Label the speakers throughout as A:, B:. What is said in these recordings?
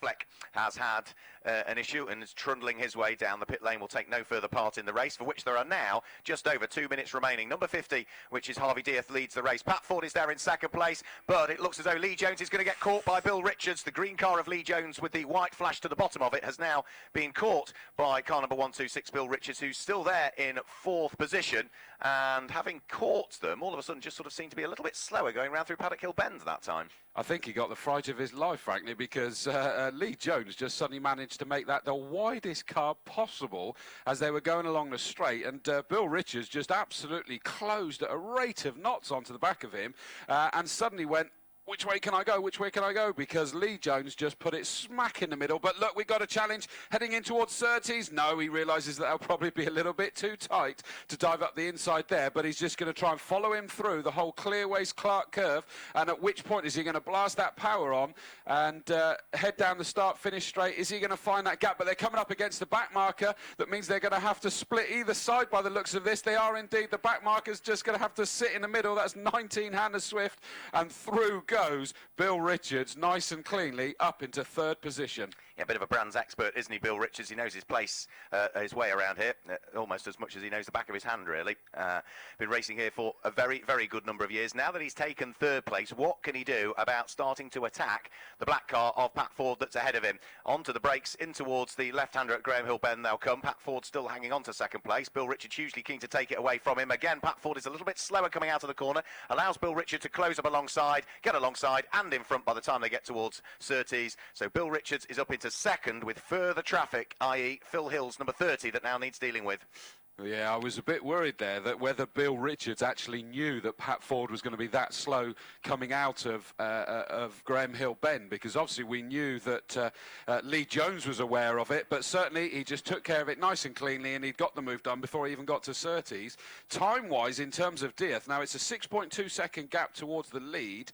A: Affleck has had an issue and is trundling his way down the pit lane. Will take no further part in the race, for which there are now just over 2 minutes remaining. Number 50, which is Harvey Dearth, leads the race. Pat Ford is there in second place, but it looks as though Lee Jones is going to get caught by Bill Richards. The green car of Lee Jones with the white flash to the bottom of it has now been caught by car number 126, Bill Richards, who's still there in fourth position. And having caught them, all of a sudden just sort of seemed to be a little bit slower going round through Paddock Hill Bend that time.
B: I think he got the fright of his life, frankly, because Lee Jones just suddenly managed to make that the widest car possible as they were going along the straight, and Bill Richards just absolutely closed at a rate of knots onto the back of him, and suddenly went, which way can I go? Which way can I go? Because Lee Jones just put it smack in the middle. But look, we got a challenge heading in towards Surtees. No, he realises that that'll probably be a little bit too tight to dive up the inside there. But he's just going to try and follow him through the whole Clearways Clark curve. And at which point is he going to blast that power on and head down the start-finish straight? Is he going to find that gap? But they're coming up against the back marker. That means they're going to have to split either side by the looks of this. They are indeed. The back marker's just going to have to sit in the middle. That's 19 Hannah Swift. And through goes Bill Richards nice and cleanly up into third position.
A: Yeah, a bit of a Brands expert, isn't he, Bill Richards? He knows his place, his way around here, almost as much as he knows the back of his hand, really. Been racing here for a very, very good number of years. Now that he's taken third place, what can he do about starting to attack the black car of Pat Ford that's ahead of him? Onto the brakes, in towards the left-hander at Graham Hill Bend they'll come. Pat Ford still hanging on to second place. Bill Richards hugely keen to take it away from him. Again, Pat Ford is a little bit slower coming out of the corner, allows Bill Richards to close up alongside, get alongside and in front by the time they get towards Surtees. So Bill Richards is up into second with further traffic, i.e. Phil Hills, number 30, that now needs dealing with.
B: Yeah, I was a bit worried there that whether Bill Richards actually knew that Pat Ford was going to be that slow coming out of Graham Hill Bend, because obviously we knew that Lee Jones was aware of it, but certainly he just took care of it nice and cleanly, and he'd got the move done before he even got to Surtees. Time-wise, in terms of Dearth, now it's a 6.2 second gap towards the lead.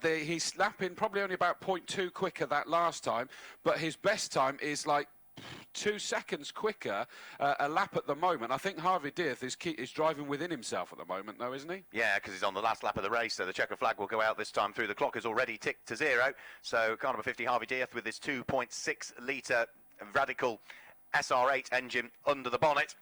B: He's slapping probably only about 0.2 quicker that last time, but his best time is like 2 seconds quicker a lap at the moment. I think Harvey Dearth is driving within himself at the moment, though, isn't he?
A: Yeah, because he's on the last lap of the race, so the checker flag will go out this time through. The clock is already ticked to 0, so car number 50, Harvey Dearth, with his 2.6 litre Radical SR8 engine under the bonnet,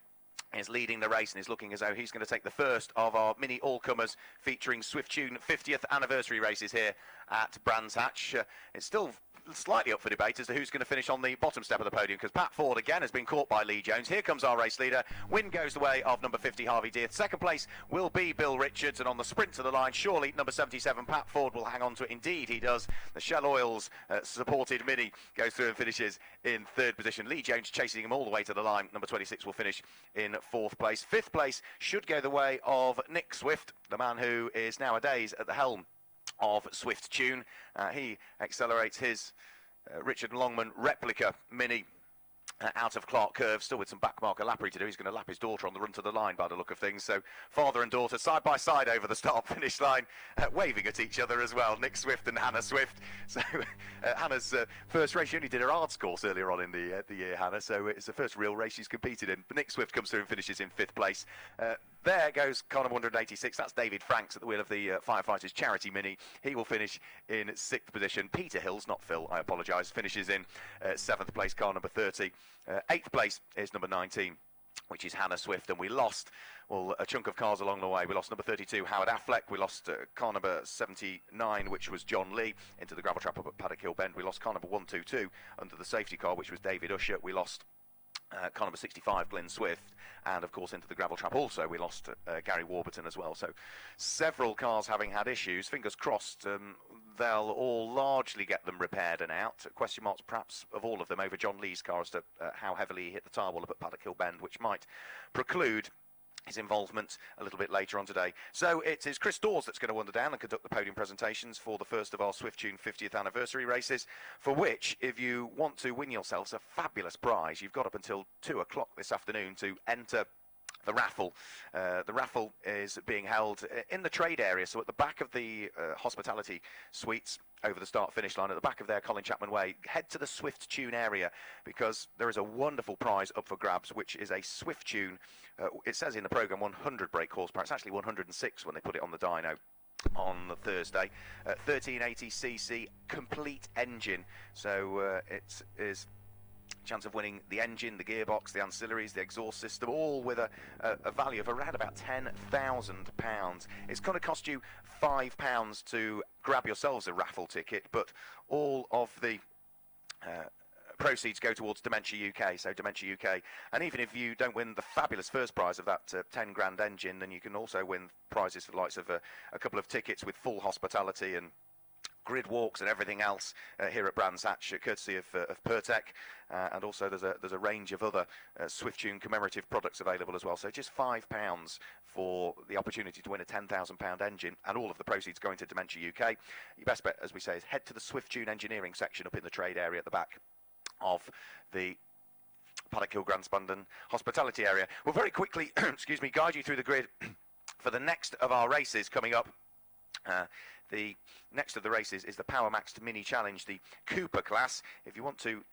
A: is leading the race and is looking as though he's going to take the first of our mini all-comers featuring Swift Tune 50th anniversary races here at Brands Hatch. It's still slightly up for debate as to who's going to finish on the bottom step of the podium, because Pat Ford again has been caught by Lee Jones. Here comes our race leader. Win goes the way of number 50, Harvey Dearth. Second place will be Bill Richards, and on the sprint to the line, surely number 77, Pat Ford, will hang on to it. Indeed, he does. The Shell Oils supported Mini goes through and finishes in third position. Lee Jones chasing him all the way to the line. Number 26 will finish in fourth place. Fifth place should go the way of Nick Swift, the man who is nowadays at the helm of Swift Tune. He accelerates his Richard Longman replica Mini out of Clark Curve, still with some backmarker lappery to do. He's going to lap his daughter on the run to the line by the look of things. So father and daughter side by side over the start-finish line, waving at each other as well. Nick Swift and Hannah Swift. So Hannah's first race, she only did her arts course earlier on in the year, Hannah. So it's the first real race she's competed in. But Nick Swift comes through and finishes in fifth place. There goes car number 186. That's David Franks at the wheel of the Firefighters Charity Mini. He will finish in sixth position. Peter Hills, not Phil, I apologise, finishes in seventh place, car number 30. Eighth place is number 19, which is Hannah Swift, and we lost, well, a chunk of cars along the way. We lost number 32, Howard Affleck. We lost car number 79, which was John Lee, into the gravel trap up at Paddock Hill Bend. We lost car number 122 under the safety car, which was David Usher. We lost car number 65, Glyn Swift, and of course into the gravel trap also we lost Gary Warburton as well. So several cars having had issues. Fingers crossed they'll all largely get them repaired and out. Question marks perhaps of all of them over John Lee's car as to how heavily he hit the tyre wall up at Paddock Hill Bend, which might preclude his involvement a little bit later on today. So it is Chris Dawes that's going to wander down and conduct the podium presentations for the first of our Swift Tune 50th anniversary races, for which, if you want to win yourselves a fabulous prize, you've got up until 2 o'clock this afternoon to enter the raffle. The raffle is being held in the trade area, so at the back of the hospitality suites over the start-finish line, at the back of there, Colin Chapman Way. Head to the Swift Tune area, because there is a wonderful prize up for grabs, which is a Swift Tune, it says in the programme 100 brake horsepower. It's actually 106 when they put it on the dyno. on the Thursday. 1380cc complete engine, so it is chance of winning the engine, the gearbox, the ancillaries, the exhaust system, all with a value of around about £10,000. It's going to cost you £5 to grab yourselves a raffle ticket, but all of the proceeds go towards Dementia UK, so Dementia UK. And even if you don't win the fabulous first prize of that 10 grand engine, then you can also win prizes for the likes of a couple of tickets with full hospitality and grid walks and everything else here at Brands Hatch, courtesy of Pertec, and also there's a range of other Swift-Tune commemorative products available as well. So just £5 for the opportunity to win a £10,000 engine, and all of the proceeds going to Dementia UK. Your best bet, as we say, is head to the Swift-Tune engineering section up in the trade area at the back of the Paddock Hill Grandspondon hospitality area. We'll very quickly, excuse me, guide you through the grid for the next of our races coming up. The next of the races is the Power Maxed Mini Challenge, the Cooper class. If you want to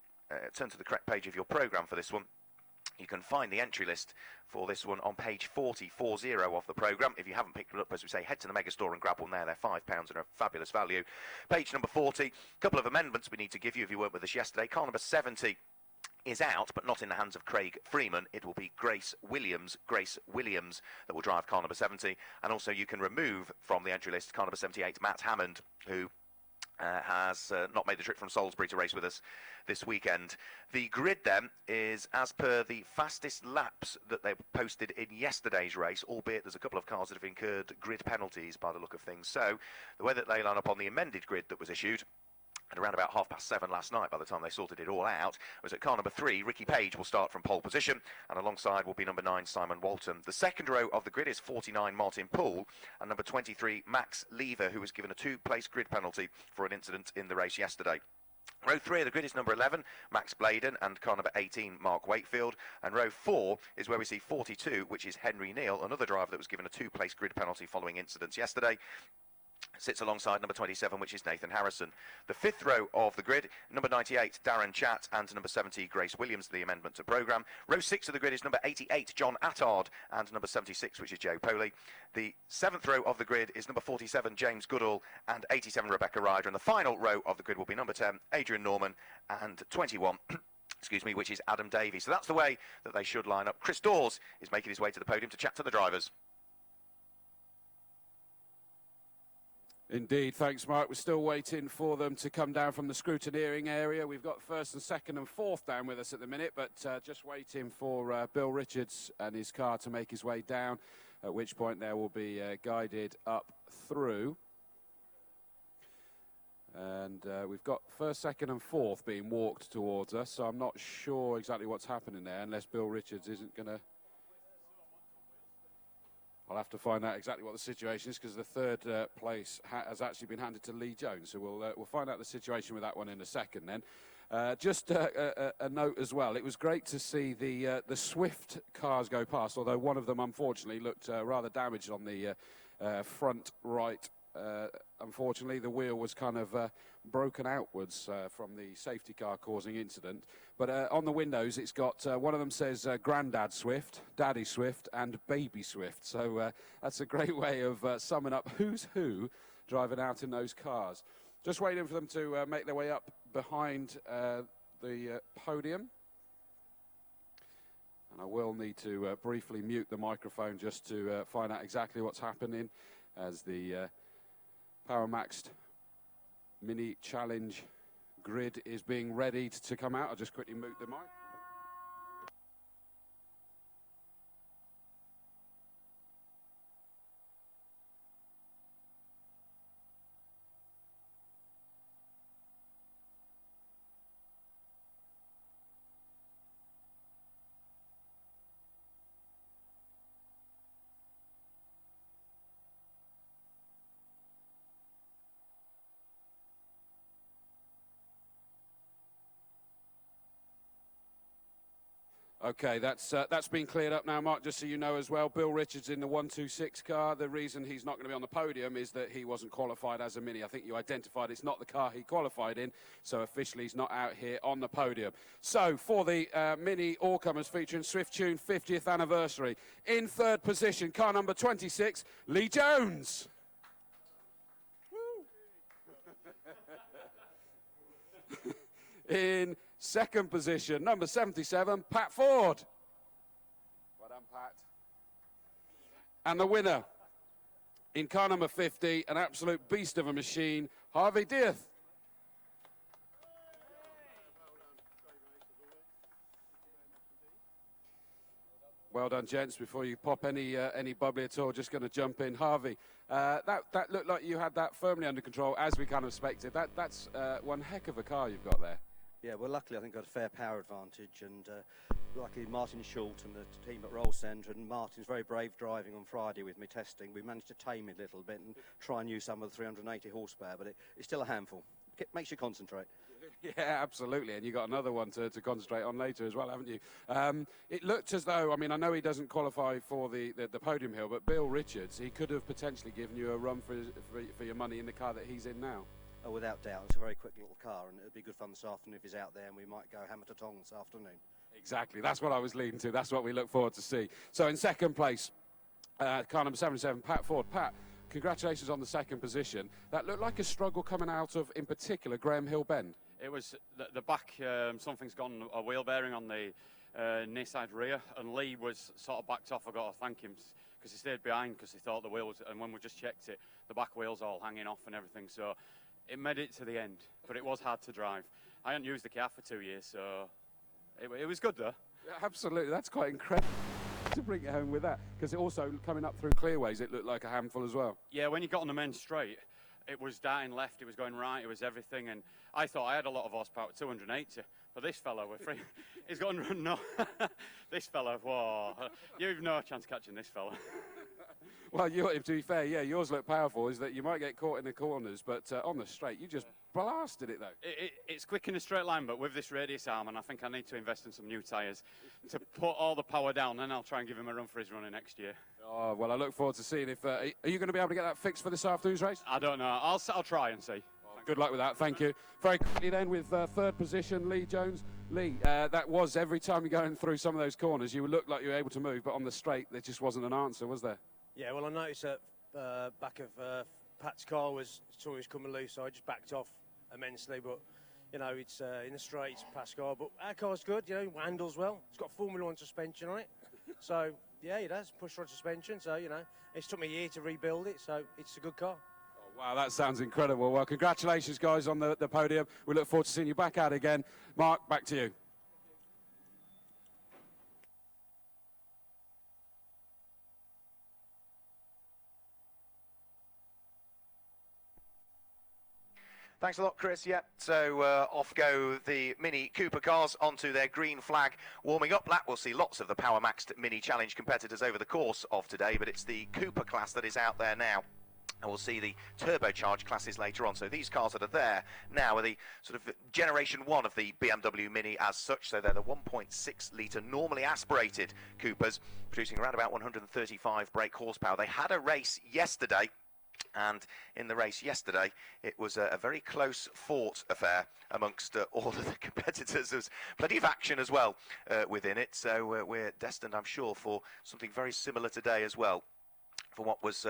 A: turn to the correct page of your programme for this one, you can find the entry list for this one on page 40 of the programme. If you haven't picked it up, as we say, head to the Mega Store and grab one there. They're £5 and a fabulous value. Page number 40, a couple of amendments we need to give you if you weren't with us yesterday. Car number 70 is out, but not in the hands of Craig Freeman. It will be Grace Williams that will drive car number 70. And also you can remove from the entry list car number 78, Matt Hammond, who has not made the trip from Salisbury to race with us this weekend. The grid then is as per the fastest laps that they posted in yesterday's race, albeit there's a couple of cars that have incurred grid penalties by the look of things. So the way that they line up on the amended grid that was issued at around about 7:30 last night, by the time they sorted it all out, was at car number 3, Ricky Page will start from pole position, and alongside will be number 9, Simon Walton. The second row of the grid is 49, Martin Poole, and number 23, Max Lever, who was given a 2-place grid penalty for an incident in the race yesterday. Row 3 of the grid is number 11, Max Bladen, and car number 18, Mark Wakefield. And row 4 is where we see 42, which is Henry Neal, another driver that was given a 2-place grid penalty following incidents yesterday. Sits alongside number 27, which is Nathan Harrison. The fifth row of the grid, number 98, Darren Chatt, and number 70, Grace Williams, the amendment to programme. Row 6 of the grid is number 88, John Attard, and number 76, which is Joe Poley. The 7th row of the grid is number 47, James Goodall, and 87, Rebecca Ryder. And the final row of the grid will be number 10, Adrian Norman, and 21, excuse me, which is Adam Davies. So that's the way that they should line up. Chris Dawes is making his way to the podium to chat to the drivers.
B: Indeed, thanks Mark. We're still waiting for them to come down from the scrutineering area. We've got first and second and fourth down with us at the minute, but just waiting for Bill Richards and his car to make his way down, at which point they will be guided up through. And we've got first, second and fourth being walked towards us, so I'm not sure exactly what's happening there, unless Bill Richards isn't going to... I'll have to find out exactly what the situation is, because the third place has actually been handed to Lee Jones. So we'll find out the situation with that one in a second then. Just a note as well, it was great to see the Swift cars go past, although one of them unfortunately looked rather damaged on the front right. Unfortunately, the wheel was kind of broken outwards from the safety car causing incident. But on the windows, it's got, one of them says Grandad Swift, Daddy Swift, and Baby Swift. So that's a great way of summing up who's who driving out in those cars. Just waiting for them to make their way up behind the podium. And I will need to briefly mute the microphone just to find out exactly what's happening as the Power Maxed Mini Challenge grid is being readied to come out. I'll just quickly mute the mic. Okay, that's been cleared up now, Mark, just so you know as well. Bill Richards in the 126 car. The reason he's not going to be on the podium is that he wasn't qualified as a Mini. I think you identified it's not the car he qualified in, so officially he's not out here on the podium. So, for the Mini All-Comers featuring Swift-Tune 50th anniversary, in third position, car number 26, Lee Jones. In second position, number 77, Pat Ford. Well done, Pat. And the winner, in car number 50, an absolute beast of a machine, Harvey Dieth. Well done, gents. Before you pop any bubbly at all, just going to jump in. Harvey, that looked like you had that firmly under control, as we kind of expected. That's one heck of a car you've got there.
C: Yeah, well, luckily I think I got a fair power advantage, and luckily Martin Short and the team at Roll Centre, and Martin's very brave driving on Friday with me testing. We managed to tame it a little bit and try and use some of the 380 horsepower, but it's still a handful. It makes you concentrate.
B: Yeah, absolutely, and you got another one to concentrate on later as well, haven't you? It looked as though, I mean, I know he doesn't qualify for the podium hill, but Bill Richards, he could have potentially given you a run for your money in the car that he's in now.
C: Oh, without doubt, it's a very quick little car, and it'd be good fun this afternoon if he's out there, and we might go hammer to tong this afternoon.
B: Exactly, that's what I was leading to. That's what we look forward to see. So in second place, car number 77, Pat Ford. Pat, congratulations on the second position. That looked like a struggle coming out of, in particular, Graham Hill Bend.
D: It was the back, something's gone, a wheel bearing on the near side rear, and Lee was sort of backed off. I got to thank him because he stayed behind because he thought the wheels, and when we just checked it, the back wheel's all hanging off and everything. So it made it to the end, but it was hard to drive. I hadn't used the car for 2 years, so it was good though.
B: Yeah, absolutely, that's quite incredible to bring it home with that, because it also, coming up through clearways, it looked like a handful as well.
D: Yeah, when you got on the main straight, it was darting left, it was going right, it was everything, and I thought I had a lot of horsepower, 280, but this fella, he's got no, this fella, whoa, you've no chance catching this fella.
B: Well, to be fair, yeah, yours look powerful, is that you might get caught in the corners, but on the straight, you just blasted it, though.
D: It's quick in a straight line, but with this radius arm, and I think I need to invest in some new tyres to put all the power down, then I'll try and give him a run for his running next year.
B: Oh, well, I look forward to seeing if... are you going to be able to get that fixed for this afternoon's race?
D: I don't know. I'll try and see.
B: Good luck with that, thank you. Very quickly then, with third position, Lee Jones. Lee, that was every time you're going through some of those corners, you looked like you were able to move, but on the straight, there just wasn't an answer, was there?
E: Yeah, well, I noticed that back of Pat's car saw he was coming loose, so I just backed off immensely. But, you know, it's in the straight, it's Pat's car. But our car's good, you know, handles well. It's got Formula 1 suspension on it. So, yeah, it has push-rod suspension. So, you know, it's took me a year to rebuild it, so it's a good car.
B: Oh, wow, that sounds incredible. Well, congratulations, guys, on the podium. We look forward to seeing you back out again. Mark, back to you.
A: Thanks a lot, Chris. Yeah, so off go the Mini Cooper cars onto their green flag warming up lap. We'll see lots of the Power Maxed Mini Challenge competitors over the course of today, but it's the Cooper class that is out there now. And we'll see the turbocharged classes later on. So these cars that are there now are the sort of generation one of the BMW Mini as such. So they're the 1.6 litre normally aspirated Coopers, producing around about 135 brake horsepower. They had a race yesterday. And in the race yesterday, it was a very close fought affair amongst all of the competitors. There's plenty of action as well within it. So we're destined, I'm sure, for something very similar today as well. For what was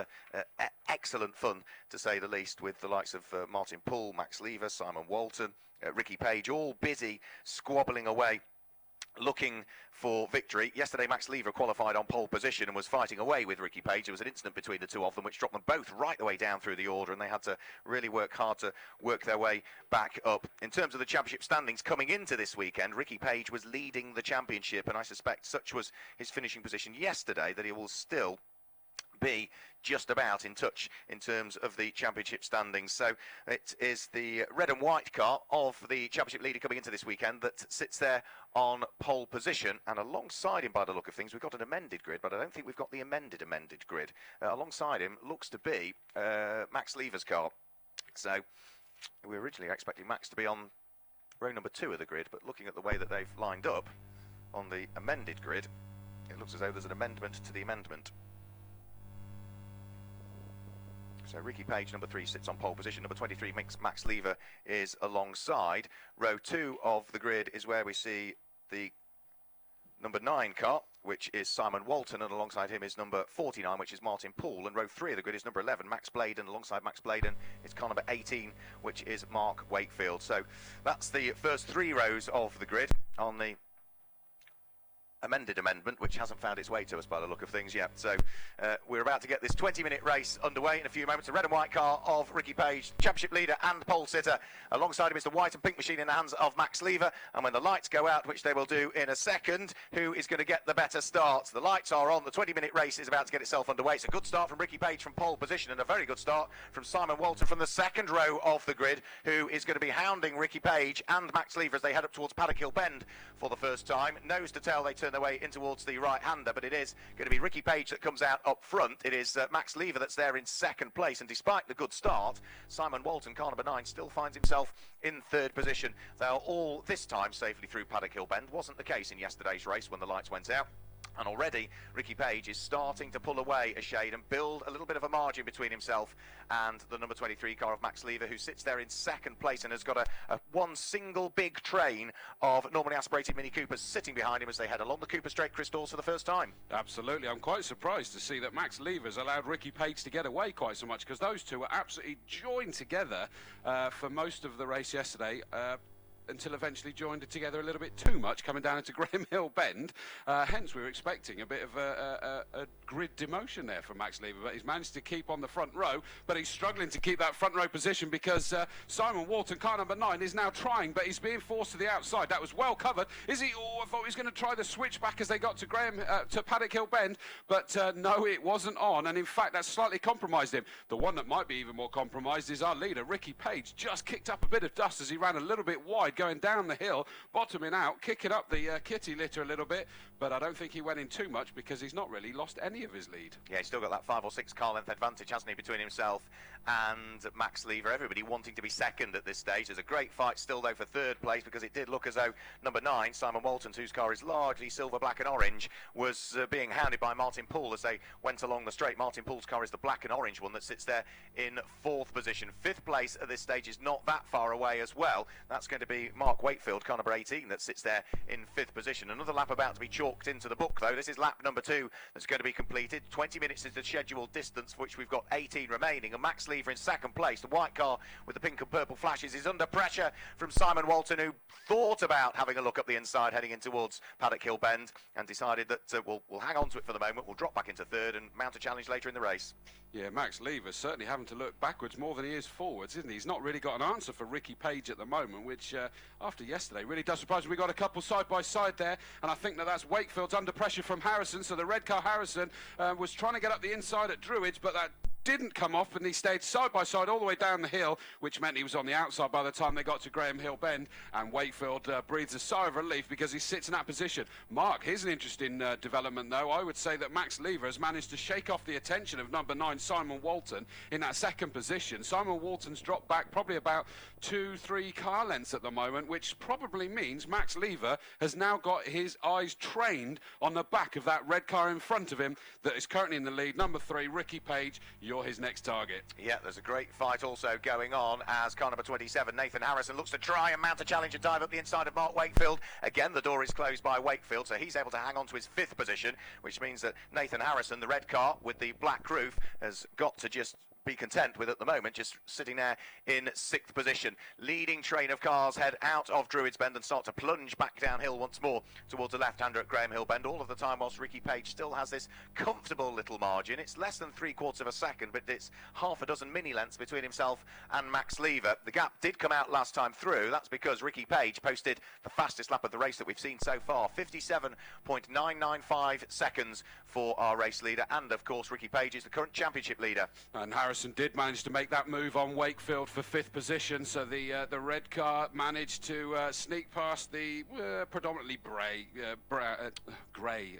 A: excellent fun, to say the least, with the likes of Martin Poole, Max Lever, Simon Walton, Ricky Page, all busy squabbling away, looking for victory. Yesterday, Max Lever qualified on pole position and was fighting away with Ricky Page. There was an incident between the two of them which dropped them both right the way down through the order, and they had to really work hard to work their way back up. In terms of the championship standings coming into this weekend, Ricky Page was leading the championship, and I suspect such was his finishing position yesterday that he will still be just about in touch in terms of the championship standings. So it is the red and white car of the championship leader coming into this weekend that sits there on pole position, and alongside him, by the look of things, we've got an amended grid, but I don't think we've got the amended grid. Alongside him looks to be Max Lever's car. So we were originally expecting Max to be on row number 2 of the grid, but looking at the way that they've lined up on the amended grid, it looks as though there's an amendment to the amendment. So Ricky Page, number 3, sits on pole position. Number 23, Max Lever, is alongside. Row 2 of the grid is where we see the number 9 car, which is Simon Walton, and alongside him is number 49, which is Martin Poole. And row 3 of the grid is number 11, Max Bladen. Alongside Max Bladen is car number 18, which is Mark Wakefield. So that's the first 3 rows of the grid on the amended amendment, which hasn't found its way to us by the look of things yet. So we're about to get this 20-minute race underway in a few moments. A red and white car of Ricky Page, championship leader and pole sitter. Alongside him is the white and pink machine in the hands of Max Lever. And when the lights go out, which they will do in a second, who is going to get the better start? The lights are on. The 20-minute race is about to get itself underway. It's a good start from Ricky Page from pole position, and a very good start from Simon Walton from the second row of the grid, who is going to be hounding Ricky Page and Max Lever as they head up towards Paddock Hill Bend for the first time. Nose to tail, they turn their way in towards the right-hander, but it is going to be Ricky Page that comes out up front. It is Max Lever that's there in second place, and despite the good start, Simon Walton, car number 9, still finds himself in third position. They're all this time safely through Paddock Hill Bend. Wasn't the case in yesterday's race when the lights went out. And already Ricky Page is starting to pull away a shade and build a little bit of a margin between himself and the number 23 car of Max Lever, who sits there in second place and has got a one single big train of normally aspirated Mini Coopers sitting behind him as they head along the Cooper Straight Crystals for the first time.
B: Absolutely. I'm quite surprised to see that Max Lever's allowed Ricky Page to get away quite so much, because those two were absolutely joined together for most of the race yesterday. Until eventually joined together a little bit too much coming down into Graham Hill Bend. Hence we were expecting a bit of a grid demotion there from Max Lever, but he's managed to keep on the front row, but he's struggling to keep that front row position because Simon Walton, car number 9, is now trying, but he's being forced to the outside. That was well covered. Is he? Oh, I thought he was going to try the switch back as they got to to Paddock Hill Bend, but no, it wasn't on, and in fact that slightly compromised him. The one that might be even more compromised is our leader, Ricky Page. Just kicked up a bit of dust as he ran a little bit wide going down the hill, bottoming out, kicking up the kitty litter a little bit, but I don't think he went in too much because he's not really lost any of his lead.
A: Yeah, he's still got that 5 or 6 car length advantage, hasn't he, between himself and Max Lever. Everybody wanting to be second at this stage. There's a great fight still, though, for third place, because it did look as though number 9, Simon Walton, whose car is largely silver, black and orange, was being hounded by Martin Poole as they went along the straight. Martin Poole's car is the black and orange one that sits there in 4th position. 5th place at this stage is not that far away as well. That's going to be Mark Wakefield, car number 18, that sits there in 5th position. Another lap about to be chalked into the book, though. This is lap number 2 that's going to be completed. 20 minutes is the scheduled distance, for which we've got 18 remaining, and Max Lever in second place. The white car with the pink and purple flashes is under pressure from Simon Walton, who thought about having a look up the inside heading in towards Paddock Hill Bend and decided that we'll hang on to it for the moment. We'll drop back into third and mount a challenge later in the race.
B: Yeah, Max Lever certainly having to look backwards more than he is forwards, isn't he? He's not really got an answer for Ricky Page at the moment, which after yesterday really does surprise me. We got a couple side by side there, and I think that's Wakefield's under pressure from Harrison. So the red car Harrison was trying to get up the inside at Druids, but that didn't come off, and he stayed side by side all the way down the hill, which meant he was on the outside by the time they got to Graham Hill Bend. And Wakefield breathes a sigh of relief because he sits in that position. Mark, here's an interesting development, though. I would say that Max Lever has managed to shake off the attention of number 9 Simon Walton in that second position. Simon Walton's dropped back probably about 2-3 car lengths at the moment, which probably means Max Lever has now got his eyes trained on the back of that red car in front of him that is currently in the lead. Number 3, Ricky Page, you're his next target.
A: Yeah, there's a great fight also going on as car number 27, Nathan Harrison, looks to try and mount a challenge and dive up the inside of Mark Wakefield. Again, the door is closed by Wakefield, so he's able to hang on to his 5th position, which means that Nathan Harrison, the red car with the black roof, has got to just be content with at the moment, just sitting there in 6th position. Leading train of cars head out of Druids Bend and start to plunge back downhill once more towards the left-hander at Graham Hill Bend, all of the time whilst Ricky Page still has this comfortable little margin. It's less than 3/4 of a second, but it's half a dozen mini lengths between himself and Max Lever. The gap did come out last time through. That's because Ricky Page posted the fastest lap of the race that we've seen so far, 57.995 seconds for our race leader, and of course Ricky Page is the current championship leader.
B: And Harrison did manage to make that move on Wakefield for 5th position, so the red car managed to sneak past the predominantly grey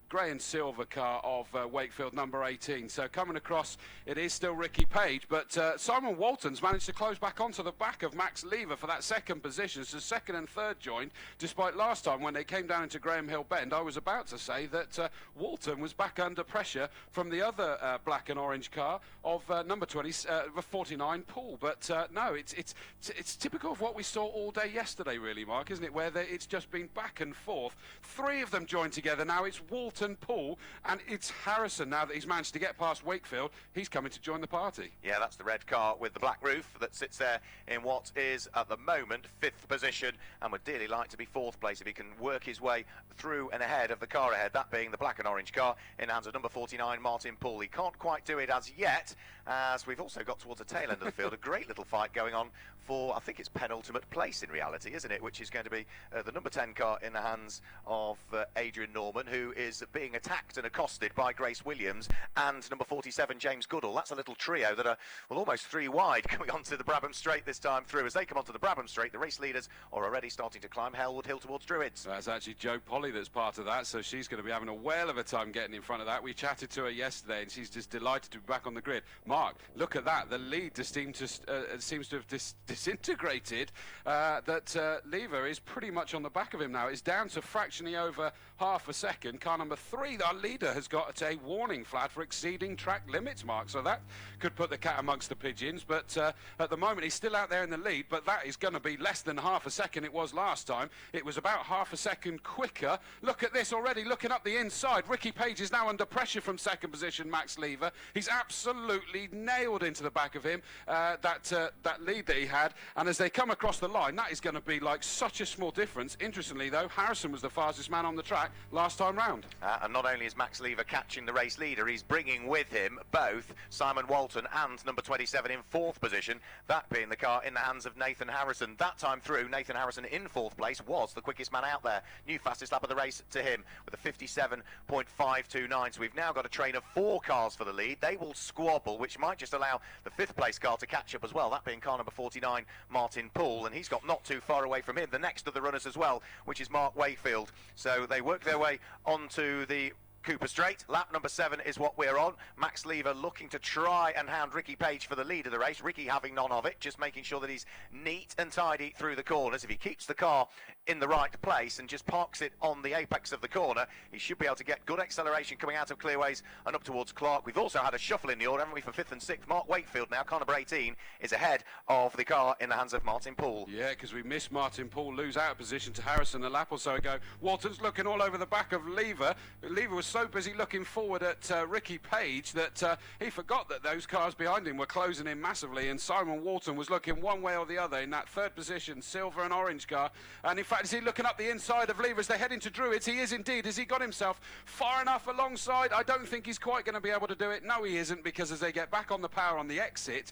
B: grey and silver car of Wakefield, number 18. So coming across, it is still Ricky Page, but Simon Walton's managed to close back onto the back of Max Lever for that second position. So second and third joined, despite last time when they came down into Graham Hill Bend, I was about to say that Walton was back under pressure from the other black and orange car of number 49 Paul. But no, it's typical of what we saw all day yesterday, really, Mark, isn't it? Where it's just been back and forth. Three of them joined together. Now it's Walton, Paul, and it's Harrison. Now that he's managed to get past Wakefield, he's coming to join the party.
A: Yeah, that's the red car with the black roof that sits there in what is at the moment 5th position, and would dearly like to be 4th place if he can work his way through and ahead of the car ahead, that being the black and orange car in hands of number 49 Martin Paul. He can't quite do it as yet, as we've also got towards the tail end of the field. A great little fight going on for, I think it's penultimate place in reality, isn't it, which is going to be the number 10 car in the hands of Adrian Norman, who is being attacked and accosted by Grace Williams and number 47 James Goodall. That's a little trio that are, well, almost 3 wide coming onto the Brabham Straight this time through. As they come onto the Brabham Straight, the race leaders are already starting to climb Hellwood Hill towards Druids.
B: That's actually Jo Polly that's part of that, so she's going to be having a whale of a time getting in front of that. We chatted to her yesterday and she's just delighted to be back on the grid. Mark, look at that. The lead just seems to have disintegrated. Lever is pretty much on the back of him now. It's down to fractionally over half a second. Car number 3, our leader, has got a warning flag for exceeding track limits, Mark, so that could put the cat amongst the pigeons. But at the moment he's still out there in the lead, but that is going to be less than half a second. It was last time. It was about half a second quicker. Look at this already, looking up the inside. Ricky Page is now under pressure from second position Max Lever. He's absolutely nailed into the back of him, that lead that he had, and as they come across the line, that is going to be like such a small difference. Interestingly though, Harrison was the fastest man on the track last time round.
A: And not only is Max Lever catching the race leader, he's bringing with him both Simon Walton and number 27 in 4th position, that being the car in the hands of Nathan Harrison. That time through, Nathan Harrison in 4th place was the quickest man out there. New fastest lap of the race to him with a 57.529. So we've now got a train of 4 cars for the lead. They will squabble, which might just allow the 5th place car to catch up as well, that being car number 49 Martin Poole, and he's got not too far away from him the next of the runners as well, which is Mark Wakefield. So they work their way onto the Cooper Straight. Lap number 7 is what we're on. Max Lever looking to try and hound Ricky Page for the lead of the race. Ricky having none of it, just making sure that he's neat and tidy through the corners. If he keeps the car in the right place and just parks it on the apex of the corner, he should be able to get good acceleration coming out of Clearways and up towards Clark. We've also had a shuffle in the order, haven't we, for 5th and 6th. Mark Wakefield now, car number 18, is ahead of the car in the hands of Martin Poole.
B: Yeah, because we missed Martin Poole lose out of position to Harrison a lap or so ago. Walton's looking all over the back of Lever. Lever was so busy looking forward at Ricky Page that he forgot that those cars behind him were closing in massively, and Simon Walton was looking one way or the other in that 3rd position silver and orange car. And in fact, is he looking up the inside of Lever as they head into Druids? He is indeed. Has he got himself far enough alongside? I don't think he's quite going to be able to do it. No, he isn't, because as they get back on the power on the exit,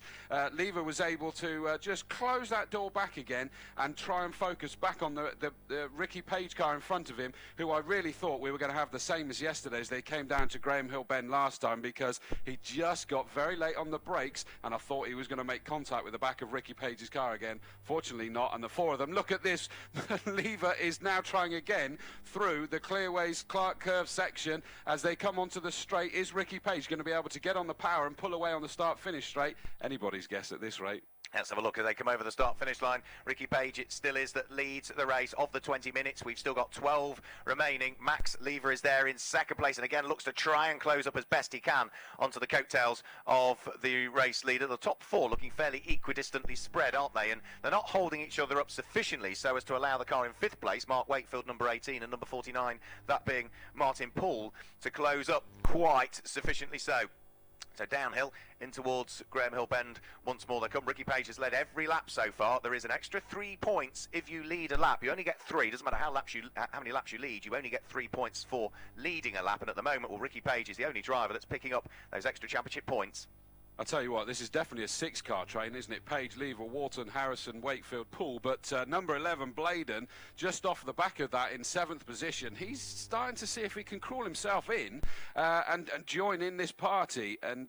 B: Lever was able to just close that door back again and try and focus back on the Ricky Page car in front of him, who I really thought we were going to have the same as yesterday as they came down to Graham Hill Bend last time, because he just got very late on the brakes and I thought he was going to make contact with the back of Ricky Page's car again. Fortunately not, and the 4 of them, look at this. Lever is now trying again through the Clearways Clark Curve section as they come onto the straight. Is Ricky Page going to be able to get on the power and pull away on the start-finish straight? Anybody's guess at this rate.
A: Let's have a look as they come over the start-finish line. Ricky Page, it still is that leads the race of the 20 minutes. We've still got 12 remaining. Max Lever is there in 2nd place and again looks to try and close up as best he can onto the coattails of the race leader. The top 4 looking fairly equidistantly spread, aren't they? And they're not holding each other up sufficiently so as to allow the car in 5th place, Mark Wakefield, number 18, and number 49, that being Martin Poole, to close up quite sufficiently so. So downhill in towards Graham Hill Bend once more they come. Ricky Page has led every lap so far. There is an extra 3 points if you lead a lap. You only get 3. Doesn't matter how many laps you lead. You only get 3 points for leading a lap. And at the moment, well, Ricky Page is the only driver that's picking up those extra championship points.
B: I'll tell you what, this is definitely a 6-car train, isn't it? Page, Lever, Walton, Harrison, Wakefield, Poole. But number 11, Bladen, just off the back of that in 7th position. He's starting to see if he can crawl himself in and join in this party. And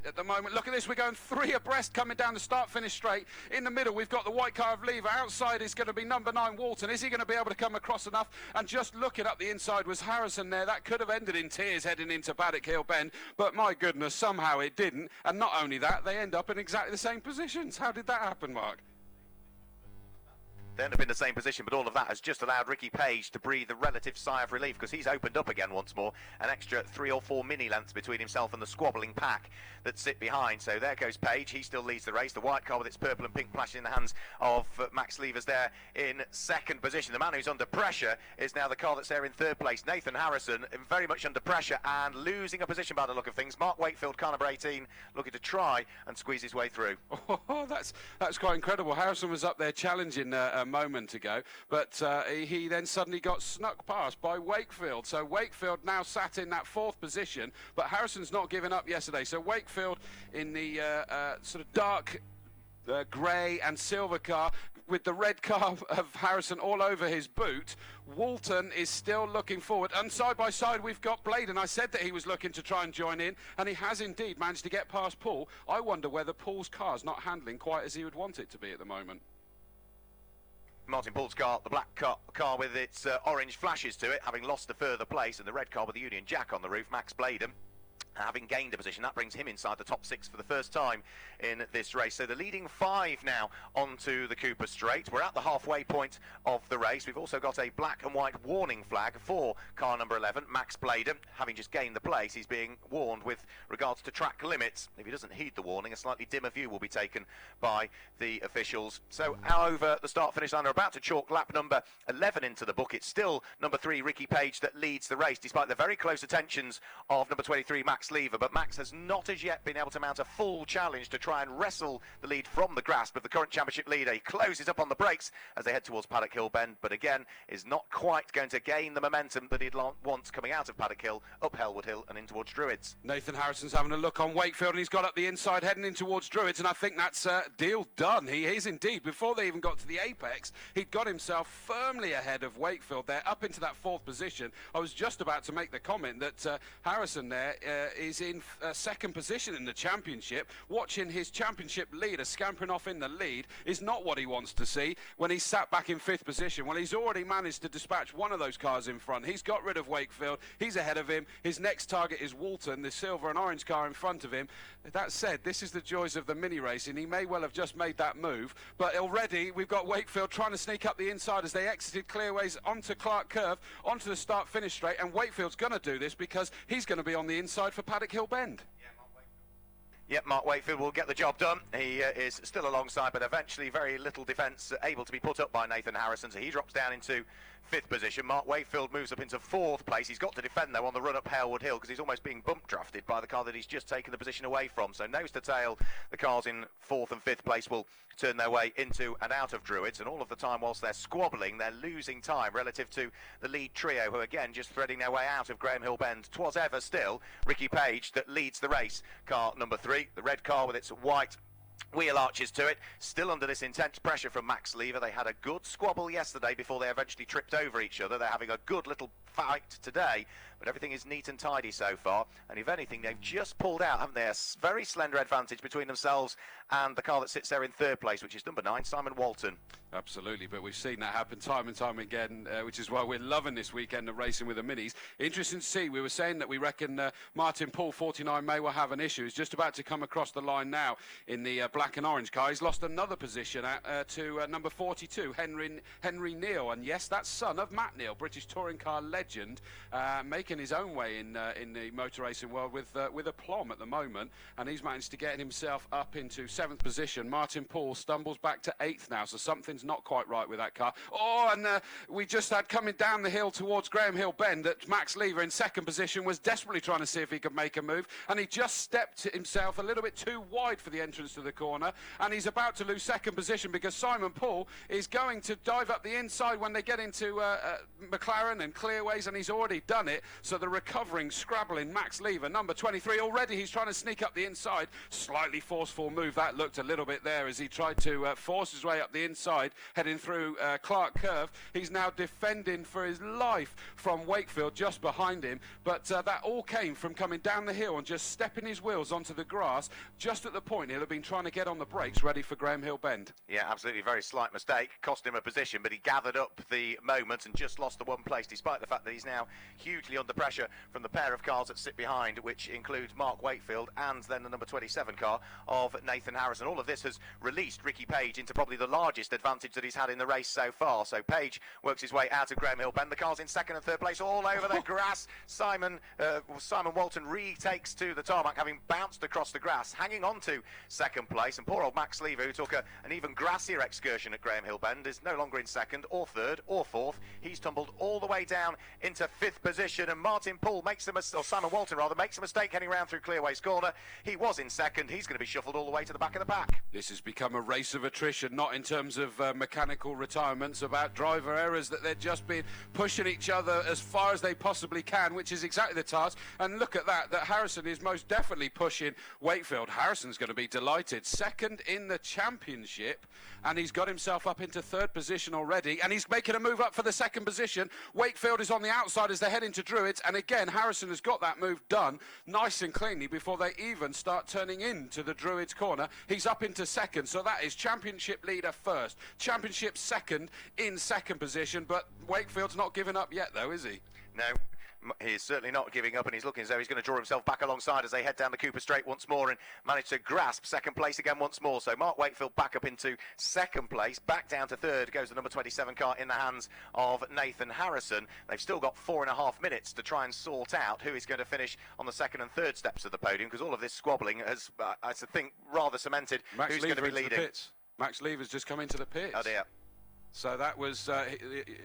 B: at the moment. Look at this, we're going 3 abreast coming down the start-finish straight. In the middle, we've got the white car of Lever. Outside is going to be number 9, Walton. Is he going to be able to come across enough? And just looking up the inside was Harrison there. That could have ended in tears heading into Paddock Hill Bend, but my goodness, somehow it didn't. And not only that, they end up in exactly the same positions. How did that happen, Mark?
A: They end up in the same position, but all of that has just allowed Ricky Page to breathe a relative sigh of relief, because he's opened up again once more. An extra 3 or 4 mini lengths between himself and the squabbling pack that sit behind. So there goes Page. He still leads the race. The white car with its purple and pink flashing in the hands of Max Levers there in second position. The man who's under pressure is now the car that's there in third place. Nathan Harrison very much under pressure and losing a position by the look of things. Mark Wakefield, car number 18, looking to try and squeeze his way through.
B: Oh, that's quite incredible. Harrison was up there challenging a moment ago, but he then suddenly got snuck past by Wakefield. So Wakefield now sat in that 4th position, but Harrison's not given up yesterday. So Wakefield in the sort of dark grey and silver car with the red car of Harrison all over his boot. Walton is still looking forward, and side by side we've got Bladen. I said that he was looking to try and join in, and he has indeed managed to get past Paul. I wonder whether Paul's car's not handling quite as he would want it to be at the moment.
A: Martin Paul's car, the black car with its orange flashes to it, having lost a further place, and the red car with the Union Jack on the roof, Max Bladen, having gained a position. That brings him inside the top 6 for the first time in this race. So the leading 5 now onto the Cooper Straight. We're at the halfway point of the race. We've also got a black and white warning flag for car number 11, Max Bladen. Having just gained the place, he's being warned with regards to track limits. If he doesn't heed the warning, a slightly dimmer view will be taken by the officials. So over the start-finish line, are about to chalk lap number 11 into the book. It's still number 3, Ricky Page, that leads the race, despite the very close attentions of number 23, Max Lever. But Max has not as yet been able to mount a full challenge to try and wrestle the lead from the grasp of the current championship leader. He closes up on the brakes as they head towards Paddock Hill Bend, but again is not quite going to gain the momentum that he'd want coming out of Paddock Hill, up Hellwood Hill and in towards Druids.
B: Nathan Harrison's having a look on Wakefield, and he's got up the inside heading in towards Druids, and I think that's deal done. He is indeed. Before they even got to the apex, he'd got himself firmly ahead of Wakefield there, up into that 4th position. I was just about to make the comment that Harrison there is in second position in the championship. Watching his championship leader scampering off in the lead is not what he wants to see when he's sat back in 5th position. Well, he's already managed to dispatch one of those cars in front. He's got rid of Wakefield. He's ahead of him. His next target is Walton, the silver and orange car in front of him. That said, this is the joys of the mini racing. He may well have just made that move, but already we've got Wakefield trying to sneak up the inside as they exited Clearways onto Clark Curve, onto the start-finish straight, and Wakefield's going to do this because he's going to be on the inside for Paddock Hill Bend.
A: Yep, Mark Wakefield will get the job done. He is still alongside, but eventually very little defence able to be put up by Nathan Harrison, so he drops down into 5th position. Mark Wakefield moves up into 4th place. He's got to defend, though, on the run up Hellwood Hill, because he's almost being bump drafted by the car that he's just taken the position away from. So nose to tail, the cars in 4th and 5th place will turn their way into and out of Druids, and all of the time whilst they're squabbling, they're losing time relative to the lead trio, who again just threading their way out of Graham Hill Bend. 'Twas ever still Ricky Page that leads the race. Car number 3, the red car with its white wheel arches to it, still under this intense pressure from Max Lever. They had a good squabble yesterday before they eventually tripped over each other. They're having a good little fight today, but everything is neat and tidy so far, and if anything, they've just pulled out, haven't they, a very slender advantage between themselves and the car that sits there in 3rd place, which is number 9, Simon Walton.
B: Absolutely, but we've seen that happen time and time again, which is why we're loving this weekend of racing with the minis. Interesting to see. We were saying that we reckon Martin Paul, 49, may well have an issue. He's just about to come across the line now in the black and orange car. He's lost another position to number 42, Henry Neal, and yes, that's son of Matt Neal, British touring car legend, making his own way in the motor racing world with aplomb at the moment, and he's managed to get himself up into 7th position. Martin Paul stumbles back to 8th now, so something's not quite right with that car. Oh, and we just had coming down the hill towards Graham Hill Bend that Max Lever in 2nd position was desperately trying to see if he could make a move, and he just stepped himself a little bit too wide for the entrance to the corner, and he's about to lose second position because Simon Paul is going to dive up the inside when they get into McLaren and Clearways, and he's already done it. So the recovering, scrabbling Max Lever, number 23, already he's trying to sneak up the inside. Slightly forceful move that looked a little bit there as he tried to force his way up the inside, heading through Clark Curve. He's now defending for his life from Wakefield just behind him, but that all came from coming down the hill and just stepping his wheels onto the grass just at the point he'll have been trying to get on the brakes ready for Graham Hill Bend.
A: Yeah, absolutely, very slight mistake, cost him a position, but he gathered up the moment and just lost the one place, despite the fact that he's now hugely under pressure from the pair of cars that sit behind, which includes Mark Wakefield and then the number 27 car of Nathan Harrison. All of this has released Ricky Page into probably the largest advantage that he's had in the race so far. So Page works his way out of Graham Hill Bend. The car's in second and third place all over the grass. Simon Walton retakes to the tarmac, having bounced across the grass, hanging on to second place. And poor old Max Lever, who took an even grassier excursion at Graham Hill Bend, is no longer in second or third or fourth. He's tumbled all the way down into fifth position, and Martin Poole makes a mistake, or Simon Walton rather, makes a mistake heading round through Clearways Corner. He was in second. He's going to be shuffled all the way to the back of the pack.
B: This has become a race of attrition, not in terms of mechanical retirements, about driver errors, that they're just been pushing each other as far as they possibly can, which is exactly the task. And look at that Harrison is most definitely pushing Wakefield. Harrison's going to be delighted. Second in the championship, and he's got himself up into third position already, and he's making a move up for the second position. Wakefield is on the outside as they head into Druids, and again Harrison has got that move done nice and cleanly before they even start turning into the Druids corner. He's up into second, so that is championship leader first, championship second in second position. But Wakefield's not giving up yet though, is he?
A: No, he's certainly not giving up, and he's looking as though he's going to draw himself back alongside as they head down the Cooper Straight once more and manage to grasp second place again once more. So Mark Wakefield back up into second place, back down to third goes the number 27 car in the hands of Nathan Harrison. They've still got 4.5 minutes to try and sort out who is going to finish on the second and third steps of the podium, because all of this squabbling has, I think, rather cemented who's going to be leading.
B: Max Lever's just come into the pits.
A: Oh dear.
B: So that was,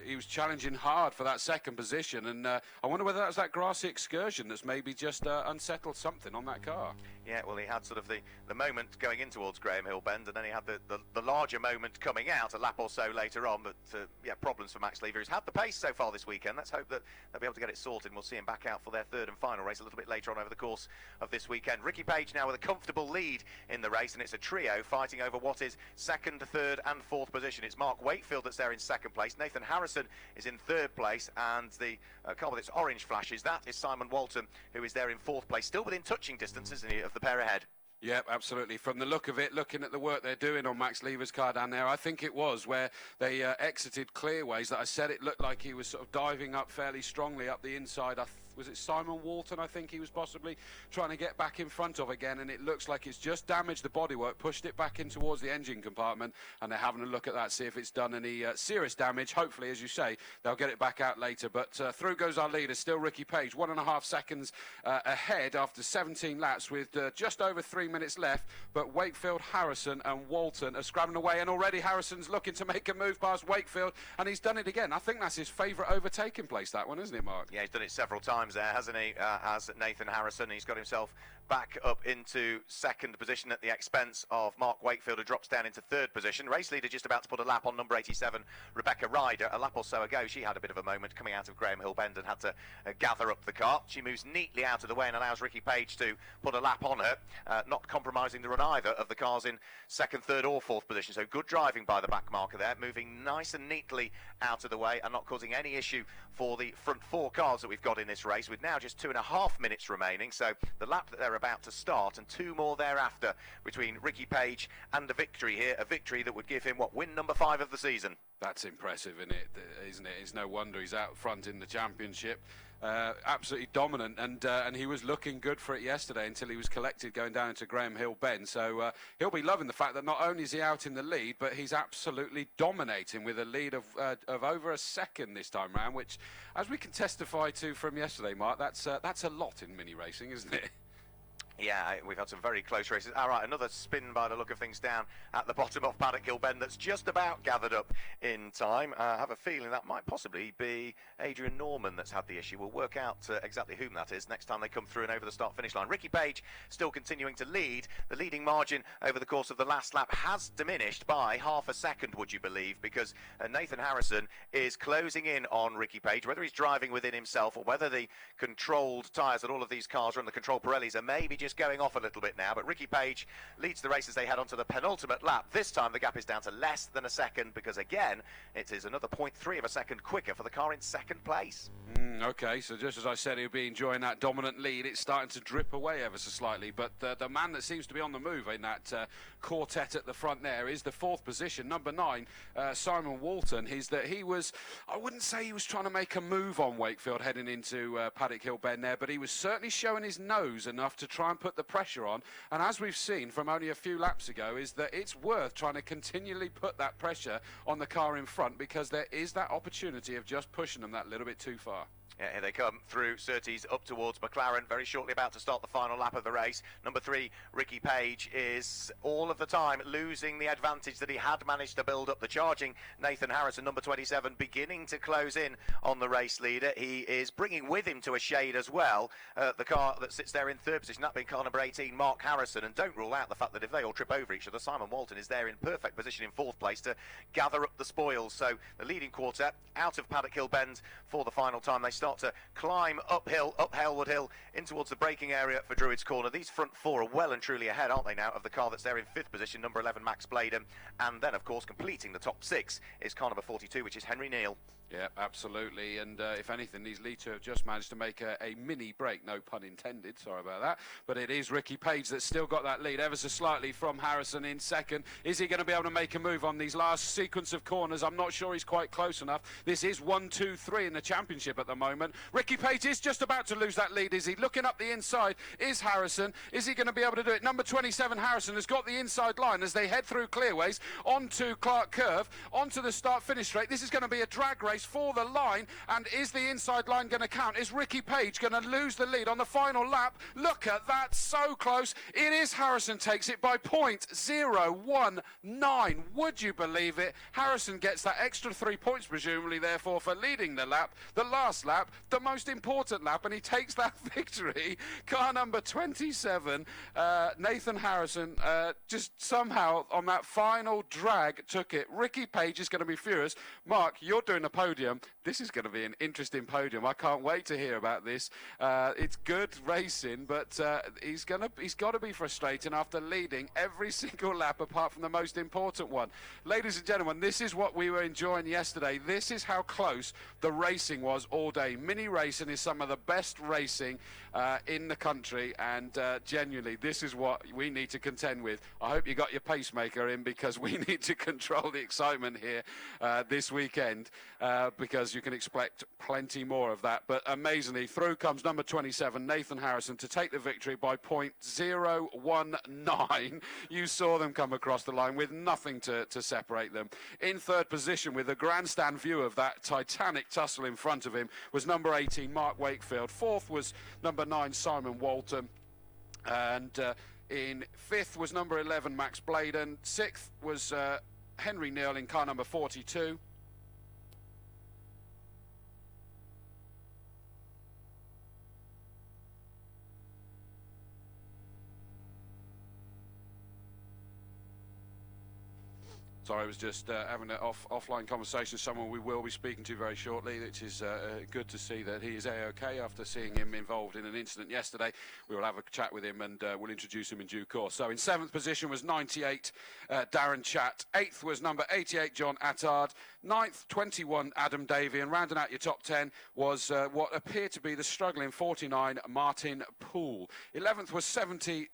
B: he was challenging hard for that second position, and I wonder whether that was that grassy excursion that's maybe just unsettled something on that car.
A: Yeah, well, he had sort of the moment going in towards Graham Hill Bend, and then he had the larger moment coming out a lap or so later on. But yeah, problems for Max Lever, who's had the pace so far this weekend. Let's hope that they'll be able to get it sorted, and we'll see him back out for their third and final race a little bit later on over the course of this weekend. Ricky Page now with a comfortable lead in the race, and it's a trio fighting over what is second, third and fourth position. It's Mark Wakefield that's there in second place. Nathan Harrison is in third place, and the car with its orange flashes, that is Simon Walton, who is there in fourth place, still within touching distance, isn't he, of the pair ahead.
B: Yep, absolutely. From the look of it, looking at the work they're doing on Max Lever's car down there, I think it was where they exited Clearways that I said it looked like he was sort of diving up fairly strongly up the inside. Was it Simon Walton, I think he was possibly trying to get back in front of again, and it looks like it's just damaged the bodywork, pushed it back in towards the engine compartment, and they're having a look at that, see if it's done any serious damage. Hopefully, as you say, they'll get it back out later. But through goes our leader, still Ricky Page, 1.5 seconds ahead after 17 laps with just over 3 minutes left. But Wakefield, Harrison and Walton are scrabbling away, and already Harrison's looking to make a move past Wakefield, and he's done it again. I think that's his favourite overtaking place, that one, isn't it, Mark?
A: Yeah, he's done it several times there, hasn't he, as Nathan Harrison. He's got himself back up into second position at the expense of Mark Wakefield, who drops down into third position. Race leader just about to put a lap on number 87, Rebecca Ryder. A lap or so ago, she had a bit of a moment coming out of Graham Hill Bend and had to gather up the car. She moves neatly out of the way and allows Ricky Page to put a lap on her, not compromising the run either of the cars in second, third or fourth position. So good driving by the back marker there, moving nice and neatly out of the way and not causing any issue for the front four cars that we've got in this race, with now just 2.5 minutes remaining. So the lap that they're about to start and 2 more thereafter between Ricky Page and a victory here, a victory that would give him, what, win number 5 of the season.
B: That's impressive, isn't it? It's no wonder he's out front in the championship. Absolutely dominant, and he was looking good for it yesterday until he was collected going down into Graham Hill Bend. So he'll be loving the fact that not only is he out in the lead, but he's absolutely dominating with a lead of over a second this time round, which, as we can testify to from yesterday, Mark, that's a lot in mini racing, isn't it?
A: Yeah, we've had some very close races. All right, another spin by the look of things down at the bottom of Paddock Hill Bend that's just about gathered up in time. I have a feeling that might possibly be Adrian Norman that's had the issue. We'll work out exactly whom that is next time they come through and over the start-finish line. Ricky Page still continuing to lead. The leading margin over the course of the last lap has diminished by half a second, would you believe, because Nathan Harrison is closing in on Ricky Page. Whether he's driving within himself or whether the controlled tyres that all of these cars are and the controlled Pirellis are maybe just going off a little bit now, but Ricky Page leads the race as they head onto the penultimate lap. This time the gap is down to less than a second because again it is another 0.3 of a second quicker for the car in second place.
B: Okay, so just as I said, he'll be enjoying that dominant lead. It's starting to drip away ever so slightly, but the man that seems to be on the move in that quartet at the front there is the fourth position, number 9, Simon Walton. He was, I wouldn't say he was trying to make a move on Wakefield heading into Paddock Hill Bend there, but he was certainly showing his nose enough to try and put the pressure on. And as we've seen from only a few laps ago, is that it's worth trying to continually put that pressure on the car in front because there is that opportunity of just pushing them that little bit too far.
A: Yeah, here they come through Surtees up towards McLaren, very shortly about to start the final lap of the race. Number 3, Ricky Page, is all of the time losing the advantage that he had managed to build up. The charging Nathan Harrison, number 27, beginning to close in on the race leader. He is bringing with him to a shade as well the car that sits there in third position, that being car number 18, Mark Harrison. And don't rule out the fact that if they all trip over each other, Simon Walton is there in perfect position in fourth place to gather up the spoils. So the leading quartet out of Paddock Hill Bend for the final time. They start to climb uphill, up Halewood Hill, in towards the braking area for Druids Corner. These front four are well and truly ahead, aren't they now, of the car that's there in fifth position, number 11, Max Bladen. And then, of course, completing the top 6 is car number 42, which is Henry Neal.
B: Yeah, absolutely. And if anything, these lead two have just managed to make a mini break, no pun intended, sorry about that. But it is Ricky Page that's still got that lead ever so slightly from Harrison in second. Is he going to be able to make a move on these last sequence of corners? I'm not sure he's quite close enough. This is 1, 2, 3 in the championship at the moment. Ricky Page is just about to lose that lead. Is he looking up the inside? Is Harrison? Is he going to be able to do it? Number 27, Harrison, has got the inside line as they head through Clearways onto Clark Curve, onto the start-finish straight. This is going to be a drag race for the line, and is the inside line going to count? Is Ricky Page going to lose the lead on the final lap? Look at that, so close. It is Harrison takes it by 0.019. Would you believe it? Harrison gets that extra 3 points, presumably, therefore, for leading the lap, the last lap, the most important lap, and he takes that victory. Car number 27, Nathan Harrison, just somehow on that final drag took it. Ricky Page is going to be furious. Mark, you're doing the podium. This is going to be an interesting podium. I can't wait to hear about this. It's good racing, but he's got to be frustrating after leading every single lap apart from the most important one. Ladies and gentlemen, this is what we were enjoying yesterday. This is how close the racing was all day. Mini racing is some of the best racing in the country, and genuinely, this is what we need to contend with. I hope you got your pacemaker in, because we need to control the excitement here this weekend, because you can expect plenty more of that. But amazingly, through comes number 27, Nathan Harrison, to take the victory by 0.019. You saw them come across the line with nothing to separate them. In third position, with a grandstand view of that titanic tussle in front of him, was number 18, Mark Wakefield. Fourth was number 9, Simon Walton. And in fifth was number 11, Max Bladen. Sixth was Henry Neal in car number 42. Sorry, I was just having an offline conversation with someone we will be speaking to very shortly, which is good to see that he is A-OK after seeing him involved in an incident yesterday. We will have a chat with him, and we'll introduce him in due course. So in seventh position was 98, Darren Chatt. Eighth was number 88, John Attard. Ninth, 21, Adam Davey. And rounding out your top 10 was what appeared to be the struggling 49, Martin Poole. 11th was 70,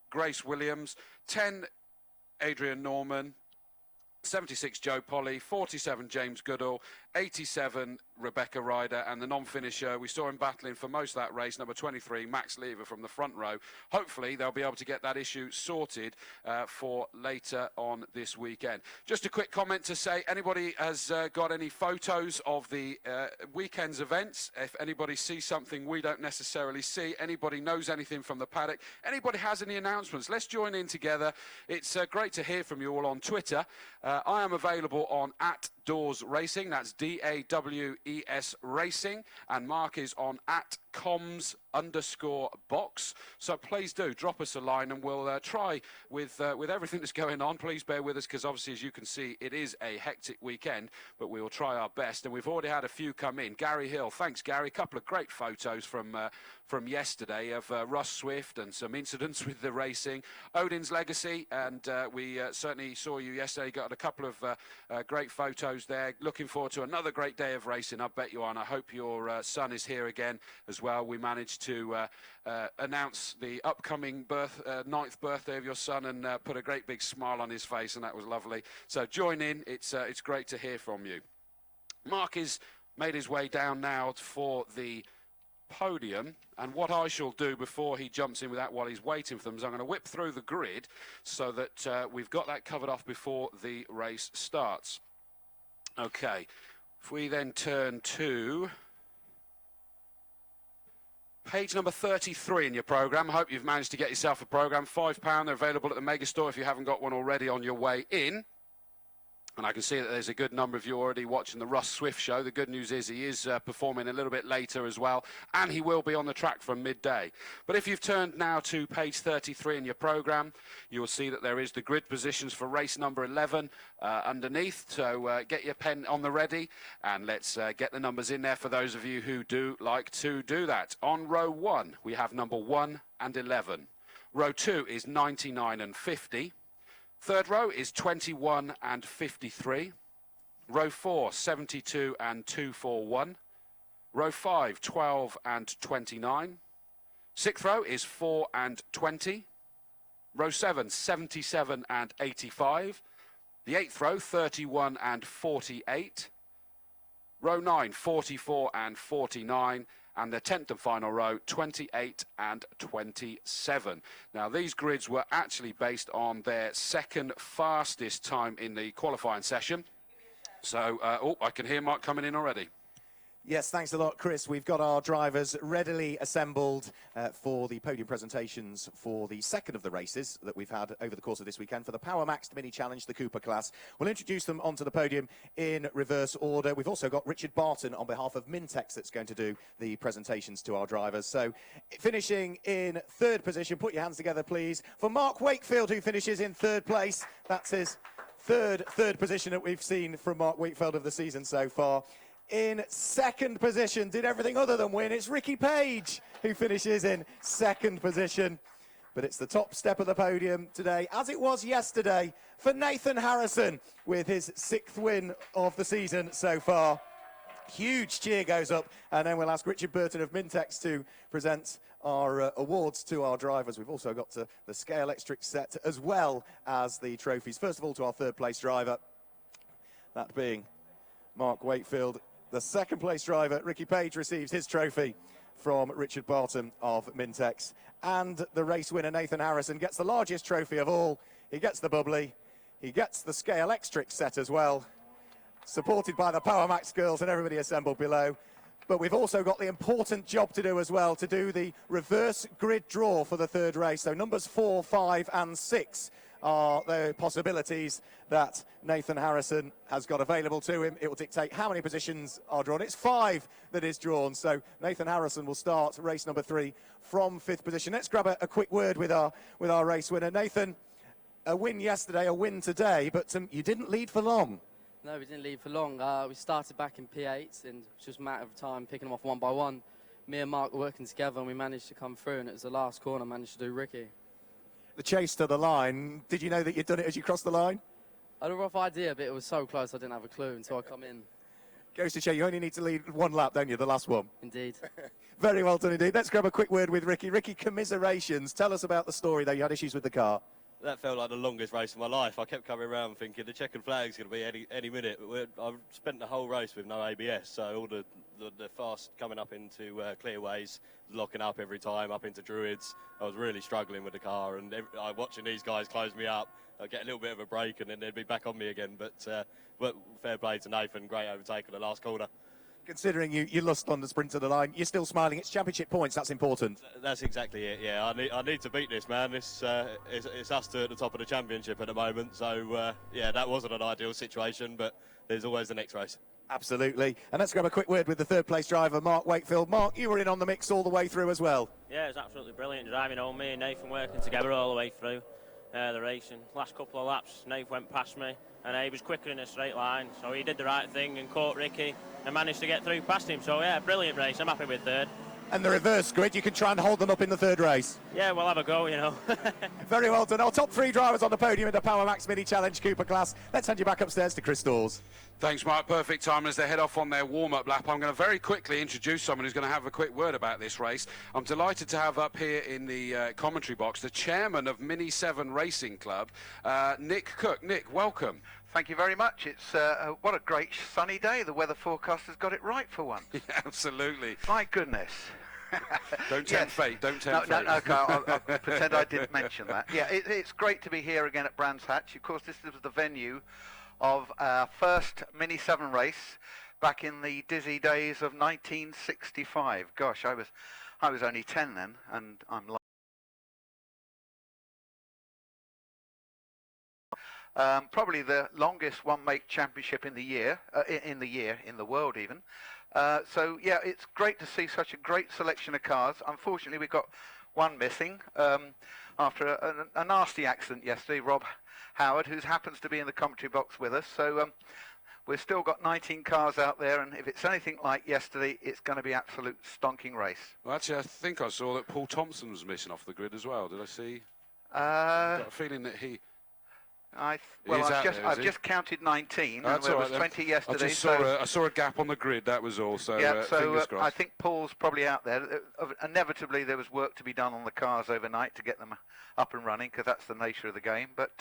B: Grace Williams. 10, Adrian Norman. 76, Joe Polly. 47, James Goodall. 87, Rebecca Ryder, and the non-finisher, we saw him battling for most of that race, number 23, Max Lever from the front row. Hopefully they'll be able to get that issue sorted for later on this weekend. Just a quick comment to say, anybody has got any photos of the weekend's events? If anybody sees something we don't necessarily see, anybody knows anything from the paddock, anybody has any announcements, let's join in together. It's great to hear from you all on Twitter. I am available on @DawesRacing, that's DAWES Racing, and Mark is on @comms_box. So please do drop us a line, and we'll try with everything that's going on. Please bear with us, because obviously, as you can see, it is a hectic weekend, but we will try our best. And we've already had a few come in. Gary Hill, thanks Gary, a couple of great photos from yesterday of Russ Swift and some incidents with the racing. Odin's Legacy, and we certainly saw you yesterday, got a couple of great photos there. Looking forward to another great day of racing, I bet you are, and I hope your son is here again as well. We managed to announce the upcoming 9th birthday of your son, and put a great big smile on his face, and that was lovely. So join in, it's great to hear from you. Mark has made his way down now for the podium, and what I shall do before he jumps in with that while he's waiting for them is I'm going to whip through the grid so that we've got that covered off before the race starts. Okay, if we then turn to page number 33 in your programme. I hope you've managed to get yourself a programme. £5, they're available at the Mega Store if you haven't got one already on your way in. And I can see that there's a good number of you already watching the Russ Swift show. The good news is he is performing a little bit later as well, and he will be on the track from midday. But if you've turned now to page 33 in your programme, you will see that there is the grid positions for race number 11 underneath. So get your pen on the ready, and let's get the numbers in there for those of you who do like to do that. On row 1, we have number 1 and 11. Row 2 is 99 and 50. Third row is 21 and 53. Row 4, 72 and 241. Row 5, 12 and 29. Sixth row is 4 and 20. Row 7, 77 and 85. The eighth row, 31 and 48. Row 9, 44 and 49. And the 10th and final row, 28 and 27. Now, these grids were actually based on their second fastest time in the qualifying session. So, I can hear Mark coming in already.
F: Yes, thanks a lot, Chris. We've got our drivers readily assembled for the podium presentations for the second of the races that we've had over the course of this weekend for the Power Maxed Mini Challenge, the Cooper class. We'll introduce them onto the podium in reverse order. We've also got Richard Barton on behalf of Mintex that's going to do the presentations to our drivers. So, finishing in third position, put your hands together, please, for Mark Wakefield, who finishes in third place. That's his third position that we've seen from Mark Wakefield of the season so far. In second position, did everything other than win, it's Ricky Page who finishes in second position. But it's the top step of the podium today, as it was yesterday, for Nathan Harrison with his 6th win of the season so far. Huge cheer goes up, and then we'll ask Richard Burton of Mintex to present our awards to our drivers. We've also got the Scale Electric set as well as the trophies. First of all, to our third place driver, that being Mark Wakefield. The second place driver, Ricky Page, receives his trophy from Richard Barton of Mintex. And the race winner, Nathan Harrison, gets the largest trophy of all. He gets the bubbly. He gets the Scale Electric set as well, supported by the Power Max girls and everybody assembled below. But we've also got the important job to do as well, to do the reverse grid draw for the third race. So numbers 4, 5 and 6 are the possibilities that Nathan Harrison has got available to him. It will dictate how many positions are drawn. It's 5 that is drawn, so Nathan Harrison will start race number 3 from 5th position. Let's grab a quick word with our race winner. Nathan, a win yesterday, a win today, but you didn't lead for long.
G: No, we didn't lead for long. We started back in P8, and it was just a matter of time picking them off one by one. Me and Mark were working together, and we managed to come through, and it was the last corner I managed to do Ricky.
F: The chase to the line, did you know that you'd done it as you crossed the line?
G: I had a rough idea, but it was so close I didn't have a clue until I come in.
F: Goes to show you only need to lead one lap, don't you, the last one?
G: Indeed.
F: Very well done indeed. Let's grab a quick word with Ricky. Ricky, commiserations. Tell us about the story, though. You had issues with the car.
H: that felt like the longest race of my life. I kept coming around thinking the checkered flag's going to be any minute. I've spent the whole race with no ABS, so all the fast coming up into clearways, locking up every time, up into Druids. I was really struggling with the car, and I watching these guys close me up. I'd get a little bit of a break, and then they'd be back on me again. But fair play to Nathan, great overtake at the last corner.
F: Considering you lost on the sprint to the line, you're still smiling. It's championship points. That's important.
H: That's exactly it. Yeah, I need to beat this, man. It's us two at the top of the championship at the moment. So yeah, that wasn't an ideal situation, but there's always the next race.
F: Absolutely. And let's grab a quick word with the third place driver, Mark Wakefield. Mark, you were in on the mix all the way through as well.
I: Yeah, it was absolutely brilliant driving home. Me and Nathan working together all the way through the racing. Last couple of laps, Nathan went past me, and he was quicker in a straight line, so he did the right thing and caught Ricky and managed to get through past him. So yeah, brilliant race. I'm happy with third.
F: And the reverse grid, you can try and hold them up in the third race.
I: Yeah, we'll have a go, you know.
F: Very well done. Our top three drivers on the podium in the Power Max Mini Challenge Cooper class. Let's hand you back upstairs to Chris Dawes.
B: Thanks, Mark. Perfect time as they head off on their warm-up lap. I'm going to very quickly introduce someone who's going to have a quick word about this race. I'm delighted to have up here in the commentary box the chairman of Mini 7 Racing Club, Nick Cook. Nick, welcome.
J: Thank you very much. It's what a great sunny day. The weather forecast has got it right for once.
B: Yeah, absolutely.
J: My goodness.
B: Don't tempt fate. Don't tempt fate.
J: No, okay, I'll pretend I didn't mention that. Yeah, it's great to be here again at Brands Hatch. Of course, this was the venue of our first Mini 7 race back in the dizzy days of 1965. Gosh, I was only 10 then, and I'm probably the longest one-make championship in the world even. So yeah, it's great to see such a great selection of cars. Unfortunately, we've got one missing after a nasty accident yesterday. Rob Howard, who happens to be in the commentary box with us. So we've still got 19 cars out there, and if it's anything like yesterday, it's going to be absolute stonking race.
B: Well, actually, I think I saw that Paul Thompson was missing off the grid as well. Did I see? I've got a feeling that he...
J: I've just counted 19, and there was 20 yesterday.
B: I saw a gap on the grid, that was all. So,
J: yeah,
B: fingers crossed.
J: I think Paul's probably out there. Inevitably, there was work to be done on the cars overnight to get them up and running, because that's the nature of the game. But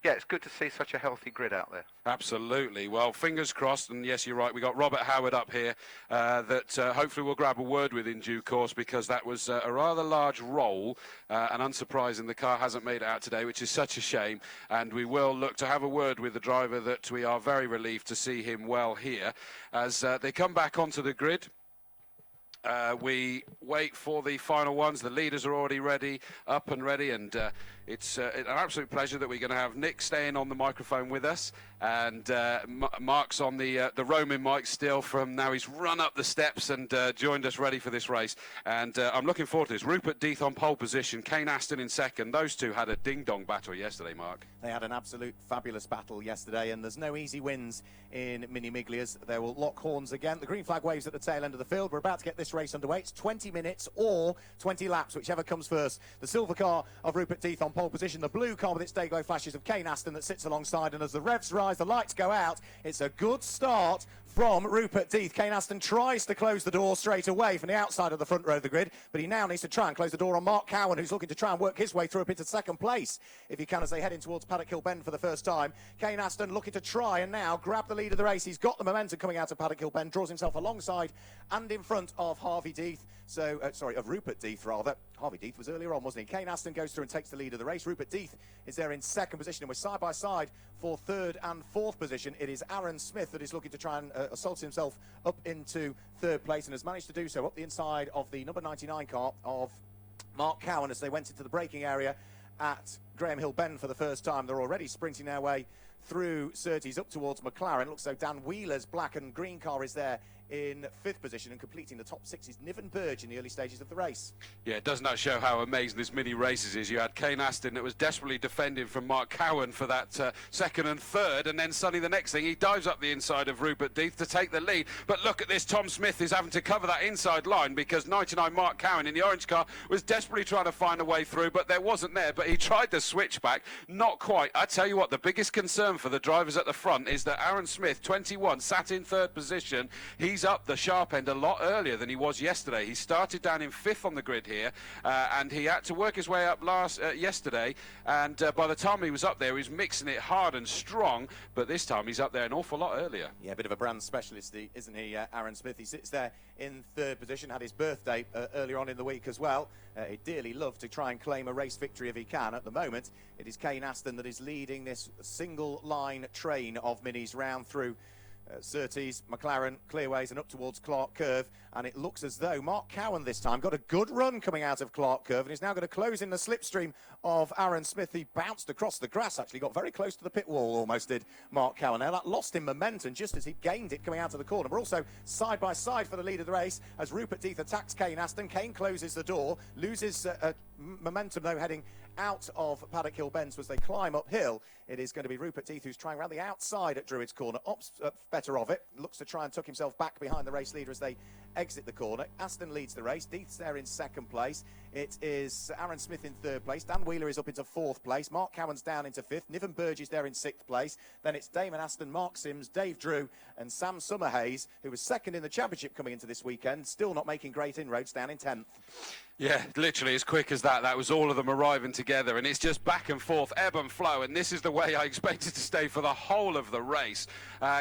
J: yeah, it's good to see such a healthy grid out there. Absolutely.
B: Well, fingers crossed, and yes, you're right. We got Robert Howard up here that hopefully we'll grab a word with in due course, because that was a rather large roll, and unsurprising, the car hasn't made it out today, which is such a shame. And we will look to have a word with the driver that we are very relieved to see him well here as they come back onto the grid. We wait for the final ones. The leaders are already ready, up and ready, and it's an absolute pleasure that we're going to have Nick staying on the microphone with us, and Mark's on the roaming mic still from now. He's run up the steps and joined us ready for this race, and I'm looking forward to this. Rupert Death on pole position, Kane Aston in second. Those two had a ding-dong battle yesterday, Mark.
F: They had an absolute fabulous battle yesterday, and there's no easy wins in Mini Miglias. They will lock horns again. The green flag waves at the tail end of the field. We're about to get this race underway. It's 20 minutes or 20 laps, whichever comes first. The silver car of Rupert Death on pole position, the blue car with its day glow flashes of Kane Aston that sits alongside, and as the revs rise, the lights go out. It's a good start from Rupert Death. Kane Aston tries to close the door straight away from the outside of the front row of the grid, but he now needs to try and close the door on Mark Cowan, who's looking to try and work his way through up into second place, if he can, as they head in towards Paddock Hill Bend for the first time. Kane Aston looking to try and now grab the lead of the race. He's got the momentum coming out of Paddock Hill Bend, draws himself alongside and in front of Harvey Death. So, of Rupert Death, rather. Harvey Death was earlier on, wasn't he? Kane Aston goes through and takes the lead of the race. Rupert Death is there in second position, and we're side by side for third and fourth position. It is Aaron Smith that is looking to try and assault himself up into third place, and has managed to do so up the inside of the number 99 car of Mark Cowan as they went into the braking area at Graham Hill Bend for the first time. They're already sprinting their way through Surtees up towards McLaren. Looks as though Dan Wheeler's black and green car is there in fifth position, and completing the top six is Niven Burge in the early stages of the race.
B: Yeah, doesn't that show how amazing this mini races is? You had Kane Aston that was desperately defending from Mark Cowan for that second and third, and then suddenly the next thing he dives up the inside of Rupert Death to take the lead. But look at this, Tom Smith is having to cover that inside line because 99 Mark Cowan in the orange car was desperately trying to find a way through, but there wasn't there. But he tried the switchback, not quite. I tell you what, the biggest concern for the drivers at the front is that Aaron Smith, 21, sat in third position. He he's up the sharp end a lot earlier than he was yesterday. He started down in 5th on the grid here, and he had to work his way up yesterday, and by the time he was up there, he was mixing it hard and strong, but this time he's up there an awful lot earlier.
F: Yeah, a bit of a brand specialist, isn't he, Aaron Smith? He sits there in 3rd position, had his birthday earlier on in the week as well. He'd dearly love to try and claim a race victory if he can. At the moment, it is Kane Aston that is leading this single-line train of minis round through Surtees, McLaren, Clearways and up towards Clark Curve, and it looks as though Mark Cowan this time got a good run coming out of Clark Curve and is now going to close in the slipstream of Aaron Smith. He bounced across the grass, actually got very close to the pit wall, almost did Mark Cowan. Now that lost him momentum just as he gained it coming out of the corner. But also side by side for the lead of the race as Rupert Death attacks Kane Aston. Kane closes the door, loses momentum though heading out of Paddock Hill Bends as they climb uphill. It is going to be Rupert Death who's trying around the outside at Druids Corner, better of it, looks to try and tuck himself back behind the race leader as they exit the corner. Aston leads the race, Death's there in 2nd place. It is Aaron Smith in 3rd place, Dan Wheeler is up into 4th place, Mark Cowan's down into 5th, Niven Burge is there in 6th place, then it's Damon Aston, Mark Sims, Dave Drew and Sam Summerhays, who was 2nd in the championship coming into this weekend, still not making great inroads, down in 10th.
B: Yeah, literally as quick as that. That was all of them arriving together, and it's just back and forth, ebb and flow, and this is the way I expected to stay for the whole of the race.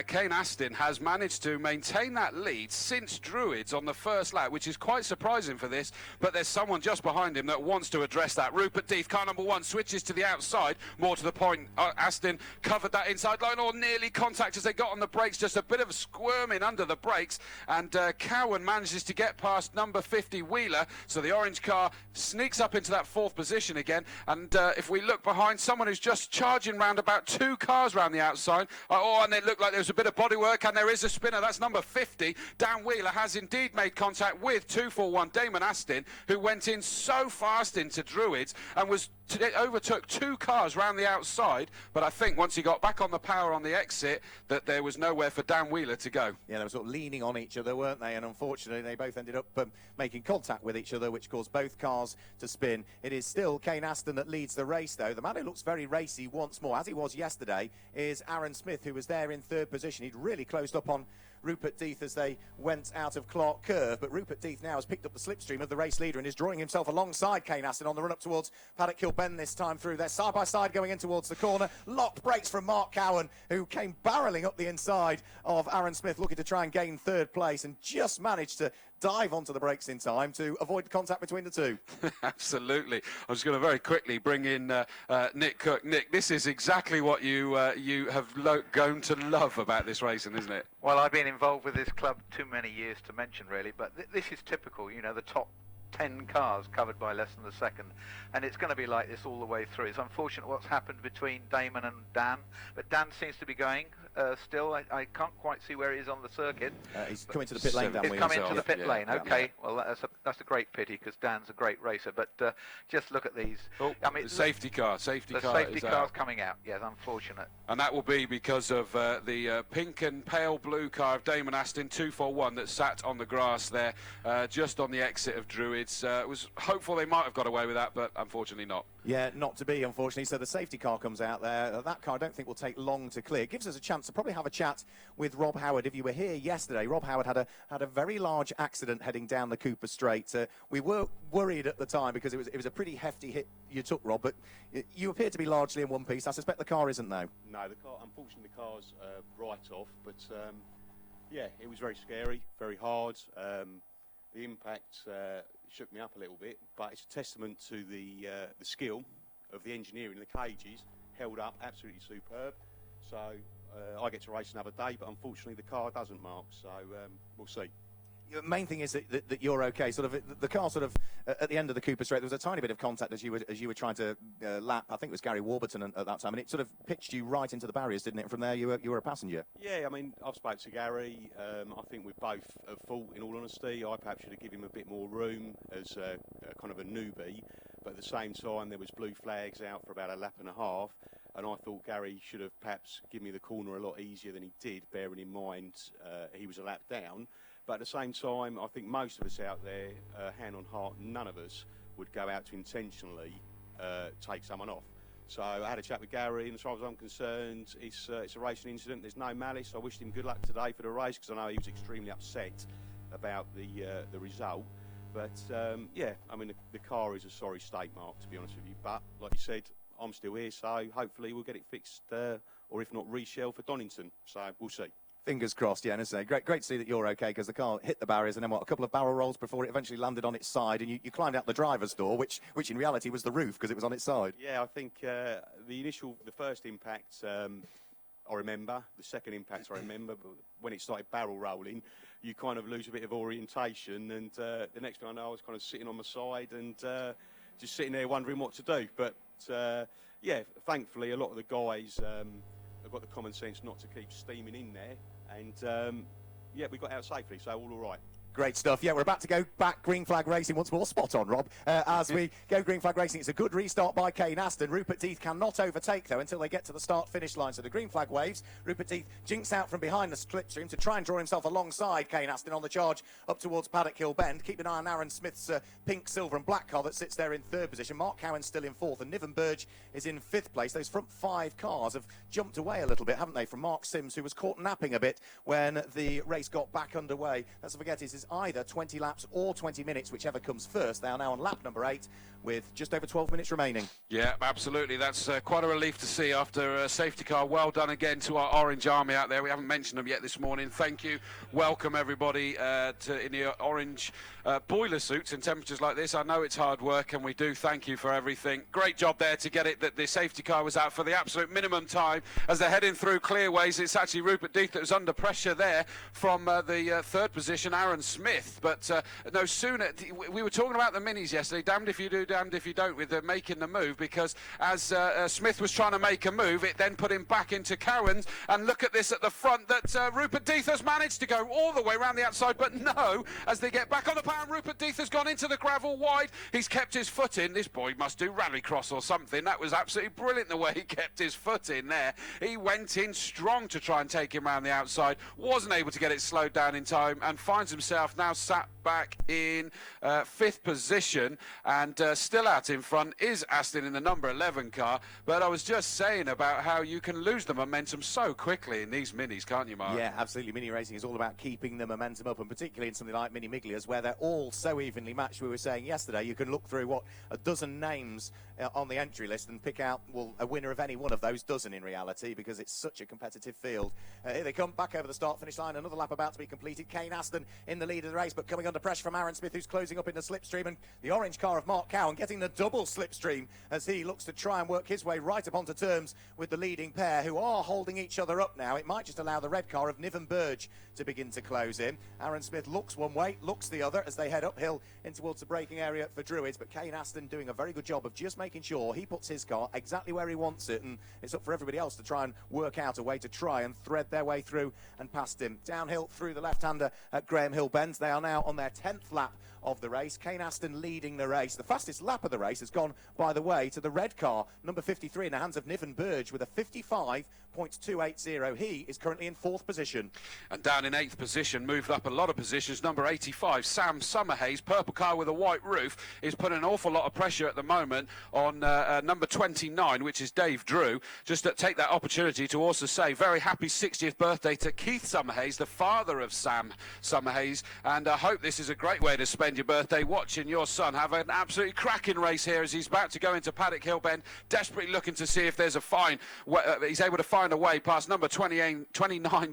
B: Kane Aston has managed to maintain that lead since Druids on the first lap, which is quite surprising for this, but there's someone just behind him that wants to address that. Rupert Death, car number 1, switches to the outside, more to the point. Aston covered that inside line, or nearly contact as they got on the brakes, just a bit of squirming under the brakes, and Cowan manages to get past number 50 Wheeler, so the orange car sneaks up into that 4th position again, and if we look behind, someone who's just charging round about 2 cars round the outside, and it looked like there was a bit of bodywork, and there is a spinner. That's number 50. Dan Wheeler has indeed made contact with 241 Damon Aston, who went in so fast into Druids and overtook 2 cars round the outside, but I think once he got back on the power on the exit that there was nowhere for Dan Wheeler to go.
F: Yeah, they were sort of leaning on each other, weren't they? And unfortunately they both ended up making contact with each other, which caused both cars to spin. It is still Kane Aston that leads the race though. The man who looks very racy once more, as he was yesterday, is Aaron Smith, who was there in 3rd position. He'd really closed up on Rupert Death as they went out of Clark Curve, but Rupert Death now has picked up the slipstream of the race leader and is drawing himself alongside Kane Aston on the run up towards Paddock Hill Bend this time through. They're side by side going in towards the corner. Locked brakes from Mark Cowan, who came barrelling up the inside of Aaron Smith, looking to try and gain 3rd place, and just managed to dive onto the brakes in time to avoid contact between the two.
B: Absolutely. I was going to very quickly bring in Nick Cook. Nick, this is exactly what you have grown to love about this racing, isn't it?
J: Well, I've been involved with this club too many years to mention, really, but this is typical, you know, the top 10 cars covered by less than a second, and it's going to be like this all the way through. It's unfortunate what's happened between Damon and Dan, but Dan seems to be going still. I can't quite see where he is on the circuit.
F: He's coming to the pit lane, Dan.
J: He's coming to the pit lane, okay.
F: Yeah.
J: Well, that's a great pity because Dan's a great racer, but just look at these.
B: I mean, the safety car.
J: The safety car's coming out. Yes, unfortunate.
B: And that will be because of the pink and pale blue car of Damon Aston 241 that sat on the grass there just on the exit of Druids. It was hopeful they might have got away with that, but unfortunately not.
F: Yeah, not to be, unfortunately. So the safety car comes out there. That car I don't think will take long to clear. It gives us a chance to probably have a chat with Rob Howard. If you were here yesterday, Rob Howard had a very large accident heading down the Cooper Straight. We were worried at the time because it was a pretty hefty hit you took, Rob, but you appear to be largely in one piece. I suspect the car isn't, though.
K: No, the car, unfortunately, the car's right off, but yeah, it was very scary, very hard. The impact shook me up a little bit, but it's a testament to the skill of the engineering. The cages held up absolutely superb. So I get to race another day, but unfortunately the car doesn't, Mark. So we'll see.
F: The main thing is that you're okay. Sort of the car sort of at the end of the Cooper Straight, there was a tiny bit of contact as you were trying to lap. I think it was Gary Warburton at that time, and it sort of pitched you right into the barriers, didn't it? And from there, you were a passenger.
K: Yeah, I mean, I've spoke to Gary. I think we're both at fault, in all honesty. I perhaps should have given him a bit more room as kind of a newbie, but at the same time, there was blue flags out for about a lap and a half. And I thought Gary should have perhaps given me the corner a lot easier than he did, bearing in mind he was a lap down. But at the same time, I think most of us out there, hand on heart, none of us would go out to intentionally take someone off. So I had a chat with Gary, and as far as I'm concerned, it's a racing incident. There's no malice. I wished him good luck today for the race because I know he was extremely upset about the result. But yeah, I mean the car is a sorry state, Mark, to be honest with you. But like you said, I'm still here, so hopefully we'll get it fixed, or if not, reshell for Donington. So we'll see.
F: Fingers crossed, yeah, and I say, great to see that you're okay, because the car hit the barriers and then, a couple of barrel rolls before it eventually landed on its side, and you climbed out the driver's door, which in reality was the roof, because it was on its side.
K: Yeah, I think the first impact, I remember. The second impact, I remember. But when it started barrel rolling, you kind of lose a bit of orientation, and the next thing I know, I was kind of sitting on my side and just sitting there wondering what to do. But yeah, thankfully, a lot of the guys have got the common sense not to keep steaming in there. And yeah, we got out safely, so all right.
F: Great stuff. Yeah, we're about to go back green flag racing once more. Spot on, Rob. As we go green flag racing, it's a good restart by Kane Aston. Rupert Death cannot overtake, though, until they get to the start-finish line. So the green flag waves. Rupert Death jinks out from behind the slipstream to try and draw himself alongside Kane Aston on the charge up towards Paddock Hill Bend. Keep an eye on Aaron Smith's pink, silver and black car that sits there in third position. Mark Cowan's still in fourth, and Niven Burge is in fifth place. Those front five cars have jumped away a little bit, haven't they, from Mark Sims, who was caught napping a bit when the race got back underway. Let's not forget, it is either 20 laps or 20 minutes, whichever comes first. They are now on lap number 8 with just over 12 minutes remaining.
B: Yeah, absolutely. That's quite a relief to see after a safety car. Well done again to our Orange Army out there. We haven't mentioned them yet this morning. Thank you. Welcome everybody in the orange boiler suits in temperatures like this. I know it's hard work, and we do thank you for everything. Great job there to get it that the safety car was out for the absolute minimum time as they're heading through Clearways. It's actually Rupert Death that was under pressure there from the third position, Aaron Smith. But no sooner, we were talking about the minis yesterday, damned if you do, damned if you don't, with making the move, because as Smith was trying to make a move, it then put him back into Cowan's, and look at this at the front, that Rupert Death has managed to go all the way around the outside, but no, as they get back on the pound, Rupert Death has gone into the gravel wide. He's kept his foot in. This boy must do rallycross or something. That was absolutely brilliant the way he kept his foot in there. He went in strong to try and take him around the outside, wasn't able to get it slowed down in time, and finds himself now sat back in fifth position, and still out in front is Aston in the number 11 car. But I was just saying about how you can lose the momentum so quickly in these minis, can't you, Mark?
F: Yeah, absolutely. Mini racing is all about keeping the momentum up, and particularly in something like Mini Miglias, where they're all so evenly matched. We were saying yesterday, you can look through, a dozen names on the entry list and pick out, a winner of any one of those dozen in reality, because it's such a competitive field. Here they come back over the start-finish line. Another lap about to be completed. Kane Aston in the lead of the race, but coming under pressure from Aaron Smith, who's closing up in the slipstream, and the orange car of Mark Cowan getting the double slipstream as he looks to try and work his way right up onto terms with the leading pair, who are holding each other up now. It might just allow the red car of Niven Burge to begin to close in. Aaron Smith looks one way, looks the other as they head uphill in towards the braking area for Druids, but Kane Aston doing a very good job of just making sure he puts his car exactly where he wants it, and it's up for everybody else to try and work out a way to try and thread their way through and past him. Downhill through the left-hander at Graham Hill Bend. They are now on their 10th lap of the race. Kane Aston leading the race. The fastest lap of the race has gone, by the way, to the red car, number 53, in the hands of Niven Burge with a 55.280. He is currently in fourth position.
B: And down in 8th position, moved up a lot of positions, number 85, Sam Summerhays, purple car with a white roof, is putting an awful lot of pressure at the moment on number 29, which is Dave Drew. Just to take that opportunity to also say very happy 60th birthday to Keith Summerhays, the father of Sam Summerhays, and I hope this is a great way to spend your birthday watching your son have an absolutely cracking race here as he's about to go into Paddock Hill Bend, desperately looking to see if there's a fine. He's able to find a way past number 29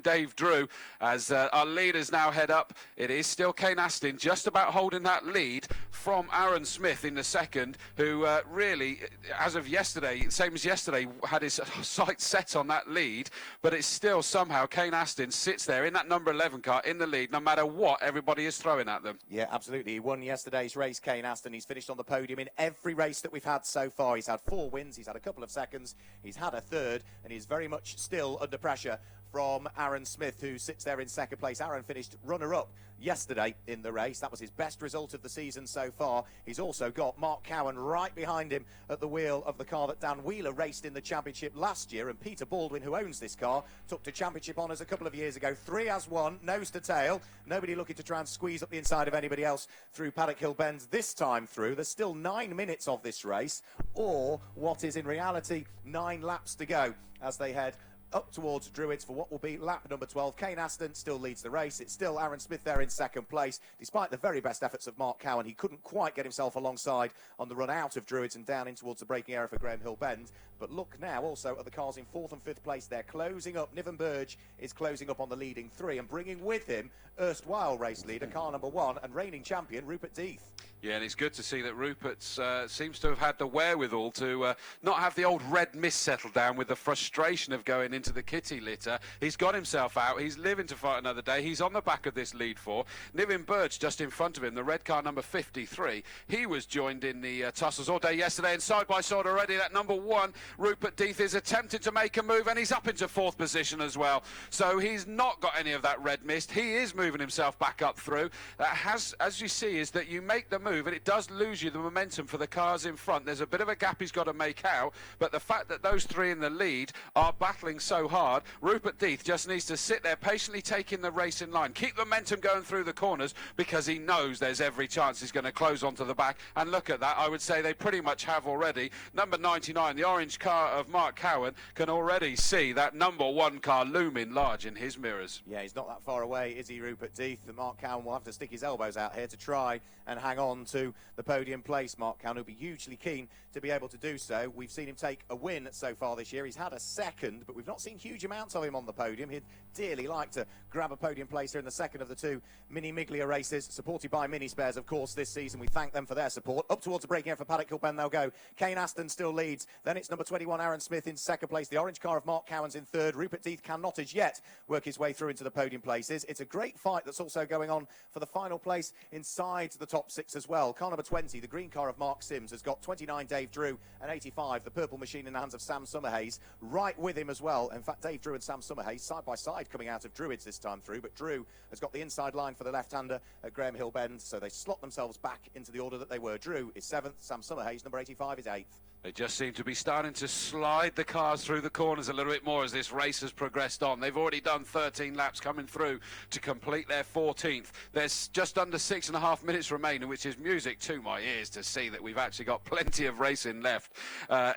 B: Dave Drew as our leaders now head up. It is still Kane Aston just about holding that lead from Aaron Smith in the second, who really, as of yesterday, same as yesterday, had his sights set on that lead, but it's still somehow Kane Aston sits there in that number 11 car in the lead no matter what everybody is throwing at them.
F: Yeah, absolutely. He won yesterday's race, Kane Aston. He's finished on the podium in every race that we've had so far. He's had 4 wins, he's had a couple of seconds, he's had a third, and he's very much still under pressure from Aaron Smith, who sits there in second place. Aaron finished runner-up yesterday in the race. That was his best result of the season so far. He's also got Mark Cowan right behind him at the wheel of the car that Dan Wheeler raced in the championship last year, and Peter Baldwin, who owns this car, took to championship honours a couple of years ago. 3 as 1, nose to tail. Nobody looking to try and squeeze up the inside of anybody else through Paddock Hill Bend this time through. There's still 9 minutes of this race, or what is in reality 9 laps to go as they head up towards Druids for what will be lap number 12. Kane Aston still leads the race. It's still Aaron Smith there in second place. Despite the very best efforts of Mark Cowan, he couldn't quite get himself alongside on the run out of Druids and down in towards the braking area for Graham Hill Bend. But look now also at the cars in 4th and 5th place. They're closing up. Niven Burge is closing up on the leading 3 and bringing with him erstwhile race leader, car number 1, and reigning champion Rupert Death.
B: Yeah, and it's good to see that Rupert seems to have had the wherewithal to not have the old red mist settle down with the frustration of going into the kitty litter. He's got himself out. He's living to fight another day. He's on the back of this lead 4. Niven Burge just in front of him, the red car number 53. He was joined in the tussles all day yesterday, and side by side already, that number 1, Rupert Death, is attempting to make a move, and he's up into 4th position as well. So he's not got any of that red mist. He is moving himself back up through. That has, as you see, is that you make the move and it does lose you the momentum for the cars in front. There's a bit of a gap he's got to make out, but the fact that those 3 in the lead are battling so hard, Rupert Death just needs to sit there patiently taking the race in line, keep the momentum going through the corners, because he knows there's every chance he's going to close onto the back. And look at that, I would say they pretty much have already. Number 99, the orange car of Mark Cowan, can already see that number 1 car looming large in his mirrors.
F: Yeah, he's not that far away, is he, Rupert Death? Mark Cowan will have to stick his elbows out here to try and hang on to the podium place. Mark Cowan will be hugely keen to be able to do so. We've seen him take a win so far this year. He's had a second, but we've not seen huge amounts of him on the podium. He'd dearly like to grab a podium place here in the second of the 2 Mini Miglia races, supported by Mini Spares, of course, this season. We thank them for their support. Up towards the braking area for Paddock Hill Bend they'll go. Kane Aston still leads. Then it's number 21, Aaron Smith, in second place. The orange car of Mark Cowan's in 3rd. Rupert Death cannot as yet work his way through into the podium places. It's a great fight that's also going on for the final place inside the top 6 as well. Car number 20, the green car of Mark Sims, has got 29 Dave Drew and 85, the purple machine in the hands of Sam Summerhays, right with him as well. In fact, Dave Drew and Sam Summerhays side by side coming out of Druids this time through, but Drew has got the inside line for the left-hander at Graham Hill Bend, so they slot themselves back into the order that they were. Drew is 7th, Sam Summerhays, number 85, is 8th.
B: They just seem to be starting to slide the cars through the corners a little bit more as this race has progressed on. They've already done 13 laps coming through to complete their 14th. There's just under 6.5 minutes remaining, which is music to my ears to see that we've actually got plenty of racing left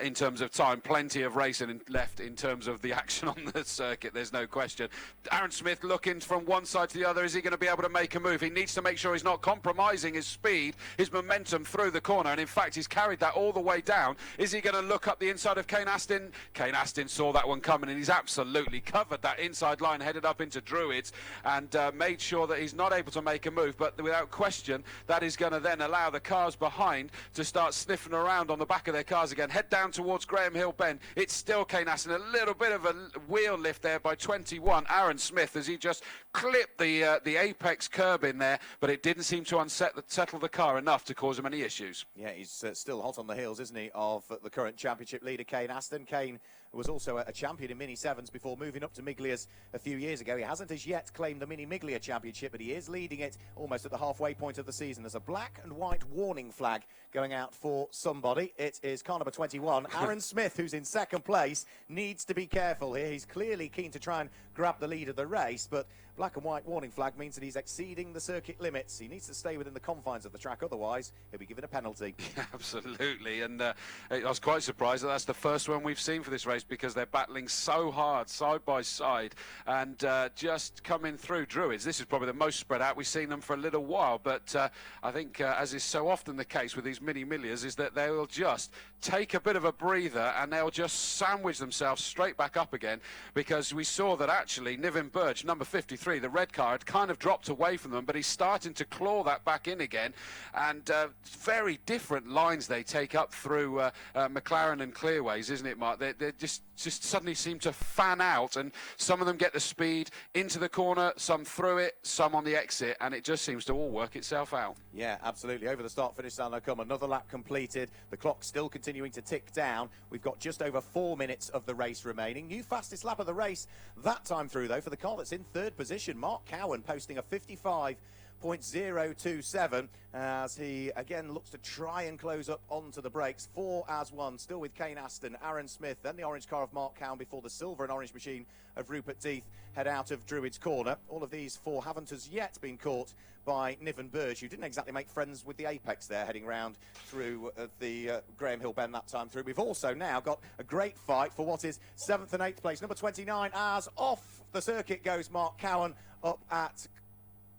B: in terms of time, plenty of racing left in terms of the action on the circuit, there's no question. Aaron Smith looking from one side to the other. Is he going to be able to make a move? He needs to make sure he's not compromising his speed, his momentum through the corner, and in fact he's carried that all the way down. Is he going to look up the inside of Kane Aston? Kane Aston saw that one coming and he's absolutely covered that inside line, headed up into Druids, and made sure that he's not able to make a move. But without question, that is going to then allow the cars behind to start sniffing around on the back of their cars again. Head down towards Graham Hill Bend. It's still Kane Aston. A little bit of a wheel lift there by 21, Aaron Smith, as he just clipped the apex curb in there, but it didn't seem to settle the car enough to cause him any issues.
F: Yeah, he's still hot on the heels, isn't he, of the current championship leader, Kane Aston. Kane was also a champion in Mini 7s before moving up to Miglia's a few years ago. He hasn't as yet claimed the Mini Miglia championship, but he is leading it almost at the halfway point of the season. There's a black and white warning flag going out for somebody. It is car number 21. Aaron Smith, who's in second place, needs to be careful here. He's clearly keen to try and grab the lead of the race, but black and white warning flag means that he's exceeding the circuit limits. He needs to stay within the confines of the track, otherwise he'll be given a penalty.
B: Absolutely, and I was quite surprised that that's the first one we've seen for this race, because they're battling so hard side by side and just coming through Druids. This is probably the most spread out we've seen them for a little while, but I think as is so often the case with these Mini Millias, is that they will just take a bit of a breather and they'll just sandwich themselves straight back up again, because we saw that actually Niven Burge, number 53, the red car, had kind of dropped away from them, but he's starting to claw that back in again, and very different lines they take up through McLaren and Clearways, isn't it, Mark? They're just just suddenly seem to fan out, and some of them get the speed into the corner, some through it, some on the exit, and it just seems to all work itself out.
F: Yeah, absolutely. Over the start-finish line, come another lap completed. The clock's still continuing to tick down. We've got just over 4 minutes of the race remaining. New fastest lap of the race that time through, though, for the car that's in third position. Mark Cowan posting a 55.027 as he again looks to try and close up onto the brakes. 4 as 1, still with Kane Aston, Aaron Smith, then the orange car of Mark Cowan before the silver and orange machine of Rupert Death head out of Druids Corner. All of these 4 haven't as yet been caught by Niven Burge, who didn't exactly make friends with the apex there, heading round through the Graham Hill bend that time through. We've also now got a great fight for what is 7th and 8th place. Number 29, as off the circuit goes Mark Cowan up at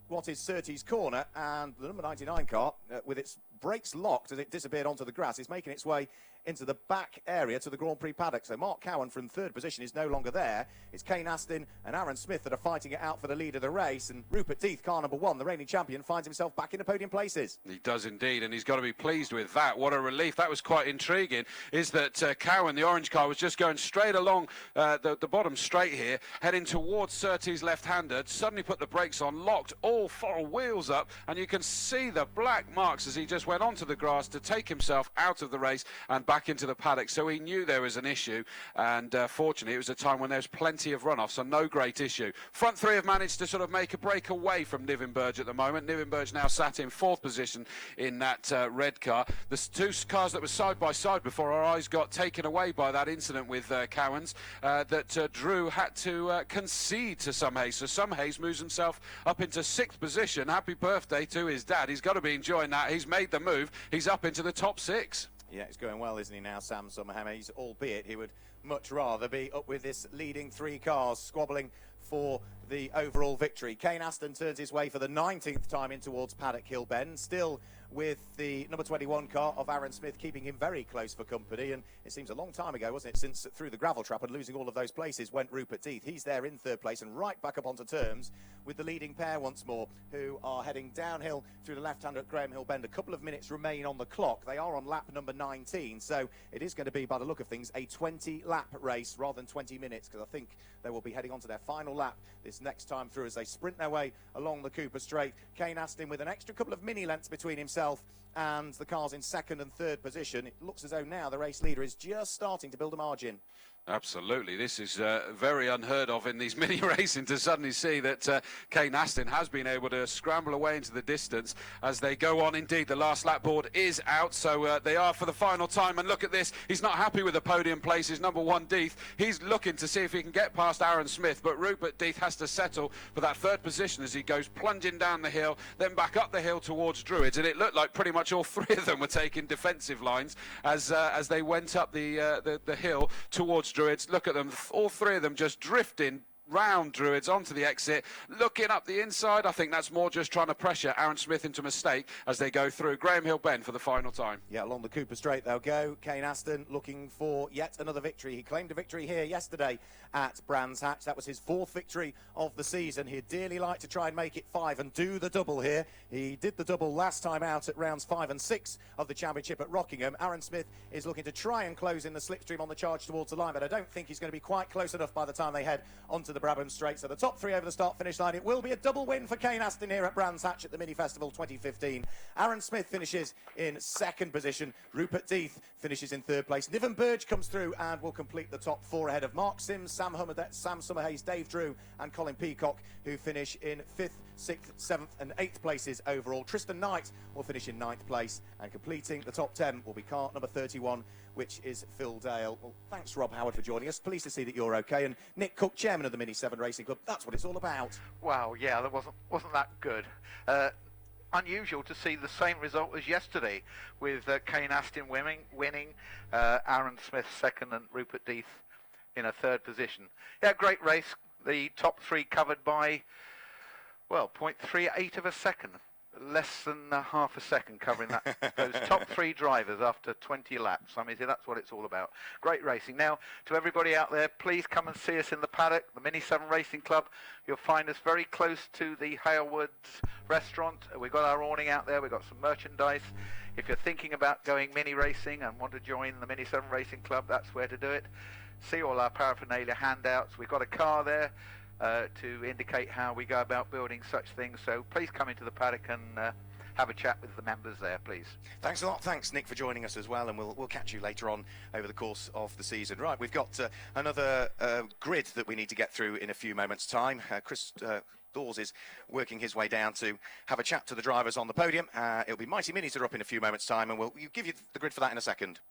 F: what is Surtees Corner, and the number 99 car, with its brakes locked as it disappeared onto the grass, is making its way into the back area to the Grand Prix paddock. So Mark Cowan from third position is no longer there. It's Kane Aston and Aaron Smith that are fighting it out for the lead of the race, and Rupert Death, car number 1, the reigning champion, finds himself back in the podium places.
B: He does indeed, and he's got to be pleased with that. What a relief. That was quite intriguing, is that Cowan, the orange car, was just going straight along the bottom straight here, heading towards Surtees left-hander, suddenly put the brakes on, locked all 4 wheels up, and you can see the black marks as he just went onto the grass to take himself out of the race and back into the paddock. So he knew there was an issue, and fortunately it was a time when there was plenty of runoff, so no great issue. Front 3 have managed to sort of make a break away from Niven Burge at the moment. Niven Burge now sat in 4th position in that red car. The 2 cars that were side by side before our eyes got taken away by that incident with Cowans, that Drew had to concede to Sam Hayes. So Sam Hayes moves himself up into 6th position. Happy birthday to his dad. He's got to be enjoying that. He's made the move. He's up into the top 6.
F: Yeah, it's going well, isn't he now, Sam Summerhays, albeit he would much rather be up with this leading 3 cars squabbling for the overall victory. Kane Aston turns his way for the 19th time in towards Paddock Hill Bend, still with the number 21 car of Aaron Smith keeping him very close for company. And it seems a long time ago, wasn't it, since through the gravel trap and losing all of those places went Rupert Death. He's there in 3rd place and right back up onto terms with the leading pair once more, who are heading downhill through the left-hander at Graham Hill Bend. A couple of minutes remain on the clock. They are on lap number 19, so it is going to be, by the look of things, a 20-lap race rather than 20 minutes, because I think they will be heading on to their final lap this next time through as they sprint their way along the Cooper Straight. Kane Aston with an extra couple of mini lengths between himself and the cars in 2nd and 3rd position. It looks as though now the race leader is just starting to build a margin.
B: Absolutely. This is very unheard of in these mini racing, to suddenly see that Kane Aston has been able to scramble away into the distance as they go on. Indeed, the last lap board is out, so they are for the final time. And look at this. He's not happy with the podium places. Number 1, Death. He's looking to see if he can get past Aaron Smith, but Rupert Death has to settle for that 3rd position as he goes plunging down the hill, then back up the hill towards Druids. And it looked like pretty much all 3 of them were taking defensive lines as they went up the hill towards Druids. Look at them, all 3 of them just drifting round Druids onto the exit, looking up the inside. I think that's more just trying to pressure Aaron Smith into mistake as they go through Graham Hill Bend for the final time.
F: Yeah, along the Cooper Straight they'll go. Kane Aston looking for yet another victory. He claimed a victory here yesterday at Brands Hatch. That was his 4th victory of the season. He'd dearly like to try and make it 5 and do the double here. He did the double last time out at rounds 5 and 6 of the championship at Rockingham. Aaron Smith is looking to try and close in the slipstream on the charge towards the line, but I don't think he's going to be quite close enough by the time they head onto the Brabham Straight. So the top 3 over the start-finish line. It will be a double win for Kane Aston here at Brands Hatch at the Mini Festival 2015. Aaron Smith finishes in 2nd position. Rupert Death finishes in 3rd place. Niven Burge comes through and will complete the top 4 ahead of Mark Sims, Sam Summerhays, Dave Drew and Colin Peacock, who finish in 5th, 6th, 7th and 8th places overall. Tristan Knight will finish in 9th place, and completing the top 10 will be car number 31, which is Phil Dale. Well, thanks, Rob Howard, for joining us. Pleased to see that you're okay. And Nick Cook, chairman of the Mini 7 Racing Club. That's what it's all about.
J: Wow, yeah, that wasn't that good. Unusual to see the same result as yesterday, with Kane Aston winning, Aaron Smith 2nd and Rupert Death in a 3rd position. Yeah, great race. The top 3 covered by, well, 0.38 of a second. Less than half a second covering that. Those top 3 drivers after 20 laps. I mean, that's what it's all about. Great racing. Now, to everybody out there, please come and see us in the paddock, the Mini 7 Racing Club. You'll find us very close to the Halewoods restaurant. We've got our awning out there. We've got some merchandise. If you're thinking about going mini racing and want to join the Mini 7 Racing Club, that's where to do it. see all our paraphernalia handouts. We've got a car there to indicate how we go about building such things. So please come into the paddock and have a chat with the members there, please.
F: Thanks a lot. Thanks, Nick, for joining us as well, and we'll catch you later on over the course of the season. Right, we've got another grid that we need to get through in a few moments' time. Chris Dawes is working his way down to have a chat to the drivers on the podium. It'll be Mighty Minis that are up in a few moments' time, and we'll give you the grid for that in a second.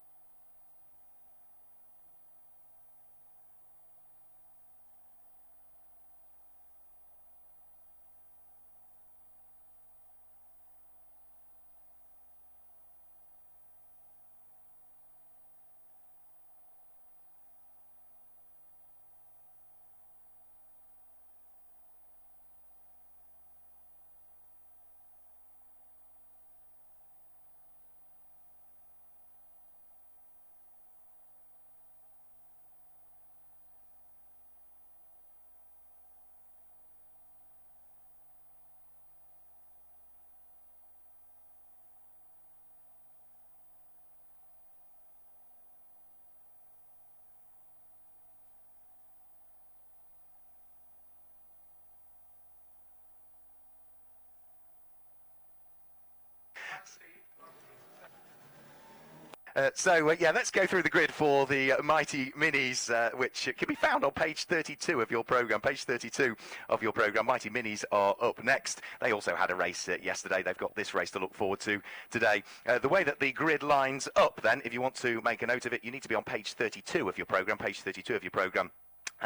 F: Yeah, let's go through the grid for the Mighty Minis, which can be found on page 32 of your programme. Page 32 of your programme. Mighty Minis are up next. They also had a race yesterday. They've got this race to look forward to today. The way that the grid lines up, then, if you want to make a note of it, you need to be on page 32 of your programme. Page 32 of your programme.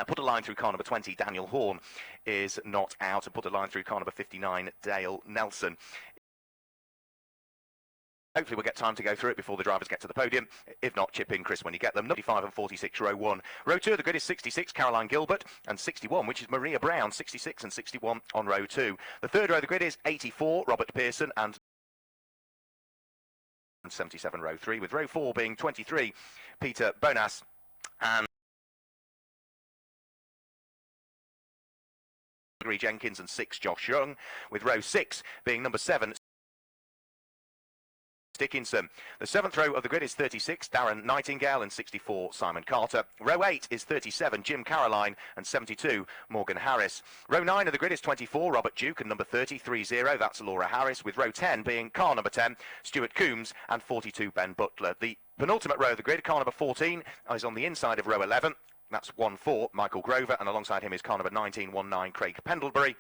F: Put a line through car number 20, Daniel Horn is not out, and put a line through car number 59, Dale Nelson. Hopefully we'll get time to go through it before the drivers get to the podium. If not, chip in, Chris, when you get them. 95 and 46, row 1. Row 2 of the grid is 66, Caroline Gilbert, and 61, which is Maria Brown, 66 and 61 on row 2. The third row of the grid is 84, Robert Pearson, and 77, row 3, with row 4 being 23, Peter Bonas, and Gregory Jenkins, and 6, Josh Young, with row 6 being number 7, Dickinson. The 7th row of the grid is 36, Darren Nightingale, and 64, Simon Carter. Row 8 is 37, Jim Caroline, and 72, Morgan Harris. Row 9 of the grid is 24, Robert Duke, and number 30, 30, that's Laura Harris, with row 10 being car number 10, Stuart Coombs, and 42, Ben Butler. The penultimate row of the grid, car number 14, is on the inside of row 11. That's 1-4, Michael Grover, and alongside him is car number 19, 19, Craig Pendlebury.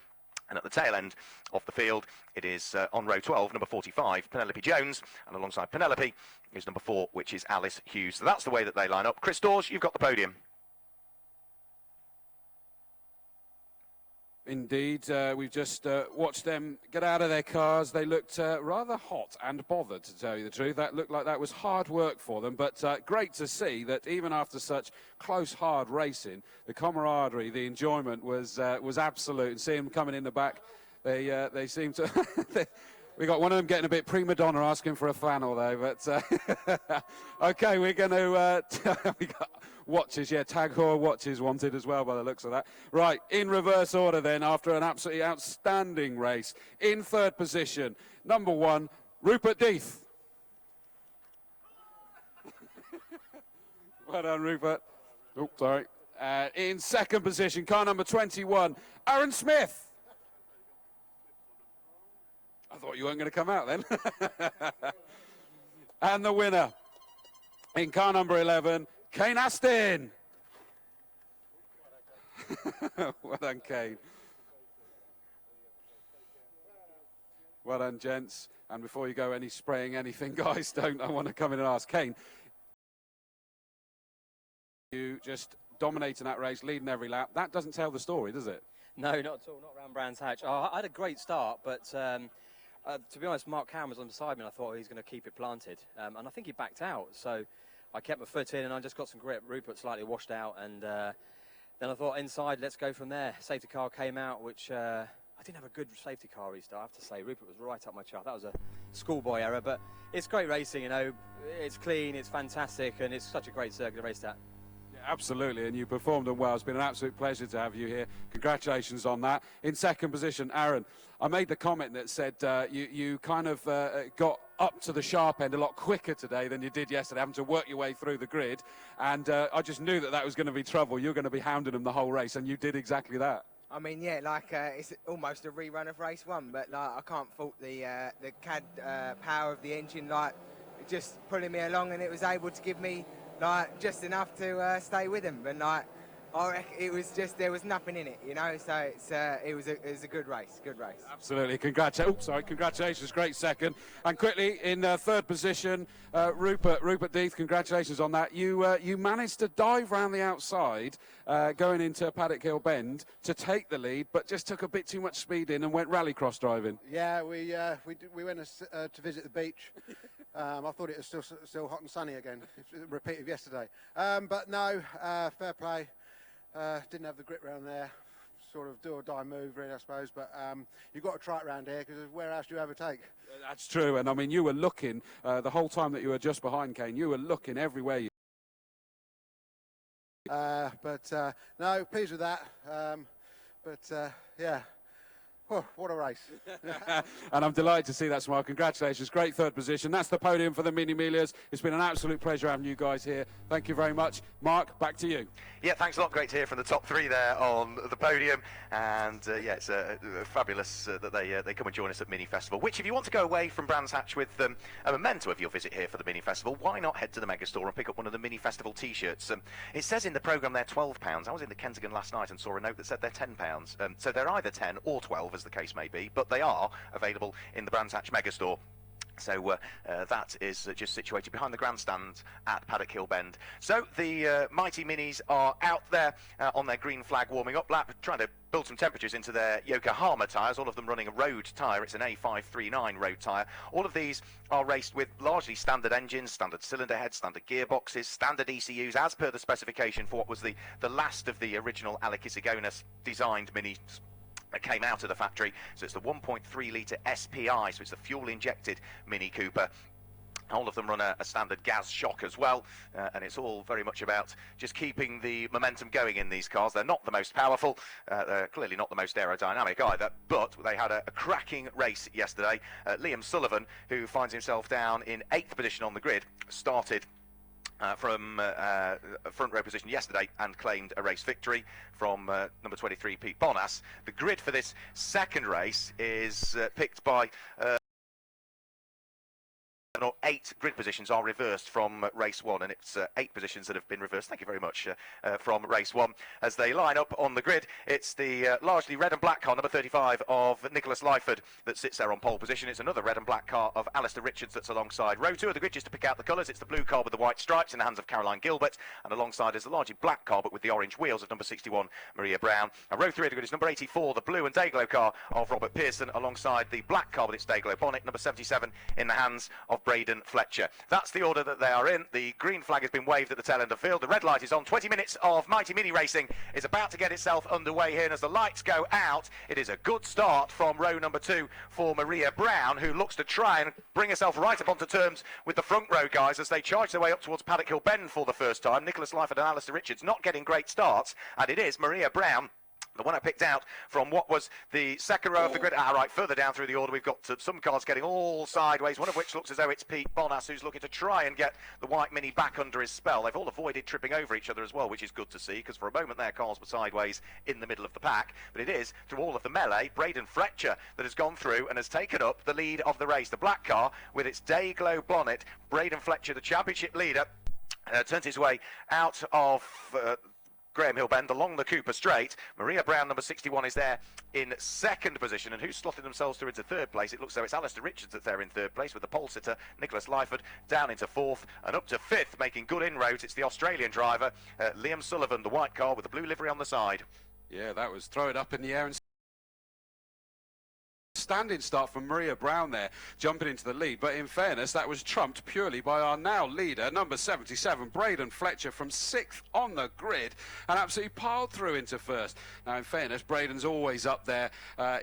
F: And at the tail end of the field, it is on row 12, number 45, Penelope Jones. And alongside Penelope is number 4, which is Alice Hughes. So that's the way that they line up. Chris Dawes, you've got the podium.
B: Indeed, we've just watched them get out of their cars. They looked rather hot and bothered, to tell you the truth. That looked like that was hard work for them, but great to see that even after such close, hard racing, the camaraderie, the enjoyment was absolute. And seeing them coming in the back, they seem to... We got one of them getting a bit prima donna, asking for a flannel though. But okay, we're going to. We got watches, yeah. Tag Heuer watches wanted as well by the looks of that. Right, in reverse order then, after an absolutely outstanding race. In third position, number 1, Rupert Death. Well done, Rupert. Oh, sorry. In second position, car number 21, Aaron Smith. I thought you weren't going to come out then. And the winner in car number 11, Kane Astin. Well done, Kane. Well done, gents. And before you go any spraying anything, guys, I want to come in and ask Kane. You just dominating that race, leading every lap. That doesn't tell the story, does it?
L: No, not at all. Not around Brands Hatch. I had a great start, but to be honest, Mark Cameron was on beside me, and I thought he was going to keep it planted. And I think he backed out. So I kept my foot in, and I just got some grip. Rupert slightly washed out, and then I thought inside, let's go from there. Safety car came out, which I didn't have a good safety car restart, I have to say. Rupert was right up my chart. That was a schoolboy error, but it's great racing, you know. It's clean, it's fantastic, and it's such a great circuit to race at.
B: Absolutely, and you performed them well. It's been an absolute pleasure to have you here. Congratulations on that. In second position, Aaron, I made the comment that said you kind of got up to the sharp end a lot quicker today than you did yesterday, having to work your way through the grid. And I just knew that was going to be trouble. You were going to be hounding them the whole race, and you did exactly that.
M: I mean, yeah, like it's almost a rerun of race one, but like I can't fault the CAD power of the engine, like just pulling me along, and it was able to give me like just enough to stay with him. But like I reckon it was just there was nothing in it, you know. So it was a good race,
B: Absolutely, congratulations, great second. And quickly in third position, Rupert Death, congratulations on that. You managed to dive round the outside, going into Paddock Hill Bend to take the lead, but just took a bit too much speed in and went rallycross driving.
N: Yeah, we went to visit the beach. I thought it was still hot and sunny again. Repeat of yesterday, but no, fair play. Didn't have the grip round there. Sort of do or die move, really, I suppose. But you've got to try it round here, because where else do you overtake?
B: That's true, and I mean, you were looking the whole time that you were just behind Kane. You were looking everywhere.
N: No, pleased with that. Yeah. Oh, what a race.
B: And I'm delighted to see that smile. Congratulations. Great third position. That's the podium for the Mini Melias. It's been an absolute pleasure having you guys here. Thank you very much. Mark, back to you.
A: Yeah, thanks a lot. Great to hear from the top three there on the podium. And yeah, it's fabulous that they come and join us at Mini Festival, which if you want to go away from Brands Hatch with a memento of your visit here for the Mini Festival, why not head to the Megastore and pick up one of the Mini Festival t-shirts? It says in the programme they're £12. I was in the Kensington last night and saw a note that said they're £10. So they're either 10 or 12, as the case may be, but they are available in the Brands Hatch Megastore. So that is just situated behind the grandstand at Paddock Hill Bend. So the Mighty Minis are out there on their green flag warming up lap, trying to build some temperatures into their Yokohama tyres, all of them running a road tyre. It's an A539 road tyre. All of these are raced with largely standard engines, standard cylinder heads, standard gearboxes, standard ECUs, as per the specification for what was the last of the original Alec Isigonis designed Minis that came out of the factory. So it's the 1.3 litre SPI, so it's the fuel-injected Mini Cooper. All of them run a standard gas shock as well, and it's all very much about just keeping the momentum going in these cars. They're not the most powerful, they're clearly not the most aerodynamic either, but they had a cracking race yesterday. Liam Sullivan, who finds himself down in 8th position on the grid, started from front row position yesterday and claimed a race victory from number 23 Pete Bonas. The grid for this second race is picked by 8 grid positions are reversed from race 1, and it's 8 positions that have been reversed. Thank you very much from race 1. As they line up on the grid, it's the largely red and black car, number 35 of Nicholas Lyford, that sits there on pole position. It's another red and black car of Alistair Richards that's alongside. Row 2 of the grid, just to pick out the colours, it's the blue car with the white stripes in the hands of Caroline Gilbert, and alongside is the largely black car but with the orange wheels of number 61 Maria Brown. And row 3 of the grid is number 84, the blue and Dayglow car of Robert Pearson, alongside the black car with its Dayglow bonnet, number 77 in the hands of Braden Fletcher. That's the order that they are in. The green flag has been waved at the tail end of the field. The red light is on. 20 minutes of Mighty Mini racing is about to get itself underway here, and as the lights go out, it is a good start from row number 2 for Maria Brown, who looks to try and bring herself right up onto terms with the front row guys as they charge their way up towards Paddock Hill Bend for the first time. Nicholas Lyford and Alistair Richards not getting great starts, and it is Maria Brown, the one I picked out from what was the second row of the grid. Right, further down through the order, we've got some cars getting all sideways, one of which looks as though it's Pete Bonas, who's looking to try and get the white Mini back under his spell. They've all avoided tripping over each other as well, which is good to see, because for a moment their cars were sideways in the middle of the pack. But it is, through all of the melee, Braden Fletcher that has gone through and has taken up the lead of the race. The black car with its Dayglow bonnet, Braden Fletcher, the championship leader, turns his way out of Graham Hill Bend along the Cooper Straight. Maria Brown, number 61, is there in second position, and who's slotted themselves through into third place? It looks as though it's Alistair Richards that's there in third place, with the pole sitter Nicholas Lyford down into fourth, and up to fifth, making good inroads, it's the Australian driver Liam Sullivan, the white car with the blue livery on the side.
B: Yeah, that was throw it up in the air and outstanding start from Maria Brown there, jumping into the lead. But in fairness, that was trumped purely by our now leader, number 77, Braden Fletcher, from 6th on the grid, and absolutely piled through into first. Now, in fairness, Braden's always up there,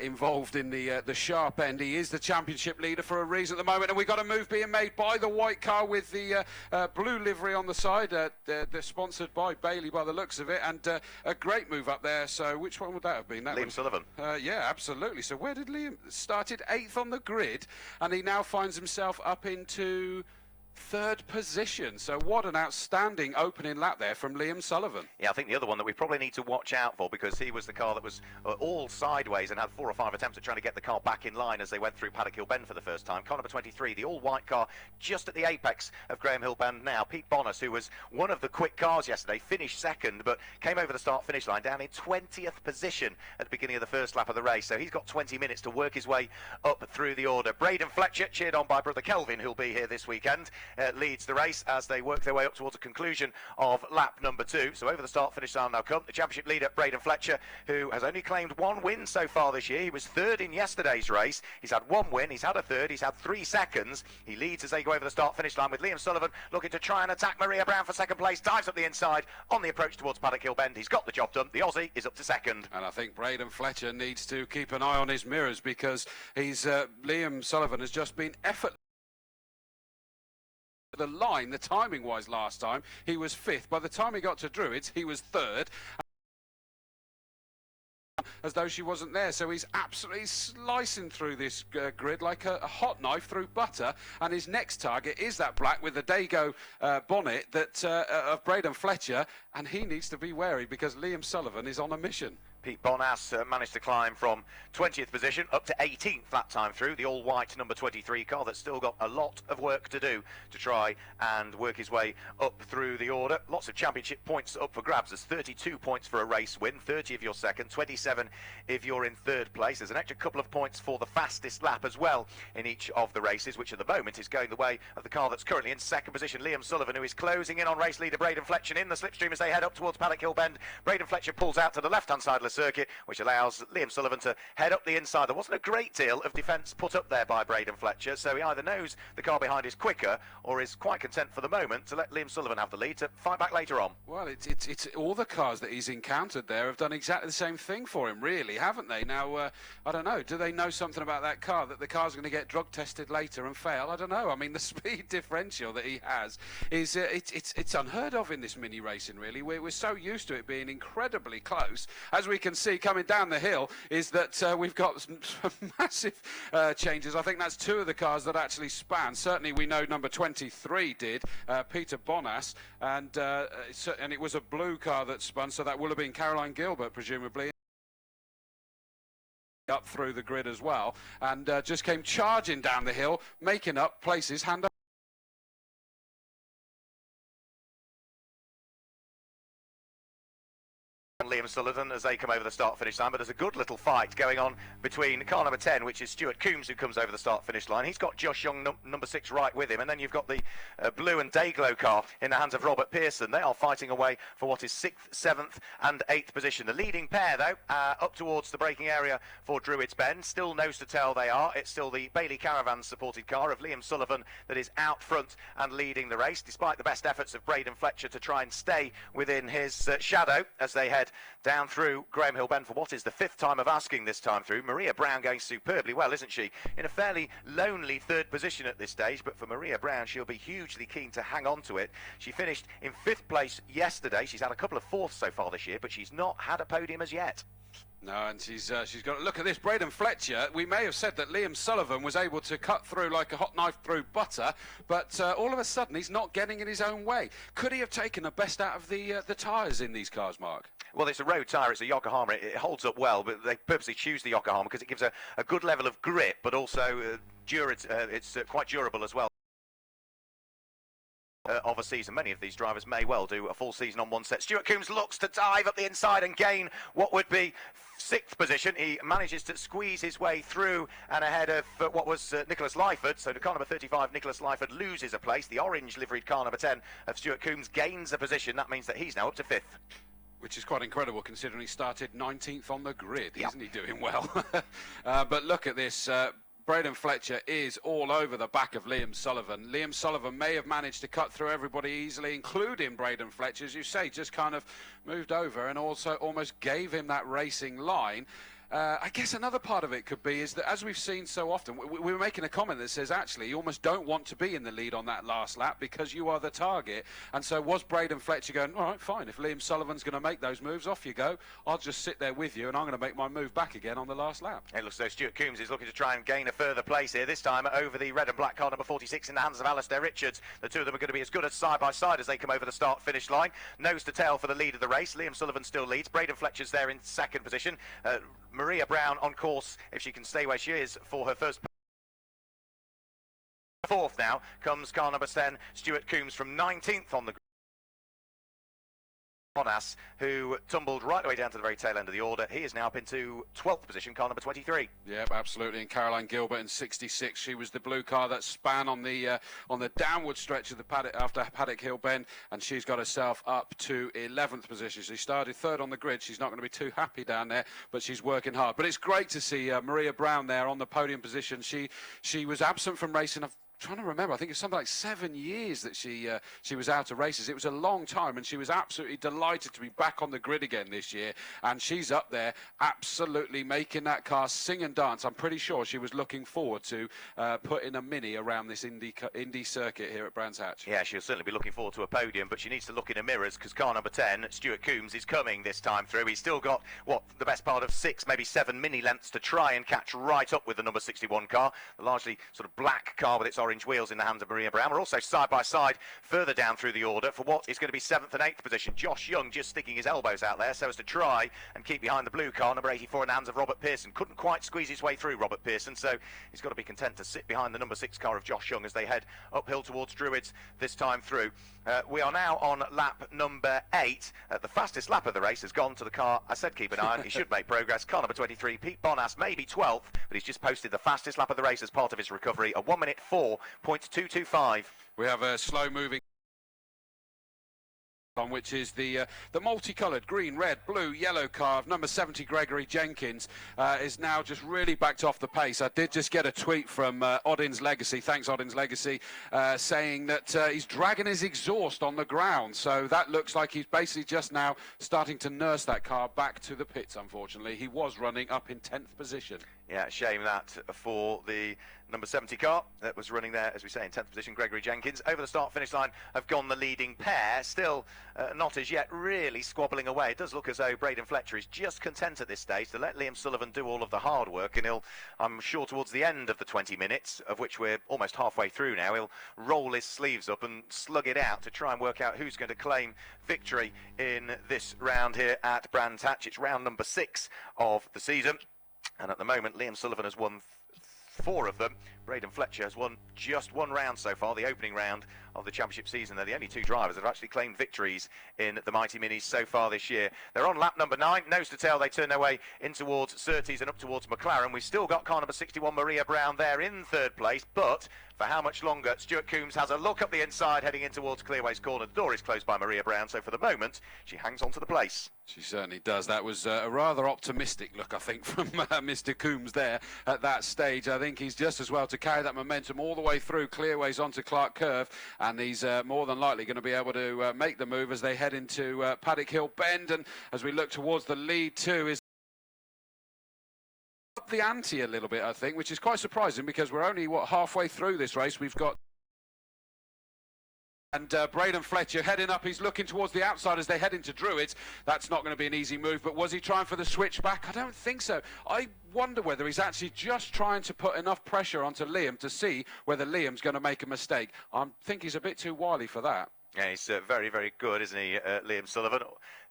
B: involved in the sharp end. He is the championship leader for a reason at the moment, and we've got a move being made by the white car with the blue livery on the side. They're sponsored by Bailey by the looks of it, and a great move up there. So which one would that have been? That
A: Liam Sullivan.
B: Yeah, absolutely. So where did Liam started 8th on the grid, and he now finds himself up into 3rd position. So what an outstanding opening lap there from Liam Sullivan.
A: Yeah, I think the other one that we probably need to watch out for, because he was the car that was all sideways and had 4 or 5 attempts at trying to get the car back in line as they went through Paddock Hill Bend for the first time. Car number 23, the all-white car, just at the apex of Graham Hill Bend now. Pete Bonas, who was one of the quick cars yesterday, finished 2nd, but came over the start-finish line down in 20th position at the beginning of the first lap of the race. So he's got 20 minutes to work his way up through the order. Braden Fletcher, cheered on by brother Kelvin, who'll be here this weekend, leads the race as they work their way up towards a conclusion of lap number 2. So over the start-finish line now come the championship leader, Braden Fletcher, who has only claimed 1 win so far this year. He was 3rd in yesterday's race. He's had 1 win, he's had a 3rd, he's had 3 seconds. He leads as they go over the start-finish line with Liam Sullivan looking to try and attack Maria Brown for 2nd place. Dives up the inside on the approach towards Paddock Hill Bend. He's got the job done. The Aussie is up to 2nd.
B: And I think Braden Fletcher needs to keep an eye on his mirrors, because he's Liam Sullivan has just been effortless. The line, the timing wise, last time he was 5th. By the time he got to Druids, he was 3rd, as though she wasn't there. So he's absolutely slicing through this grid like a hot knife through butter, and his next target is that black with the Dago bonnet that of Braden Fletcher, and he needs to be wary because Liam Sullivan is on a mission.
A: Pete Bonas managed to climb from 20th position up to 18th that time through. The all-white number 23 car that's still got a lot of work to do to try and work his way up through the order. Lots of championship points up for grabs. There's 32 points for a race win, 30 if you're 2nd, 27 if you're in 3rd place. There's an extra couple of points for the fastest lap as well in each of the races, which at the moment is going the way of the car that's currently in 2nd position, Liam Sullivan, who is closing in on race leader Braden Fletcher in the slipstream as they head up towards Paddock Hill Bend. Braden Fletcher pulls out to the left-hand side of the circuit, which allows Liam Sullivan to head up the inside. There wasn't a great deal of defence put up there by Braden Fletcher, so he either knows the car behind is quicker or is quite content for the moment to let Liam Sullivan have the lead to fight back later on.
B: Well, it's all the cars that he's encountered there have done exactly the same thing for him, really, haven't they? Now, I don't know, do they know something about that car, that the car's going to get drug tested later and fail? I don't know. I mean, the speed differential that he has is it's unheard of in this mini racing, really. We're so used to it being incredibly close. As we can see coming down the hill is that we've got some massive changes. I think that's 2 of the cars that actually span. Certainly we know number 23 did, Peter Bonas, and it was a blue car that spun, so that will have been Caroline Gilbert, presumably, up through the grid as well, and just came charging down the hill, making up places hand up.
A: Liam Sullivan as they come over the start-finish line, but there's a good little fight going on between car number 10, which is Stuart Coombs, who comes over the start-finish line. He's got Josh Young, number 6, right with him, and then you've got the blue and Dayglow car in the hands of Robert Pearson. They are fighting away for what is 6th, 7th and 8th position. The leading pair, though, up towards the braking area for Druids Bend. Still nose to tail they are. It's still the Bailey Caravan-supported car of Liam Sullivan that is out front and leading the race, despite the best efforts of Braden Fletcher to try and stay within his shadow as they head down through Graham Hill Bend for what is the 5th time of asking this time through. Maria Brown going superbly well, isn't she? In a fairly lonely 3rd position at this stage, but for Maria Brown, she'll be hugely keen to hang on to it. She finished in 5th place yesterday. She's had a couple of 4ths so far this year, but she's not had a podium as yet.
B: No, and she's got to look at this. Braden Fletcher, we may have said that Liam Sullivan was able to cut through like a hot knife through butter, but all of a sudden he's not getting in his own way. Could he have taken the best out of the tyres in these cars, Mark?
A: Well, it's a road tyre, it's a Yokohama. It holds up well, but they purposely choose the Yokohama because it gives a good level of grip, but also it's quite durable as well. Of a season. Many of these drivers may well do a full season on one set. Stuart Coombs looks to dive up the inside and gain what would be 6th position. He manages to squeeze his way through and ahead of what was Nicholas Lyford. So the car number 35, Nicholas Lyford, loses a place. The orange liveried car number 10 of Stuart Coombs gains a position. That means that he's now up to 5th.
B: Which is quite incredible considering he started 19th on the grid. Isn't he doing well? But look at this. Braden Fletcher is all over the back of Liam Sullivan. Liam Sullivan may have managed to cut through everybody easily, including Braden Fletcher, as you say, just kind of moved over and also almost gave him that racing line. I guess another part of it could be is that, as we've seen so often, we were making a comment that says actually you almost don't want to be in the lead on that last lap because you are the target. And so was Braden Fletcher going, all right, fine, if Liam Sullivan's going to make those moves, off you go. I'll just sit there with you and I'm going to make my move back again on the last lap.
A: It looks as though Stuart Coombs is looking to try and gain a further place here, this time over the red and black car number 46 in the hands of Alistair Richards. The two of them are going to be as good as side by side as they come over the start-finish line. Nose to tail for the lead of the race. Liam Sullivan still leads. Braden Fletcher's there in second position. Maria Brown on course, if she can stay where she is, for her first. Fourth now comes car number 10, Stuart Coombs, from 19th on the grid. Bonas, who tumbled right the way down to the very tail end of the order. He is now up into 12th position, car number 23.
B: Yep, absolutely. And Caroline Gilbert in 66. She was the blue car that span on the downward stretch of the paddock after Paddock Hill Bend, and she's got herself up to 11th position. She started third on the grid. She's not going to be too happy down there, but she's working hard. But it's great to see Maria Brown there on the podium position. She was absent from racing. Trying to remember, I think it's something like 7 years that she was out of races. It was a long time, and she was absolutely delighted to be back on the grid again this year. And she's up there absolutely making that car sing and dance. I'm pretty sure she was looking forward to putting a Mini around this Indy circuit here at Brands Hatch.
A: Yeah, she'll certainly be looking forward to a podium, but she needs to look in her mirrors because car number 10, Stuart Coombs, is coming this time through. He's still got, the best part of 6, maybe 7 mini lengths to try and catch right up with the number 61 car, the largely sort of black car with its orange wheels in the hands of Maria Brown. We're also side by side further down through the order for what is going to be 7th and 8th position. Josh Young just sticking his elbows out there so as to try and keep behind the blue car, number 84, in the hands of Robert Pearson. Couldn't quite squeeze his way through, Robert Pearson, so he's got to be content to sit behind the number 6 car of Josh Young as they head uphill towards Druids this time through. We are now on lap number 8. The fastest lap of the race has gone to the car. I said keep an eye on. He should make progress. Car number 23, Pete Bonas, maybe 12th, but he's just posted the fastest lap of the race as part of his recovery, a 1 minute 4.225.
B: We have a slow-moving on which is the multicoloured green, red, blue, yellow car of number 70 Gregory Jenkins is now just really backed off the pace. I did just get a tweet from Odin's Legacy, thanks Odin's Legacy, saying that he's dragging his exhaust on the ground. So that looks like he's basically just now starting to nurse that car back to the pits, unfortunately. He was running up in 10th position.
A: Yeah, shame that for the number 70 car that was running there, as we say, in 10th position, Gregory Jenkins. Over the start-finish line have gone the leading pair, still not as yet really squabbling away. It does look as though Braden Fletcher is just content at this stage to let Liam Sullivan do all of the hard work, and he'll, I'm sure, towards the end of the 20 minutes, of which we're almost halfway through now, he'll roll his sleeves up and slug it out to try and work out who's going to claim victory in this round here at Brands Hatch. It's round number 6 of the season. And at the moment, Liam Sullivan has won 4 of them. Braden Fletcher has won just 1 round so far, the opening round of the championship season. They're the only 2 drivers that have actually claimed victories in the Mighty Minis so far this year. They're on lap number 9. Nose to tail, they turn their way in towards Surtees and up towards McLaren. We've still got car number 61, Maria Brown, there in 3rd place. But for how much longer? Stuart Coombs has a look up the inside, heading in towards Clearways Corner. The door is closed by Maria Brown, so for the moment, she hangs on to the place.
B: She certainly does. That was a rather optimistic look, I think, from Mr. Coombs there at that stage. I think he's just as well to carry that momentum all the way through Clearways onto Clark Curve, and he's more than likely going to be able to make the move as they head into Paddock Hill Bend. And as we look towards the lead too, is up the ante a little bit, I think, which is quite surprising because we're only, halfway through this race. We've got and Braden Fletcher heading up. He's looking towards the outside as they head into Druids. That's not going to be an easy move, but was he trying for the switch back? I don't think so. I wonder whether he's actually just trying to put enough pressure onto Liam to see whether Liam's going to make a mistake. I think he's a bit too wily for that.
A: Yeah, he's very, very good, isn't he, Liam Sullivan,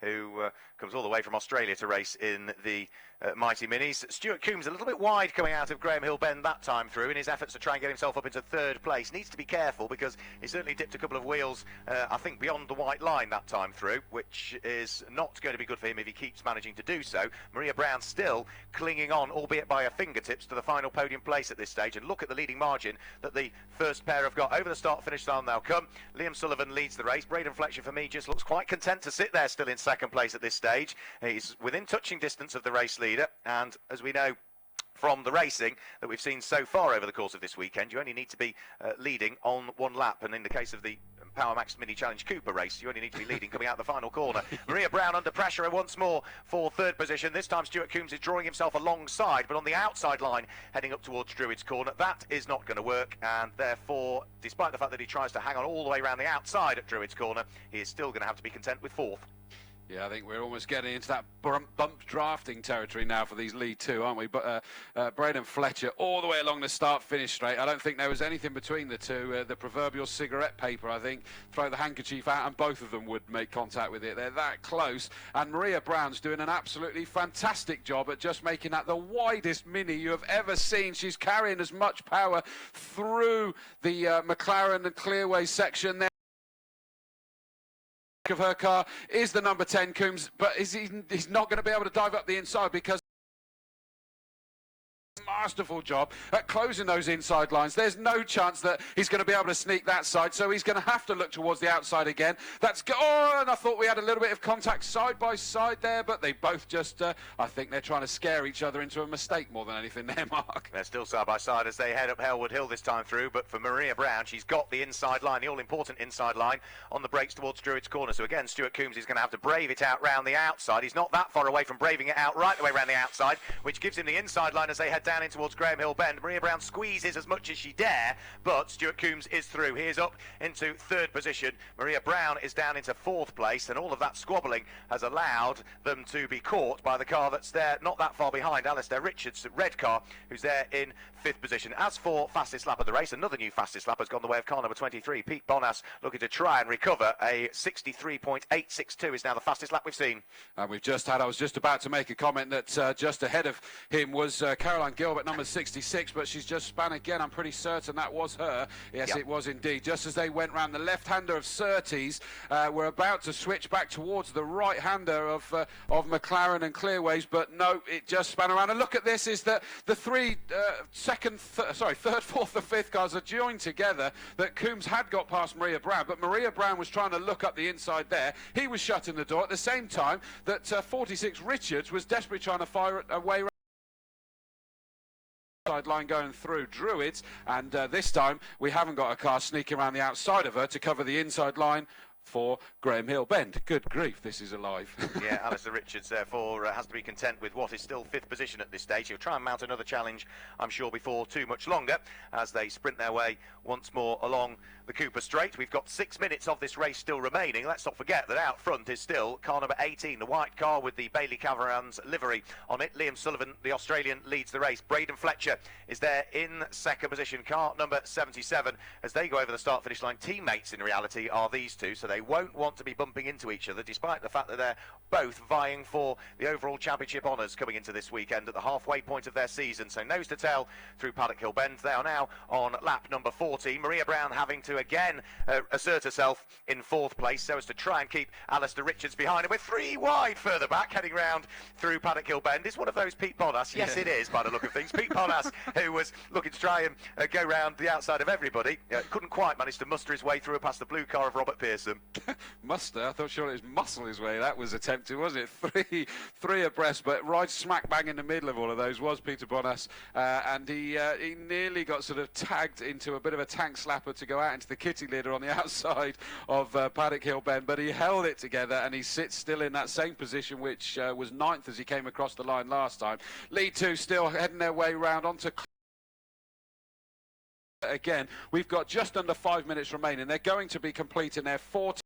A: who comes all the way from Australia to race in the Mighty Minis. Stuart Coombs a little bit wide coming out of Graham Hill Bend that time through in his efforts to try and get himself up into 3rd place. Needs to be careful because he certainly dipped a couple of wheels, I think, beyond the white line that time through, which is not going to be good for him if he keeps managing to do so. Maria Brown still clinging on, albeit by her fingertips, to the final podium place at this stage. And look at the leading margin that the first pair have got. Over the start-finish line they'll come. Liam Sullivan leads the race. Braden Fletcher, for me, just looks quite content to sit there still in 2nd. second place at this stage. He's within touching distance of the race leader, and as we know from the racing that we've seen so far over the course of this weekend, you only need to be leading on one lap, and in the case of the Power Max Mini Challenge Cooper race, you only need to be leading coming out the final corner. Maria Brown under pressure once more for third position. This time Stuart Coombs is drawing himself alongside, but on the outside line heading up towards Druids Corner. That is not going to work, and therefore, despite the fact that he tries to hang on all the way around the outside at Druids Corner, he is still going to have to be content with fourth.
B: Yeah, I think we're almost getting into that bump drafting territory now for these lead two, aren't we? But Braden Fletcher all the way along the start-finish straight. I don't think there was anything between the two. The proverbial cigarette paper, I think. Throw the handkerchief out and both of them would make contact with it. They're that close. And Maria Brown's doing an absolutely fantastic job at just making that the widest Mini you have ever seen. She's carrying as much power through the McLaren and Clearway section there. Of her car is the number 10 Coombs, but he's not going to be able to dive up the inside because masterful job at closing those inside lines. There's no chance that he's going to be able to sneak that side, so he's going to have to look towards the outside again. Oh, and I thought we had a little bit of contact side by side there, but they both just, I think they're trying to scare each other into a mistake more than anything there, Mark.
A: They're still side by side as they head up Hellwood Hill this time through, but for Maria Brown, she's got the inside line, the all-important inside line, on the brakes towards Druids Corner. So again, Stuart Coombs is going to have to brave it out round the outside. He's not that far away from braving it out right the way round the outside, which gives him the inside line as they head down in towards Graham Hill Bend. Maria Brown squeezes as much as she dare, but Stuart Coombs is through. He is up into third position. Maria Brown is down into fourth place, and all of that squabbling has allowed them to be caught by the car that's there not that far behind, Alistair Richards' red car, who's there in fifth position. As for fastest lap of the race, another new fastest lap has gone the way of car number 23. Pete Bonas looking to try and recover. A 63.862 is now the fastest lap we've seen.
B: And we've just had, I was just about to make a comment that just ahead of him was Caroline Gilbert, number 66, but she's just spun again. I'm pretty certain that was her. Yes, yep. It was indeed. Just as they went round the left-hander of Surtees, we're about to switch back towards the right-hander of McLaren and Clearways, but no, it just span around. And look at this, is that the three third, fourth and fifth cars are joined together, that Coombs had got past Maria Brown, but Maria Brown was trying to look up the inside there. He was shutting the door at the same time that 46 Richards was desperately trying to fire away side line going through Druids, and this time we haven't got a car sneaking around the outside of her to cover the inside line for Graham Hill Bend. Good grief, this is alive.
A: Yeah, Alistair Richards therefore has to be content with what is still fifth position at this stage. He'll try and mount another challenge, I'm sure, before too much longer as they sprint their way once more along the Cooper Straight. We've got 6 minutes of this race still remaining. Let's not forget that out front is still car number 18, the white car with the Bailey Caverans livery on it. Liam Sullivan, the Australian, leads the race. Braden Fletcher is there in second position, car number 77. As they go over the start-finish line, teammates in reality are these two, so they won't want to be bumping into each other, despite the fact that they're both vying for the overall championship honours coming into this weekend at the halfway point of their season. So nose to tail through Paddock Hill Bend. They are now on lap number 40. Maria Brown having to again assert herself in fourth place so as to try and keep Alistair Richards behind. And we're 3 wide further back, heading round through Paddock Hill Bend. It's one of those Pete Bonas. Yes, it is, by the look of things. Pete Bonas, who was looking to try and go round the outside of everybody, couldn't quite manage to muster his way through past the blue car of Robert Pearson.
B: Muster? I thought surely it was muscle his way. That was attempted, wasn't it? Three abreast, but right smack bang in the middle of all of those was Peter Bonas, and he nearly got sort of tagged into a bit of a tank slapper to go out into the kitty litter on the outside of Paddock Hill Bend, but he held it together and he sits still in that same position, which was 9th as he came across the line last time. Lead two still heading their way round onto again. We've got just under 5 minutes remaining. They're going to be completing their 14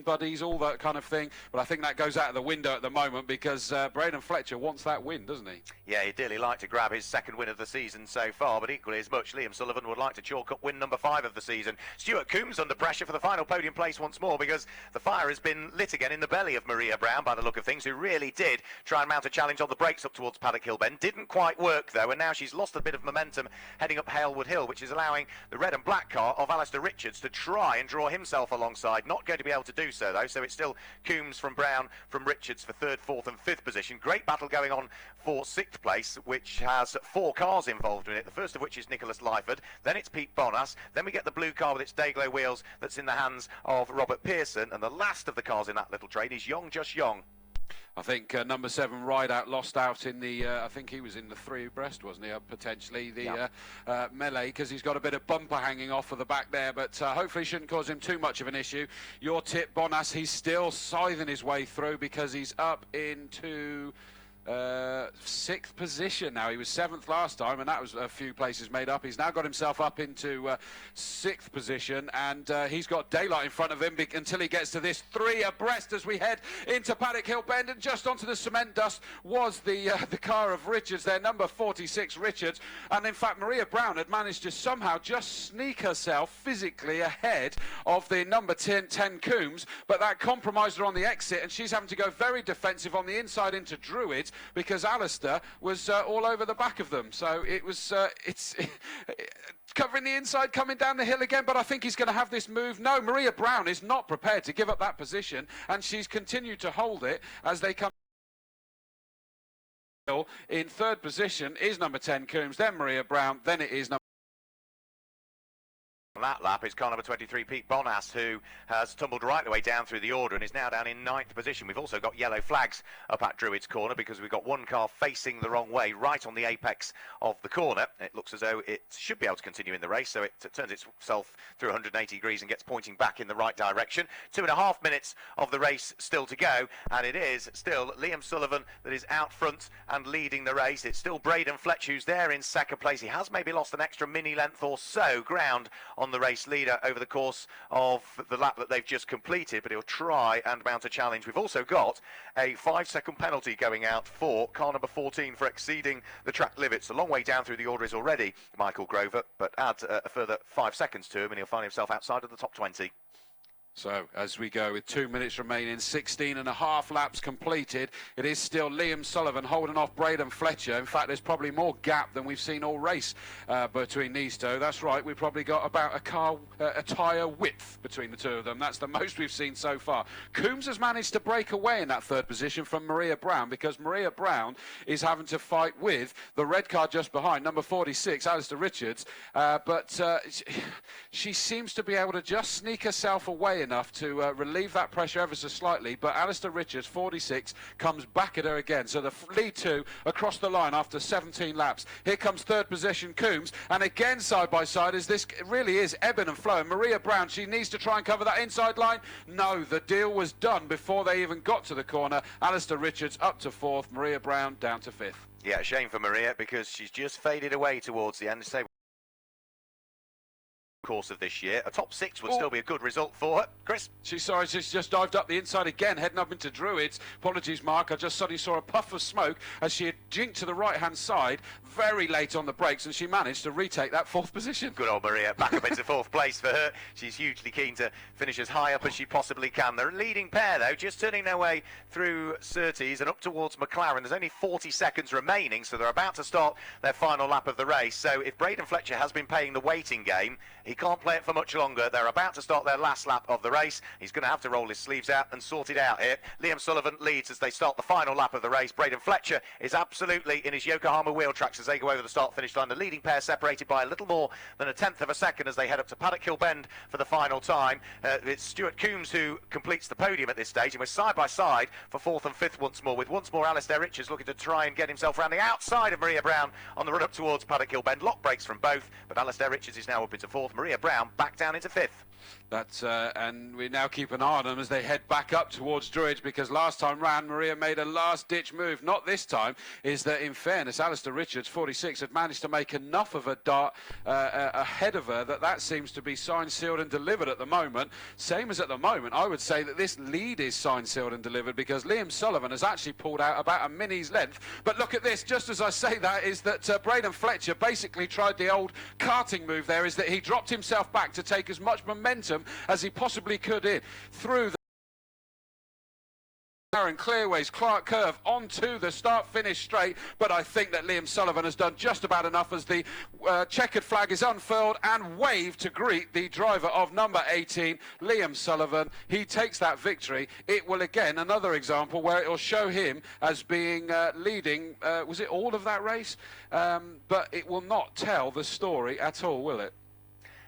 B: buddies, all that kind of thing, but I think that goes out of the window at the moment because Braden Fletcher wants that win, doesn't he?
A: Yeah, he'd dearly like to grab his second win of the season so far, but equally as much Liam Sullivan would like to chalk up win number 5 of the season. Stuart Coombs under pressure for the final podium place once more because the fire has been lit again in the belly of Maria Brown by the look of things, who really did try and mount a challenge on the brakes up towards Paddock Hill Bend. Didn't quite work though, and now she's lost a bit of momentum heading up Halewood Hill, which is allowing the red and black car of Alistair Richards to try and draw himself alongside. Not going to be able to do so, though. So it's still Coombs from Brown from Richards for 3rd, 4th and 5th position. Great battle going on for 6th place, which has 4 cars involved in it, the first of which is Nicholas Lyford. Then it's Pete Bonas. Then we get the blue car with its Dayglow wheels that's in the hands of Robert Pearson. And the last of the cars in that little train is Yong Just Yong.
B: I think number 7 Rideout lost out in the, I think he was in the 3 abreast, wasn't he, potentially, the melee, because he's got a bit of bumper hanging off of the back there, but hopefully shouldn't cause him too much of an issue. Your tip, Bonas, he's still scything his way through because he's up into 6th position now. He was 7th last time, and that was a few places made up. He's now got himself up into 6th position, and he's got daylight in front of him until he gets to this 3 abreast as we head into Paddock Hill Bend, and just onto the cement dust was the car of Richards there, number 46 Richards. And in fact, Maria Brown had managed to somehow just sneak herself physically ahead of the number 10 Coombs, but that compromised her on the exit, and she's having to go very defensive on the inside into Druids, because Alistair was all over the back of them. So it was, it's covering the inside, coming down the hill again, but I think he's going to have this move. No, Maria Brown is not prepared to give up that position, and she's continued to hold it as they come. In 3rd position is number 10 Coombs, then Maria Brown, then it is number
A: On that lap is car number 23, Pete Bonas, who has tumbled right the way down through the order and is now down in 9th position. We've also got yellow flags up at Druids Corner because we've got one car facing the wrong way right on the apex of the corner. It looks as though it should be able to continue in the race, so it turns itself through 180 degrees and gets pointing back in the right direction. 2.5 minutes of the race still to go, and it is still Liam Sullivan that is out front and leading the race. It's still Braden Fletcher who's there in 2nd place. He has maybe lost an extra mini length or so ground on the race leader over the course of the lap that they've just completed, but he'll try and mount a challenge. We've also got a 5-second penalty going out for car number 14 for exceeding the track limits. A long way down through the order is already Michael Grover, but add a further 5 seconds to him and he'll find himself outside of the top 20.
B: So as we go with 2 minutes remaining, 16.5 laps completed, it is still Liam Sullivan holding off Braden Fletcher. In fact, there's probably more gap than we've seen all race between these two. That's right, we've probably got about a tyre width between the two of them. That's the most we've seen so far. Coombs has managed to break away in that 3rd position from Maria Brown, because Maria Brown is having to fight with the red car just behind, number 46, Alistair Richards, but she seems to be able to just sneak herself away enough to relieve that pressure ever so slightly, but Alistair Richards, 46, comes back at her again. So the lead 2 across the line after 17 laps. Here comes 3rd position Coombs, and again side by side as this really is ebbing and flowing. Maria Brown, she needs to try and cover that inside line. No, the deal was done before they even got to the corner. Alistair Richards up to 4th, Maria Brown down to 5th.
A: Yeah, shame for Maria because she's just faded away towards the end. So course of this year, a top 6 would still be a good result for her. Chris?
B: She's just dived up the inside again, heading up into Druids. Apologies, Mark, I just suddenly saw a puff of smoke as she had jinked to the right-hand side very late on the brakes, and she managed to retake that 4th position.
A: Good old Maria, back up into 4th place for her. She's hugely keen to finish as high up as she possibly can. The leading pair, though, just turning their way through Surtees and up towards McLaren. There's only 40 seconds remaining, so they're about to start their final lap of the race. So if Braden Fletcher has been playing the waiting game, he can't play it for much longer. They're about to start their last lap of the race. He's going to have to roll his sleeves out and sort it out here. Liam Sullivan leads as they start the final lap of the race. Braden Fletcher is absolutely in his Yokohama wheel tracks as they go over the start-finish line. The leading pair separated by a little more than 1/10 of a second as they head up to Paddock Hill Bend for the final time. It's Stuart Coombs who completes the podium at this stage, and we're side by side for 4th and 5th once more, with once more Alistair Richards looking to try and get himself round the outside of Maria Brown on the run up towards Paddock Hill Bend. Lock breaks from both, but Alistair Richards is now up into 4th. Maria Brown back down into 5th.
B: And we now keep an eye on them as they head back up towards Druids, because last time round Maria made a last-ditch move. Not this time. Is that, in fairness, Alistair Richards, 46, had managed to make enough of a dart ahead of her that seems to be signed, sealed and delivered at the moment. Same as at the moment, I would say that this lead is signed, sealed and delivered, because Liam Sullivan has actually pulled out about a mini's length. But look at this, just as I say that, is that Braden Fletcher basically tried the old karting move there, is that he dropped himself back to take as much momentum as he possibly could in through Aaron Clearways, Clark Curve onto the start-finish straight, but I think that Liam Sullivan has done just about enough as the checkered flag is unfurled and waved to greet the driver of number 18, Liam Sullivan. He takes that victory. It will again, another example where it will show him as being leading, was it all of that race? But it will not tell the story at all, will it?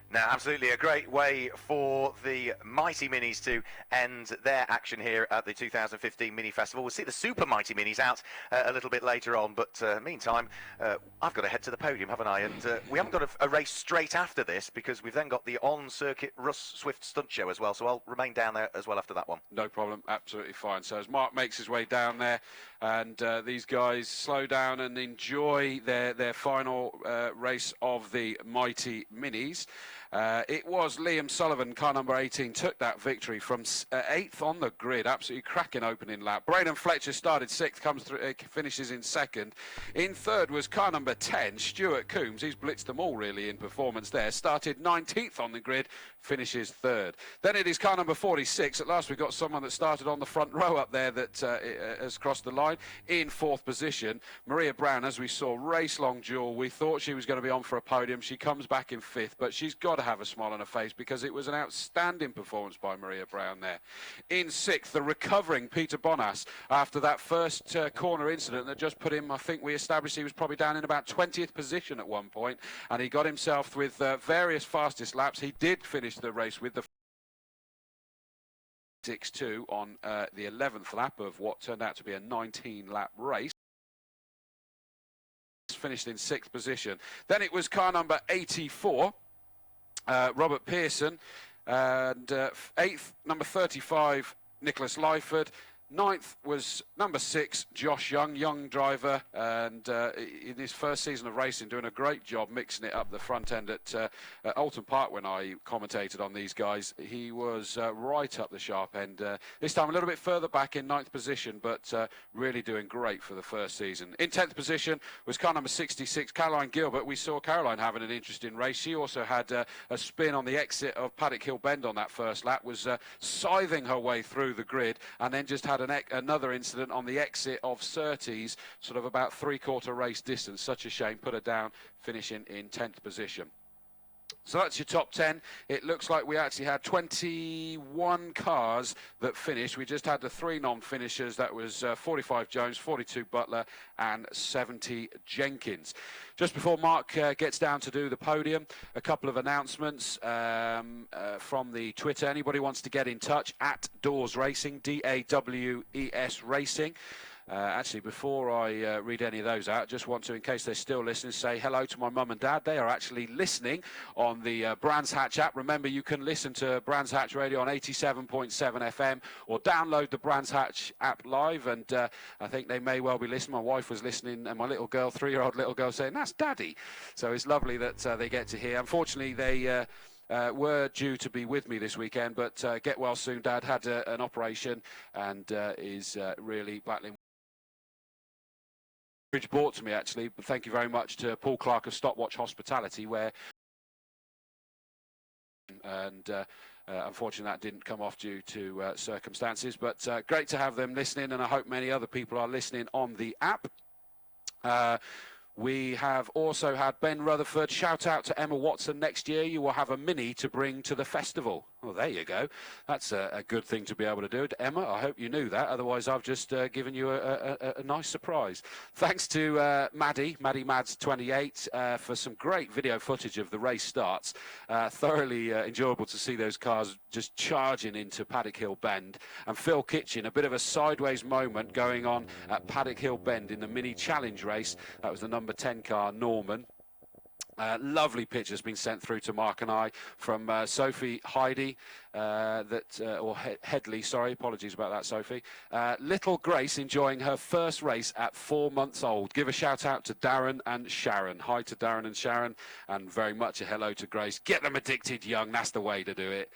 A: Now, absolutely a great way for the Mighty Minis to end their action here at the 2015 Mini Festival. We'll see the Super Mighty Minis out a little bit later on, but meantime, I've got to head to the podium, haven't I? And we haven't got a race straight after this because we've then got the on-circuit Russ Swift Stunt Show as well, so I'll remain down there as well after that one.
B: No problem, absolutely fine. So as Mark makes his way down there, and these guys slow down and enjoy their final race of the Mighty Minis. It was Liam Sullivan, car number 18, took that victory from 8th on the grid. Absolutely cracking opening lap. Braden Fletcher started 6th, comes through, finishes in 2nd. In 3rd was car number 10, Stuart Coombs. He's blitzed them all really in performance there. Started 19th on the grid, finishes 3rd. Then it is car number 46. At last we got someone that started on the front row up there that has crossed the line in 4th position. Maria Brown, as we saw, race-long duel. We thought she was going to be on for a podium. She comes back in 5th, but she's got to have a smile on her face because it was an outstanding performance by Maria Brown there. In 6th, the recovering Peter Bonas after that first corner incident that just put him, I think we established he was probably down in about 20th position at one point, and he got himself with various fastest laps. He did finish the race with the 6-2 on the 11th lap of what turned out to be a 19-lap race. Finished in 6th position. Then it was car number 84. Robert Pearson, and 8th, number 35, Nicholas Lyford. 9th was number 6, Josh Young, young driver, and in his first season of racing, doing a great job mixing it up the front end at Alton Park when I commentated on these guys. He was right up the sharp end. This time a little bit further back in 9th position, but really doing great for the first season. In 10th position was car number 66, Caroline Gilbert. We saw Caroline having an interesting race. She also had a spin on the exit of Paddock Hill Bend on that first lap, was scything her way through the grid, and then just had another incident on the exit of Surtees, sort of about three-quarter race distance. Such a shame, put her down, finishing in 10th position. So that's your top 10. It looks like we actually had 21 cars that finished. We just had the 3 non-finishers. That was 45 Jones, 42 Butler, and 70 Jenkins. Just before Mark gets down to do the podium, a couple of announcements from the Twitter. Anybody wants to get in touch, at Dawes Racing, DAWES Racing. Actually, before I read any of those out, just want to, in case they're still listening, say hello to my mum and dad. They are actually listening on the Brands Hatch app. Remember, you can listen to Brands Hatch Radio on 87.7 FM or download the Brands Hatch app live. And I think they may well be listening. My wife was listening, and my little girl, 3-year-old little girl, saying, "That's Daddy." So it's lovely that they get to hear. Unfortunately, they were due to be with me this weekend, but get well soon. Dad had an operation and is really battling. Brought to me actually, but thank you very much to Paul Clark of Stopwatch Hospitality, where and unfortunately that didn't come off due to circumstances, but great to have them listening, and I hope many other people are listening on the app. We have also had Ben Rutherford. Shout out to Emma Watson. Next year you will have a Mini to bring to the festival. Well, there you go. That's a good thing to be able to do. Emma, I hope you knew that. Otherwise, I've just given you a nice surprise. Thanks to Maddie Mads 28, for some great video footage of the race starts. Thoroughly enjoyable to see those cars just charging into Paddock Hill Bend. And Phil Kitchen, a bit of a sideways moment going on at Paddock Hill Bend in the Mini Challenge race. That was the number 10 car, Norman. Lovely pictures been sent through to Mark and I from Sophie Heidi, Headley, sorry, apologies about that, Sophie. Little Grace enjoying her first race at 4 months old. Give a shout out to Darren and Sharon. Hi to Darren and Sharon, and very much a hello to Grace. Get them addicted young, that's the way to do it.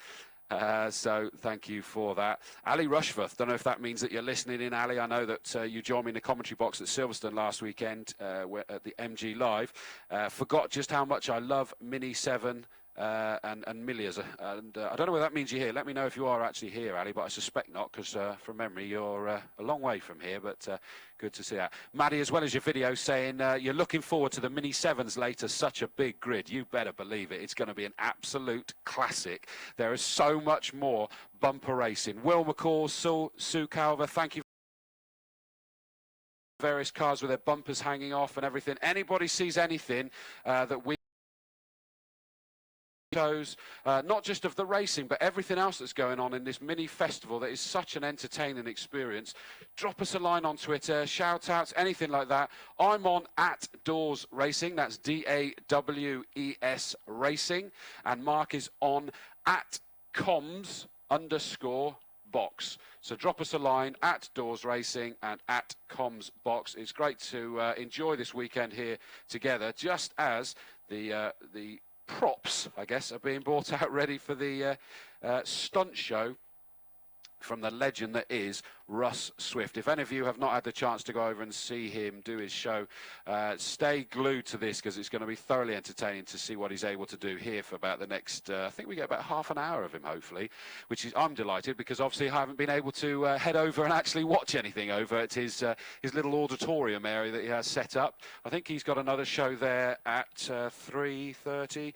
B: So thank you for that. Ali Rushforth, don't know if that means that you're listening in, Ali. I know that you joined me in the commentary box at Silverstone last weekend at the MG Live. Forgot just how much I love Mini 7 and Milliers. And I don't know whether that means you're here. Let me know if you are actually here, Ali, but I suspect not, because from memory you're a long way from here, but good to see that. Maddie, as well as your video, saying you're looking forward to the Mini 7s later. Such a big grid. You better believe it. It's going to be an absolute classic. There is so much more bumper racing. Will McCall, Sue Calver, thank you. Various cars with their bumpers hanging off and everything. Anybody sees anything that we shows, not just of the racing, but everything else that's going on in this mini festival that is such an entertaining experience, drop us a line on Twitter, shout outs, anything like that. I'm on @Dawes Racing, that's DAWES Racing, and Mark is on @comms_box. So drop us a line @Dawes Racing and @commsbox. It's great to enjoy this weekend here together, just as the props, I guess, are being brought out ready for the stunt show from the legend that is Russ Swift. If any of you have not had the chance to go over and see him do his show, stay glued to this, because it's going to be thoroughly entertaining to see what he's able to do here for about the next, I think we get about half an hour of him, hopefully, which is, I'm delighted, because obviously I haven't been able to head over and actually watch anything over at his little auditorium area that he has set up. I think he's got another show there at 3:30.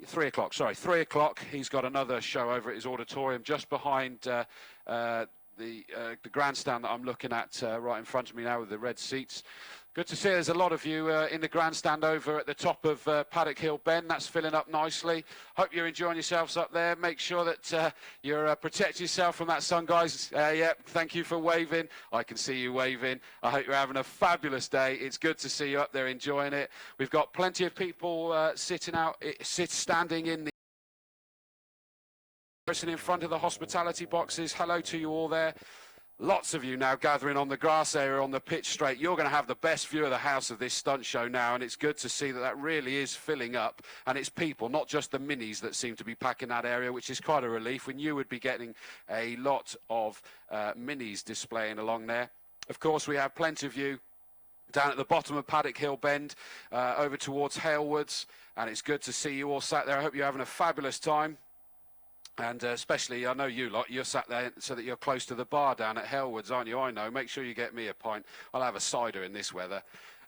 B: 3 o'clock, sorry, 3 o'clock. He's got another show over at his auditorium just behind the grandstand that I'm looking at right in front of me now with the red seats. Good to see there's a lot of you in the grandstand over at the top of Paddock Hill Bend. That's filling up nicely. Hope you're enjoying yourselves up there. Make sure that you're protect yourself from that sun, guys. Yeah, thank you for waving. I can see you waving. I hope you're having a fabulous day. It's good to see you up there enjoying it. We've got plenty of people standing in the person in front of the hospitality boxes. Hello to you all there. Lots of you now gathering on the grass area on the pitch straight. You're going to have the best view of the house of this stunt show now, and it's good to see that that really is filling up, and it's people, not just the minis, that seem to be packing that area, which is quite a relief. We knew we'd be getting a lot of minis displaying along there. Of course, we have plenty of you down at the bottom of Paddock Hill Bend, over towards Halewoods, and it's good to see you all sat there. I hope you're having a fabulous time. And especially, I know you lot, you're sat there so that you're close to the bar down at Halewoods, aren't you? I know. Make sure you get me a pint. I'll have a cider in this weather.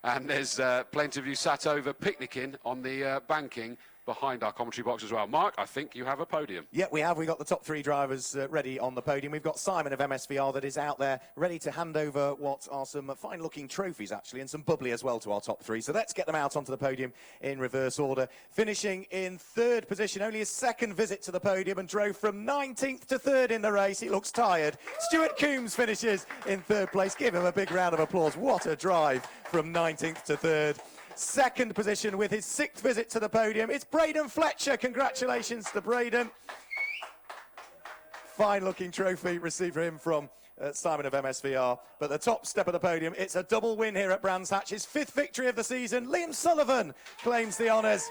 B: And there's plenty of you sat over picnicking on the banking behind our commentary box as well. Mark, I think you have a podium.
F: Yeah, we have. We've got the top three drivers ready on the podium. We've got Simon of MSVR that is out there ready to hand over what are some fine-looking trophies, actually, and some bubbly as well to our top three. So let's get them out onto the podium in reverse order. Finishing in third position, only his second visit to the podium, and drove from 19th to third in the race. He looks tired. Stuart Coombs finishes in third place. Give him a big round of applause. What a drive from 19th to third. Second position with his sixth visit to the podium, it's Braden Fletcher. Congratulations to Braden. Fine looking trophy received for him from Simon of MSVR. But the top step of the podium, it's a double win here at Brands Hatch. His fifth victory of the season. Liam Sullivan claims the honours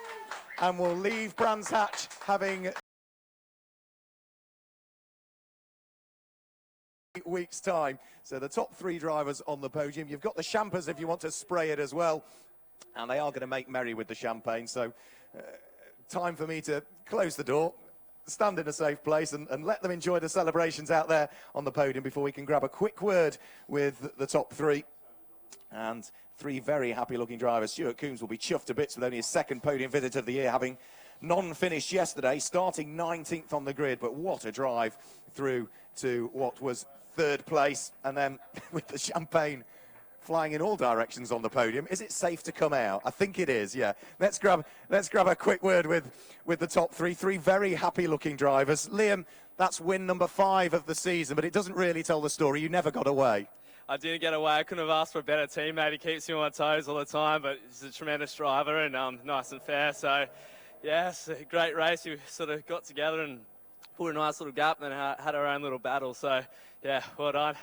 F: and will leave Brands Hatch having weeks' time. So the top three drivers on the podium. You've got the champers if you want to spray it as well. And they are going to make merry with the champagne. So time for me to close the door, stand in a safe place and let them enjoy the celebrations out there on the podium before we can grab a quick word with the top three. And three very happy-looking drivers. Stuart Coombs will be chuffed to bits with only his second podium visit of the year, having non-finished yesterday, starting 19th on the grid. But what a drive through to what was third place. And then with the champagne flying in all directions on the podium. Is it safe to come out? I think it is, yeah. Let's grab a quick word with the top three. Three very happy-looking drivers. Liam, that's win number 5 of the season, but it doesn't really tell the story. You never got away.
O: I didn't get away. I couldn't have asked for a better teammate. He keeps me on my toes all the time, but he's a tremendous driver and nice and fair. So, yeah, it's a great race. We sort of got together and pulled a nice little gap and then had our own little battle. So, yeah, well done.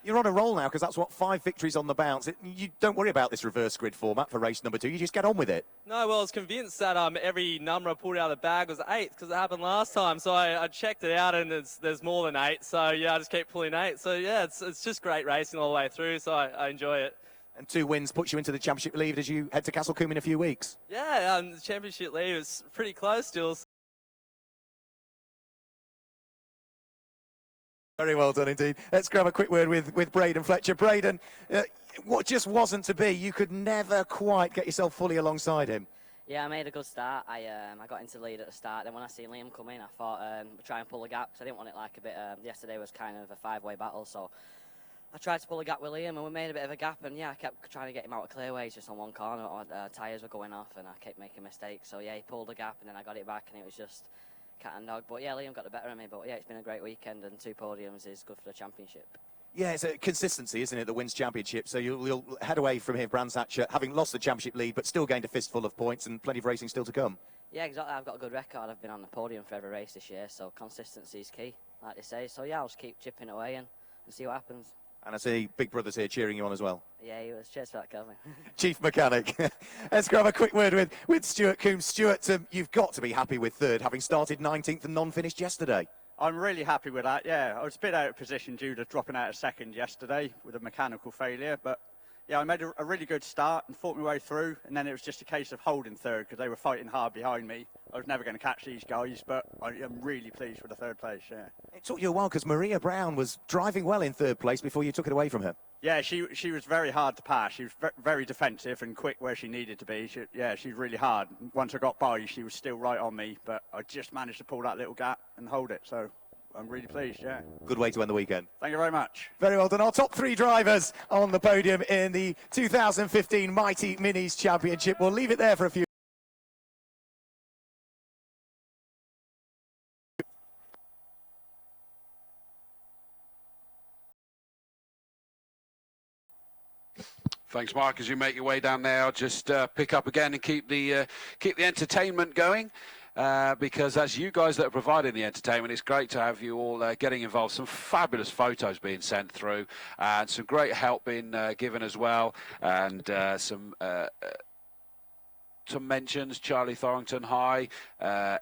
F: You're on a roll now because that's what 5 victories on the bounce. You don't worry about this reverse grid format for race number 2. You just get on with it.
O: No, well, I was convinced that every number I pulled out of the bag was 8th because it happened last time. So I checked it out and there's more than 8. So, yeah, I just keep pulling 8. So, yeah, it's just great racing all the way through. So I enjoy it.
F: And 2 wins puts you into the championship lead as you head to Castle Combe in a few weeks.
O: Yeah, the championship lead was pretty close still.
F: Very well done indeed. Let's grab a quick word with Braden Fletcher. Braden, what just wasn't to be, you could never quite get yourself fully alongside him.
P: Yeah, I made a good start. I got into the lead at the start. Then when I seen Liam come in, I thought we'd try and pull a gap. Because I didn't want it like a bit. Yesterday was kind of a 5-way battle, so I tried to pull a gap with Liam, and we made a bit of a gap. And yeah, I kept trying to get him out of clearways just on one corner. Tyres were going off, and I kept making mistakes. So yeah, he pulled a gap, and then I got it back, and it was just cat and dog. But yeah, Liam got the better of me. But yeah, it's been a great weekend, and 2 podiums is good for the championship.
F: Yeah, it's a consistency, isn't it, that wins championship. So you'll head away from here, Brands Hatch, having lost the championship lead, but still gained a fistful of points and plenty of racing still to come.
P: Yeah, exactly. I've got a good record. I've been on the podium for every race this year, so consistency is key, like they say. So yeah, I'll just keep chipping away and see what happens.
F: And I see Big Brother's here cheering you on as well.
P: Yeah, he was. Cheers for that, Kelvin.
F: Chief Mechanic. Let's grab a quick word with Stuart Coombs. Stuart, you've got to be happy with third, having started 19th and non-finished yesterday.
Q: I'm really happy with that, yeah. I was a bit out of position due to dropping out of second yesterday with a mechanical failure, but yeah, I made a really good start and fought my way through, and then it was just a case of holding third because they were fighting hard behind me. I was never going to catch these guys, but I am really pleased with the third place, yeah.
F: It took you a while because Maria Brown was driving well in third place before you took it away from her.
Q: Yeah, she was very hard to pass. She was very defensive and quick where she needed to be. She's really hard. Once I got by, she was still right on me, but I just managed to pull that little gap and hold it, so I'm really pleased, yeah.
F: Good way to end the weekend.
Q: Thank you very much.
F: Very well done. Our top 3 drivers on the podium in the 2015 Mighty Minis Championship. We'll leave it there for a few.
B: Thanks, Mark. As you make your way down there, I'll just pick up again and keep the entertainment going. Because as you guys that are providing the entertainment, it's great to have you all getting involved. Some fabulous photos being sent through, and some great help being given as well, and some mentions. Charlie Thorrington, hi.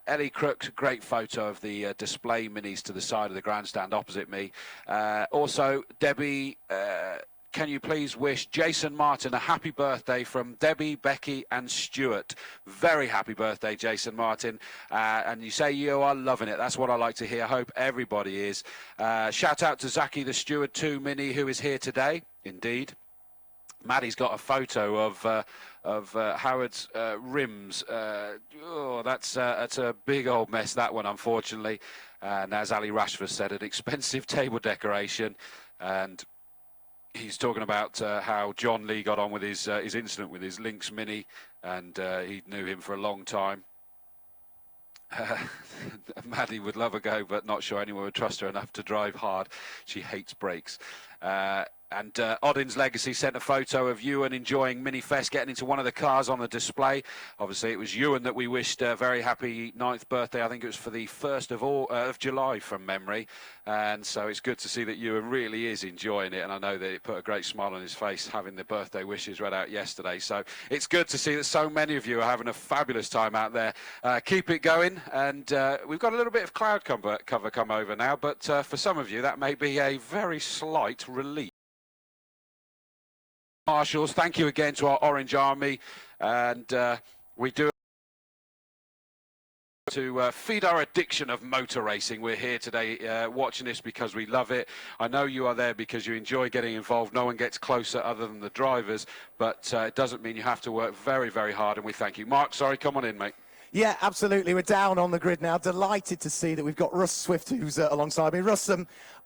B: Ellie Crooks, great photo of the display minis to the side of the grandstand opposite me. Also, Debbie. Can you please wish Jason Martin a happy birthday from Debbie, Becky and Stuart. Very happy birthday, Jason Martin. And you say you are loving it. That's what I like to hear. I hope everybody is. Shout out to Zaki, the Steward 2 Mini, who is here today. Indeed. Maddie's got a photo of Howard's rims. That's a big old mess, that one, unfortunately. And as Ali Rashford said, an expensive table decoration. And he's talking about how John Lee got on with his incident with his Lynx Mini, and he knew him for a long time. Maddie would love a go, but not sure anyone would trust her enough to drive hard. She hates brakes. And Oddin's Legacy sent a photo of Ewan enjoying Minifest, getting into one of the cars on the display. Obviously, it was Ewan that we wished a very happy 9th birthday. I think it was for the 1st of July from memory. And so it's good to see that Ewan really is enjoying it. And I know that it put a great smile on his face having the birthday wishes read out yesterday. So it's good to see that so many of you are having a fabulous time out there. Keep it going. And we've got a little bit of cloud cover come over now. But for some of you, that may be a very slight relief. Marshals, thank you again to our Orange Army, and we do to feed our addiction of motor racing. We're here today watching this because we love it. I know you are there because you enjoy getting involved. No one gets closer other than the drivers, but it doesn't mean you have to work very, very hard, and we thank you. Mark, sorry, come on in, mate.
F: Yeah, absolutely. We're down on the grid now. Delighted to see that we've got Russ Swift, who's alongside me. Russ,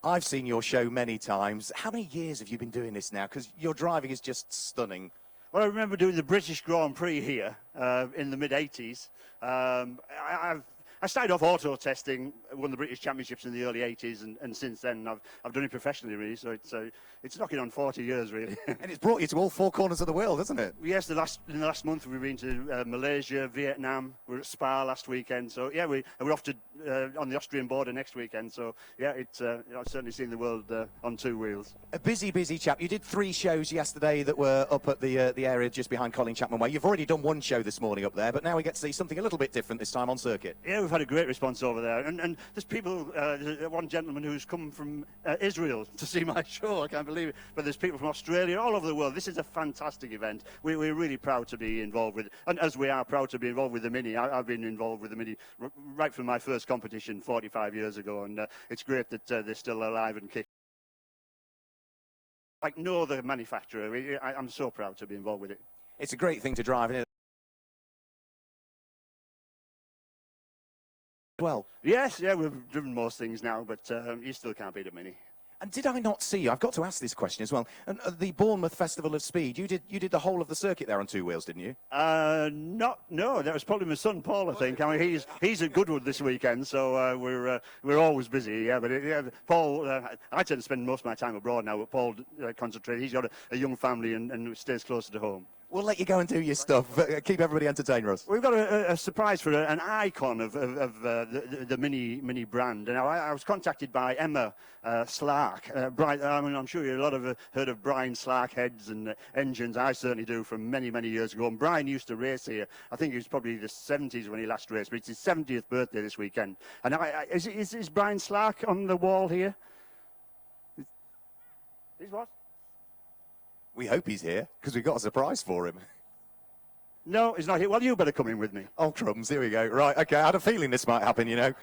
F: I've seen your show many times. How many years have you been doing this now? Because your driving is just stunning.
R: Well, I remember doing the British Grand Prix here in the mid-80s. I started off auto testing, won the British Championships in the early 80s, and since then I've done it professionally, really. So it's knocking on 40 years, really.
F: And it's brought you to all 4 corners of the world, hasn't it?
R: Yes, in the last month we've been to Malaysia, Vietnam. We're at Spa last weekend. So yeah, we're off to on the Austrian border next weekend. So yeah, I've certainly seen the world on 2 wheels.
F: A busy chap. You did 3 shows yesterday that were up at the area just behind Colin Chapman Way. You've already done 1 show this morning up there, but now we get to see something a little bit different this time on circuit.
R: Yeah, we've had a great response over there. And there's people, there's one gentleman who's come from Israel to see my show. I can't believe it. But there's people from Australia, all over the world. This is a fantastic event. We're really proud to be involved with it. And as we are proud to be involved with the Mini, I've been involved with the Mini right from my first competition 45 years ago. And it's great that they're still alive and kicking. Like no other manufacturer, I'm so proud to be involved with it.
F: It's a great thing to drive in. Well,
R: yes, yeah, we've driven most things now, but you still can't beat a Mini.
F: And did I not see you? I've got to ask this question as well. And the Bournemouth Festival of Speed, you did the whole of the circuit there on two wheels, didn't you?
R: No, that was probably my son Paul, I think. I mean, he's at Goodwood this weekend, so we're always busy. Yeah, but Paul, I tend to spend most of my time abroad now, but Paul concentrates. He's got a young family and stays closer to home.
F: We'll let you go and do your stuff. Keep everybody entertained, Russ.
R: We've got a surprise for an icon of the Mini brand. And I was contacted by Emma Slark. I'm sure a lot of you heard of Brian Slark heads and engines. I certainly do, from many, many years ago. And Brian used to race here. I think it was probably the 70s when he last raced, but it's his 70th birthday this weekend. And is Brian Slark on the wall here? Is what?
F: We hope he's here, because we've got a surprise for him.
R: No, he's not here. Well, you better come in with me.
F: Oh, crumbs, here we go. Right, okay, I had a feeling this might happen, you know.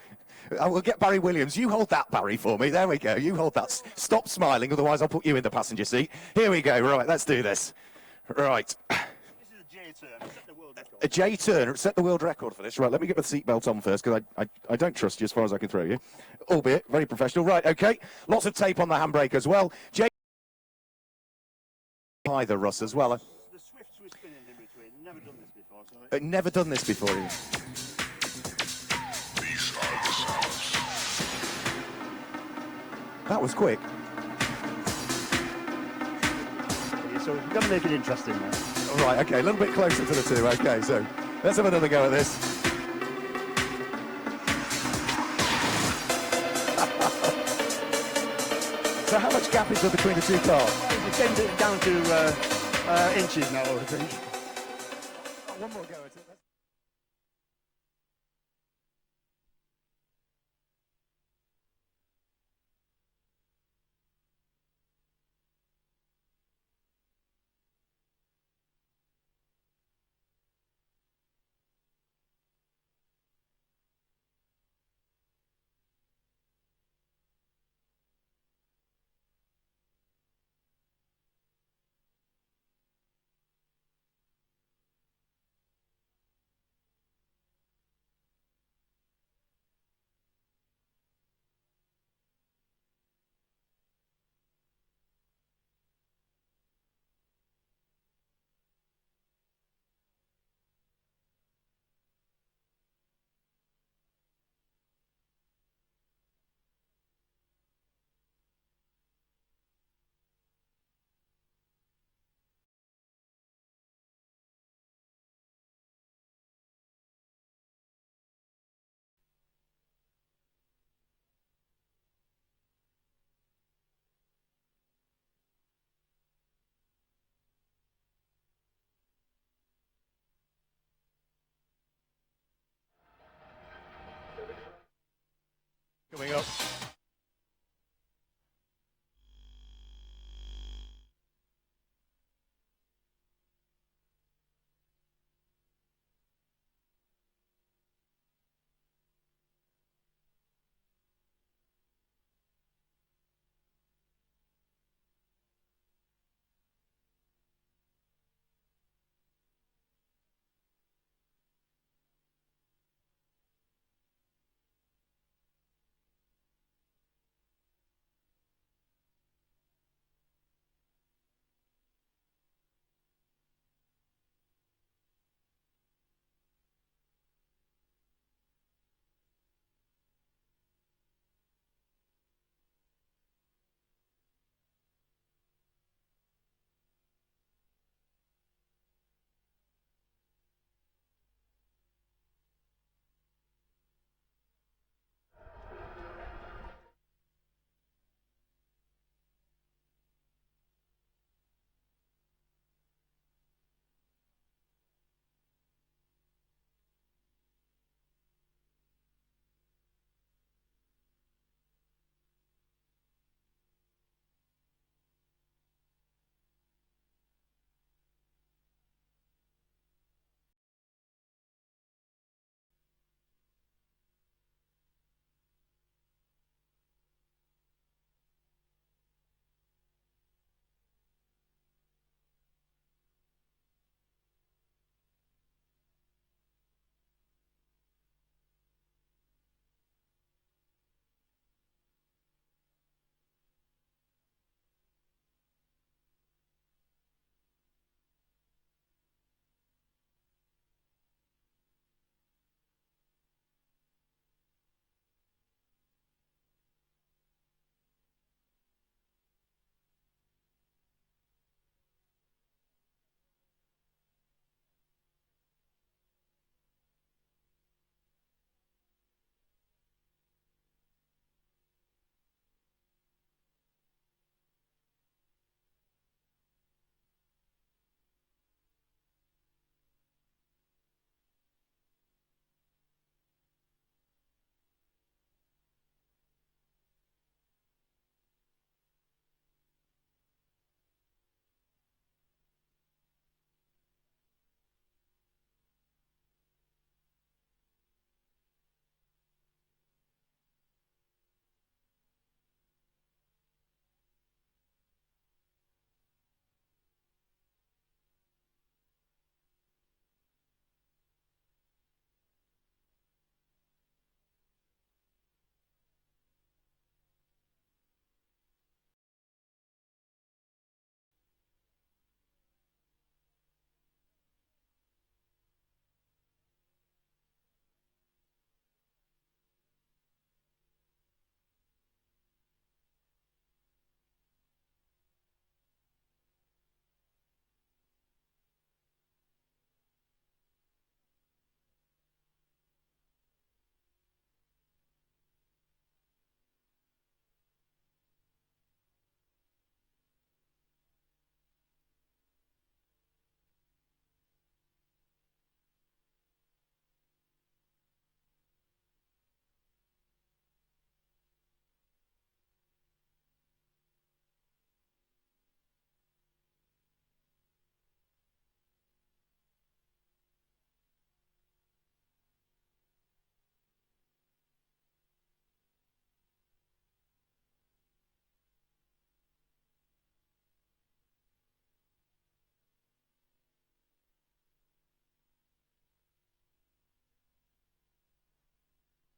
F: We'll get Barry Williams. You hold that, Barry, for me. There we go. You hold that. Stop smiling, otherwise I'll put you in the passenger seat. Here we go. Right, let's do this. Right.
R: This is a J-turn. Set the world record.
F: A J-turn. Set the world record for this. Right, let me get the seatbelt on first, because I don't trust you as far as I can throw you. Albeit, very professional. Right, okay. Lots of tape on the handbrake as well. Either, Russ, as well.
R: The Swifts were spinning in between. Never done this before. So
F: Never done this before. That was quick.
R: So we've got to make it interesting now.
F: All right, okay, a little bit closer to the two. Okay, so let's have another go at this. So how much gap is there between the two cars?
R: It's getting down to inches now, I think.
F: One more go at it. Coming up.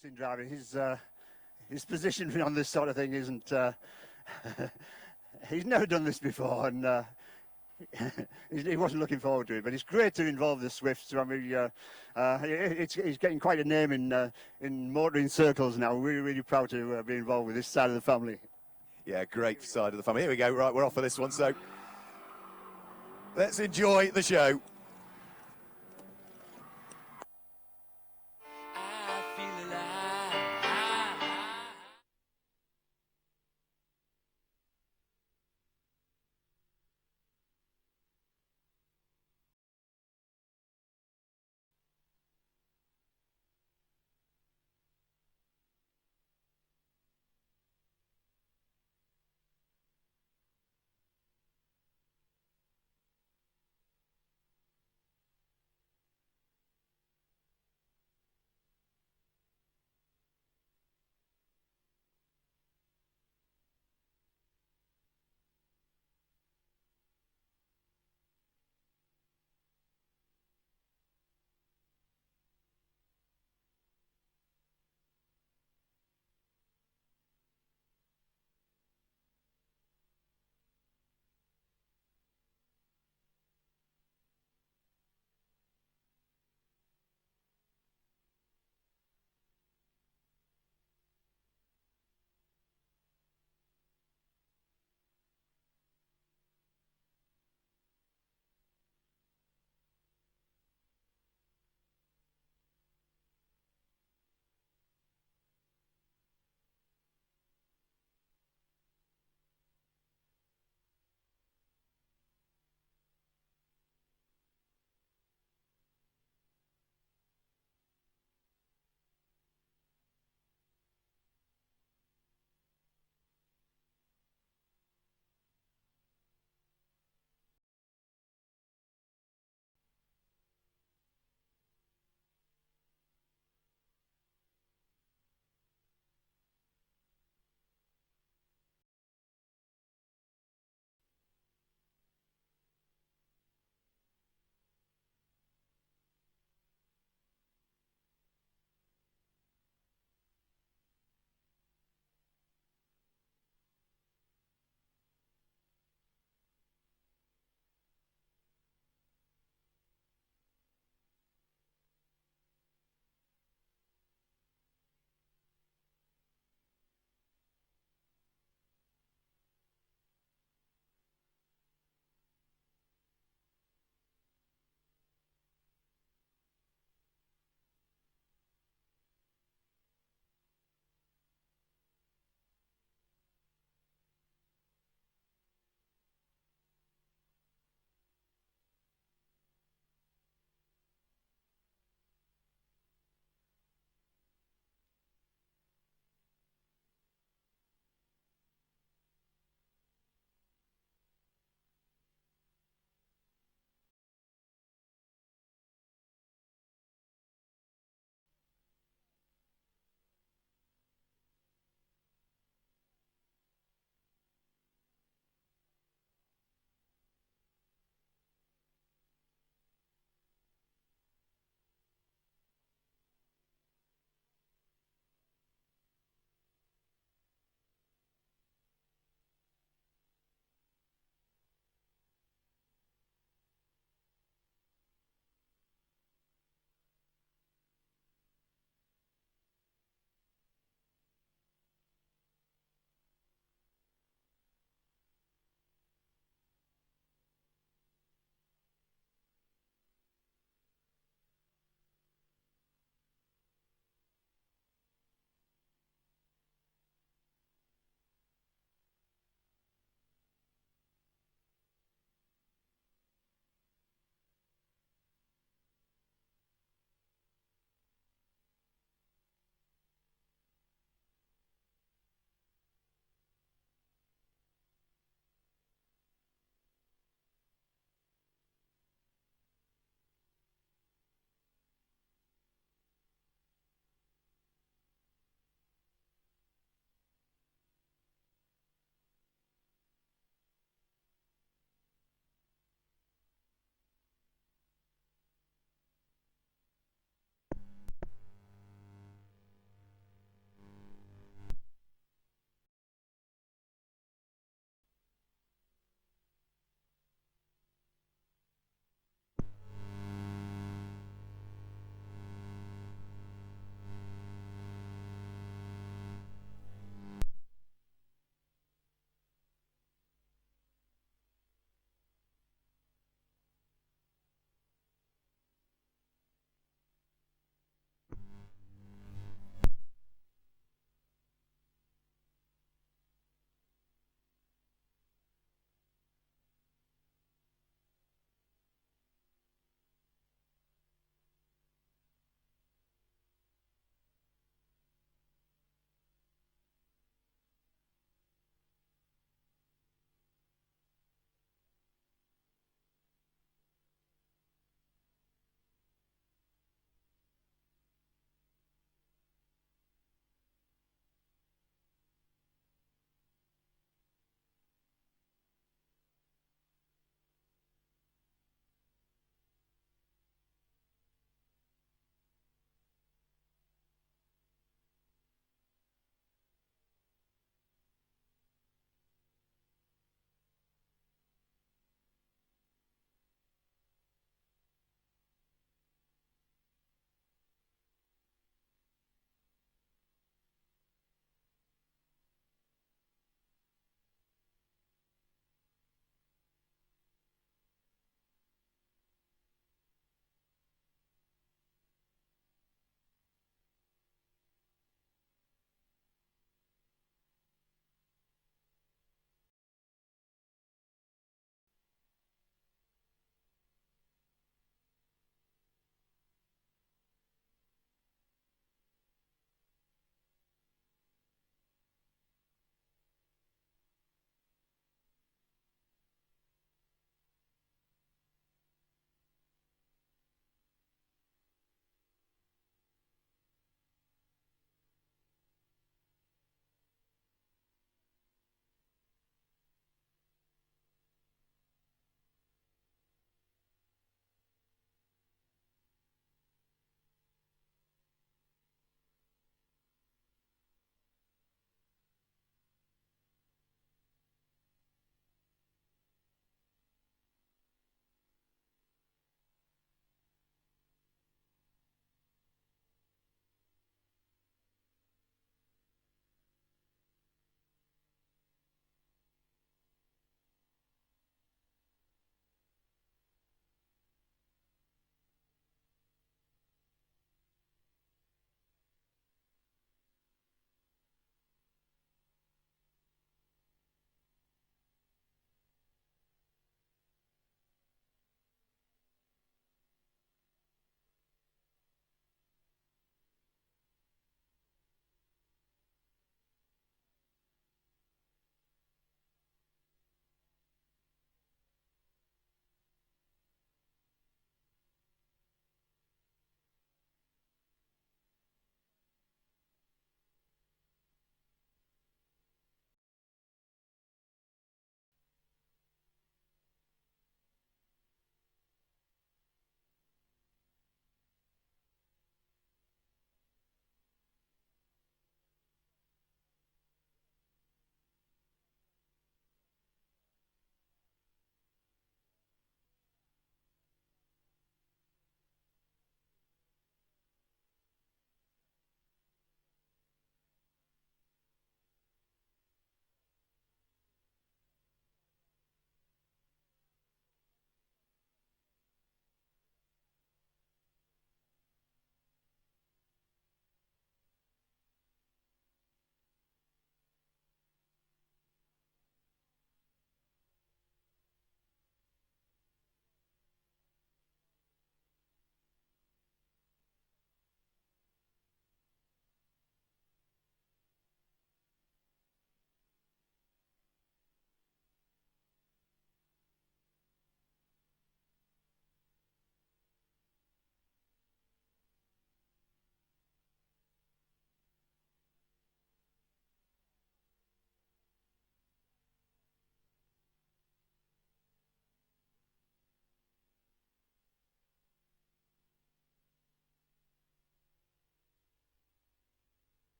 R: experiencing driver. His position on this sort of thing isn't. He's never done this before, and he wasn't looking forward to it. But it's great to involve the Swifts. I mean, he's getting quite a name in motoring circles now. We're really proud to be involved with this side of the family.
F: Yeah, great side of the family. Here we go. Right, we're off for this one. So let's enjoy the show.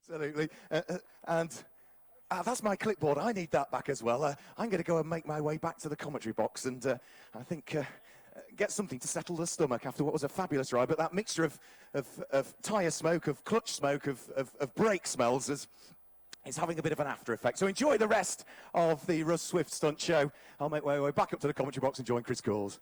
F: Absolutely. That's my clipboard. I need that back as well. I'm going to go and make my way back to the commentary box and I think get something to settle the stomach after what was a fabulous ride. But that mixture of tyre smoke, of clutch smoke, of brake smells is having a bit of an after effect. So enjoy the rest of the Russ Swift stunt show. I'll make my way back up to the commentary box and join Chris Coles.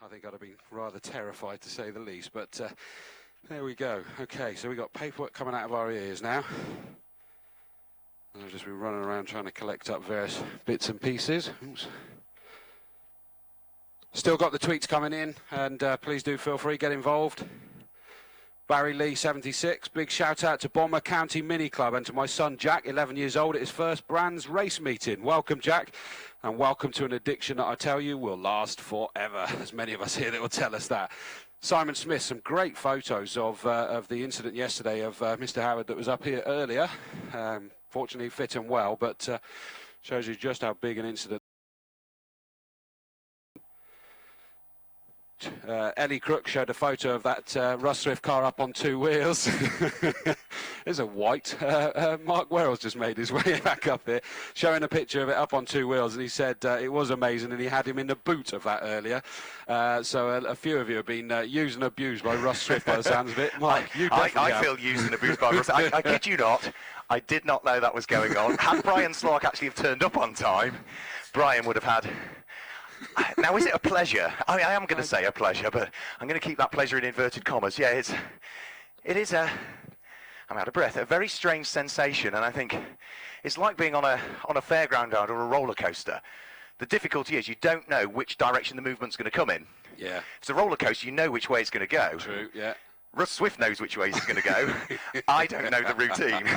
B: I think I'd have been rather terrified, to say the least, but there we go. Okay, so we've got paperwork coming out of our ears now. I've just been running around trying to collect up various bits and pieces. Oops. Still got the tweets coming in, and please do feel free, get involved. Barry Lee, 76. Big shout out to Bomber County Mini Club and to my son Jack, 11 years old, at his first Brands race meeting. Welcome, Jack, and welcome to an addiction that I tell you will last forever. There's many of us here that will tell us that. Simon Smith, some great photos of the incident yesterday of Mr. Howard that was up here earlier. Fortunately fit and well, but shows you just how big an incident. Ellie Crook showed a photo of that Russ Swift car up on two wheels. There's a white. Mark Werrell's just made his way back up here, showing a picture of it up on two wheels, and he said it was amazing, and he had him in the boot of that earlier. So a few of you have been used and abused by Russ Swift by the sounds of it. Mike, you definitely
A: I feel used and abused by Russ. I kid you not. I did not know that was going on. Had Brian Slark actually have turned up on time, Brian would have had... Now, is it a pleasure? I am going to say a pleasure, but I'm going to keep that pleasure in inverted commas. Yeah, it is a... I'm out of breath. A very strange sensation, and I think it's like being on a fairground ride or a roller coaster. The difficulty is you don't know which direction the movement's going to come in.
B: Yeah.
A: If it's a roller coaster, you know which way it's going to go.
B: True, yeah.
A: Russ Swift knows which way he's going to go. I don't know the routine.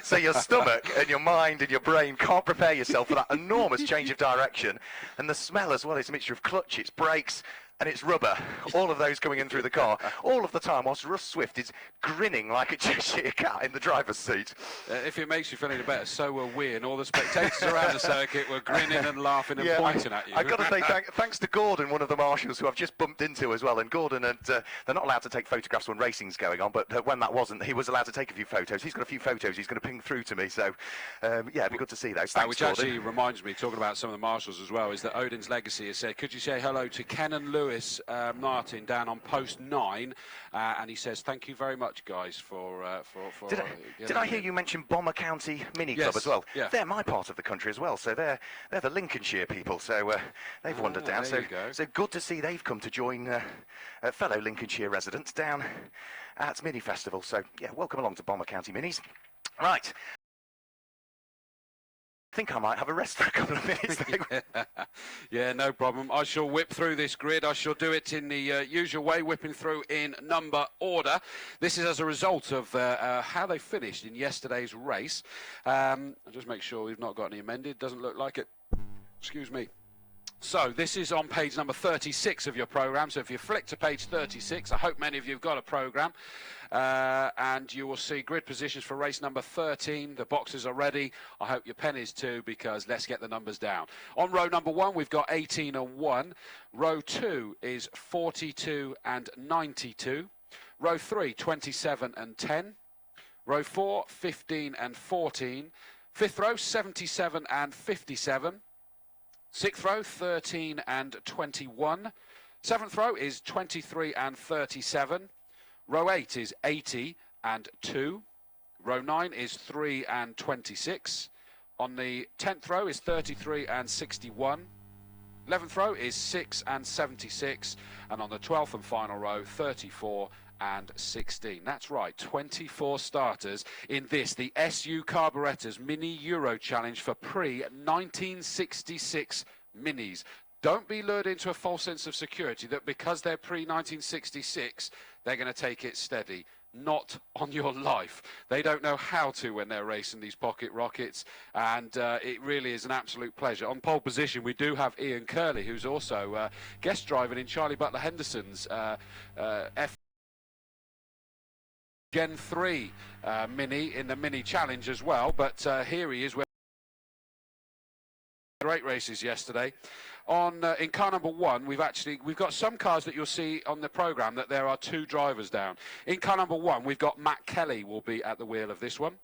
A: So your stomach and your mind and your brain can't prepare yourself for that enormous change of direction. And the smell as well, it's a mixture of clutch, it's brakes, and it's rubber. All of those coming in through the car, all of the time, whilst Russ Swift is grinning like a Cheshire cat in the driver's seat.
B: If it makes you feel any better, so were we, and all the spectators around the circuit were grinning and laughing and pointing at you.
A: I've got to say thanks to Gordon, one of the marshals who I've just bumped into as well. And Gordon, they're not allowed to take photographs when racing's going on, but when that wasn't, he was allowed to take a few photos. He's got a few photos he's going to ping through to me. So, yeah, it'd be good to see those. Thanks,
B: which
A: Gordon.
B: actually reminds me, talking about some of the marshals as well, is that Odin's Legacy has said, could you say hello to Ken and Lewis Martin down on post 9? And he says, thank you very much, guys, for
A: Did I hear you mention Bomber County Mini Club as well?
B: Yeah.
A: They're my part of the country as well, so they're the Lincolnshire people. So they've wandered down. So good to see they've come to join fellow Lincolnshire residents down at Mini Festival. So yeah, welcome along to Bomber County Minis. Right. I think I might have a rest for a couple of minutes.
B: Yeah, no problem. I shall whip through this grid. I shall do it in the usual way, whipping through in number order. This is as a result of how they finished in yesterday's race. I'll just make sure we've not got any amended. Doesn't look like it. Excuse me. So this is on page number 36 of your programme. So if you flick to page 36, I hope many of you have got a programme. And you will see grid positions for race number 13. The boxes are ready. I hope your pen is too, because let's get the numbers down. On row number 1, we've got 18 and 1. Row 2 is 42 and 92. Row 3, 27 and 10. Row 4, 15 and 14. Fifth row, 77 and 57. Sixth row, 13 and 21. Seventh row is 23 and 37. Row 8 is 80 and 2. Row 9 is 3 and 26. On the 10th row is 33 and 61. 11th row is 6 and 76. And on the 12th and final row, 34 and 16. That's right, 24 starters in this, the SU Carburettors Mini Euro Challenge for pre-1966 Minis. Don't be lured into a false sense of security that because they're pre-1966, they're going to take it steady. Not on your life. They don't know how to when they're racing these pocket rockets, and it really is an absolute pleasure. On pole position, we do have Ian Curley, who's also guest driving in Charlie Butler Henderson's F Gen 3 Mini in the Mini Challenge as well, but here he is. Great races yesterday. On in car number 1, we've got some cars that you'll see on the programme that there are 2 drivers down. In car number 1, we've got Matt Kelly will be at the wheel of this one,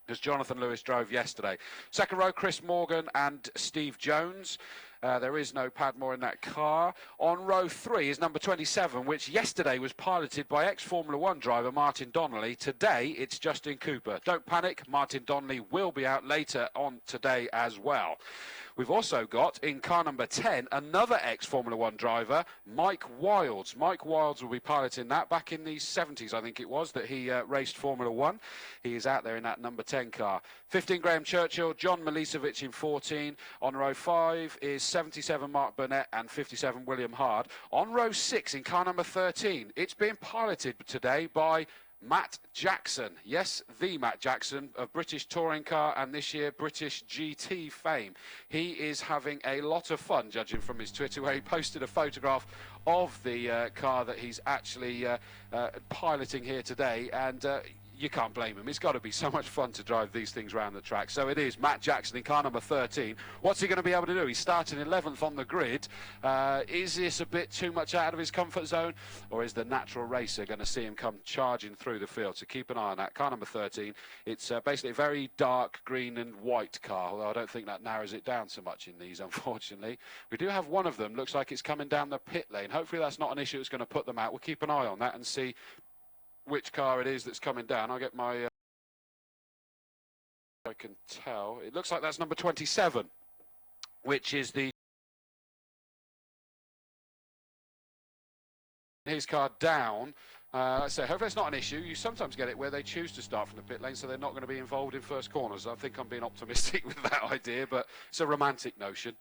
B: because Jonathan Lewis drove yesterday. Second row, Chris Morgan and Steve Jones. There is no Padmore in that car. On row 3 is number 27, which yesterday was piloted by ex-Formula 1 driver Martin Donnelly. Today, it's Justin Cooper. Don't panic, Martin Donnelly will be out later on today as well. We've also got, in car number 10, another ex-Formula 1 driver, Mike Wilds. Mike Wilds will be piloting that. Back in the 70s, I think it was, that he raced Formula 1. He is out there in that number 10 car. 15, Graham Churchill, John Milicevic in 14. On row 5 is 77, Mark Burnett, and 57, William Hard. On row 6, in car number 13, it's being piloted today by Matt Jackson. Yes, the Matt Jackson of British Touring Car and this year British GT fame. He is having a lot of fun, judging from his Twitter, where he posted a photograph of the car that he's actually piloting here today, and you can't blame him. It's got to be so much fun to drive these things around the track. So it is Matt Jackson in car number 13. What's he going to be able to do? He's starting 11th on the grid. Is this a bit too much out of his comfort zone, or is the natural racer going to see him come charging through the field? So keep an eye on that. Car number 13. It's basically a very dark green and white car, although I don't think that narrows it down so much in these, unfortunately. We do have one of them. Looks like it's coming down the pit lane. Hopefully that's not an issue that's going to put them out. We'll keep an eye on that and see which car it is that's coming down. I'll get my I can tell. It looks like that's number 27, which is his car down. So hopefully it's not an issue. You sometimes get it where they choose to start from the pit lane, so they're not going to be involved in first corners. I think I'm being optimistic with that idea, but it's a romantic notion.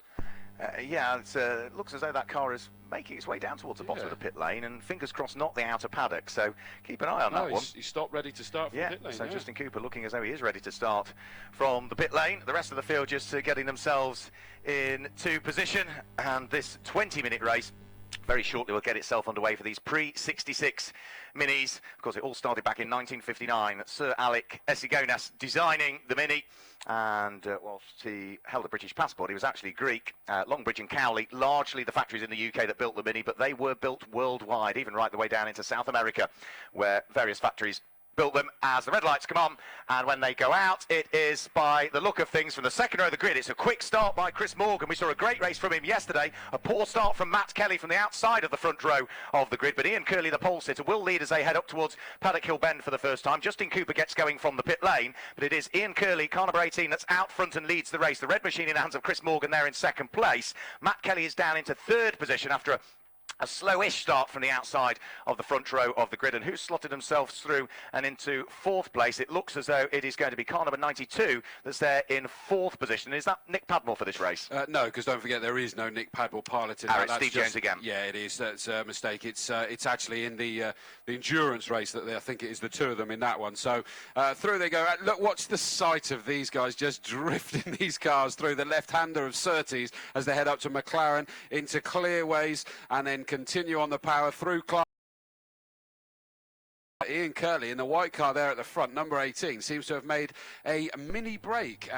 A: Yeah, it looks as though that car is making its way down towards the bottom of the pit lane, and fingers crossed not the outer paddock, so keep an eye on that one.
B: He's stopped, ready to start from the pit lane.
A: So Justin Cooper looking as though he is ready to start from the pit lane. The rest of the field just getting themselves into position, and this 20-minute race Very shortly, we'll get itself underway for these pre-66 minis. Of course, it all started back in 1959. Sir Alec Esigonas designing the Mini. And whilst he held a British passport, he was actually Greek. Longbridge and Cowley, largely the factories in the UK that built the Mini, but they were built worldwide, even right the way down into South America, where various factories built them. As the red lights come on, and when they go out, it is, by the look of things, from the second row of the grid. It's a quick start by Chris Morgan. We saw a great race from him yesterday. A poor start from Matt Kelly from the outside of the front row of the grid, but Ian Curley, the pole sitter, will lead as they head up towards Paddock Hill Bend for the first time. Justin Cooper gets going from the pit lane, but it is Ian Curley, car number 18, that's out front and leads the race. The red machine in the hands of Chris Morgan there in second place. Matt Kelly is down into third position after a slowish start from the outside of the front row of the grid. And who's slotted themselves through and into fourth place? It looks as though it is going to be car number 92 that's there in fourth position. Is that Nick Padmore for this race?
B: No, because don't forget there is no Nick Padmore piloting.
A: It's Steve Jones again.
B: Yeah, it is. That's a mistake. It's actually in the endurance race that I think it is the two of them in that one. So through they go. Look, watch the sight of these guys just drifting these cars through. The left-hander of Surtees as they head up to McLaren into Clearways and then continue on the power through Clark. Ian Curley in the white car there at the front, number 18, seems to have made a mini break.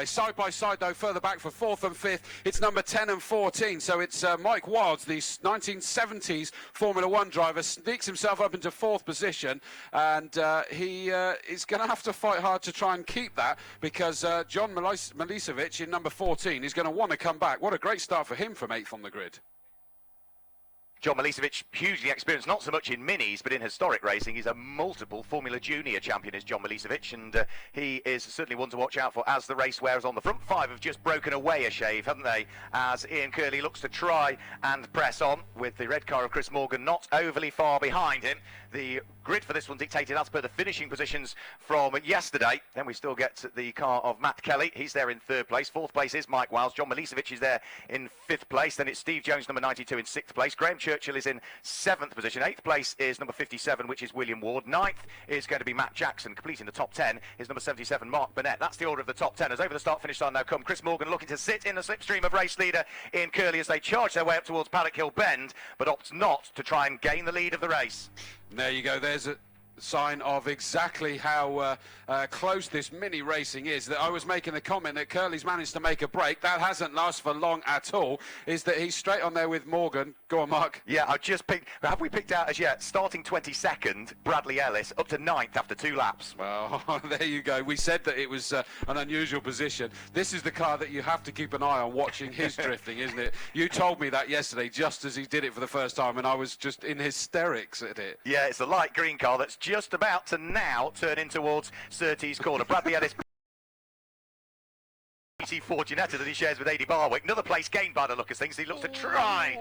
B: Side by side though, further back for fourth and fifth, it's number 10 and 14. So it's Mike Wilds, the 1970s Formula One driver, sneaks himself up into fourth position, and he is going to have to fight hard to try and keep that, because John Milicevic in number 14 is going to want to come back. What a great start for him from 8th on the grid.
A: John Milicevic, hugely experienced, not so much in minis, but in historic racing. He's a multiple Formula Junior champion, is John Milicevic, and he is certainly one to watch out for as the race wears on. The front five have just broken away a shave, haven't they, as Ian Curley looks to try and press on, with the red car of Chris Morgan not overly far behind him. The grid for this one dictated as per the finishing positions from yesterday. Then we still get the car of Matt Kelly. He's there in third place. Fourth place is Mike Wiles. John Milicevic is there in fifth place. Then it's Steve Jones, number 92, in sixth place. Graham Churchill is in seventh position. Eighth place is number 57, which is William Ward. Ninth is going to be Matt Jackson. Completing the top 10 is number 77, Mark Burnett. That's the order of the top 10. As over the start-finish line now come Chris Morgan, looking to sit in the slipstream of race leader Ian Curley as they charge their way up towards Paddock Hill Bend, but opts not to try and gain the lead of the race.
B: There you go. There's a sign of exactly how close this mini racing is. That I was making the comment that Curley's managed to make a break. That hasn't lasted for long at all. Is that he's straight on there with Morgan. Go on, Mark.
A: Yeah, I've just picked. Have we picked out as yet? Starting 22nd, Bradley Ellis, up to 9th after 2 laps.
B: Well, there you go. We said that it was an unusual position. This is the car that you have to keep an eye on watching his drifting, isn't it? You told me that yesterday, just as he did it for the first time, and I was just in hysterics at it.
A: Yeah, it's a light green car that's just about to now turn in towards Surtees corner. Bradley Ellis, Fortunetta that he shares with Adi Barwick. Another place gained by the look of things. He looks to try.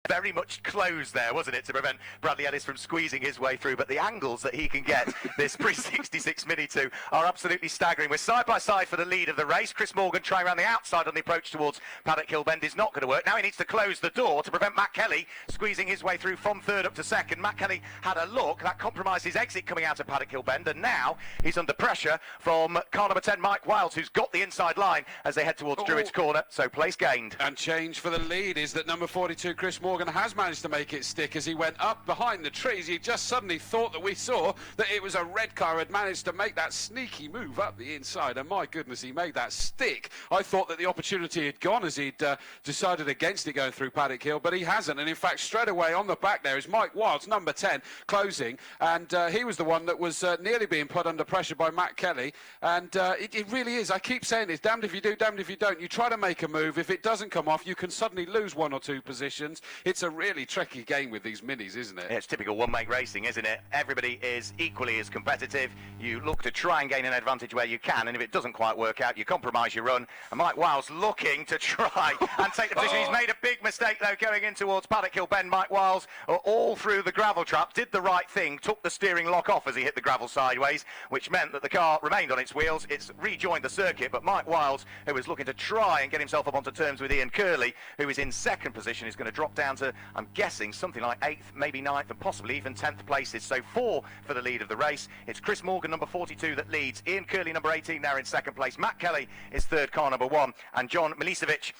A: Very much closed there, wasn't it, to prevent Bradley Ellis from squeezing his way through, but the angles that he can get this pre-66 Mini 2 are absolutely staggering. We're side by side for the lead of the race. Chris Morgan trying around the outside on the approach towards Paddock Hill Bend is not going to work. Now he needs to close the door to prevent Matt Kelly squeezing his way through from third up to second. Matt Kelly had a look, that compromised his exit coming out of Paddock Hill Bend, and now he's under pressure from car number 10, Mike Wiles, who's got the inside line as they head towards Druids Corner, so place gained.
B: And change for the lead is that number 42, Chris Morgan, has managed to make it stick as he went up behind the trees. He just suddenly thought that we saw that it was a red car, had managed to make that sneaky move up the inside, and my goodness, he made that stick. I thought that the opportunity had gone as he'd decided against it going through Paddock Hill, but he hasn't, and in fact straight away on the back there is Mike Wilds, number 10, closing, and he was the one that was nearly being put under pressure by Matt Kelly, and it really is, I keep saying this, damned if you do, damned if you don't. You try to make a move, if it doesn't come off, you can suddenly lose 1 or 2 positions. It's a really tricky game with these minis, isn't it?
A: Yeah, it's typical one-make racing, isn't it? Everybody is equally as competitive. You look to try and gain an advantage where you can, and if it doesn't quite work out, you compromise your run. And Mike Wiles looking to try and take the position. He's made a big mistake, though, going in towards Paddock Hill Bend. Mike Wiles, all through the gravel trap, did the right thing, took the steering lock off as he hit the gravel sideways, which meant that the car remained on its wheels. It's rejoined the circuit, but Mike Wiles, who was looking to try and get himself up onto terms with Ian Curley, who is in second position, is going to drop down down to, I'm guessing, something like 8th, maybe 9th, and possibly even 10th places. So 4 for the lead of the race. It's Chris Morgan, number 42, that leads. Ian Curley, number 18, now in 2nd place. Matt Kelly is 3rd, car number 1. And John Milicevic,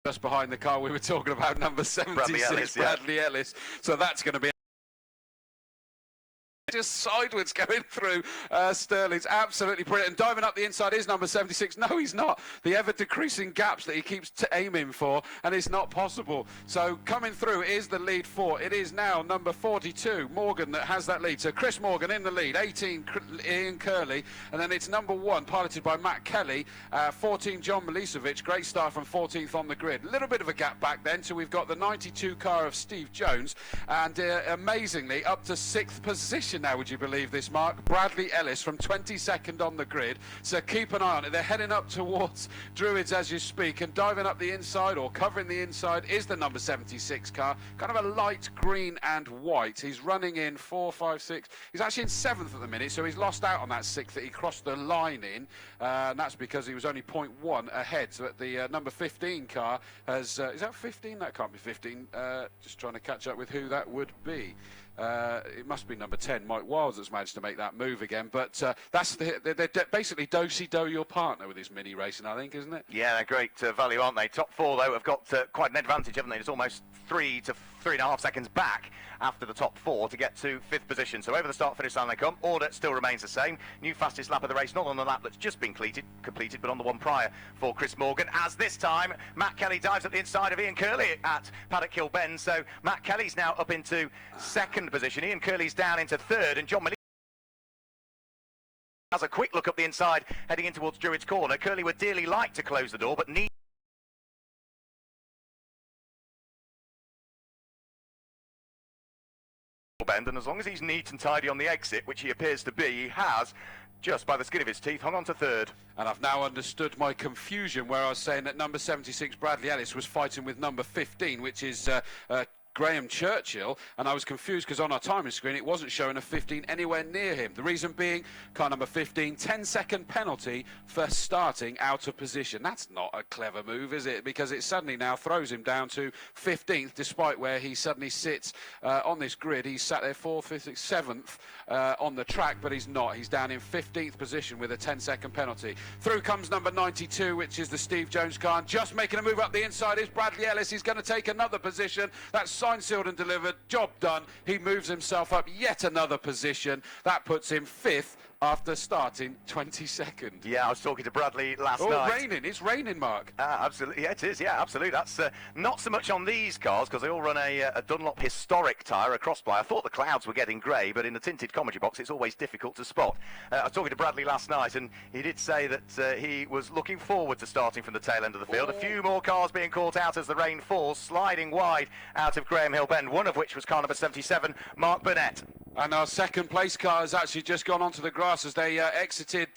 B: just behind the car we were talking about, number 76, Bradley Ellis. So that's going to be just sideways going through Sterling's absolutely brilliant. And diving up the inside is number 76. No, he's not. The ever-decreasing gaps that he keeps aiming for, and it's not possible. So coming through is the lead 4. It is now number 42, Morgan, that has that lead. So Chris Morgan in the lead, 18, Ian Curley, and then it's number 1, piloted by Matt Kelly, 14, John Milicevic. Great start from 14th on the grid. A little bit of a gap back then, so we've got the 92 car of Steve Jones, and amazingly, up to 6th position now, would you believe this, Mark? Bradley Ellis from 22nd on the grid, so keep an eye on it. They're heading up towards Druids as you speak, and diving up the inside, or covering the inside, is the number 76 car, kind of a light green and white. He's running in 4, 5, 6. He's actually in 7th at the minute, so he's lost out on that 6th that he crossed the line in, and that's because he was only 0.1 ahead. So the number 15 car has, is that 15? That can't be 15. Just trying to catch up with who that would be. It must be number 10, Mike Wiles, that's managed to make that move again. But that's they're basically do-si-do your partner with this mini racing, I think, isn't it?
A: Yeah, they're great value, aren't they? Top 4, though, have got quite an advantage, haven't they? It's almost 3 to 3.5 seconds back after the top 4 to get to 5th position. So over the start-finish line they come. Order still remains the same. New fastest lap of the race, not on the lap that's just been completed, but on the one prior for Chris Morgan. As this time, Matt Kelly dives at the inside of Ian Curley at Paddock Hill Bend. So Matt Kelly's now up into 2nd position. Ian Curley's down into 3rd, and John has a quick look up the inside, heading in towards Druids Corner. Curley would dearly like to close the door, but need bend, and as long as he's neat and tidy on the exit, which he appears to be, he has, just by the skin of his teeth, hung on to 3rd.
B: And I've now understood my confusion where I was saying that number 76, Bradley Ellis, was fighting with number 15, which is Graham Churchill, and I was confused because on our timing screen it wasn't showing a 15 anywhere near him. The reason being, car number 15, 10-second penalty for starting out of position. That's not a clever move, is it? Because it suddenly now throws him down to 15th, despite where he suddenly sits on this grid. He's sat there 4th, 5th, 6th, 7th on the track, but he's not. He's down in 15th position with a 10-second penalty. Through comes number 92, which is the Steve Jones car, and just making a move up the inside is Bradley Ellis. He's going to take another position. That's signed, sealed and delivered. Job done. He moves himself up yet another position. That puts him 5th after starting 22nd.
A: Yeah, I was talking to Bradley last night.
B: Oh, raining. It's raining, Mark.
A: Absolutely. Yeah, it is. Yeah, absolutely. That's not so much on these cars because they all run a Dunlop historic tyre, a cross-ply. I thought the clouds were getting grey, but in the tinted commentary box, it's always difficult to spot. I was talking to Bradley last night, and he did say that he was looking forward to starting from the tail end of the field. A few more cars being caught out as the rain falls, sliding wide out of Graham Hill Bend, one of which was car number 77, Mark Burnett.
B: And our second place car has actually just gone onto the grass as they exited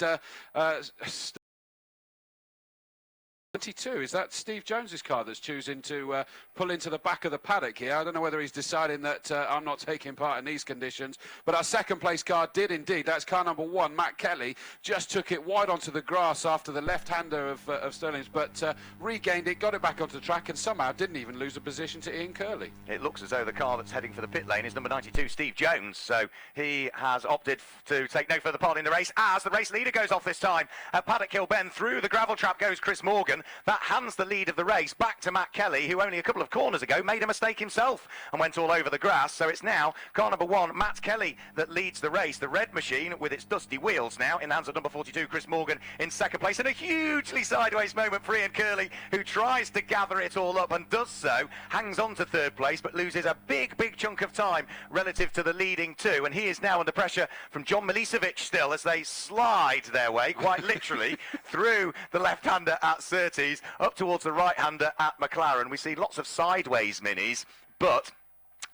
B: 22. Is that Steve Jones's car that's choosing to pull into the back of the paddock here? I don't know whether he's deciding that I'm not taking part in these conditions, but our second place car did indeed. That's car number 1, Matt Kelly, just took it wide onto the grass after the left-hander of Sterling's, but regained it, got it back onto the track, and somehow didn't even lose a position to Ian Curley.
A: It looks as though the car that's heading for the pit lane is number 92, Steve Jones, so he has opted to take no further part in the race as the race leader goes off this time at Paddock Hill Bend. Through the gravel trap goes Chris Morgan. That hands the lead of the race back to Matt Kelly, who only a couple of corners ago made a mistake himself and went all over the grass. So it's now car number 1, Matt Kelly, that leads the race. The red machine with its dusty wheels now in the hands of number 42, Chris Morgan, in 2nd place. And a hugely sideways moment for Ian Curley, who tries to gather it all up and does so, hangs on to 3rd place, but loses a big chunk of time relative to the leading 2. And he is now under pressure from John Milicevic still as they slide their way, quite literally, through the left-hander at Surtees, up towards the right-hander at McLaren. We see lots of sideways minis, but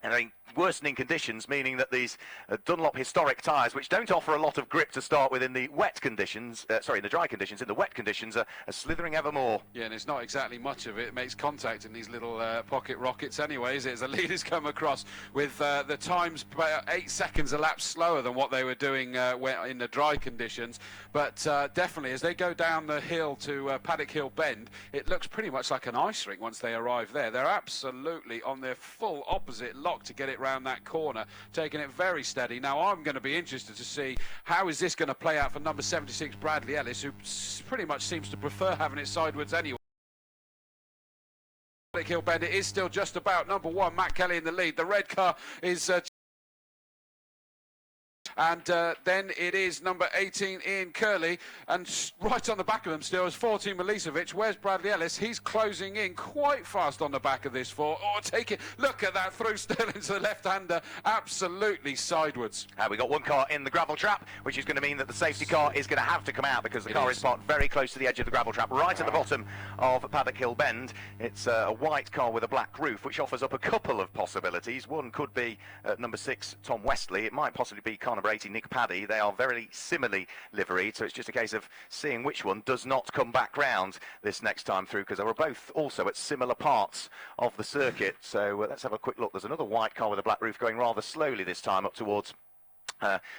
A: I mean, worsening conditions, meaning that these Dunlop historic tyres, which don't offer a lot of grip to start with in the wet conditions, in the dry conditions, in the wet conditions, are slithering ever more.
B: Yeah, and it's not exactly much of it. It makes contact in these little pocket rockets anyway, is it? As the leaders come across with the times about 8 seconds elapsed slower than what they were doing in the dry conditions. But definitely, as they go down the hill to Paddock Hill Bend, it looks pretty much like an ice rink once they arrive there. They're absolutely on their full opposite lock to get it round that corner, taking it very steady. Now I'm going to be interested to see how is this going to play out for number 76 Bradley Ellis, who pretty much seems to prefer having it sideways anyway. Hill Bend, it is still just about number 1 Matt Kelly in the lead. The red car is and then it is number 18 Ian Curley, and right on the back of them still is 14 Milicevic. Where's Bradley Ellis? He's closing in quite fast on the back of this four. Oh, take it, look at that through Sterling to the left-hander, absolutely sideways.
A: We got one car in the gravel trap, which is going to mean that the safety car is going to have to come out, because the car is parked very close to the edge of the gravel trap, right at the bottom of Paddock Hill Bend. It's a white car with a black roof, which offers up a couple of possibilities. One could be number 6 Tom Westley. It might possibly be car number 80 Nick Paddy. They are very similarly liveried, so it's just a case of seeing which one does not come back round this next time through, because they were both also at similar parts of the circuit. So let's have a quick look. There's another white car with a black roof going rather slowly this time up towards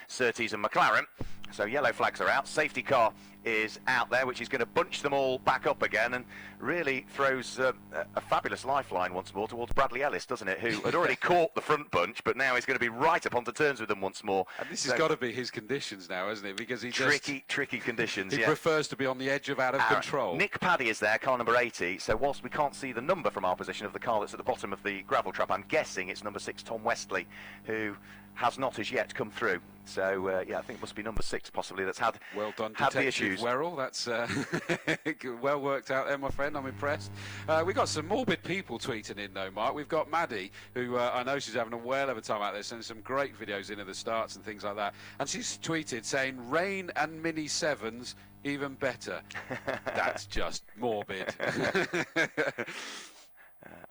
A: Surtees and McLaren. So yellow flags are out. Safety car is out there, which is going to bunch them all back up again, and really throws a fabulous lifeline once more towards Bradley Ellis, doesn't it? Who had already caught the front bunch, but now he's going to be right up onto turns with them once more.
B: And this has got to be his conditions now, isn't it? Because he
A: tricky conditions.
B: He prefers to be on the edge of out of control.
A: Nick Paddy is there, car number 80. So whilst we can't see the number from our position of the car that's at the bottom of the gravel trap, I'm guessing it's number 6 Tom Westley, who has not as yet come through. So yeah, I think it must be number 6 possibly that's had the issues.
B: Werrell, that's well worked out there, my friend. I'm impressed. We've got some morbid people tweeting in though, Mark. We've got Maddie, who I know she's having a whale of a time out there, sending some great videos in of the starts and things like that. And she's tweeted saying rain and mini 7s even better. That's just morbid.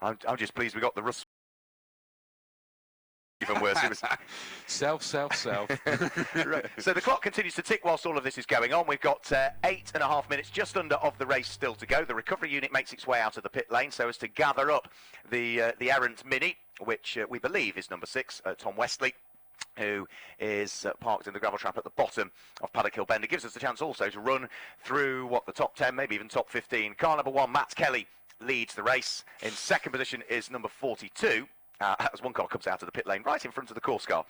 A: I'm just pleased we got the Russ. Even worse. It was
B: self.
A: Right. So the clock continues to tick whilst all of this is going on. We've got 8.5 minutes just under of the race still to go. The recovery unit makes its way out of the pit lane so as to gather up the errant Mini, which we believe is number 6, Tom Westley, who is parked in the gravel trap at the bottom of Paddock Hill Bend. It gives us a chance also to run through the top 10, maybe even top 15. Car number 1, Matt Kelly, leads the race. In second position is number 42. As one car comes out of the pit lane right in front of the course car.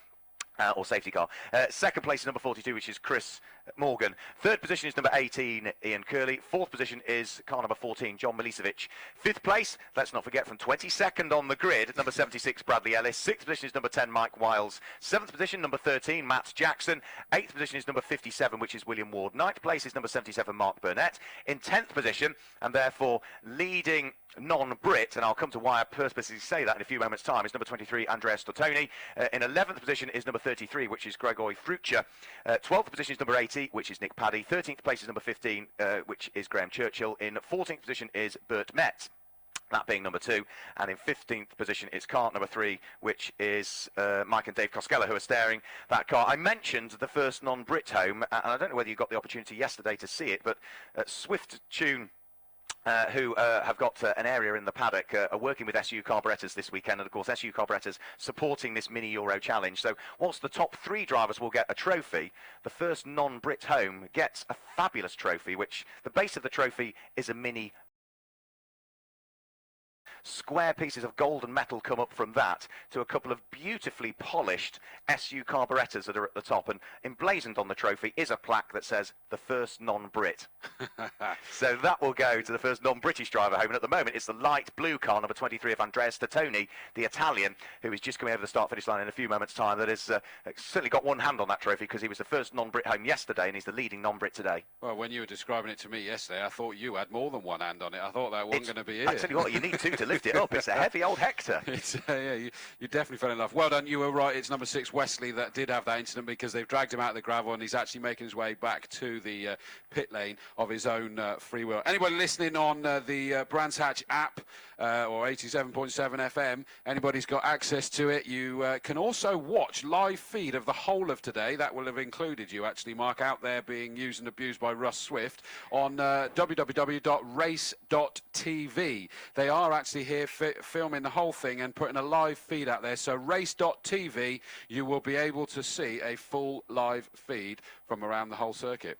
A: Or safety car. Second place is number 42, which is Chris Morgan. Third position is number 18, Ian Curley. Fourth position is car number 14, John Milicevic. Fifth place, let's not forget, from 22nd on the grid, number 76, Bradley Ellis. Sixth position is number 10, Mike Wiles. Seventh position, number 13, Matt Jackson. Eighth position is number 57, which is William Ward. Ninth place is number 77, Mark Burnett. In 10th position, and therefore leading non-Brit, and I'll come to why I purposely say that in a few moments' time, is number 23, Andrea Stottoni. In 11th position is number 33, which is Gregory Fruccia. 12th position is number 80, which is Nick Paddy. 13th place is number 15, which is Graham Churchill. In 14th position is Bert Metz, that being number 2, and in 15th position is car number 3, which is Mike and Dave Koskela, who are steering that car. I mentioned the first non-Brit home, and I don't know whether you got the opportunity yesterday to see it, but Swift Tune, who have got an area in the paddock, are working with SU Carburettors this weekend, and of course SU Carburettors supporting this Mini Euro Challenge. So whilst the top 3 drivers will get a trophy, the first non-Brit home gets a fabulous trophy, which the base of the trophy is a Mini. Square pieces of gold and metal come up from that to a couple of beautifully polished SU Carburettors that are at the top, and emblazoned on the trophy is a plaque that says the first non-Brit. So that will go to the first non-British driver home, and at the moment it's the light blue car number 23 of Andrea Stottoni, the Italian, who is just coming over the start-finish line in a few moments' time. That has certainly got one hand on that trophy, because he was the first non-Brit home yesterday and he's the leading non-Brit today.
B: Well, when you were describing it to me yesterday, I thought you had more than one hand on it. I thought that wasn't going to be it.
A: I tell you what, you need 2 to lift it up. It's a heavy old Hector.
B: It's, yeah, you definitely fell in love. Well done, you were right. It's number 6, Wesley, that did have that incident because they've dragged him out of the gravel and he's actually making his way back to the pit lane of his own free will. Anybody listening on the Brands Hatch app or 87.7 FM, anybody's got access to it, you can also watch live feed of the whole of today. That will have included you, actually, Mark, out there being used and abused by Russ Swift on www.race.tv. They are actually here filming the whole thing and putting a live feed out there. So race.tv, you will be able to see a full live feed from around the whole circuit.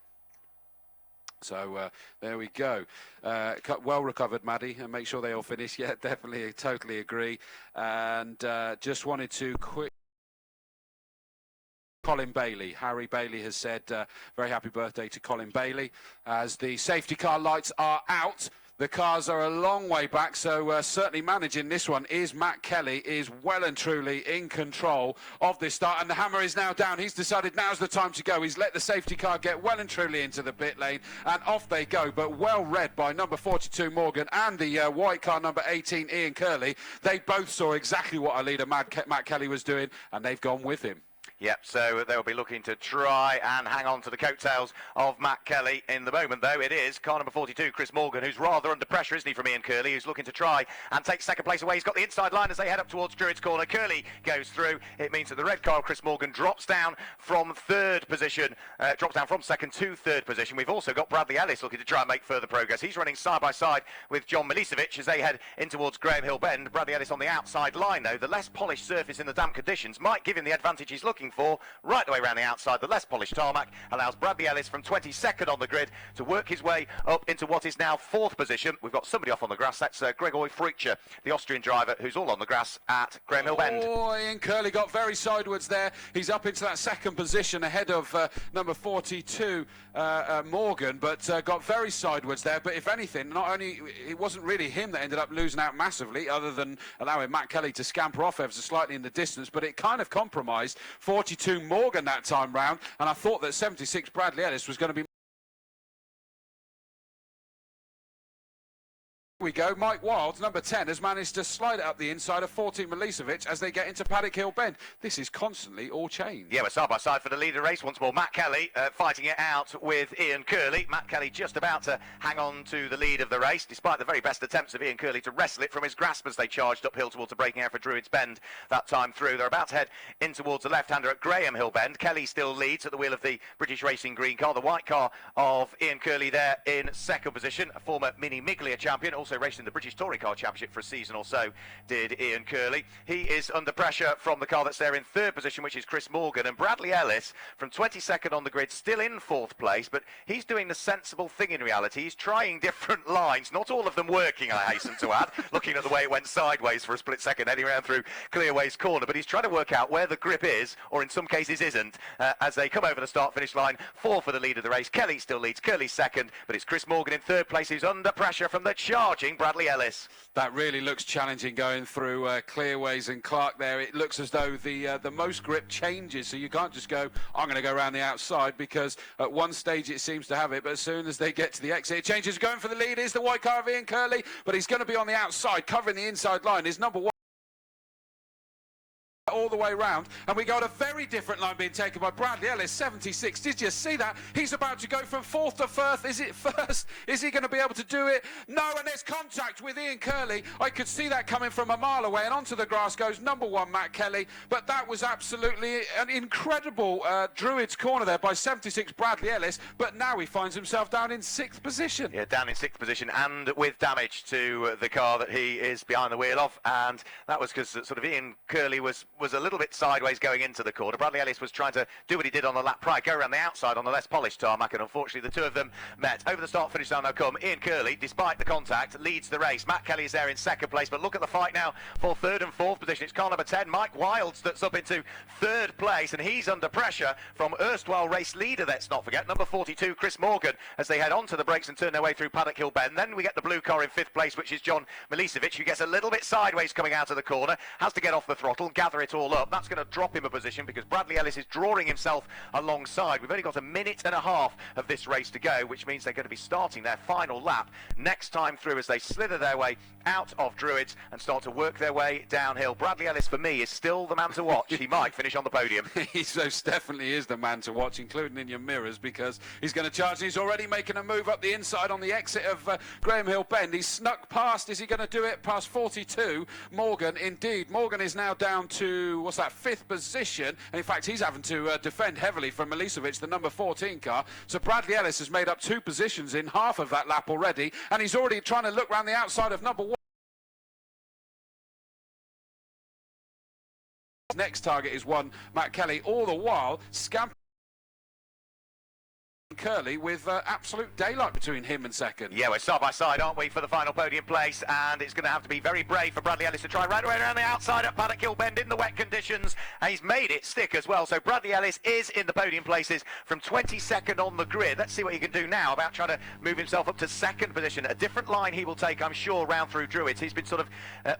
B: So there we go. Well recovered, Maddie, and make sure they all finish. Yeah, definitely, totally agree. And just wanted to Colin Bailey. Harry Bailey has said very happy birthday to Colin Bailey. As the safety car lights are out, the cars are a long way back, so certainly managing this one is Matt Kelly, is well and truly in control of this start, and the hammer is now down. He's decided now's the time to go. He's let the safety car get well and truly into the pit lane, and off they go, but well read by number 42 Morgan and the white car number 18 Ian Curley. They both saw exactly what our leader Matt Kelly was doing, and they've gone with him.
A: Yep, so they'll be looking to try and hang on to the coattails of Matt Kelly. In the moment, though, it is car number 42, Chris Morgan, who's rather under pressure, isn't he, from Ian Curley, who's looking to try and take second place away. He's got the inside line as they head up towards Druids Corner. Curley goes through. It means that the red car of Chris Morgan drops down from third position, drops down from second to third position. We've also got Bradley Ellis looking to try and make further progress. He's running side by side with John Milicevic as they head in towards Graham Hill Bend. Bradley Ellis on the outside line, though. The less polished surface in the damp conditions might give him the advantage he's looking for. Right the way around the outside, the less polished tarmac allows Bradley Ellis from 22nd on the grid to work his way up into what is now fourth position. We've got somebody off on the grass. That's Gregor Freitcher, the Austrian driver, who's all on the grass at Graham Hill Bend.
B: Oh, Ian Curley got very sideways there. He's up into that second position ahead of number 42 Morgan, but got very sideways there. But if anything, not only it wasn't really him that ended up losing out massively, other than allowing Matt Kelly to scamper off ever so slightly in the distance, but it kind of compromised 42 Morgan that time round, and I thought that 76 Bradley Ellis was going to be. We go. Mike Wild, number 10, has managed to slide it up the inside of 14 Milicevic as they get into Paddock Hill Bend. This is constantly all change.
A: Yeah, we're side by side for the leader race once more. Matt Kelly fighting it out with Ian Curley. Matt Kelly just about to hang on to the lead of the race, despite the very best attempts of Ian Curley to wrestle it from his grasp as they charged uphill towards the braking area for Druids Bend that time through. They're about to head in towards the left-hander at Graham Hill Bend. Kelly still leads at the wheel of the British Racing green car. The white car of Ian Curley there in second position, a former Mini Miglia champion, also raced in the British Touring Car Championship for a season or so, did Ian Curley. He is under pressure from the car that's there in third position, which is Chris Morgan, and Bradley Ellis from 22nd on the grid, still in fourth place, but he's doing the sensible thing in reality. He's trying different lines, not all of them working, I hasten to add, looking at the way it went sideways for a split second, heading around through Clearways Corner, but he's trying to work out where the grip is, or in some cases isn't, as they come over the start-finish line. 4 for the lead of the race. Kelly still leads, Curley second, but it's Chris Morgan in third place, who's under pressure from the charging Bradley Ellis.
B: That really looks challenging going through Clearways and Clark there. It looks as though the most grip changes, so you can't just go, I'm going to go around the outside, because at one stage it seems to have it, but as soon as they get to the exit, it changes. Going for the lead is the white car of Ian Curley, but he's going to be on the outside, covering the inside line. His number 1 all the way round, and we got a very different line being taken by Bradley Ellis, 76. Did you see that? He's about to go from fourth to first. Is it first? Is he going to be able to do it? No, and there's contact with Ian Curley. I could see that coming from a mile away, and onto the grass goes number 1 Matt Kelly, but that was absolutely an incredible Druids corner there by 76 Bradley Ellis, but now he finds himself down in 6th position.
A: Yeah, down in 6th position, and with damage to the car that he is behind the wheel of, and that was because sort of Ian Curley was a little bit sideways going into the corner. Bradley Ellis was trying to do what he did on the lap prior, go around the outside on the less polished tarmac, and unfortunately the two of them met. Over the start-finish line they'll come. Ian Curley, despite the contact, leads the race. Matt Kelly is there in second place, but look at the fight now for third and fourth position. It's car number 10, Mike Wilds, that's up into third place, and he's under pressure from erstwhile race leader, let's not forget, number 42, Chris Morgan, as they head onto the brakes and turn their way through Paddock Hill Bend. Then we get the blue car in fifth place, which is John Milicevic, who gets a little bit sideways coming out of the corner, has to get off the throttle, gather it it all up. That's going to drop him a position because Bradley Ellis is drawing himself alongside. We've only got a minute and a half of this race to go, which means they're going to be starting their final lap next time through as they slither their way out of Druids and start to work their way downhill. Bradley Ellis, for me, is still the man to watch. He might finish on the podium.
B: He most definitely is the man to watch, including in your mirrors, because he's going to charge and he's already making a move up the inside on the exit of Graham Hill Bend. He's snuck past. Is he going to do it past 42? Morgan, indeed. Morgan is now down to, what's that, 5th position. And in fact, he's having to defend heavily from Milicevic, the number 14 car. So Bradley Ellis has made up 2 positions in half of that lap already, and he's already trying to look round the outside of number 1. Next target is one, Matt Kelly, all the while scampering Curly with absolute daylight between him and second.
A: Yeah, we're side by side, aren't we, for the final podium place, and it's going to have to be very brave for Bradley Ellis to try right away around the outside at Paddock Hill Bend in the wet conditions, and he's made it stick as well. So Bradley Ellis is in the podium places from 22nd on the grid. Let's see what he can do now about trying to move himself up to 2nd position. A different line he will take, I'm sure, round through Druids. He's been sort of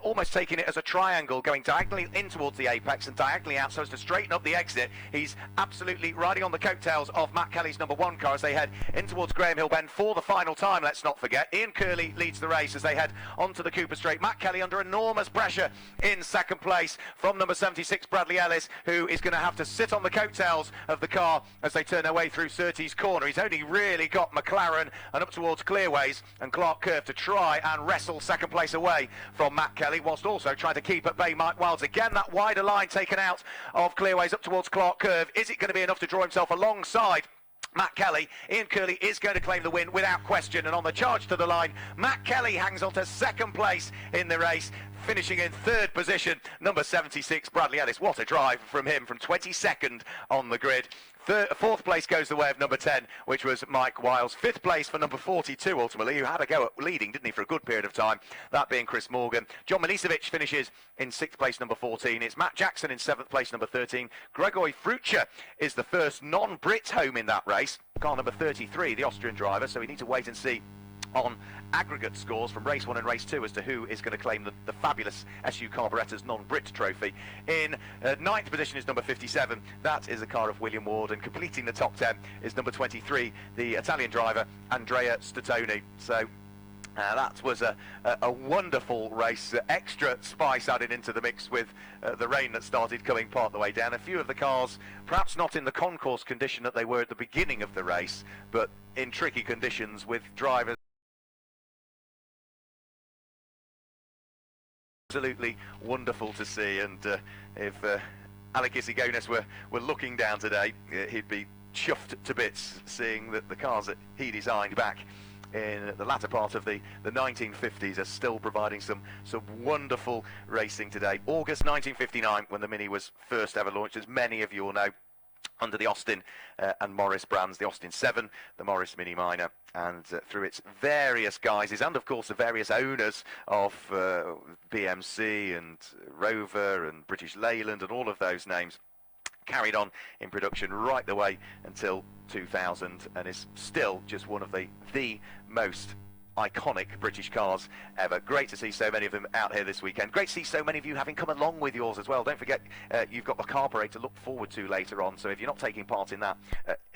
A: almost taking it as a triangle, going diagonally in towards the apex and diagonally out so as to straighten up the exit. He's absolutely riding on the coattails of Matt Kelly's number 1 car as they head in towards Graham Hill Bend for the final time, let's not forget. Ian Curley leads the race as they head onto the Cooper Straight. Matt Kelly under enormous pressure in 2nd place from number 76, Bradley Ellis, who is going to have to sit on the coattails of the car as they turn their way through Surtees Corner. He's only really got McLaren and up towards Clearways and Clark Curve to try and wrestle 2nd place away from Matt Kelly, whilst also trying to keep at bay Mike Wilds. Again, that wider line taken out of Clearways up towards Clark Curve. Is it going to be enough to draw himself alongside Matt Kelly? Ian Curley is going to claim the win without question, and on the charge to the line, Matt Kelly hangs on to 2nd place in the race, finishing in 3rd position, number 76, Bradley Ellis. What a drive from him from 22nd on the grid. 4th place goes the way of number 10, which was Mike Wiles. 5th place for number 42, ultimately, who had a go at leading, didn't he, for a good period of time, that being Chris Morgan. John Milicevic finishes in 6th place, number 14. It's Matt Jackson in 7th place, number 13. Gregory Frucha is the first non-Brit home in that race. Car number 33, the Austrian driver, so we need to wait and see on aggregate scores from race 1 and race 2 as to who is going to claim the fabulous SU Carburettors non-Brit trophy. In 9th position is number 57. That is a car of William Ward, and completing the top 10 is number 23, the Italian driver Andrea Statoni. So that was a wonderful race, extra spice added into the mix with the rain that started coming part the way down. A few of the cars, perhaps not in the concourse condition that they were at the beginning of the race, but in tricky conditions with drivers absolutely wonderful to see. And if Alec Isigonis were looking down today, he'd be chuffed to bits seeing that the cars that he designed back in the latter part of the 1950s are still providing some wonderful racing today. August 1959, when the Mini was first ever launched, as many of you will know, under the Austin and Morris brands, the Austin 7, the Morris Mini Minor, and through its various guises, and of course the various owners of BMC and Rover and British Leyland and all of those names, carried on in production right the way until 2000, and is still just one of the most iconic British cars ever. Great to see so many of them out here this weekend. Great to see so many of you having come along with yours as well. Don't forget, you've got the car parade to look forward to later on, so if you're not taking part in that,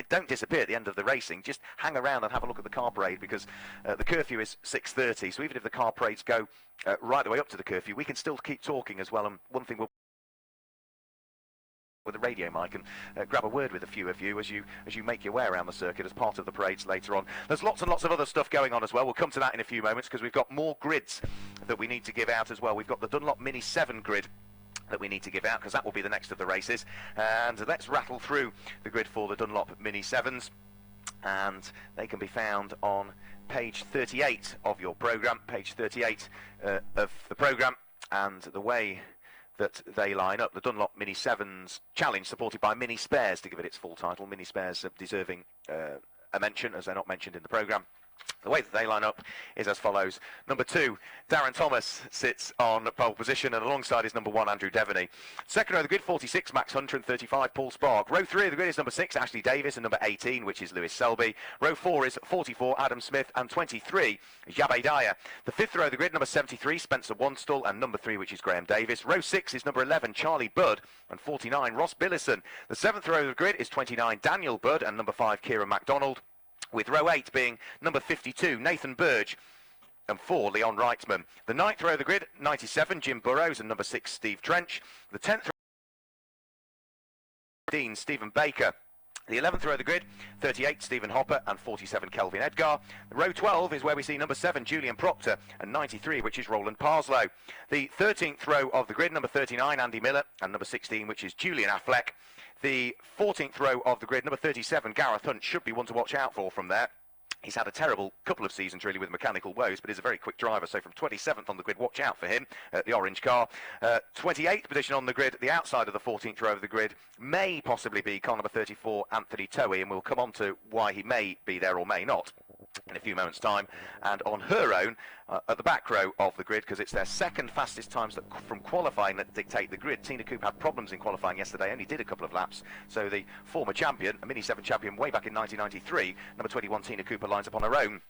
A: don't disappear at the end of the racing. Just hang around and have a look at the car parade, because the curfew is 6:30, so even if the car parades go right the way up to the curfew, we can still keep talking as well. And one thing we'll with a radio mic and grab a word with a few of you as you make your way around the circuit as part of the parades later on. There's lots and lots of other stuff going on as well. We'll come to that in a few moments, because we've got more grids that we need to give out as well. We've got the Dunlop Mini 7 grid that we need to give out, because that will be the next of the races. And let's rattle through the grid for the Dunlop Mini 7s, and they can be found on page 38 of your programme, page 38 of the programme. And the way that they line up, the Dunlop Mini 7s Challenge, supported by Mini Spares, to give it its full title. Mini Spares deserving a mention, as they're not mentioned in the programme. The way that they line up is as follows. Number 2, Darren Thomas sits on pole position, and alongside is number 1, Andrew Devaney. Second row of the grid, 46, Max Hunter, and 35, Paul Spark. Row 3 of the grid is number 6, Ashley Davis, and number 18, which is Lewis Selby. Row 4 is 44, Adam Smith, and 23, Yabe Dyer. The 5th row of the grid, number 73, Spencer Wanstall, and number 3, which is Graham Davis. Row 6 is number 11, Charlie Budd, and 49, Ross Billison. The 7th row of the grid is 29, Daniel Budd, and number 5, Kieran MacDonald, with row 8 being number 52, Nathan Burge, and 4, Leon Reitzman. The 9th row of the grid, 97, Jim Burrows, and number 6, Steve Trench. The 10th row, Dean, Stephen Baker. The 11th row of the grid, 38, Stephen Hopper, and 47, Kelvin Edgar. Row 12 is where we see number 7, Julian Proctor, and 93, which is Roland Parslow. The 13th row of the grid, number 39, Andy Miller, and number 16, which is Julian Affleck. The 14th row of the grid, number 37, Gareth Hunt, should be one to watch out for from there. He's had a terrible couple of seasons, really, with mechanical woes, but he's a very quick driver, so from 27th on the grid, watch out for him, the orange car. 28th position on the grid, the outside of the 14th row of the grid, may possibly be car number 34, Anthony Towie, and we'll come on to why he may be there or may not in a few moments' time. And on her own, at the back row of the grid, because it's their second fastest times from qualifying that dictate the grid. Tina Coupe had problems in qualifying yesterday, only did a couple of laps, so the former champion, a Mini 7 champion way back in 1993, number 21 Tina Cooper lines up on her own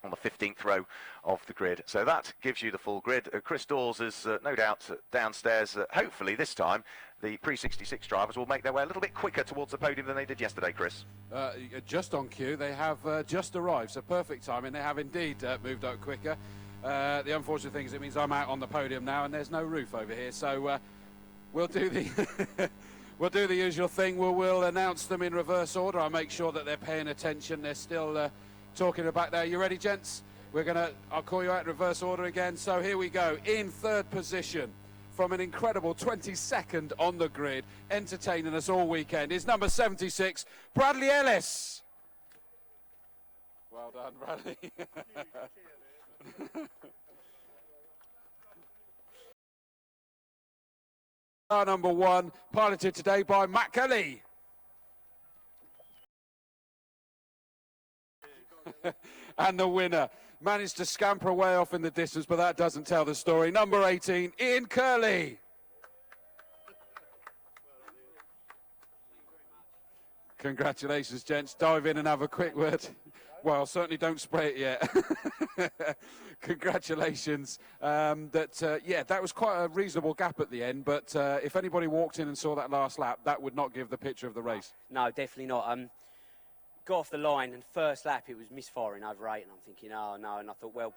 A: on the 15th row of the grid. So that gives you the full grid. Chris Dawes is no doubt downstairs. Hopefully this time the pre-66 drivers will make their way a little bit quicker towards the podium than they did yesterday, Chris.
B: Just on cue, they have just arrived, so perfect timing. They have indeed moved up quicker. The unfortunate thing is it means I'm out on the podium now and there's no roof over here, so we'll do the we'll do the usual thing. We'll announce them in reverse order. I'll make sure that they're paying attention. They're still talking about there. You ready, gents? I'll call you out in reverse order again. So here we go. In third position, from an incredible 22nd on the grid, entertaining us all weekend, is number 76, Bradley Ellis. Well done, Bradley. Car number 1, piloted today by Matt Kelly. And the winner managed to scamper away off in the distance, but that doesn't tell the story. Number 18, Ian Curley. Congratulations, gents. Dive in and have a quick word. Well, certainly don't spray it yet. Congratulations. That was quite a reasonable gap at the end, but if anybody walked in and saw that last lap, that would not give the picture of the race.
S: No, definitely not. Got off the line, and first lap it was misfiring over 8, and I'm thinking, oh no, and I thought, well,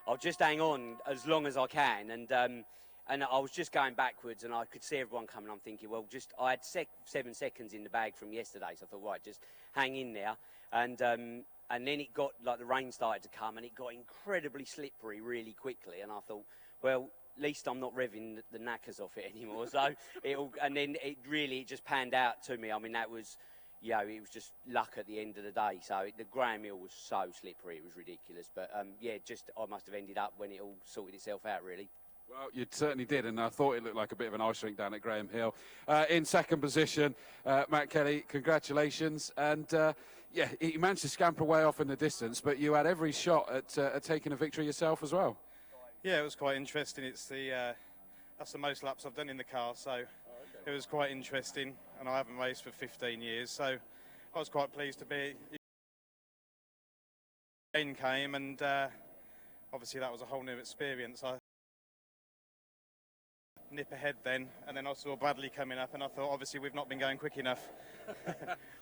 S: I'll just hang on as long as I can, and I was just going backwards, and I could see everyone coming. I'm thinking, well, I had 7 seconds in the bag from yesterday, so I thought, right, just hang in there, and then it got, like, the rain started to come, and it got incredibly slippery really quickly, and I thought, well, at least I'm not revving the knackers off it anymore. So and then it just panned out to me. I mean, that was, it was just luck at the end of the day. So the Graham Hill was so slippery, it was ridiculous. But I must have ended up when it all sorted itself out, really.
B: Well, you certainly did, and I thought it looked like a bit of an ice rink down at Graham Hill. In second position, Matt Kelly, congratulations. And he managed to scamper way off in the distance, but you had every shot at taking a victory yourself as well.
T: Yeah, it was quite interesting. It's that's the most laps I've done in the car, so it was quite interesting. And I haven't raced for 15 years, so I was quite pleased to be. Rain came, and obviously that was a whole new experience. I nip ahead then, and then I saw Bradley coming up, and I thought, obviously we've not been going quick enough.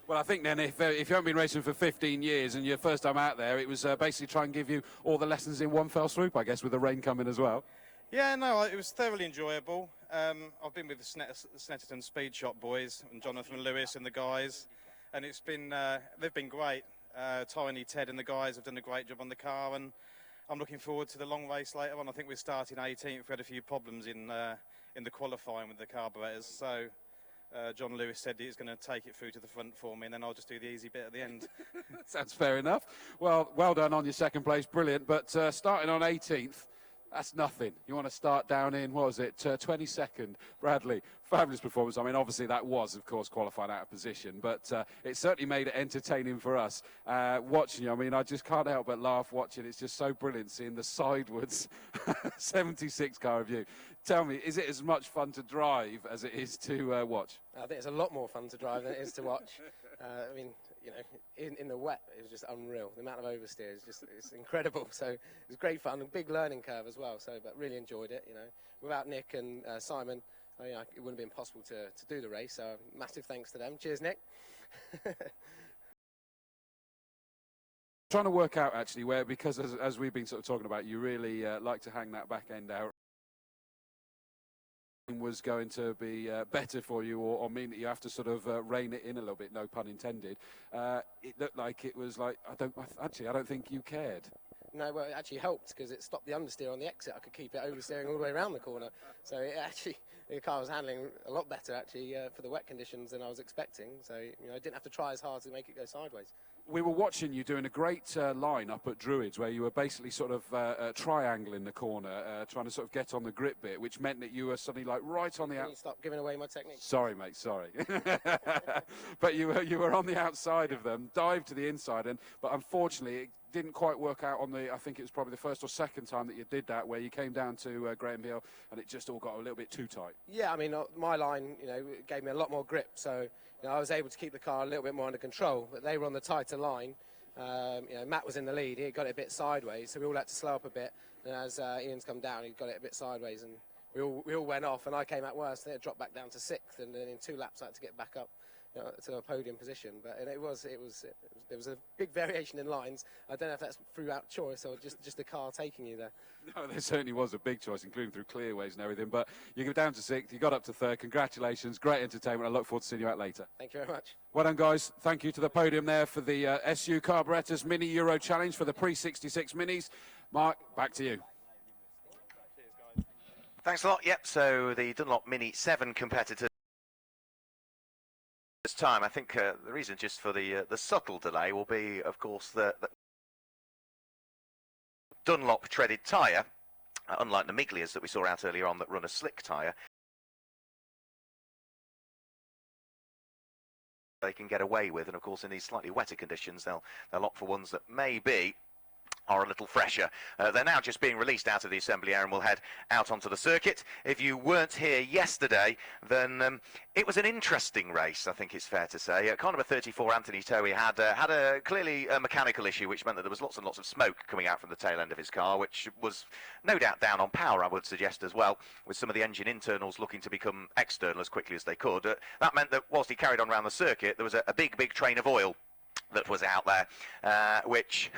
B: Well, I think then if you haven't been racing for 15 years and your first time out there, it was basically try and give you all the lessons in one fell swoop, I guess, with the rain coming as well.
T: Yeah, no, it was thoroughly enjoyable. I've been with the Snetterton Speed Shop boys and Jonathan Lewis and the guys, and it's been they've been great. Tiny, Ted and the guys have done a great job on the car, and I'm looking forward to the long race later on. I think we're starting 18th. We had a few problems in the qualifying with the carburetors, so John Lewis said he's going to take it through to the front for me, and then I'll just do the easy bit at the end.
B: Sounds fair enough. Well done on your second place, brilliant. But starting on 18th, That's nothing. You want to start down in, what was it, 22nd? Bradley, fabulous performance. I mean, obviously that was, of course, qualifying out of position, but it certainly made it entertaining for us watching you. I mean, I just can't help but laugh watching. It's just so brilliant seeing the sidewards 76 car of you. Tell me, is it as much fun to drive as it is to watch?
U: I think it's a lot more fun to drive than it is to watch. I mean, you know, in the wet, it was just unreal. The amount of oversteer is just, it's incredible. So it was great fun, a big learning curve as well. So, but really enjoyed it, you know. Without Nick and Simon, you know, it wouldn't have been possible to do the race. So massive thanks to them. Cheers, Nick.
B: Trying to work out actually where, because as we've been sort of talking about, you really like to hang that back end out. Was going to be better for you, or mean that you have to sort of rein it in a little bit, no pun intended. It looked like it was like, I don't think you cared.
U: No, well, it actually helped because it stopped the understeer on the exit. I could keep it oversteering all the way around the corner. So it actually, the car was handling a lot better actually for the wet conditions than I was expecting. So, you know, I didn't have to try as hard to make it go sideways.
B: We were watching you doing a great line up at Druids where you were basically sort of triangling the corner, trying to sort of get on the grip bit, which meant that you were suddenly like right on the
U: Can you stop giving away my technique?
B: Sorry, mate, sorry. But you were on the outside of them, dived to the inside, but unfortunately it didn't quite work out on the, I think it was probably the first or second time that you did that, where you came down to Graham Hill and it just all got a little bit too tight.
U: Yeah, I mean, my line, you know, gave me a lot more grip, so you know, I was able to keep the car a little bit more under control, but they were on the tighter line. You know, Matt was in the lead, he got it a bit sideways, so we all had to slow up a bit, and as Ian's come down, he got it a bit sideways, and we all went off, and I came out worse, then it dropped back down to 6th, and then in 2 laps I had to get back up, you know, to a podium position. But there was a big variation in lines. I don't know if that's throughout choice or just the car taking you there.
B: No, there certainly was a big choice, including through clearways and everything. But you go down to 6th, you got up to 3rd. Congratulations, great entertainment. I look forward to seeing you out later.
U: Thank you very much.
B: Well done, guys. Thank you to the podium there for the SU Carburettors Mini Euro Challenge for the pre-66 Minis. Mark, back to you.
A: Thanks a lot. Yep, so the Dunlop Mini 7 competitors. This time, I think the reason just for the subtle delay will be, of course, the Dunlop treaded tyre, unlike the Miglias that we saw out earlier on that run a slick tyre. They can get away with, and of course in these slightly wetter conditions they'll opt for ones that maybe are a little fresher. They're now just being released out of the assembly area and will head out onto the circuit. If you weren't here yesterday, then it was an interesting race, I think it's fair to say. Car number 34, Anthony Towie, had a clearly a mechanical issue, which meant that there was lots and lots of smoke coming out from the tail end of his car, which was no doubt down on power, I would suggest as well, with some of the engine internals looking to become external as quickly as they could. That meant that whilst he carried on around the circuit, there was a big train of oil that was out there, which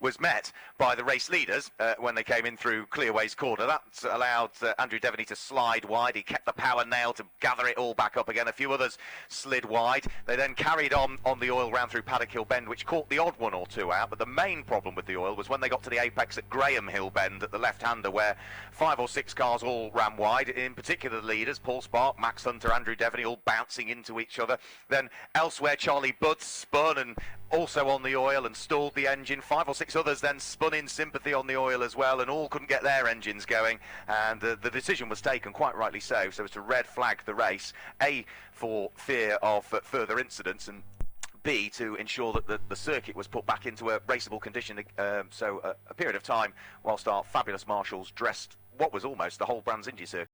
A: was met by the race leaders when they came in through Clearways corner. That allowed Andrew Devaney to slide wide. He kept the power nail to gather it all back up again. A few others slid wide. They then carried on the oil round through Paddock Hill Bend, which caught the odd one or two out. But the main problem with the oil was when they got to the apex at Graham Hill Bend at the left-hander, where 5 or 6 cars all ran wide, in particular the leaders, Paul Spark, Max Hunter, Andrew Devaney, all bouncing into each other. Then elsewhere, Charlie Budd spun and also on the oil and stalled the engine. 5 or 6 others then spun in sympathy on the oil as well, and all couldn't get their engines going, and the decision was taken, quite rightly so as to red flag the race, A, for fear of further incidents, and B, to ensure that the circuit was put back into a raceable condition. So a period of time whilst our fabulous marshals dressed what was almost the whole Brands Indy circuit.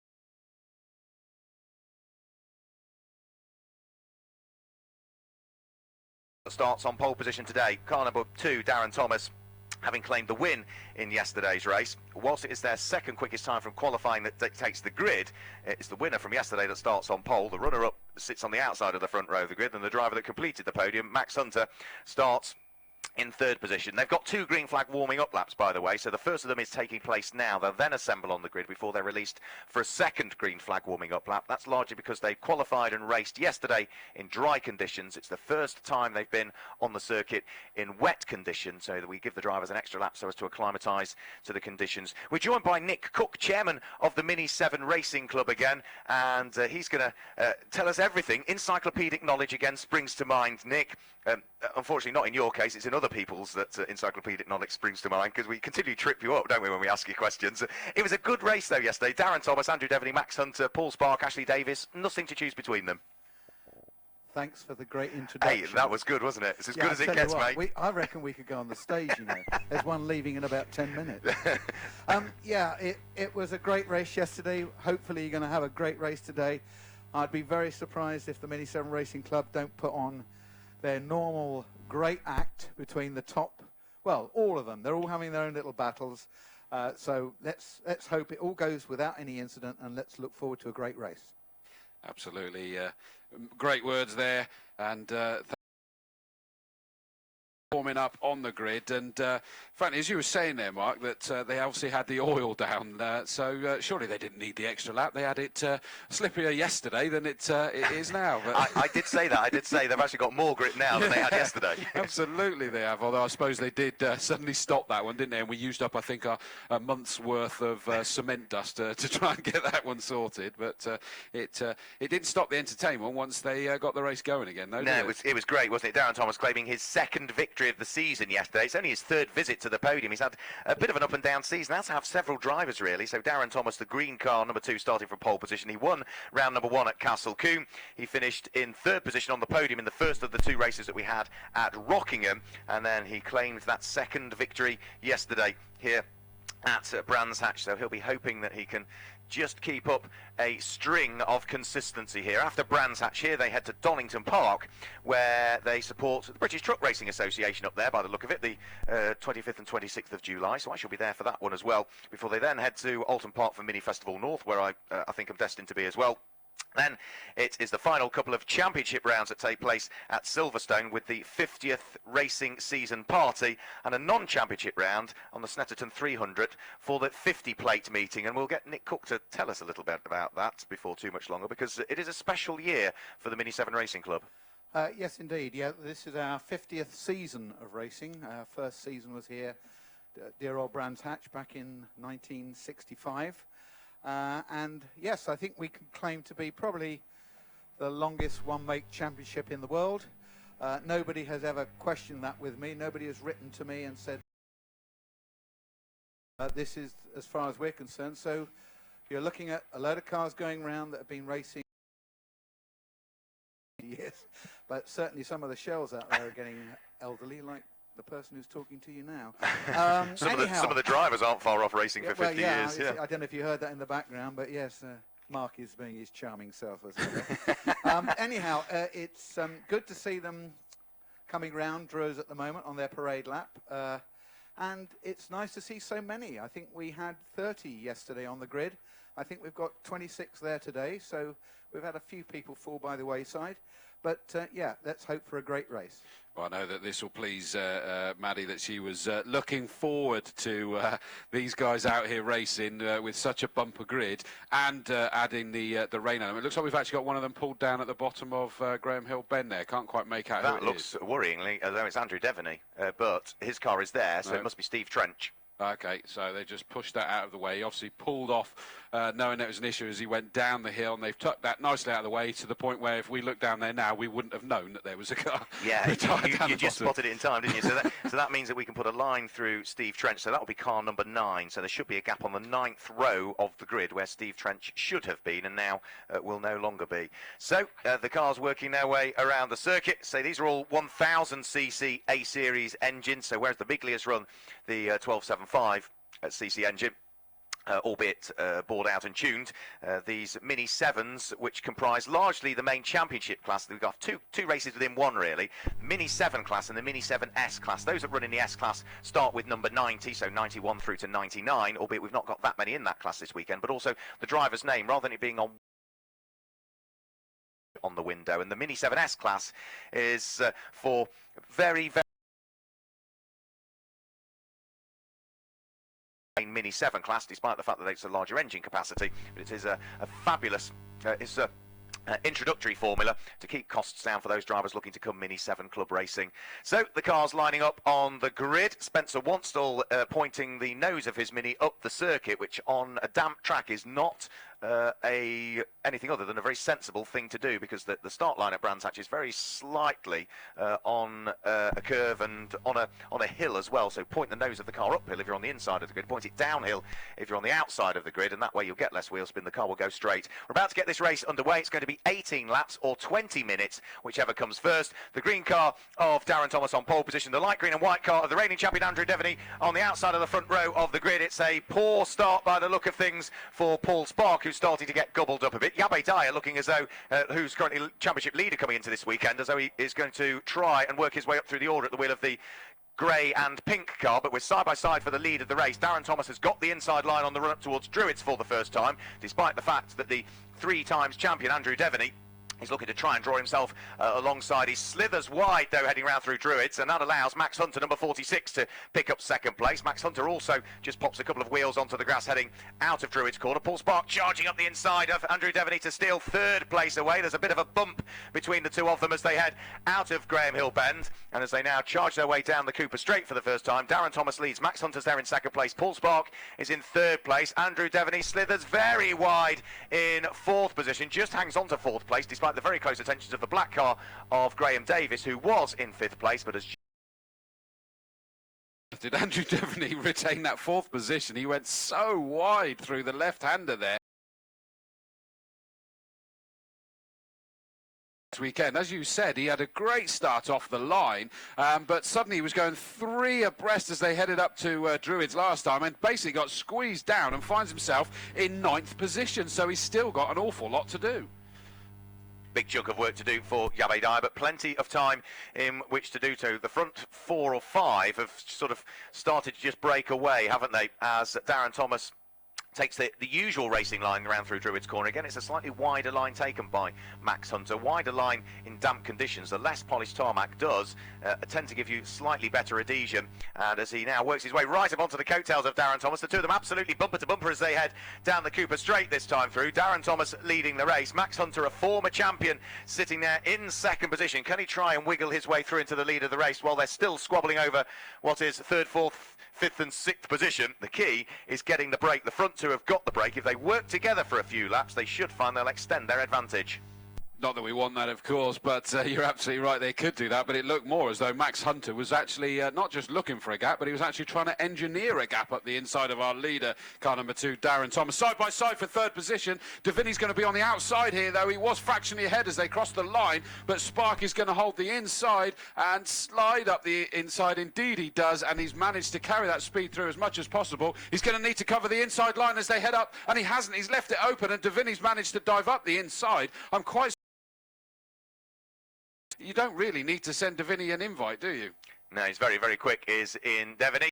A: Starts on pole position today. Car number 2, Darren Thomas, having claimed the win in yesterday's race. Whilst it is their second quickest time from qualifying that dictates the grid, it's the winner from yesterday that starts on pole. The runner-up sits on the outside of the front row of the grid, and the driver that completed the podium, Max Hunter, starts in 3rd position. They've got 2 green flag warming up laps, by the way, so the first of them is taking place now. They'll then assemble on the grid before they're released for a 2nd green flag warming up lap. That's largely because they qualified and raced yesterday in dry conditions. It's the first time they've been on the circuit in wet conditions, so that we give the drivers an extra lap so as to acclimatise to the conditions. We're joined by Nick Cook, chairman of the Mini 7 Racing Club again, and he's going to tell us everything. Encyclopedic knowledge again springs to mind, Nick. Unfortunately not in your case, it's in other people's that encyclopedic knowledge springs to mind, because we continue to trip you up, don't we, when we ask you questions. It was a good race, though, yesterday. Darren Thomas, Andrew Devaney, Max Hunter, Paul Spark, Ashley Davis, nothing to choose between them.
C: Thanks for the great introduction.
A: Hey, that was good, wasn't it? It's as good as it gets, mate.
C: I reckon we could go on the stage, you know. There's one leaving in about 10 minutes. Yeah, it was a great race yesterday. Hopefully you're going to have a great race today. I'd be very surprised if the Mini 7 Racing Club don't put on their normal great act between the top, well, all of them. They're all having their own little battles. So let's hope it all goes without any incident, and let's look forward to a great race.
B: Absolutely. Great words there. And forming up on the grid, and frankly, as you were saying there, Mark, that they obviously had the oil down, so surely they didn't need the extra lap. They had it slippier yesterday than it is now. But
A: I did say that. I did say they've actually got more grit now than they had yesterday.
B: Absolutely they have, although I suppose they did suddenly stop that one, didn't they? And we used up, I think, a month's worth of cement dust to try and get that one sorted. But it didn't stop the entertainment once they got the race going again, though.
A: No, it was great, wasn't it? Darren Thomas claiming his second victory of the season yesterday. It's only his third visit to the podium. He's had a bit of an up and down season. Has to have several drivers, really. So Darren Thomas, the green car, number 2, starting from pole position. He won round number 1 at Castle Combe. He finished in 3rd position on the podium in the first of the 2 races that we had at Rockingham, and then he claimed that second victory yesterday here at Brands Hatch. So he'll be hoping that he can just keep up a string of consistency here. After Brands Hatch here, they head to Donington Park, where they support the British Truck Racing Association up there, by the look of it, the 25th and 26th of July, so I shall be there for that one as well, before they then head to Alton Park for Mini Festival North, where I think I'm destined to be as well. Then it is the final couple of championship rounds that take place at Silverstone, with the 50th racing season party and a non-championship round on the Snetterton 300 for the 50 plate meeting. And we'll get Nick Cook to tell us a little bit about that before too much longer, because it is a special year for the Mini 7 Racing Club.
C: Yes, indeed. Yeah, this is our 50th season of racing. Our first season was here at dear old Brands Hatch back in 1965. And yes, I think we can claim to be probably the longest one-make championship in the world. Nobody has ever questioned that with me. Nobody has written to me and said this is as far as we're concerned. So you're looking at a load of cars going around that have been racing years, but certainly some of the shells out there are getting elderly, like the person who's talking to you now.
A: Some of the drivers aren't far off racing for 50 years. Yeah.
C: I don't know if you heard that in the background, but yes, Mark is being his charming self as well. Anyhow, it's good to see them coming round, Drew's at the moment, on their parade lap. And it's nice to see so many. I think we had 30 yesterday on the grid. I think we've got 26 there today, so we've had a few people fall by the wayside. But, yeah, let's hope for a great race.
B: Well, I know that this will please Maddie, that she was looking forward to these guys out here racing with such a bumper grid and adding the rain element. It looks like we've actually got one of them pulled down at the bottom of Graham Hill Bend there. Can't quite make out who it
A: looks
B: is.
A: Worryingly as though it's Andrew Devaney, but his car is there, so it must be Steve Trench.
B: Okay, so they just pushed that out of the way. He obviously pulled off, knowing there was an issue as he went down the hill, and they've tucked that nicely out of the way to the point where if we looked down there now, we wouldn't have known that there was a car.
A: Yeah, you just spotted it in time, didn't you? So that means that we can put a line through Steve Trench, so that will be car number 9. So there should be a gap on the 9th row of the grid where Steve Trench should have been, and now will no longer be. So the cars working their way around the circuit. So these are all 1000cc A-Series engines, so whereas the Biglia's run the 1275 cc engine, albeit bored out and tuned, these Mini 7s, which comprise largely the main championship class. We've got two races within one, really. Mini 7 class and the Mini 7S class. Those that run in the S class start with number 90, so 91 through to 99, albeit we've not got that many in that class this weekend, but also the driver's name, rather than it being on the window. And the Mini 7S class is for very Mini 7 class, despite the fact that it's a larger engine capacity, but it is a fabulous introductory formula to keep costs down for those drivers looking to come Mini 7 Club racing. So the cars lining up on the grid. Spencer Wanstall pointing the nose of his Mini up the circuit, which on a damp track is not anything other than a very sensible thing to do, because the start line at Brands Hatch is very slightly on a curve and on a hill as well. So point the nose of the car uphill if you're on the inside of the grid, point it downhill if you're on the outside of the grid, and that way you'll get less wheel spin. The car will go straight. We're about to get this race underway. It's going to be 18 laps or 20 minutes, whichever comes first. The green car of Darren Thomas on pole position, the light green and white car of the reigning champion Andrew Devaney on the outside of the front row of the grid. It's a poor start by the look of things for Paul Spark, who's starting to get gobbled up a bit. Yabe Dyer looking as though, who's currently championship leader coming into this weekend, as though he is going to try and work his way up through the order at the wheel of the grey and pink car, but we're side by side for the lead of the race. Darren Thomas has got the inside line on the run up towards Druids for the first time, despite the fact that the 3 times champion Andrew Devaney is looking to try and draw himself alongside. He slithers wide, though, heading round through Druids, and that allows Max Hunter, number 46, to pick up second place. Max Hunter also just pops a couple of wheels onto the grass, heading out of Druids corner. Paul Spark charging up the inside of Andrew Devaney to steal third place away. There's a bit of a bump between the two of them as they head out of Graham Hill Bend, and as they now charge their way down the Cooper Straight for the first time. Darren Thomas leads. Max Hunter's there in second place. Paul Spark is in third place. Andrew Devaney slithers very wide in fourth position, just hangs on to fourth place despite the very close attention of the black car of Graham Davis, who was in fifth place, but has...
B: Did Andrew Devaney retain that fourth position? He went so wide through the left-hander there. This weekend, as you said, he had a great start off the line, but suddenly he was going 3 abreast as they headed up to Druids last time, and basically got squeezed down and finds himself in 9th position, so he's still got an awful lot to do.
A: Big chunk of work to do for Yabe Dyer, but plenty of time in which to do so. The front 4 or 5 have sort of started to just break away, haven't they, as Darren Thomas takes the usual racing line around through Druids corner. Again, it's a slightly wider line taken by Max Hunter. Wider line in damp conditions. The less polished tarmac does tend to give you slightly better adhesion. And as he now works his way right up onto the coattails of Darren Thomas, the two of them absolutely bumper to bumper as they head down the Cooper Straight this time through. Darren Thomas leading the race. Max Hunter, a former champion, sitting there in second position. Can he try and wiggle his way through into the lead of the race while they're still squabbling over what is third, fourth, 5th and 6th position? The key is getting the break. The front two have got the break. If they work together for a few laps, they should find they'll extend their advantage.
B: Not that we want that, of course, but you're absolutely right, they could do that, but it looked more as though Max Hunter was actually not just looking for a gap, but he was actually trying to engineer a gap up the inside of our leader, car number 2, Darren Thomas. Side by side for third position. Devaney's going to be on the outside here, though. He was fractionally ahead as they crossed the line, but Spark is going to hold the inside and slide up the inside. Indeed he does, and he's managed to carry that speed through as much as possible. He's going to need to cover the inside line as they head up, and he hasn't. He's left it open, and Devaney's managed to dive up the inside. I'm quite... You don't really need to send Devaney an invite, do you?
A: No, he's very, very quick, is in Devaney.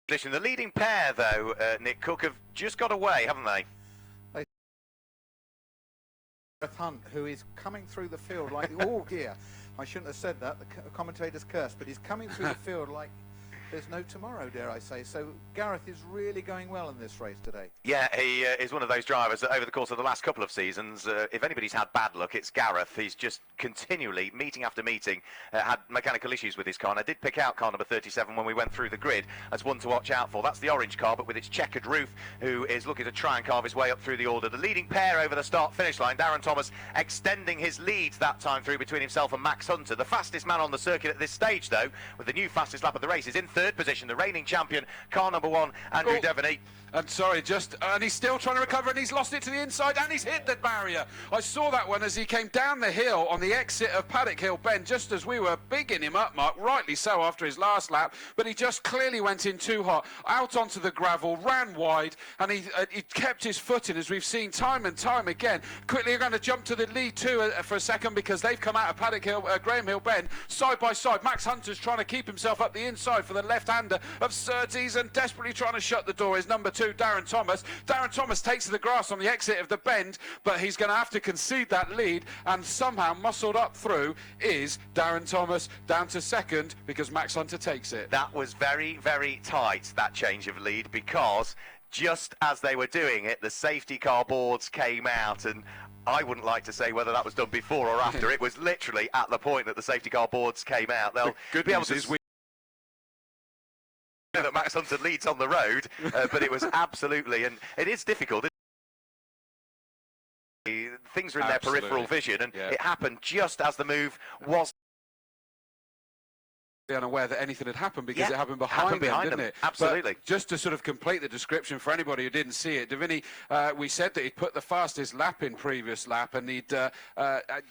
A: The leading pair, though, Nick Cook, have just got away, haven't they?
C: Hunt, who is coming through the field like all gear. I shouldn't have said that, the commentator's curse, but he's coming through the field like there's no tomorrow, dare I say. So Gareth is really going well in this race today.
A: Yeah, he is one of those drivers that over the course of the last couple of seasons, if anybody's had bad luck, it's Gareth. He's just continually, meeting after meeting, had mechanical issues with his car. And I did pick out car number 37 when we went through the grid as one to watch out for. That's the orange car, but with its checkered roof, who is looking to try and carve his way up through the order. The leading pair over the start-finish line, Darren Thomas extending his lead that time through between himself and Max Hunter. The fastest man on the circuit at this stage, though, with the new fastest lap of the race, is in third position, the reigning champion, car number 1, Andrew Devaney.
B: I'm sorry, and he's still trying to recover, and he's lost it to the inside, and he's hit the barrier. I saw that one as he came down the hill on the exit of Paddock Hill Bend, just as we were bigging him up, Mark, rightly so after his last lap, but he just clearly went in too hot, out onto the gravel, ran wide, and he kept his foot in, as we've seen time and time again. Quickly, we're going to jump to the lead too for a second, because they've come out of Paddock Hill, Graham Hill Bend, side by side. Max Hunter's trying to keep himself up the inside for the left-hander of Surtees, and desperately trying to shut the door is number 2, Darren Thomas. Darren Thomas takes to the grass on the exit of the bend, but he's going to have to concede that lead, and somehow muscled up through is Darren Thomas, down to second because Max Hunter takes it.
A: That was very, very tight, that change of lead, because just as they were doing it, the safety car boards came out, and I wouldn't like to say whether that was done before or after. It was literally at the point that the safety car boards came out. They'll be able to that Max Hunter leads on the road, but it was absolutely, and it is difficult. Things are in their peripheral vision, and it happened just as the move was.
B: Unaware that anything had happened because it happened behind them, didn't it?
A: Absolutely.
B: But just to sort of complete the description for anybody who didn't see it, Davini, we said that he'd put the fastest lap in previous lap, and he'd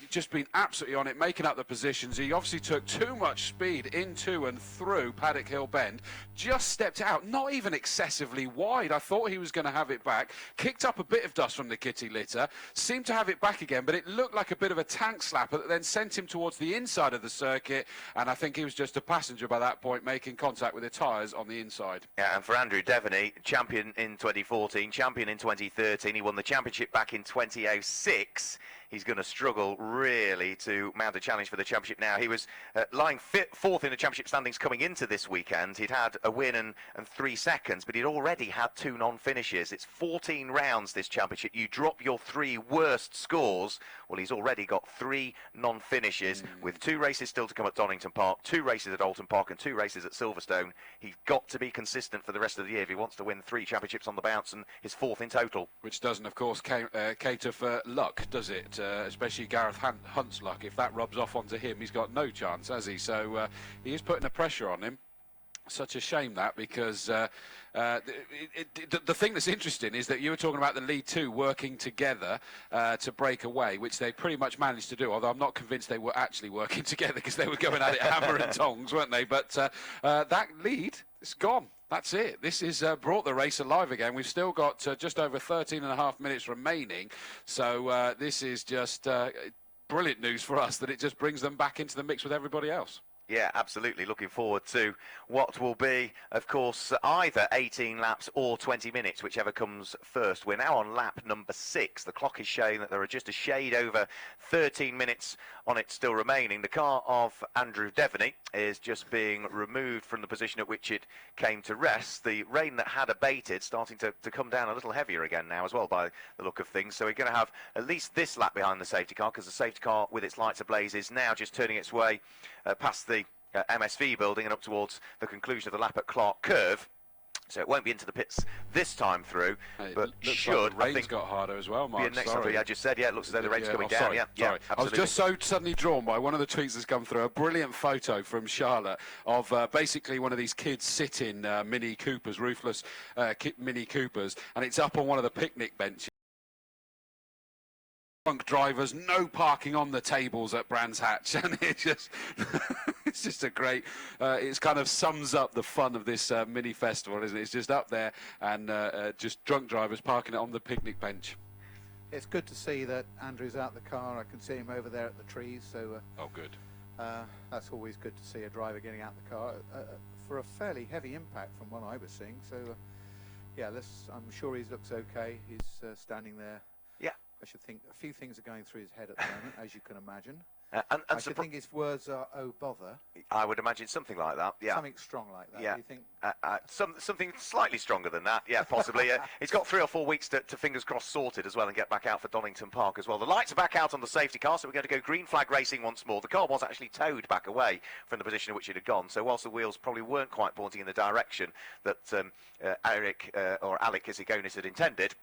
B: just been absolutely on it, making up the positions. He obviously took too much speed into and through Paddock Hill Bend, just stepped out, not even excessively wide. I thought he was going to have it back, kicked up a bit of dust from the kitty litter, seemed to have it back again, but it looked like a bit of a tank slapper that then sent him towards the inside of the circuit, and I think he was just a passenger by that point, making contact with the tyres on the inside.
A: Yeah, and for Andrew Devaney, champion in 2014, champion in 2013, he won the championship back in 2006. He's going to struggle really to mount a challenge for the championship now. He was lying fourth in the championship standings coming into this weekend. He'd had a win and 3 seconds, but he'd already had 2 non-finishes. It's 14 rounds, this championship. You drop your 3 worst scores. Well, he's already got 3 non-finishes with 2 races still to come at Donington Park, 2 races at Alton Park and 2 races at Silverstone. He's got to be consistent for the rest of the year if he wants to win 3 championships on the bounce and his 4th in total.
B: Which doesn't, of course, cater for luck, does it? Especially Gareth Hunt's luck. If that rubs off onto him, he's got no chance, has he? So he is putting the pressure on him. Such a shame that, because the thing that's interesting is that you were talking about the lead 2 working together to break away, which they pretty much managed to do, although I'm not convinced they were actually working together because they were going at it hammer and tongs, weren't they? But that lead is gone. That's it. This is brought the race alive again. We've still got just over 13.5 minutes remaining. So this is just brilliant news for us, that it just brings them back into the mix with everybody else.
A: Yeah, absolutely. Looking forward to what will be, of course, either 18 laps or 20 minutes, whichever comes first. We're now on lap number 6. The clock is showing that there are just a shade over 13 minutes on it still remaining. The car of Andrew Devaney is just being removed from the position at which it came to rest. The rain that had abated starting to come down a little heavier again now as well by the look of things. So we're going to have at least this lap behind the safety car, because the safety car with its lights ablaze is now just turning its way past the MSV building and up towards the conclusion of the lap at Clark Curve. So it won't be into the pits this time through, but should,
B: like the rain's
A: I think,
B: got harder as well, Mark.
A: be next time through. I just said, it looks as though the rain's coming down.
B: Sorry.
A: Yeah,
B: I was just so suddenly drawn by one of the tweets that's come through, a brilliant photo from Charlotte of basically one of these kids sitting Mini Coopers, roofless Mini Coopers, and it's up on one of the picnic benches. Drunk drivers, no parking on the tables at Brands Hatch, and it's just a great. It kind of sums up the fun of this mini festival, isn't it? It's just up there and just drunk drivers parking it on the picnic bench.
C: It's good to see that Andrew's out the car. I can see him over there at the trees. So.
B: Oh, good.
C: That's always good to see a driver getting out the car for a fairly heavy impact from what I was seeing. So, yeah, I'm sure he looks okay. He's standing there.
A: Yeah.
C: I should think a few things are going through his head at the moment, as you can imagine.
A: And
C: I should think his words are, "Oh bother."
A: I would imagine something like that. Yeah.
C: Something strong like that.
A: Yeah.
C: Do you think?
A: Something slightly stronger than that. Yeah, possibly. He's got 3 or 4 weeks to fingers crossed sorted as well and get back out for Donington Park as well. The lights are back out on the safety car, so we're going to go green flag racing once more. The car was actually towed back away from the position in which it had gone. So whilst the wheels probably weren't quite pointing in the direction that Eric or Alec Isigonis had intended,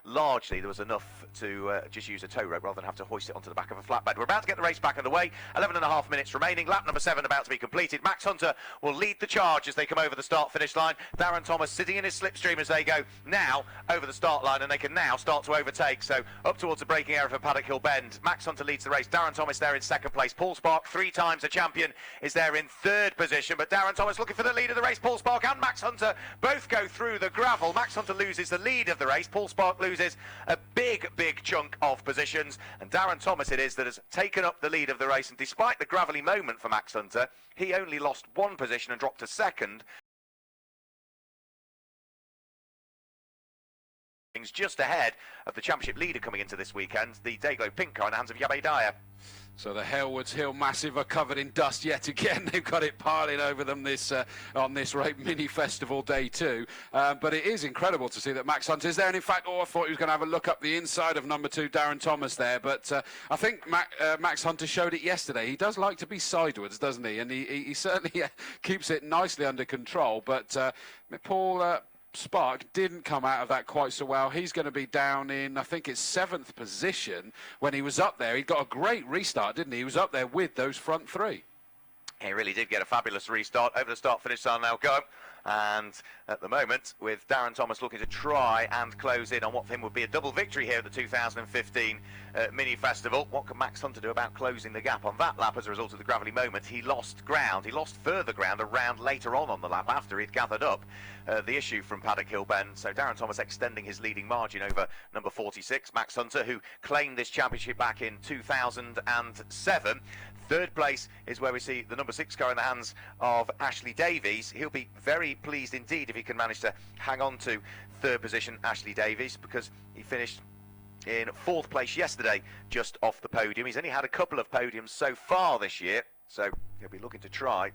A: largely there was enough to just use a tow rope rather than have to hoist it onto the back of a flatbed. We're about to get the race back underway. 11.5 minutes remaining. Lap number 7 about to be completed. Max Hunter will lead the charge as they come over the start-finish line. Darren Thomas sitting in his slipstream as they go now over the start line, and they can now start to overtake. So up towards the braking area for Paddock Hill Bend. Max Hunter leads the race. Darren Thomas there in 2nd place. Paul Spark, 3 times a champion, is there in 3rd position. But Darren Thomas looking for the lead of the race. Paul Spark and Max Hunter both go through the gravel. Max Hunter loses the lead of the race. Paul Spark loses a big chunk of positions, and Darren Thomas it is that has taken up the lead of the race. And despite the gravelly moment for Max Hunter, he only lost 1 position and dropped to 2nd. Just ahead of the championship leader coming into this weekend, the Dayglow pink car in the hands of Yabe Dyer.
B: So the Halewards Hill Massive are covered in dust yet again. They've got it piling over them this on this mini festival day 2. But it is incredible to see that Max Hunter is there. And in fact, I thought he was going to have a look up the inside of number 2, Darren Thomas there. But I think Max Hunter showed it yesterday. He does like to be sideways, doesn't he? And he certainly keeps it nicely under control. But Paul Spark didn't come out of that quite so well. He's going to be down in, I think it's 7th position. When he was up there, he got a great restart, didn't he? He was up there with those front 3.
A: He really did get a fabulous restart. Over the start-finish sign now go. And at the moment, with Darren Thomas looking to try and close in on what for him would be a double victory here at the 2015 Mini Festival. What can Max Hunter do about closing the gap on that lap as a result of the gravelly moment? He lost ground. He lost further ground a round later on the lap after he'd gathered up the issue from Paddock Hill Bend. So Darren Thomas extending his leading margin over number 46, Max Hunter, who claimed this championship back in 2007. Third place is where we see the number 6 car in the hands of Ashley Davies. He'll be very pleased indeed if he can manage to hang on to third position, Ashley Davies, because he finished in 4th place yesterday, just off the podium. He's only had a couple of podiums so far this year, so he'll be looking to try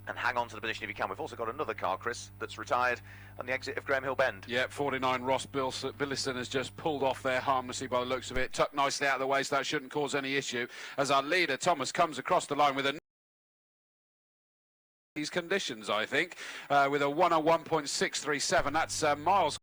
A: and hang on to the position if he can. We've also got another car, Chris, that's retired on the exit of Graham Hill Bend.
B: Yeah, 49 Ross Billison has just pulled off there harmlessly by the looks of it, tucked nicely out of the way, so that shouldn't cause any issue. As our leader, Thomas, comes across the line with these conditions, I think, with a 101.637. That's Miles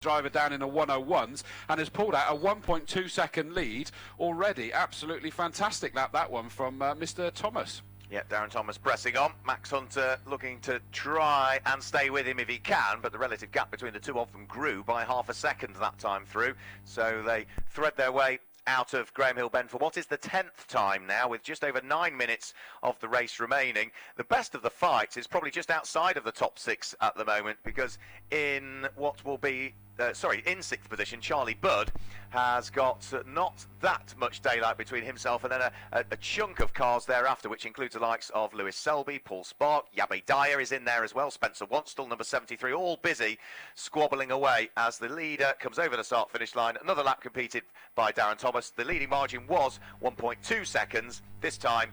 B: driver down in the 101s and has pulled out a 1.2 second lead already. Absolutely fantastic lap, that one from Mr. Thomas.
A: Yeah, Darren Thomas pressing on. Max Hunter looking to try and stay with him if he can, but the relative gap between the two of them grew by half a second that time through. So they thread their way out of Graham Hill Bend for what is the 10th time now, with just over 9 minutes of the race remaining. The best of the fight is probably just outside of the top 6 at the moment, because in what will be in 6th position, Charlie Budd has got not that much daylight between himself and then a chunk of cars thereafter, which includes the likes of Lewis Selby, Paul Spark, Yabe Dyer is in there as well, Spencer Wanstall, number 73, all busy squabbling away as the leader comes over the start-finish line. Another lap competed by Darren Thomas. The leading margin was 1.2 seconds. This time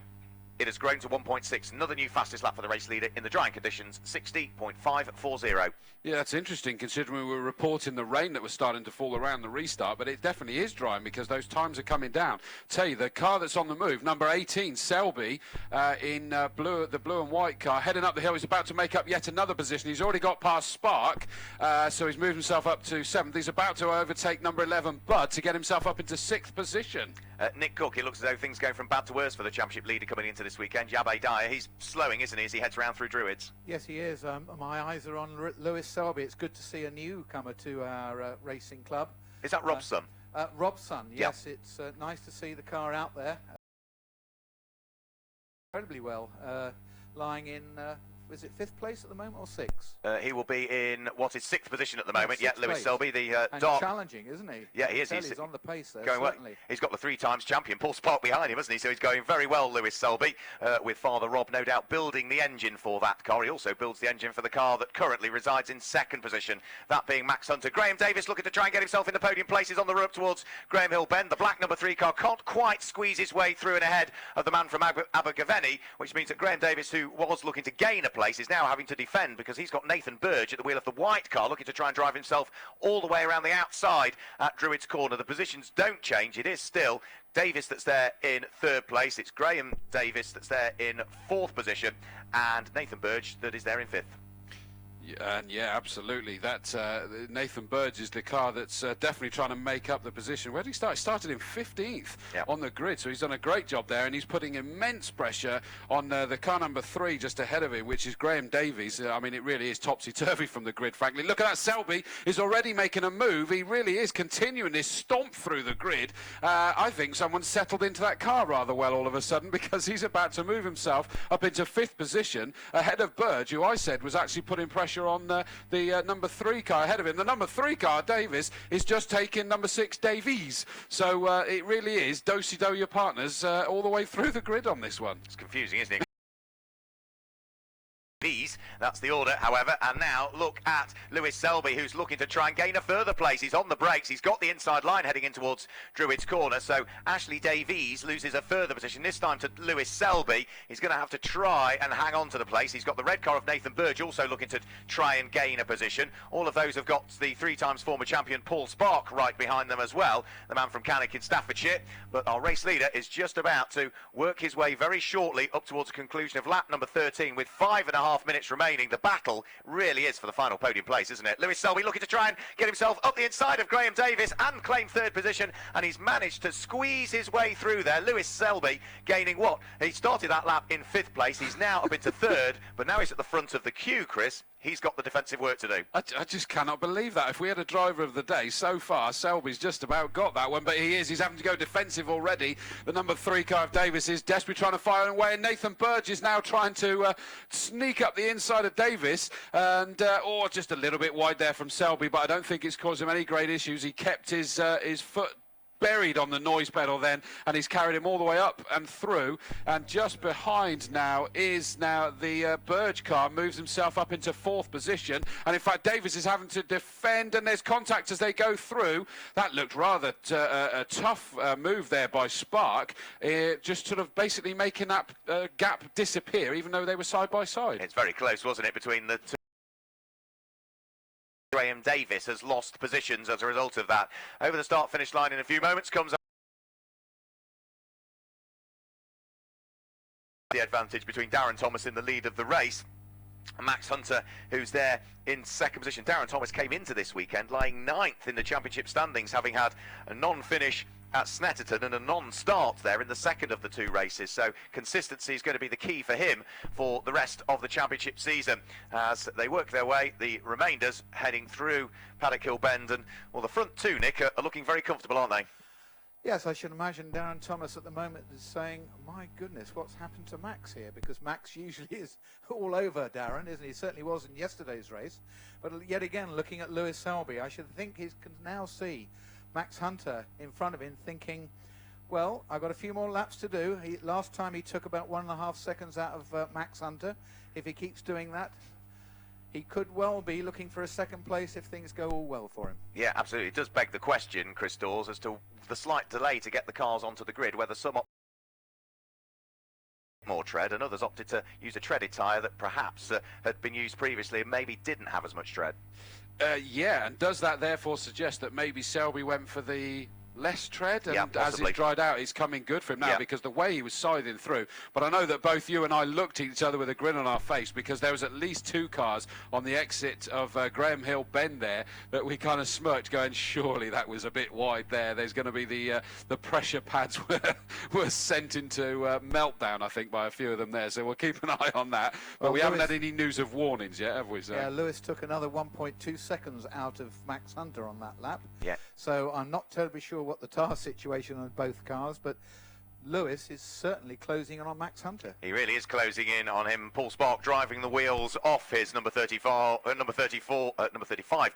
A: it has grown to 1.6. Another new fastest lap for the race leader in the drying conditions, 60.540.
B: Yeah, that's interesting considering we were reporting the rain that was starting to fall around the restart, but it definitely is drying because those times are coming down. Tell you, the car that's on the move, number 18, Selby, in the blue and white car, heading up the hill. He's about to make up yet another position. He's already got past Spark, so he's moved himself up to 7th. He's about to overtake number 11, Budd, to get himself up into 6th position.
A: Nick Cook, it looks as though things going from bad to worse for the championship leader coming into this weekend. Yabe Dyer, he's slowing, isn't he, as he heads round through Druids?
C: Yes, he is. My eyes are on Lewis Selby. It's good to see a newcomer to our racing club.
A: Is that Rob's son?
C: Rob's son, yes. Yep. It's nice to see the car out there. Incredibly well. Lying in, is it 5th place at the moment or 6th?
A: He will be in what is 6th position at the moment. Yeah, Lewis Selby, the
C: and
A: dark.
C: challenging, isn't he?
A: Yeah, he is.
C: He's on the pace there,
A: going
C: certainly.
A: Well. He's got the 3 times champion Paul Spark behind him, hasn't he? So he's going very well, Lewis Selby, with Father Rob no doubt building the engine for that car. He also builds the engine for the car that currently resides in 2nd position, that being Max Hunter. Graham Davis looking to try and get himself in the podium places on the road towards Graham Hill Bend. The black number 3 car can't quite squeeze his way through and ahead of the man from Abergavenny, which means that Graham Davis, who was looking to gain a place, is now having to defend because he's got Nathan Burge at the wheel of the white car looking to try and drive himself all the way around the outside at Druids Corner. The positions don't change. It is still Davis that's there in 3rd place. It's Graham Davis that's there in 4th position and Nathan Burge that is there in 5th.
B: And yeah, absolutely. That Nathan Burge is the car that's definitely trying to make up the position. Where did he start? He started in 15th on the grid, so he's done a great job there, and he's putting immense pressure on the car number 3 just ahead of him, which is Graham Davies. I mean, it really is topsy-turvy from the grid, frankly. Look at that. Selby is already making a move. He really is continuing this stomp through the grid. I think someone settled into that car rather well all of a sudden because he's about to move himself up into 5th position ahead of Burge, who I said was actually putting pressure on the number 3 car ahead of him. The number 3 car, Davis, is just taking number 6, Davies. So it really is do-si-do your partners all the way through the grid on this one.
A: It's confusing, isn't it? Davies. That's the order, however. And now look at Lewis Selby, who's looking to try and gain a further place. He's on the brakes. He's got the inside line heading in towards Druids Corner. So Ashley Davies loses a further position, this time to Lewis Selby. He's going to have to try and hang on to the place. He's got the red car of Nathan Burge also looking to try and gain a position. All of those have got the 3-time former champion Paul Spark right behind them as well, the man from Cannock in Staffordshire. But our race leader is just about to work his way very shortly up towards the conclusion of lap number 13 with 5.5 minutes remaining. The battle really is for the final podium place, isn't it? Lewis Selby looking to try and get himself up the inside of Graham Davis and claim third position, and he's managed to squeeze his way through there. Lewis Selby gaining what? He started that lap in 5th place. He's now up into 3rd, but now he's at the front of the queue, Chris. He's got the defensive work to do.
B: I just cannot believe that. If we had a driver of the day, so far, Selby's just about got that one, but he's having to go defensive already. The number 3 car of Davis is desperately trying to fire away, and Nathan Burge is now trying to sneak up the inside of Davis, and just a little bit wide there from Selby, but I don't think it's caused him any great issues. He kept his foot buried on the noise pedal then, and he's carried him all the way up and through, and just behind now is the Burge car, moves himself up into 4th position, and in fact Davis is having to defend, and there's contact as they go through. That looked rather a tough move there by Spark, just sort of basically making that gap disappear even though they were side by side.
A: It's very close, wasn't it, between the two? Graham Davis has lost positions as a result of that. Over the start-finish line in a few moments comes the advantage between Darren Thomas in the lead of the race. Max Hunter, who's there in 2nd position. Darren Thomas came into this weekend lying 9th in the championship standings, having had a non-finish at Snetterton and a non-start there in the 2nd of the 2 races. So consistency is going to be the key for him for the rest of the championship season as they work their way, the remainders heading through Paddock Hill Bend. And well, the front 2, Nick, are looking very comfortable, aren't they?
C: Yes, I should imagine Darren Thomas at the moment is saying, my goodness, what's happened to Max here? Because Max usually is all over Darren, isn't he? Certainly was in yesterday's race. But yet again, looking at Lewis Selby, I should think he can now see Max Hunter in front of him thinking, well, I've got a few more laps to do. Last time he took about 1.5 seconds out of Max Hunter. If he keeps doing that, he could well be looking for a 2nd place if things go all well for him.
A: Yeah, absolutely. It does beg the question, Chris Dawes, as to the slight delay to get the cars onto the grid, whether some more tread and others opted to use a treaded tyre that perhaps had been used previously and maybe didn't have as much tread.
B: Yeah, and does that therefore suggest that maybe Selby went for the less tread, and
A: yeah,
B: as it's dried out, it's coming good for him now, because the way he was scything through. But I know that both you and I looked at each other with a grin on our face, because there was at least 2 cars on the exit of Graham Hill Bend there that we kind of smirked, going, surely that was a bit wide there. There's going to be the pressure pads were sent into meltdown, I think, by a few of them there. So we'll keep an eye on that. But
C: well,
B: we haven't had any news of warnings yet, have we? So.
C: Yeah, Lewis took another 1.2 seconds out of Max Hunter on that lap.
A: Yeah.
C: So I'm not terribly sure what the tyre situation on both cars, but Lewis is certainly closing in on Max Hunter.
A: He really is closing in on him. Paul Spark driving the wheels off his number 35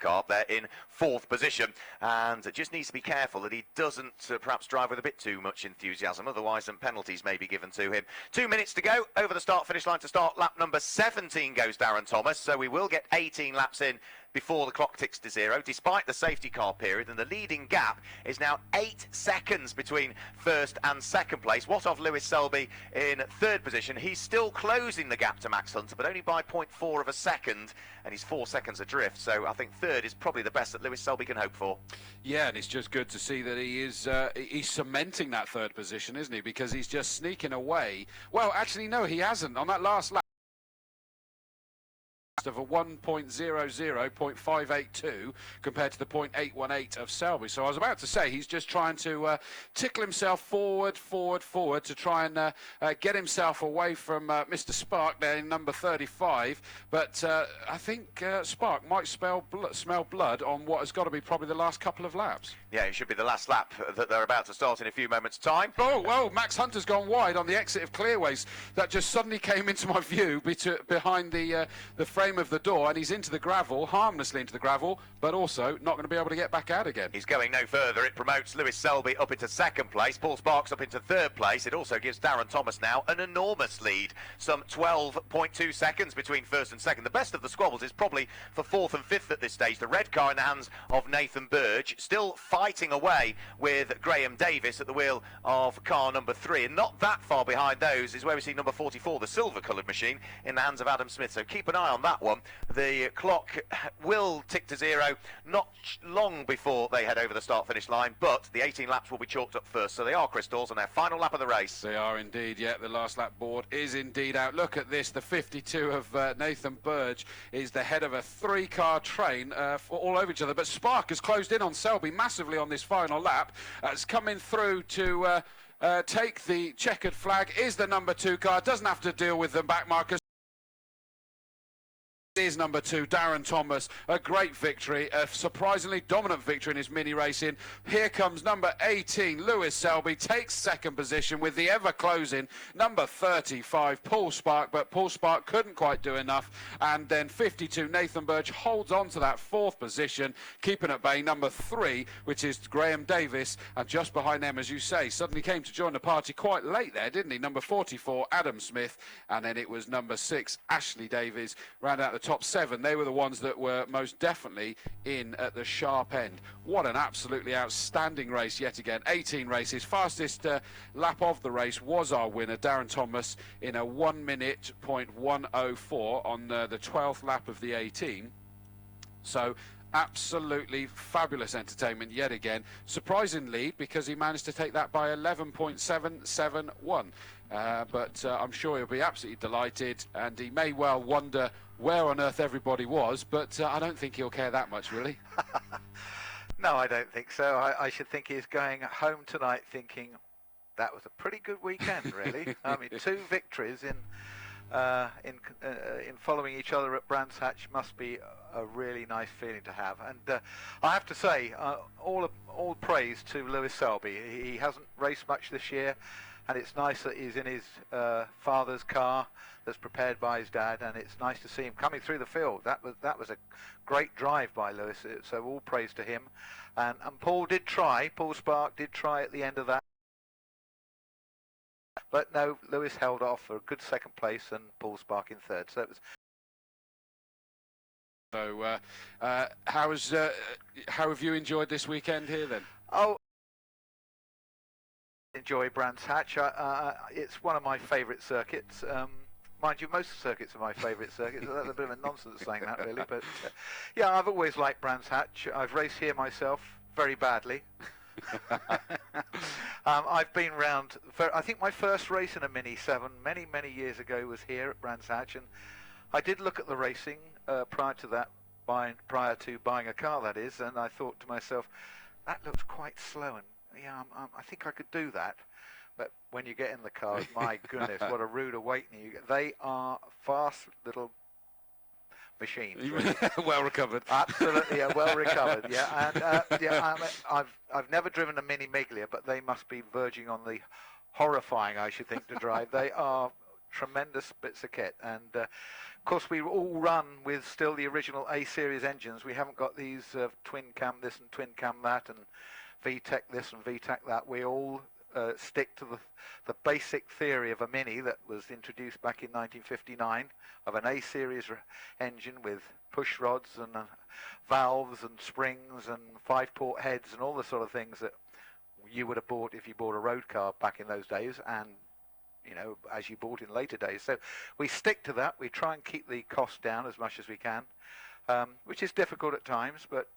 A: car up there in 4th position, and just needs to be careful that he doesn't perhaps drive with a bit too much enthusiasm, otherwise some penalties may be given to him. 2 minutes to go over the start-finish line to start lap number 17 goes Darren Thomas, so we will get 18 laps in before the clock ticks to 0, despite the safety car period, and the leading gap is now 8 seconds between 1st and 2nd place. What of Lewis Selby in 3rd position? He's still closing the gap to Max Hunter, but only by 0.4 of a second, and he's 4 seconds adrift, so I think 3rd is probably the best that Lewis Selby can hope for.
B: Yeah, and it's just good to see that he is he's cementing that 3rd position, isn't he? Because he's just sneaking away. Well, actually, no, he hasn't. On that last lap, of a 1.00.582 compared to the 0.818 of Selby. So I was about to say he's just trying to tickle himself forward to try and get himself away from Mr. Spark there in number 35. But I think Spark might smell blood on what has got to be probably the last couple of laps.
A: Yeah, it should be the last lap that they're about to start in a few moments' time.
B: Oh, Max Hunter's gone wide on the exit of Clearways. That just suddenly came into my view behind the frame rim of the door, and he's into the gravel, harmlessly into the gravel, but also not going to be able to get back out again.
A: He's going no further. It promotes Lewis Selby up into second place. Paul Sparks up into third place. It also gives Darren Thomas now an enormous lead. Some 12.2 seconds between first and second. The best of the squabbles is probably for fourth and fifth at this stage. The red car in the hands of Nathan Burge, still fighting away with Graham Davis at the wheel of car number 3. And not that far behind those is where we see number 44, the silver-coloured machine, in the hands of Adam Smith. So keep an eye on that one. The clock will tick to 0 not long before they head over the start-finish line, but the 18 laps will be chalked up first. So they are, Crystals, on their final lap of the race.
B: They are indeed, yeah. The last lap board is indeed out. Look at this. The 52 of Nathan Burge is the head of a 3-car train all over each other. But Spark has closed in on Selby massively on this final lap. It's coming through to take the checkered flag. Is the number 2 car. Doesn't have to deal with the back markers. Is number 2, Darren Thomas. A great victory, a surprisingly dominant victory in his mini racing. Here comes number 18, Lewis Selby, takes second position with the ever closing number 35, Paul Spark, but Paul Spark couldn't quite do enough. And then 52, Nathan Burge holds on to that 4th position, keeping at bay number 3, which is Graham Davis. And just behind them, as you say, suddenly came to join the party quite late there, didn't he? Number 44, Adam Smith, and then it was number 6, Ashley Davies, round out the top 7. They were the ones that were most definitely in at the sharp end. What an absolutely outstanding race yet again. 18 races. Fastest lap of the race was our winner, Darren Thomas, in a 1:1.104 on the 12th lap of the 18. So absolutely fabulous entertainment yet again. Surprising lead because he managed to take that by 11.771. But I'm sure he'll be absolutely delighted, and he may well wonder where on earth everybody was, but I don't think he'll care that much, really.
J: No, I don't think so. I should think he's going home tonight thinking that was a pretty good weekend, really. I mean, 2 victories in following each other at Brands Hatch must be a really nice feeling to have. And I have to say, all praise to Lewis Selby. He hasn't raced much this year, and it's nice that he's in his father's car that's prepared by his dad, and it's nice to see him coming through the field. That was a great drive by Lewis, so all praise to him. And Paul Spark did try at the end of that. But no, Lewis held off for a good second place and Paul Spark in third. So it was.
B: So how have you enjoyed this weekend here then?
J: Oh, enjoy Brands Hatch. It's one of my favourite circuits. Mind you, most circuits are my favourite circuits. That's a bit of a nonsense saying that, really. But yeah, I've always liked Brands Hatch. I've raced here myself very badly. I've been round. I think my first race in a Mini 7 many years ago was here at Brands Hatch, and I did look at the racing prior to buying a car, that is, and I thought to myself, that looks quite slow, and yeah, I think I could do that. But when you get in the cars, my goodness, what a rude awakening you get. They are fast little machines. Really.
B: Well recovered.
J: Absolutely, well recovered. Yeah, and I've never driven a Mini Miglia, but they must be verging on the horrifying, I should think, to drive. They are tremendous bits of kit, and of course we all run with still the original A series engines. We haven't got these twin cam this and twin cam that and VTEC this and VTEC that. We all stick to the basic theory of a Mini that was introduced back in 1959 of an A-series engine with push rods and valves and springs and 5-port heads and all the sort of things that you would have bought if you bought a road car back in those days, and you know, as you bought in later days. So we stick to that. We try and keep the cost down as much as we can, which is difficult at times, but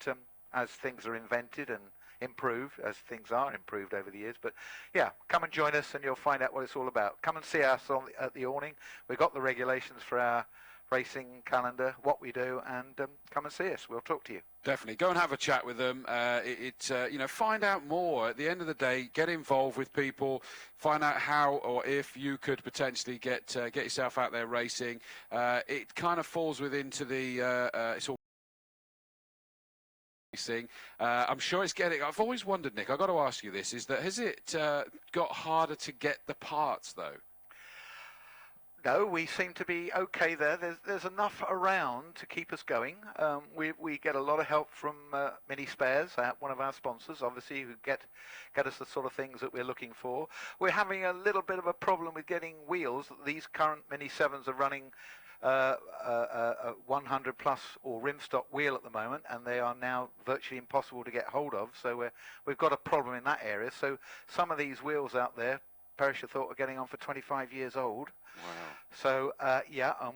J: as things are invented and improved, as things are improved over the years. But yeah, come and join us and you'll find out what it's all about. Come and see us at the awning. We've got the regulations for our racing calendar, what we do, and come and see us. We'll talk to you.
B: Definitely. Go and have a chat with them. You know, find out more. At the end of the day, get involved with people. Find out how or if you could potentially get yourself out there racing. It kind of falls within to the it's all racing. I'm sure it's getting. I've always wondered, Nick. I've got to ask you this: has it got harder to get the parts though?
J: No, we seem to be okay there. There's enough around to keep us going. We get a lot of help from Mini Spares, one of our sponsors, obviously, who get us the sort of things that we're looking for. We're having a little bit of a problem with getting wheels. These current Mini 7s are running a 100 plus or rim stock wheel at the moment, and they are now virtually impossible to get hold of. So we've got a problem in that area. So some of these wheels out there, Perisher thought, are getting on for 25 years old.
B: Wow.
J: So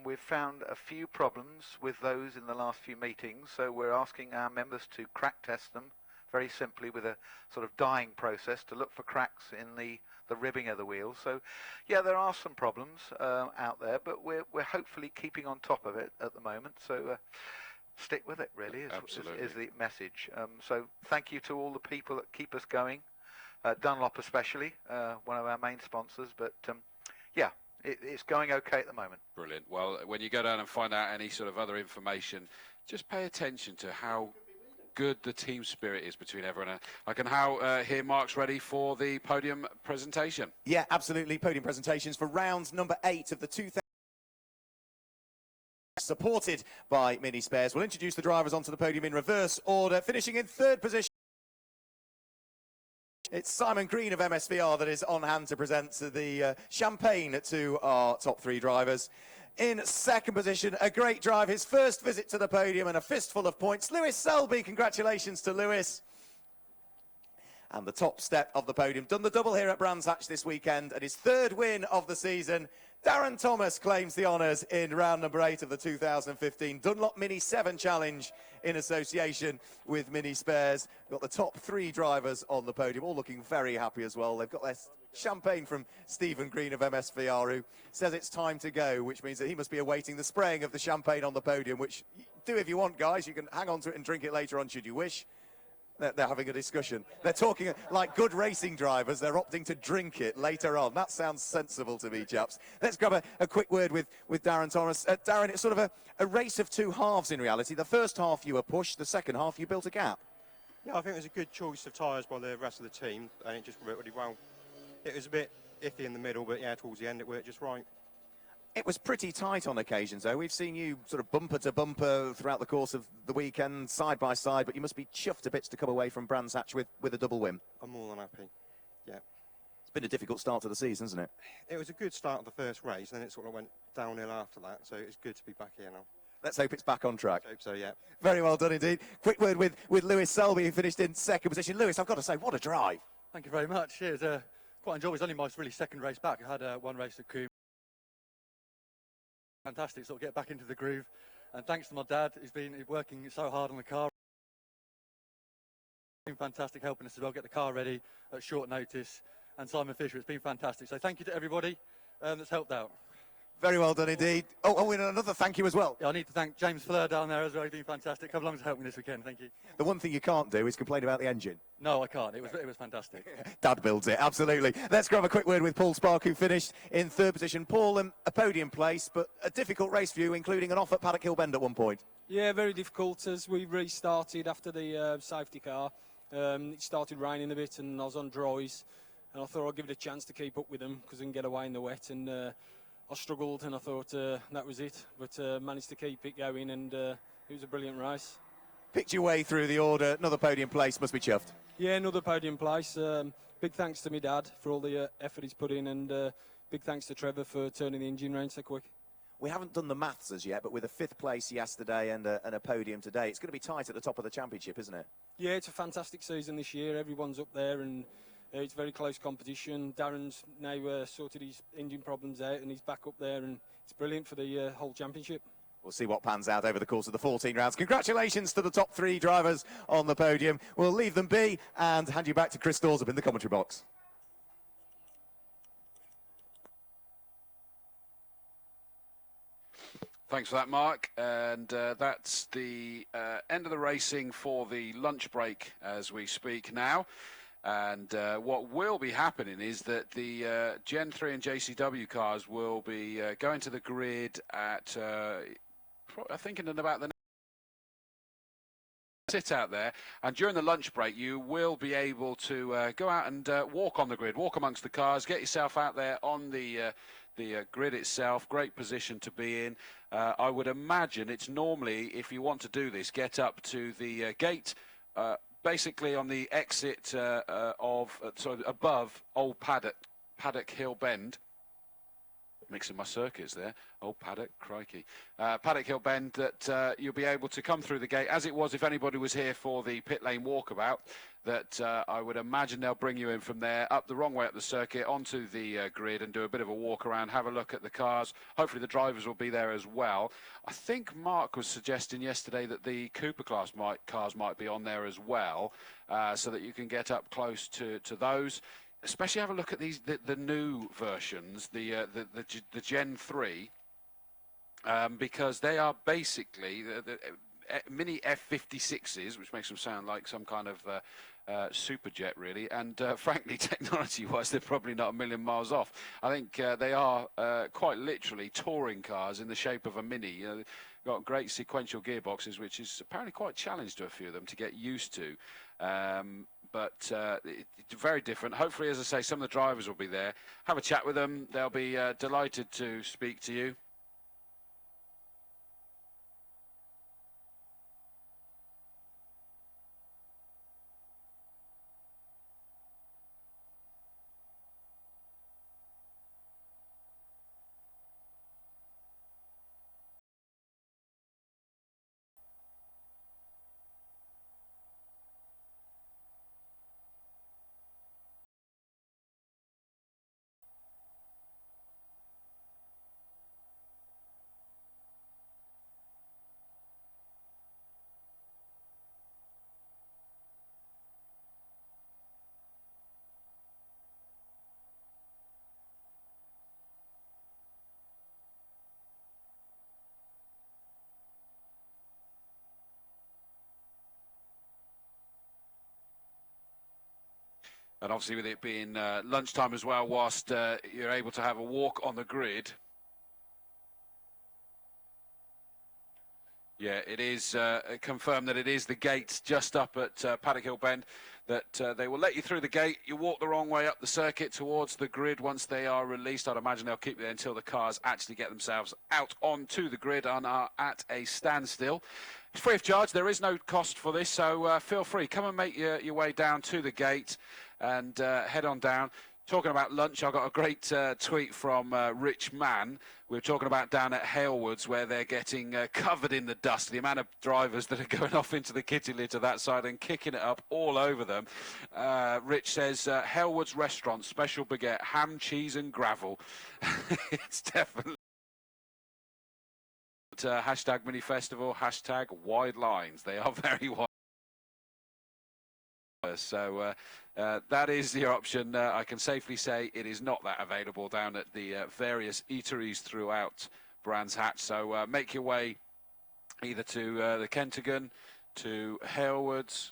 J: we've found a few problems with those in the last few meetings. So we're asking our members to crack test them very simply with a sort of dyeing process to look for cracks in the ribbing of the wheels. So yeah, there are some problems out there, but we're hopefully keeping on top of it at the moment. So stick with it, really, is the message. So thank you to all the people that keep us going. Dunlop especially, one of our main sponsors, but yeah, it's going okay at the moment.
B: Brilliant. Well, when you go down and find out any sort of other information, just pay attention to how good the team spirit is between everyone. I can now hear Mark's ready for the podium presentation.
F: Yeah, absolutely. Podium presentations for round number 8 of the 2000. Supported by Mini Spares. We'll introduce the drivers onto the podium in reverse order, finishing in 3rd position. It's Simon Green of MSVR that is on hand to present the champagne to our top 3 drivers. In 2nd position, a great drive, his first visit to the podium and a fistful of points. Lewis Selby, congratulations to Lewis. And the top step of the podium, done the double here at Brands Hatch this weekend, and his 3rd win of the season. Darren Thomas claims the honours in round number 8 of the 2015 Dunlop Mini 7 Challenge in association with Mini Spares. We've got the top 3 drivers on the podium, all looking very happy as well. They've got their champagne from Stephen Green of MSVR, who says it's time to go, which means that he must be awaiting the spraying of the champagne on the podium, which do if you want, guys. You can hang on to it and drink it later on should you wish. They're having a discussion. They're talking like good racing drivers. They're opting to drink it later on. That sounds sensible to me, chaps. Let's grab a quick word with Darren Thomas. Darren, it's sort of a race of 2 halves in reality. The first half you were pushed, the second half you built a gap.
D: Yeah, I think it was a good choice of tyres by the rest of the team, and it just worked really well. It was a bit iffy in the middle, but yeah, towards the end it worked just right.
F: It was pretty tight on occasions, though. We've seen you sort of bumper to bumper throughout the course of the weekend, side by side, but you must be chuffed to bits to come away from Brands Hatch with a double win.
D: I'm more than happy, yeah.
F: It's been a difficult start to the season, hasn't it?
D: It was a good start of the first race, and then it sort of went downhill after that, so it's good to be back here now.
F: Let's hope it's back on track.
D: I hope so, yeah.
F: Very well done indeed. Quick word with Lewis Selby, who finished in 2nd position. Lewis, I've got to say, what a drive.
V: Thank you very much. Yeah, it was quite enjoyable. It's only my really 2nd race back. I had one race at Coombe. Fantastic, sort of get back into the groove. And thanks to my dad, who's been working so hard on the car. It's been fantastic helping us as well, get the car ready at short notice. And Simon Fisher, it's been fantastic. So thank you to everybody that's helped out.
F: Very well done indeed. Oh, and another thank you as well.
V: Yeah, I need to thank James Fleur down there as well. He's been fantastic. Come along to help me this weekend. Thank you.
F: The one thing you can't do is complain about the engine.
V: No, I can't. It was fantastic.
F: Dad builds it, absolutely. Let's grab a quick word with Paul Spark, who finished in 3rd position. Paul, a podium place, but a difficult race for you, including an off at Paddock Hill Bend at one point.
W: Yeah, very difficult as we restarted after the safety car. It started raining a bit and I was on dries. And I thought I'd give it a chance to keep up with them because I can get away in the wet. And I struggled and I thought that was it. But managed to keep it going and it was a brilliant race.
F: Picked your way through the order. Another podium place, must be chuffed.
W: Yeah, another podium place. Big thanks to my dad for all the effort he's put in and big thanks to Trevor for turning the engine round so quick.
F: We haven't done the maths as yet, but with a 5th place yesterday and a podium today, it's going to be tight at the top of the championship, isn't it?
W: Yeah, it's a fantastic season this year. Everyone's up there and it's very close competition. Darren's now sorted his engine problems out and he's back up there and it's brilliant for the whole championship.
F: We'll see what pans out over the course of the 14 rounds. Congratulations to the top 3 drivers on the podium. We'll leave them be and hand you back to Chris Dawes up in the commentary box.
B: Thanks for that, Mark. And that's the end of the racing for the lunch break as we speak now. And what will be happening is that the Gen 3 and JCW cars will be going to the grid at, I think, in about the sit out there, and during the lunch break you will be able to go out and walk on the grid, walk amongst the cars, get yourself out there on the the grid itself, great position to be in. I would imagine it's normally, if you want to do this, get up to the gate, basically on the exit above Old Paddock Hill Bend. Mixing my circuits there. Old Paddock, crikey. Paddock Hill Bend, that you'll be able to come through the gate, as it was if anybody was here for the pit lane walkabout, that I would imagine they'll bring you in from there, up the wrong way up the circuit, onto the grid, and do a bit of a walk around, have a look at the cars. Hopefully the drivers will be there as well. I think Mark was suggesting yesterday that the Cooper class cars might be on there as well, so that you can get up close to those. Especially have a look at the new versions, the Gen 3, because they are basically the mini F56s, which makes them sound like some kind of superjet, really. And frankly, technology-wise, they're probably not a million miles off. I think they are quite literally touring cars in the shape of a mini. Got great sequential gearboxes, which is apparently quite a challenge to a few of them to get used to. But it's very different. Hopefully, as I say, some of the drivers will be there. Have a chat with them. They'll be delighted to speak to you. And obviously with it being lunchtime as well, whilst you're able to have a walk on the grid. Yeah, it is confirmed that it is the gate just up at Paddock Hill Bend, that they will let you through the gate. You walk the wrong way up the circuit towards the grid once they are released. I'd imagine they'll keep you there until the cars actually get themselves out onto the grid and are at a standstill. It's free of charge. There is no cost for this, so feel free. Come and make your way down to the gate and head on down. Talking about lunch, I got a great tweet from Rich Mann. We were talking about down at Halewoods, where they're getting covered in the dust. The amount of drivers that are going off into the kitty litter that side and kicking it up all over them. Rich says, Halewoods restaurant, special baguette, ham, cheese and gravel. It's definitely... hashtag mini festival, hashtag wide lines. They are very wide. So that is the option. I can safely say it is not that available down at the various eateries throughout Brands Hatch. So make your way either to the Kentagon, to Halewoods,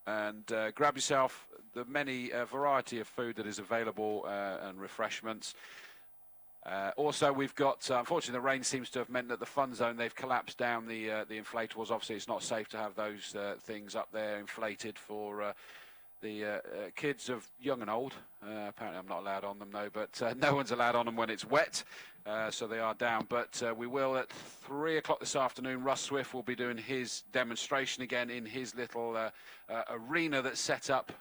B: and grab yourself the many variety of food that is available and refreshments. Also, we've got, unfortunately, the rain seems to have meant that the fun zone, they've collapsed down the inflatables. Obviously, it's not safe to have those things up there inflated for the kids of young and old. Apparently, I'm not allowed on them, though, but no one's allowed on them when it's wet, so they are down. But we will, at 3 o'clock this afternoon, Russ Swift will be doing his demonstration again in his little arena that's set up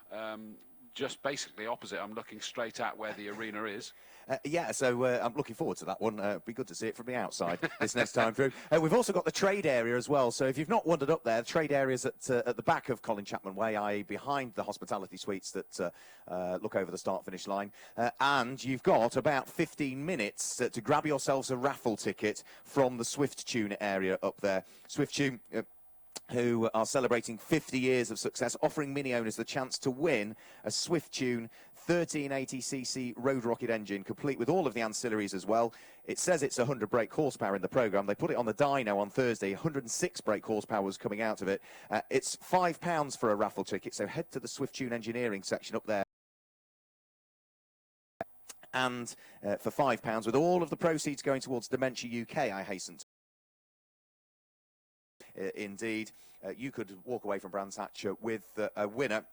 B: just basically opposite. I'm looking straight at where the arena is.
F: Yeah, so I'm looking forward to that one. It'd be good to see it from the outside this next time through. We've also got the trade area as well. So if you've not wandered up there, the trade area is at the back of Colin Chapman Way, i.e. behind the hospitality suites that look over the start-finish line. And you've got about 15 minutes to grab yourselves a raffle ticket from the Swift Tune area up there. Swift Tune... who are celebrating 50 years of success, offering Mini owners the chance to win a Swift Tune 1380cc road rocket engine, complete with all of the ancillaries as well. It says it's 100 brake horsepower in the programme. They put it on the dyno on Thursday. 106 brake horsepower was coming out of it. It's £5 for a raffle ticket, so head to the Swift Tune engineering section up there. And for £5, with all of the proceeds going towards Dementia UK, I hasten to. Indeed, you could walk away from Brands Hatch with a winner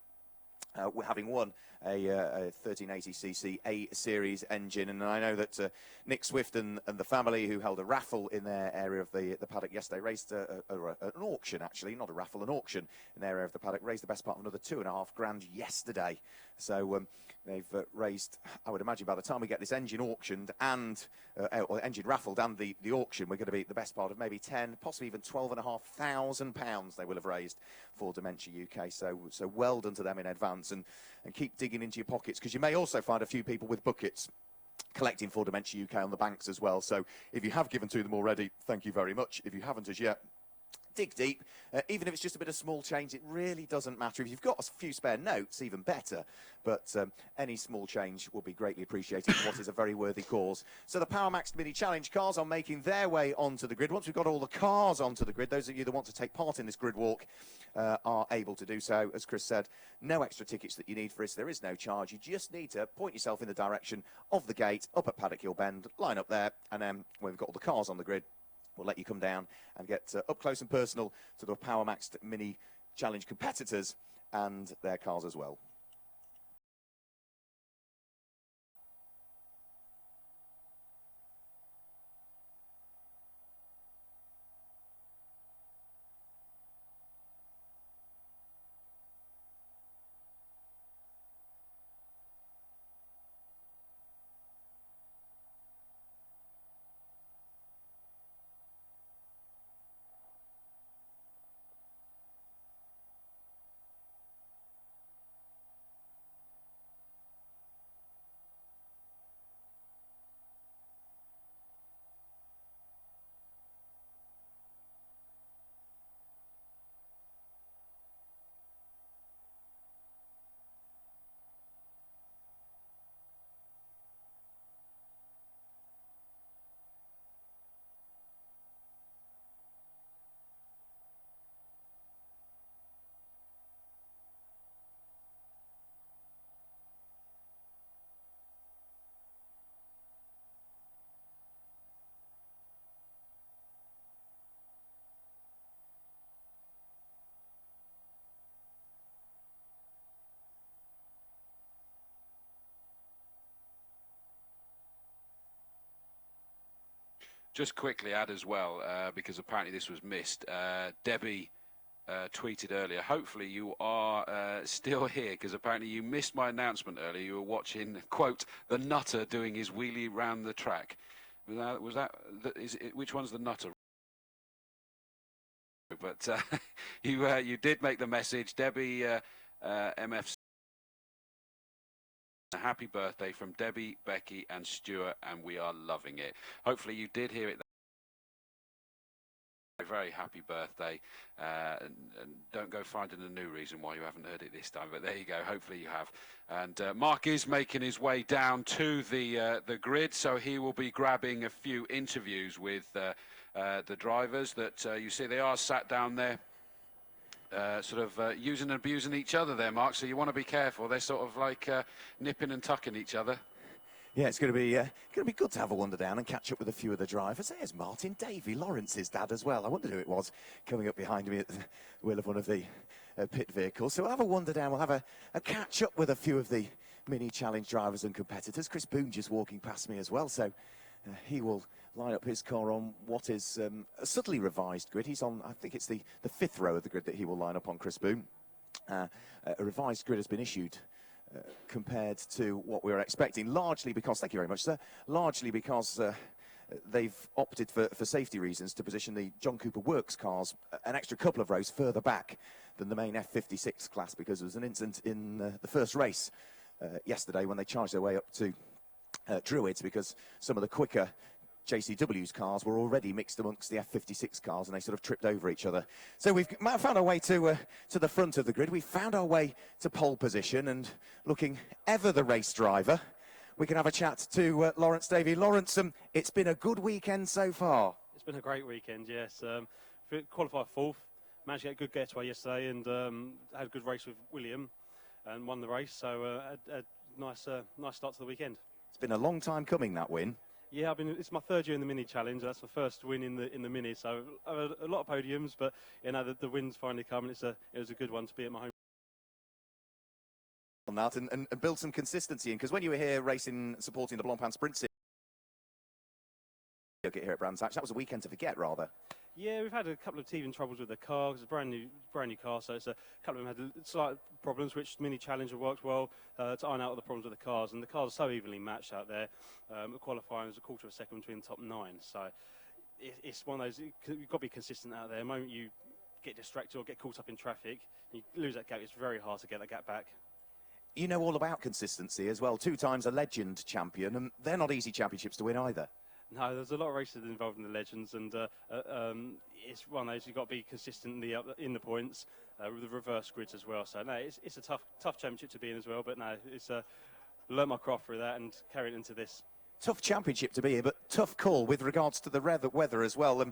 F: having won a 1380cc A-Series engine. And I know that Nick Swift and the family, who held a raffle in their area of the paddock yesterday, raised an auction, actually, not a raffle, an auction in their area of the paddock, raised the best part of another £2,500 yesterday. So they've raised, I would imagine, by the time we get this engine auctioned and or engine raffled and the auction, we're going to be the best part of maybe 10, possibly even £12,500 they will have raised for Dementia UK. So well done to them in advance, and keep digging into your pockets, because you may also find a few people with buckets collecting for Dementia UK on the banks as well. So if you have given to them already, thank you very much. If you haven't as yet, dig deep. Even if it's just a bit of small change, it really doesn't matter. If you've got a few spare notes, even better. But any small change will be greatly appreciated for what is a very worthy cause. So the PowerMax Mini Challenge cars are making their way onto the grid. Once we've got all the cars onto the grid, those of you that want to take part in this grid walk are able to do so. As Chris said, no extra tickets that you need for this. There is no charge. You just need to point yourself in the direction of the gate up at Paddock Hill Bend, line up there, and then when we've got all the cars on the grid, we'll let you come down and get up close and personal to the PowerMax Mini Challenge competitors and their cars as well.
B: Just quickly add as well, because apparently this was missed. Debbie tweeted earlier, hopefully you are still here, because apparently you missed my announcement earlier. You were watching, quote, the Nutter doing his wheelie round the track. Which one's the Nutter? But you did make the message. Debbie, MFC. A happy birthday from Debbie, Becky and Stuart, and we are loving it. Hopefully you did hear it. A very happy birthday, and don't go finding a new reason why you haven't heard it this time, but there you go. Hopefully you have. And Mark is making his way down to the grid, so he will be grabbing a few interviews with the drivers that you see. They are sat down there. Using and abusing each other there, Mark, so you want to be careful. They're sort of like nipping and tucking each other.
F: Yeah, it's going to be good to have a wander down and catch up with a few of the drivers. There's Martin Davey, Lawrence's dad as well. I wondered who it was coming up behind me at the wheel of one of the pit vehicles. So we'll have a wander down. We'll have a catch up with a few of the Mini Challenge drivers and competitors. Chris Boone just walking past me as well, so he will line up his car on what is a subtly revised grid. He's on, I think it's the fifth row of the grid that he will line up on, Chris Boone. A revised grid has been issued compared to what we were expecting, largely because, thank you very much, sir, largely because they've opted for safety reasons to position the John Cooper Works cars an extra couple of rows further back than the main F56 class, because there was an incident in the first race yesterday when they charged their way up to Druids, because some of the quicker JCW's cars were already mixed amongst the F56 cars, and they sort of tripped over each other. So we've found our way to the front of the grid. We've found our way to pole position, and looking ever the race driver, we can have a chat to Lawrence Davey. Lawrence, it's been a good weekend so far.
E: It's been a great weekend, yes. Qualified fourth, managed to get a good getaway yesterday, and had a good race with William and won the race. So a nice start to the weekend.
F: It's been a long time coming, that win.
E: Yeah, it's my third year in the Mini Challenge. That's the first win in the Mini. So a lot of podiums, but the win's finally come, and it was a good one to be at my home.
F: on that and build some consistency in, because when you were here racing, supporting the Blancpain Sprint circuit here at Brands Hatch, that was a weekend to forget, rather.
E: Yeah, we've had a couple of teething troubles with the car. It's a brand new car, so it's a couple of them had slight problems, which Mini Challenger worked well to iron out all the problems with the cars. And the cars are so evenly matched out there. Qualifying was a quarter of a second between the top 9, so it's one of those. You've got to be consistent out there. The moment you get distracted or get caught up in traffic, you lose that gap. It's very hard to get that gap back.
F: You know all about consistency as well. 2 times a legend champion, and they're not easy championships to win either.
E: No, there's a lot of races involved in the Legends, and it's one of those you've got to be consistent in the points with the reverse grids as well. So no, it's a tough championship to be in as well. But no, it's learn my craft through that and carry it into this.
F: Tough championship to be here, but tough call with regards to the weather as well.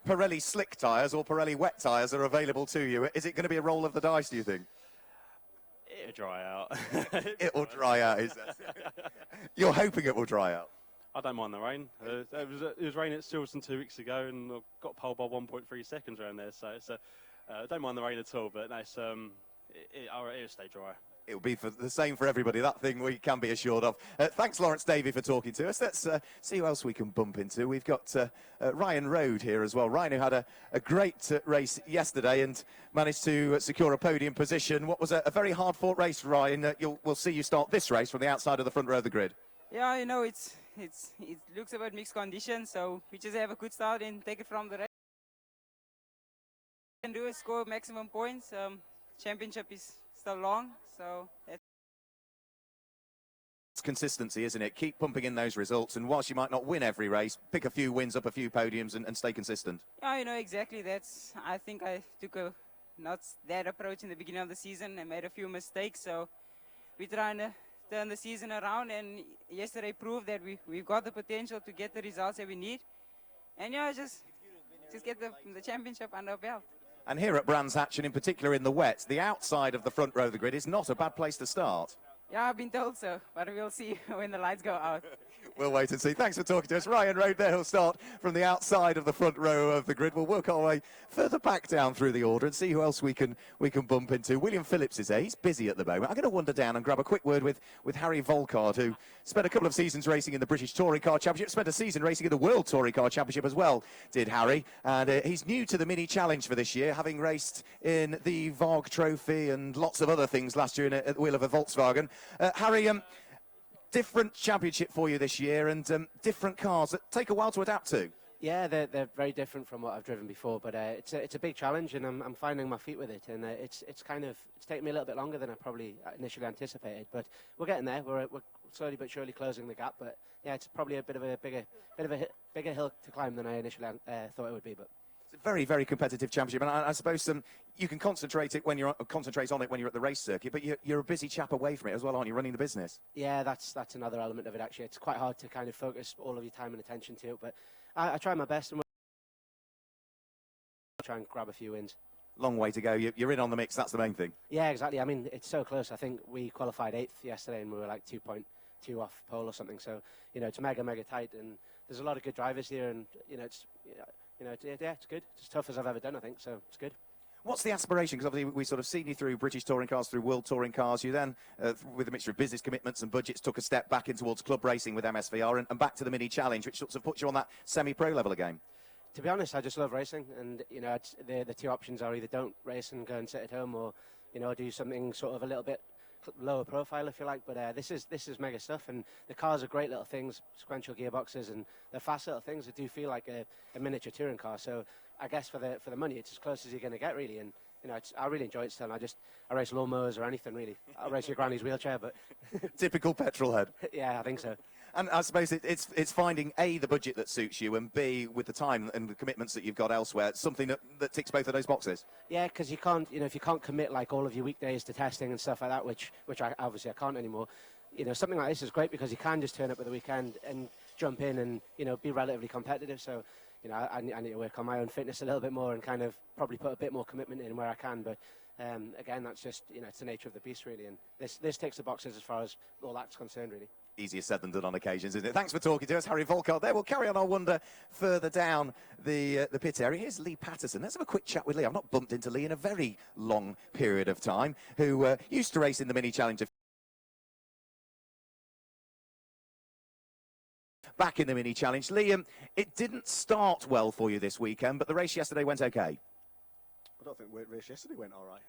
F: Pirelli slick tyres or Pirelli wet tyres are available to you. Is it going to be a roll of the dice, do you think?
E: It'll dry out.
F: It'll dry out, is that? You're hoping it will dry out?
E: I don't mind the rain. It was raining at Silverstone 2 weeks ago, and I got pole by 1.3 seconds around there. So it's don't mind the rain at all, but no, it'll stay dry.
F: It'll be the same for everybody. That thing we can be assured of. Thanks, Lawrence Davey, for talking to us. Let's see who else we can bump into. We've got Ryan Rode here as well. Ryan, who had a great race yesterday and managed to secure a podium position. What was a very hard-fought race, Ryan. We'll see you start this race from the outside of the front row of the grid.
G: Yeah, you know, it looks about mixed conditions, so we just have a good start and take it from the race. Can do is score maximum points. Championship is still long, so it's
F: consistency, isn't it? Keep pumping in those results, and whilst you might not win every race, pick a few wins up, a few podiums, and stay consistent.
G: Yeah, you know, exactly. I think I took a not that approach in the beginning of the season. I made a few mistakes, so we're trying to turn the season around, and yesterday proved that we've got the potential to get the results that we need, and yeah, just get the championship under our belt.
F: And here at Brands Hatch, and in particular in the wet, the outside of the front row of the grid is not a bad place to start.
G: Yeah, I've been told so, but we'll see when the lights go out.
F: We'll wait and see. Thanks for talking to us. Ryan Rode there. He'll start from the outside of the front row of the grid. We'll work our way further back down through the order and see who else we can bump into. William Phillips is there. He's busy at the moment. I'm going to wander down and grab a quick word with Harry Volkard, who spent a couple of seasons racing in the British Touring Car Championship, spent a season racing in the World Touring Car Championship as well, did Harry. And he's new to the Mini Challenge for this year, having raced in the Vogue Trophy and lots of other things last year at the wheel of a Volkswagen. Harry, different championship for you this year, and different cars that take a while to adapt to.
H: Yeah, they're very different from what I've driven before, but it's a big challenge, and I'm finding my feet with it, and it's taken me a little bit longer than I probably initially anticipated, but we're getting there. We're slowly but surely closing the gap, but yeah, it's probably a bit of a bigger hill to climb than I initially thought it would be, but.
F: It's a very, very competitive championship, and I suppose you can concentrate on it when you're at the race circuit, but you're a busy chap away from it as well, aren't you, running the business?
H: Yeah, that's another element of it, actually. It's quite hard to kind of focus all of your time and attention to it, but I try my best and try and grab a few wins.
F: Long way to go. You're in on the mix, that's the main thing.
H: Yeah, exactly. I mean, it's so close. I think we qualified 8th yesterday, and we were like 2.2 off pole or something, so, you know, it's mega tight, and there's a lot of good drivers here, and, you know, it's good. It's as tough as I've ever done, I think, so it's good.
F: What's the aspiration? Because obviously we sort of seen you through British Touring Cars, through World Touring Cars. You then, with a mixture of business commitments and budgets, took a step back in towards club racing with MSVR and back to the Mini Challenge, which sort of puts you on that semi-pro level again.
H: To be honest, I just love racing, and, you know, the two options are either don't race and go and sit at home, or, you know, do something sort of a little bit lower profile, if you like, but this is mega stuff, and the cars are great little things, sequential gearboxes, and they're fast little things that do feel like a miniature touring car. So I guess for the money, it's as close as you're going to get, really. And you know, I really enjoy it still. I race lawnmowers or anything, really. I'll race your granny's wheelchair, but
F: typical petrol head.
H: Yeah, I think so.
F: And I suppose it's finding A, the budget that suits you, and B, with the time and the commitments that you've got elsewhere, something that ticks both of those boxes.
H: Yeah, because you can't, you know, if you can't commit like all of your weekdays to testing and stuff like that, which I obviously I can't anymore. You know, something like this is great because you can just turn up at the weekend and jump in and, you know, be relatively competitive. So, you know, I need to work on my own fitness a little bit more and kind of probably put a bit more commitment in where I can. But again, that's just, you know, it's the nature of the beast, really. And this ticks the boxes as far as all that's concerned, really.
F: Easier said than done on occasions, isn't it? Thanks for talking to us, Harry Volkard there. We'll carry on our wander further down the pit area. Here's Lee Patterson. Let's have a quick chat with Lee. I've not bumped into Lee in a very long period of time, who used to race in the Mini Challenge back in the Mini Challenge. Liam, it didn't start well for you this weekend, but the race yesterday went okay.
I: I don't think the race yesterday went all right.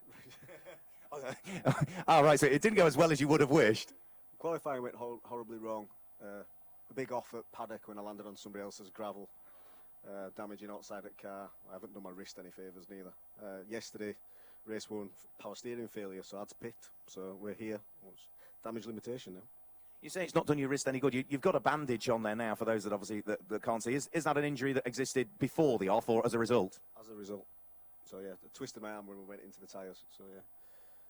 F: All right, so it didn't go as well as you would have wished.
I: Qualifying went horribly wrong. A big off at paddock when I landed on somebody else's gravel, damaging outside at car. I haven't done my wrist any favours neither. Yesterday, race 1, power steering failure, so I had to pit. So we're here. It's damage limitation now.
F: You say it's not done your wrist any good. You've got a bandage on there now for those that obviously that can't see. Is that an injury that existed before the off or as a result?
I: As a result. So yeah, I twisted my arm when we went into the tyres. So yeah,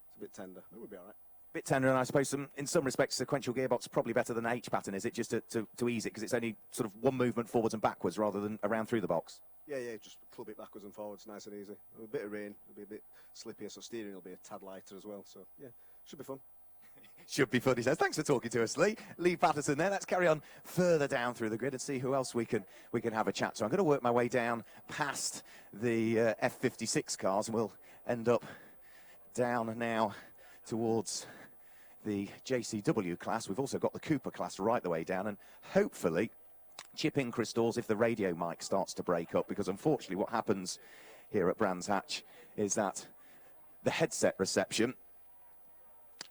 I: it's a bit tender. It will be all right.
F: Bit tender, and I suppose in some respects sequential gearbox probably better than H pattern, is it? Just to ease it, because it's only sort of one movement forwards and backwards rather than around through the box.
I: Yeah, just club it backwards and forwards, nice and easy. A bit of rain, it'll be a bit slippier, so steering will be a tad lighter as well. So yeah, should be fun.
F: Should be fun, he says. Thanks for talking to us, Lee. Lee Patterson there. Let's carry on further down through the grid and see who else we can have a chat to. I'm going to work my way down past the F56 cars, and we'll end up down now towards the JCW class. We've also got the Cooper class right the way down, and hopefully chip in Chris Dawes if the radio mic starts to break up, because unfortunately what happens here at Brands Hatch is that the headset reception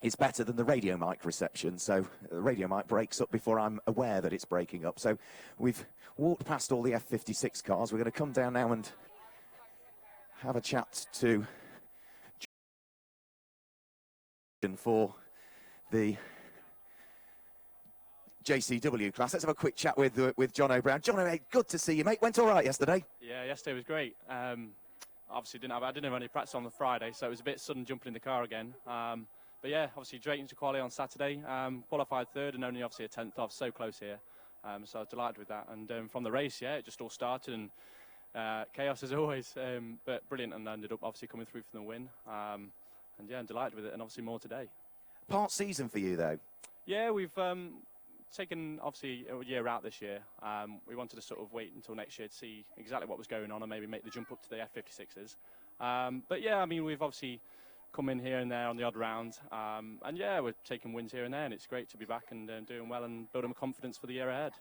F: is better than the radio mic reception, so the radio mic breaks up before I'm aware that it's breaking up. So we've walked past all the F56 cars. We're going to come down now and have a chat to for the JCW class. Let's have a quick chat with Jono Brown. Jono, good to see you, mate. Went all right yesterday?
K: Yeah, yesterday was great. Obviously, I didn't have any practice on the Friday, so it was a bit sudden jumping in the car again. But yeah, obviously Drayton to qualify on Saturday, qualified third and only obviously a 10th off, so close here. So I was delighted with that. And from the race, yeah, it just all started, and chaos as always, but brilliant, and ended up obviously coming through for the win. And yeah, I'm delighted with it, and obviously more today.
F: Part season for you, though?
K: Yeah, we've taken, obviously, a year out this year. We wanted to sort of wait until next year to see exactly what was going on and maybe make the jump up to the F56s. But yeah, I mean, we've obviously come in here and there on the odd round. And yeah, we're taking wins here and there, and it's great to be back and doing well and building confidence for the year ahead.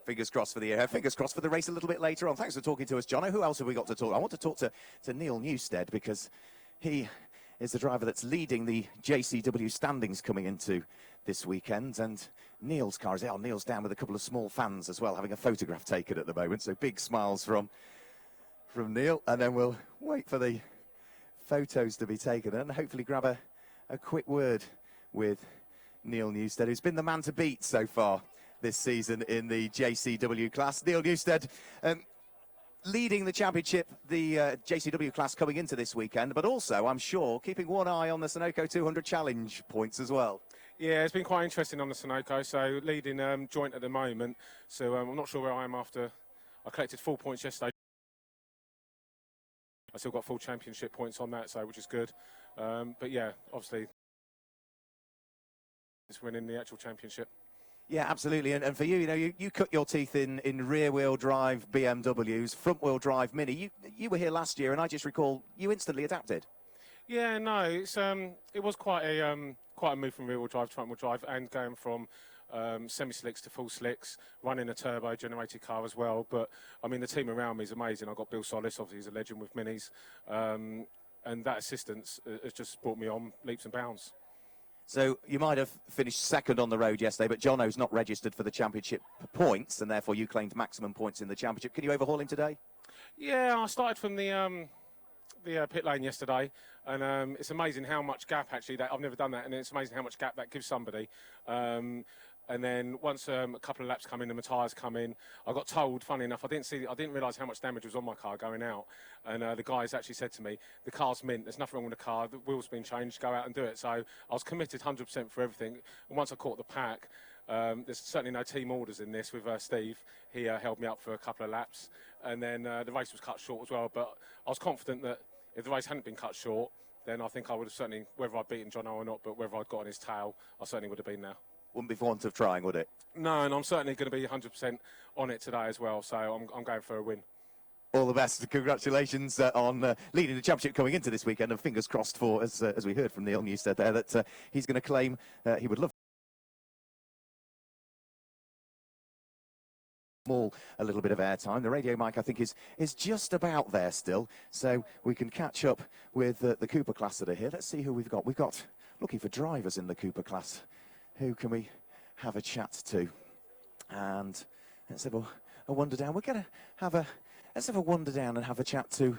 F: Fingers crossed for the year. Fingers crossed for the race a little bit later on. Thanks for talking to us, Jono. Who else have we got to talk? I want to talk to Neil Newstead, because he is the driver that's leading the JCW standings coming into this weekend. And Neil's car is out. Neil's down with a couple of small fans as well, having a photograph taken at the moment. So big smiles from Neil. And then we'll wait for the photos to be taken and hopefully grab a quick word with Neil Newstead, who's been the man to beat so far this season in the JCW class. Neil Newstead, leading the championship, the JCW class coming into this weekend, but also, I'm sure, keeping one eye on the Sunoco 200 Challenge points as well.
L: Yeah, it's been quite interesting on the Sunoco, so leading joint at the moment. So I'm not sure where I am after I collected 4 points yesterday. I still got full championship points on that, so which is good. But yeah, obviously, it's winning the actual championship.
F: Yeah, absolutely. And for you, you cut your teeth in rear-wheel drive BMWs, front-wheel drive Mini. You were here last year, and I just recall you instantly adapted.
L: Yeah, no, it was quite a move from rear-wheel drive to front-wheel drive, and going from semi-slicks to full slicks, running a turbo-generated car as well. But I mean, the team around me is amazing. I've got Bill Solis, obviously he's a legend with Minis, and that assistance has just brought me on leaps and bounds.
F: So you might have finished second on the road yesterday, but Jono's not registered for the championship points, and therefore you claimed maximum points in the championship. Can you overhaul him today?
L: Yeah, I started from the pit lane yesterday, and it's amazing how much gap actually that I've never done that, and it's amazing how much gap that gives somebody. And then once a couple of laps come in and my tyres come in, I got told, funny enough, I didn't realise how much damage was on my car going out. And the guys actually said to me, the car's mint, there's nothing wrong with the car, the wheel's been changed, go out and do it. So I was committed 100% for everything. And once I caught the pack, there's certainly no team orders in this with Steve. He held me up for a couple of laps. And then the race was cut short as well. But I was confident that if the race hadn't been cut short, then I think I would have certainly, whether I'd beaten Jono or not, but whether I'd got on his tail, I certainly would have been there.
F: Wouldn't be for want of trying, would it?
L: No, and I'm certainly going to be 100% on it today as well, so I'm going for a win.
F: All the best. Congratulations on leading the championship coming into this weekend, and fingers crossed for, as we heard from Neil Newstead there, that he's going to claim he would love Small, a little bit of airtime. The radio mic, I think, is just about there still, so we can catch up with the Cooper class that are here. Let's see who we've got. We've got, looking for drivers in the Cooper class. Who can we have a chat to? And let's have a wander down. We're going to have let's have a wander down and have a chat to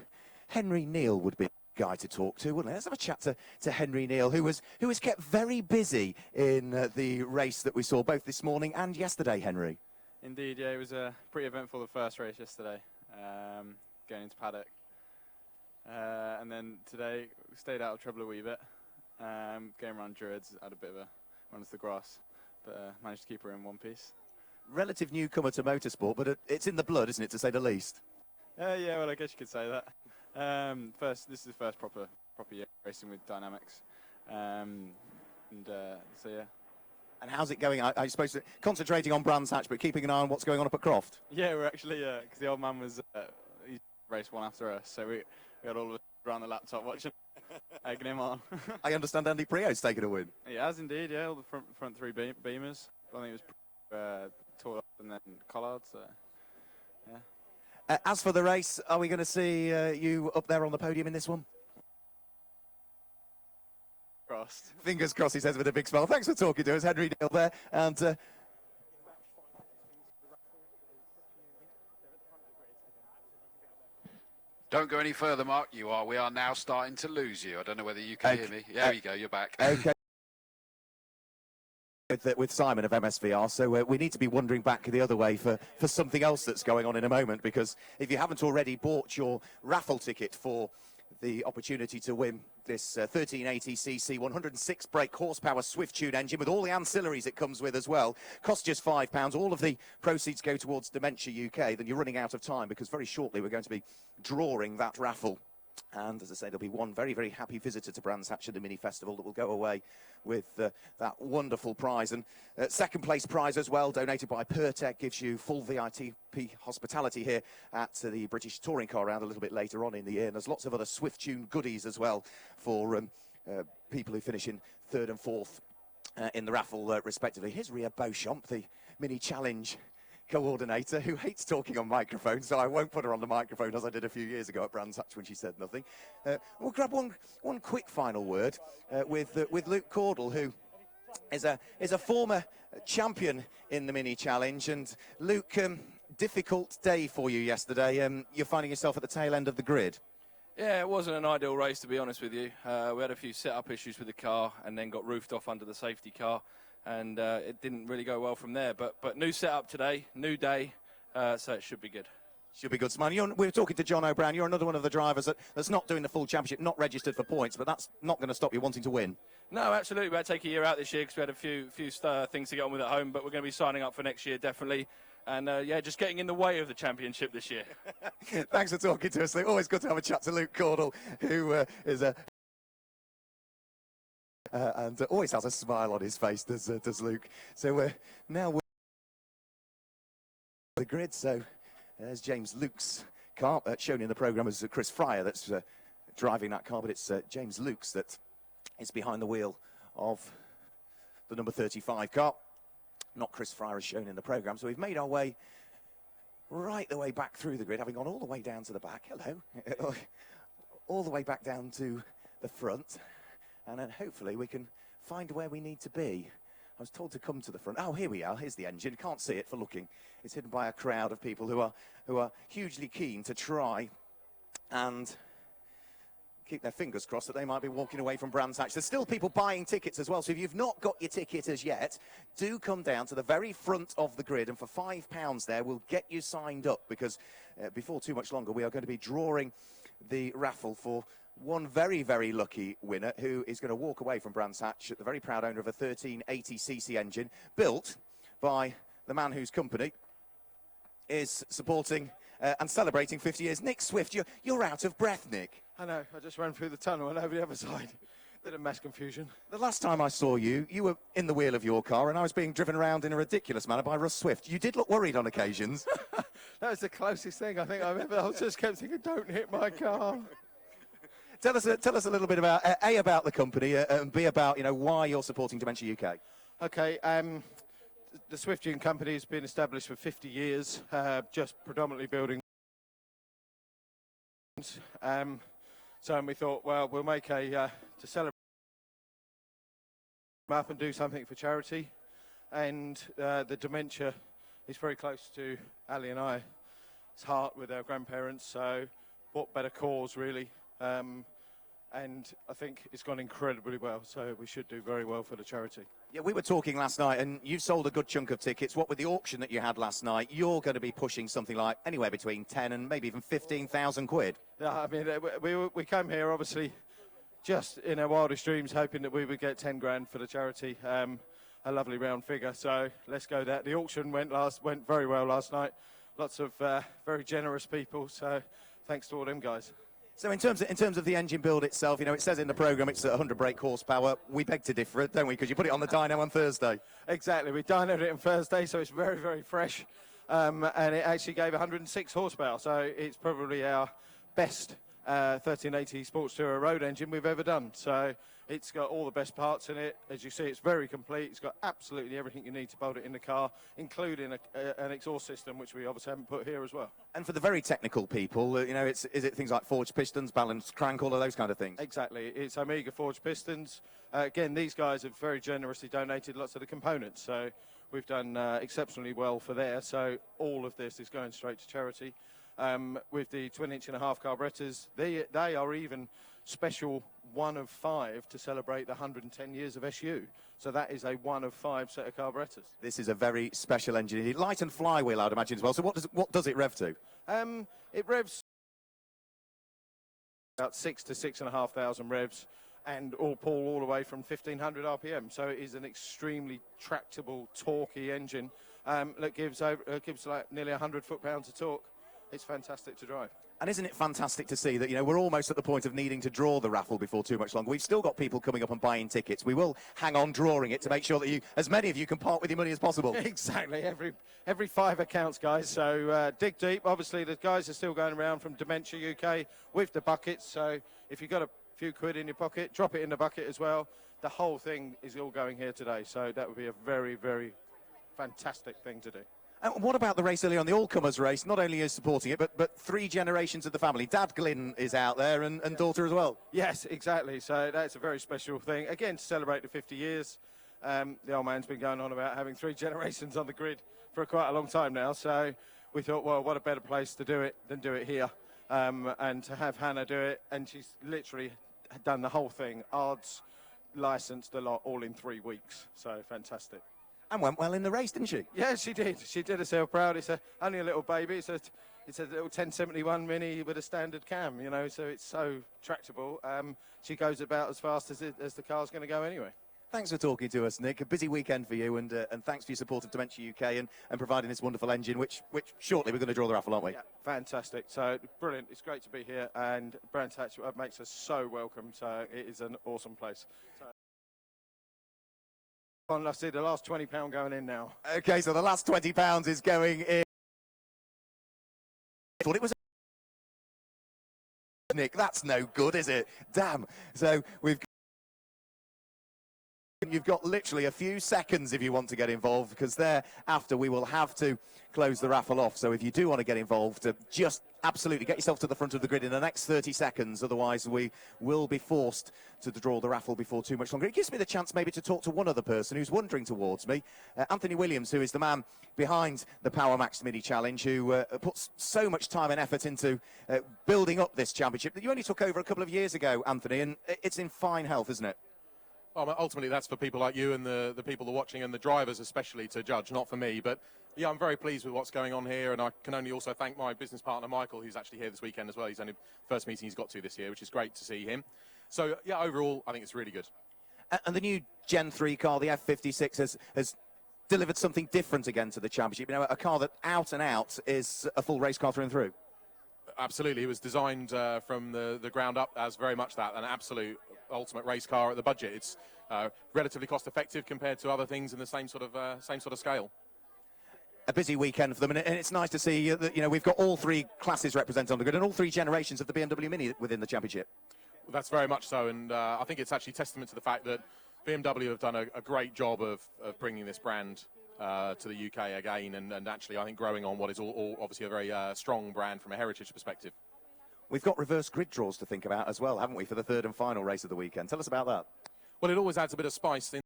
F: Henry Neal would be a guy to talk to, wouldn't it? Let's have a chat to Henry Neal, who was kept very busy in the race that we saw both this morning and yesterday, Henry.
M: Indeed, yeah, it was pretty eventful, the first race yesterday, going into paddock. And then today, we stayed out of trouble a wee bit, going around Druids, had a bit of a run to the grass, but managed to keep her in one piece.
F: Relative newcomer to motorsport, but it's in the blood, isn't it, to say the least?
M: Yeah, well, I guess you could say that. This is the first proper year racing with Dynamics, so yeah.
F: And how's it going? I suppose concentrating on Brands Hatch, but keeping an eye on what's going on up at Croft.
M: Yeah, we're actually, because the old man was he raced one after us, so we had all of us around the laptop watching, egging him on.
F: I understand Andy Prio's taken a win.
M: He has indeed, yeah, all the front three Beamers. I think it was Tall and then Collard, so yeah.
F: As for the race, are we going to see you up there on the podium in this one?
M: Crossed.
F: Fingers crossed, he says with a big smile. Thanks for talking to us, Henry Neal there. And
B: Don't go any further, Mark. We are now starting to lose you. I don't know whether you can hear me. There you go, you're back.
F: Okay. With Simon of MSVR, so we need to be wandering back the other way for something else that's going on in a moment, because if you haven't already bought your raffle ticket for the opportunity to win this 1380cc 106 brake horsepower Swift Tune engine with all the ancillaries it comes with as well, costs just £5. All of the proceeds go towards Dementia UK. Then you're running out of time, because very shortly we're going to be drawing that raffle. And as I say, there'll be one very, very happy visitor to Brands Hatch at the Mini Festival that will go away with that wonderful prize. And second place prize as well, donated by Pertec, gives you full VIP hospitality here at the British Touring Car Round a little bit later on in the year. And there's lots of other Swift Tune goodies as well for people who finish in third and fourth in the raffle, respectively. Here's Ria Beauchamp, the Mini Challenge coordinator, who hates talking on microphones, so I won't put her on the microphone as I did a few years ago at Brands Hatch when she said nothing. We'll grab one quick final word with Luke Cordle, who is a former champion in the Mini Challenge. And Luke, difficult day for you yesterday. You're finding yourself at the tail end of the grid.
N: Yeah, it wasn't an ideal race, to be honest with you. We had a few set-up issues with the car and then got roofed off under the safety car. And it didn't really go well from there. But new setup today, new day, so it should be good.
F: Should be good, Simon. We were talking to John O'Brien. You're another one of the drivers that's not doing the full championship, not registered for points, but that's not going to stop you wanting to win.
N: No, absolutely. We had to take a year out this year because we had a few things to get on with at home, but we're going to be signing up for next year, definitely. And, yeah, just getting in the way of the championship this year.
F: Thanks for talking to us, Luke. Always good to have a chat to Luke Cordle, who is a... and always has a smile on his face, does Luke. So now we're the grid. So there's James Luke's car, shown in the programme as Chris Fryer that's driving that car, but it's James Luke's that is behind the wheel of the number 35 car. Not Chris Fryer as shown in the programme. So we've made our way right the way back through the grid, having gone all the way down to the back. Hello. All the way back down to the front. And then hopefully we can find where we need to be. I was told to come to the front. Oh, here we are. Here's the engine. Can't see it for looking. It's hidden by a crowd of people who are hugely keen to try and keep their fingers crossed that they might be walking away from Brands Hatch. There's still people buying tickets as well. So if you've not got your ticket as yet, do come down to the very front of the grid. And for £5 there, we'll get you signed up, because before too much longer, we are going to be drawing the raffle for one very, very lucky winner who is going to walk away from Brands Hatch, the very proud owner of a 1380cc engine built by the man whose company is supporting and celebrating 50 years. Nick Swift, you're out of breath, Nick.
O: I know, I just ran through the tunnel and over the other side. Bit of mass confusion.
F: The last time I saw you, you were in the wheel of your car and I was being driven around in a ridiculous manner by Russ Swift. You did look worried on occasions.
O: That was the closest thing I think I've ever... I just kept thinking, don't hit my car.
F: Tell us a little bit about, about the company, and B, about, why you're supporting Dementia UK.
O: Okay, the Swiftian company has been established for 50 years, just predominantly building. So we thought, well, we'll make to celebrate up and do something for charity. And the dementia is very close to Ali and I's heart with our grandparents. So what better cause, really? And I think it's gone incredibly well, so we should do very well for the charity.
F: Yeah, we were talking last night, and you've sold a good chunk of tickets. What with the auction that you had last night, you're going to be pushing something like anywhere between 10 and maybe even 15,000 quid.
O: Yeah, I mean, we came here, obviously, just in our wildest dreams, hoping that we would get 10 grand for the charity. A lovely round figure, so let's go there. The auction went very well last night. Lots of very generous people, so thanks to all them guys.
F: So in terms of the engine build itself, you know, it says in the programme it's at 100 brake horsepower. We beg to differ, don't we? Because you put it on the dyno on Thursday.
O: Exactly. We dynoed it on Thursday, so it's very, very fresh. And it actually gave 106 horsepower, so it's probably our best 1380 Sports Tourer road engine we've ever done. So it's got all the best parts in it. As you see, it's very complete. It's got absolutely everything you need to build it in the car, including an exhaust system, which we obviously haven't put here as well.
F: And for the very technical people, you know, is it things like forged pistons, balanced crank, all of those kind of things?
O: Exactly. It's Omega forged pistons. Again, these guys have very generously donated lots of the components, so we've done exceptionally well for there. So all of this is going straight to charity. With the 20-inch-and-a-half carburetors, they are even special 1 of 5 to celebrate the 110 years of SU. So that is a 1 of 5 set of carburetors.
F: This is a very special engine. Light and flywheel, I'd imagine, as well. So what does it rev to?
O: It revs about 6,000 to 6,500 revs, and pull all the way from 1,500 RPM. So it is an extremely tractable, torquey engine that gives like nearly 100 foot-pounds of torque. It's fantastic to drive.
F: And isn't it fantastic to see that, you know, we're almost at the point of needing to draw the raffle before too much longer. We've still got people coming up and buying tickets. We will hang on drawing it to make sure that as many of you can part with your money as possible.
O: Exactly. Every fiver counts, guys. So dig deep. Obviously, the guys are still going around from Dementia UK with the buckets. So if you've got a few quid in your pocket, drop it in the bucket as well. The whole thing is all going here today. So that would be a very, very fantastic thing to do.
F: And what about the race earlier on, the all-comers race? Not only is supporting it, but 3 generations of the family. Dad Glyn is out there and daughter as well.
O: Yes, exactly. So that's a very special thing. Again, to celebrate the 50 years. The old man's been going on about having 3 generations on the grid for quite a long time now. So we thought, well, what a better place to do it than do it here. And to have Hannah do it, and she's literally done the whole thing. ARDS, licensed a lot, all in 3 weeks. So fantastic.
F: And went well in the race, didn't she?
O: Yeah, she did. She did herself proud. It's only a little baby. It's a little 1071 Mini with a standard cam, you know, so it's so tractable. She goes about as fast as the car's going to go anyway.
F: Thanks for talking to us, Nick. A busy weekend for you, and thanks for your support of Dementia UK and providing this wonderful engine, which shortly we're going to draw the raffle, aren't we?
O: Yeah, fantastic. So brilliant. It's great to be here, and Brands Hatch makes us so welcome. So it is an awesome place. I see the last £20 going in now.
F: Okay, so the last £20 is going in. I thought it was Nick. That's no good, is it? Damn. So you've got literally a few seconds if you want to get involved, because thereafter we will have to close the raffle off. So if you do want to get involved, just absolutely get yourself to the front of the grid in the next 30 seconds. Otherwise, we will be forced to draw the raffle before too much longer. It gives me the chance maybe to talk to one other person who's wandering towards me. Anthony Williams, who is the man behind the Power Max Mini Challenge, who puts so much time and effort into building up this championship that you only took over a couple of years ago, Anthony, and it's in fine health, isn't it?
P: Well, ultimately, that's for people like you and the people that are watching and the drivers especially to judge, not for me. But, yeah, I'm very pleased with what's going on here, and I can only also thank my business partner, Michael, who's actually here this weekend as well. He's only first meeting he's got to this year, which is great to see him. So, yeah, overall, I think it's really good.
F: And the new Gen 3 car, the F56, has delivered something different again to the championship. You know, a car that out and out is a full race car through and through.
P: Absolutely. It was designed from the ground up as very much that, an absolute ultimate race car at the budget. It's relatively cost effective compared to other things in the same sort of scale.
F: A busy weekend for them, and it's nice to see that, you know, we've got all 3 classes represented on the grid and all 3 generations of the BMW Mini within the championship.
P: Well, that's very much so, and I think it's actually testament to the fact that BMW have done a great job of bringing this brand to the UK again, and actually I think growing on what is all obviously a very strong brand from a heritage perspective.
F: We've got reverse grid draws to think about as well, haven't we, for the third and final race of the weekend? Tell us about that.
P: Well, it always adds a bit of spice in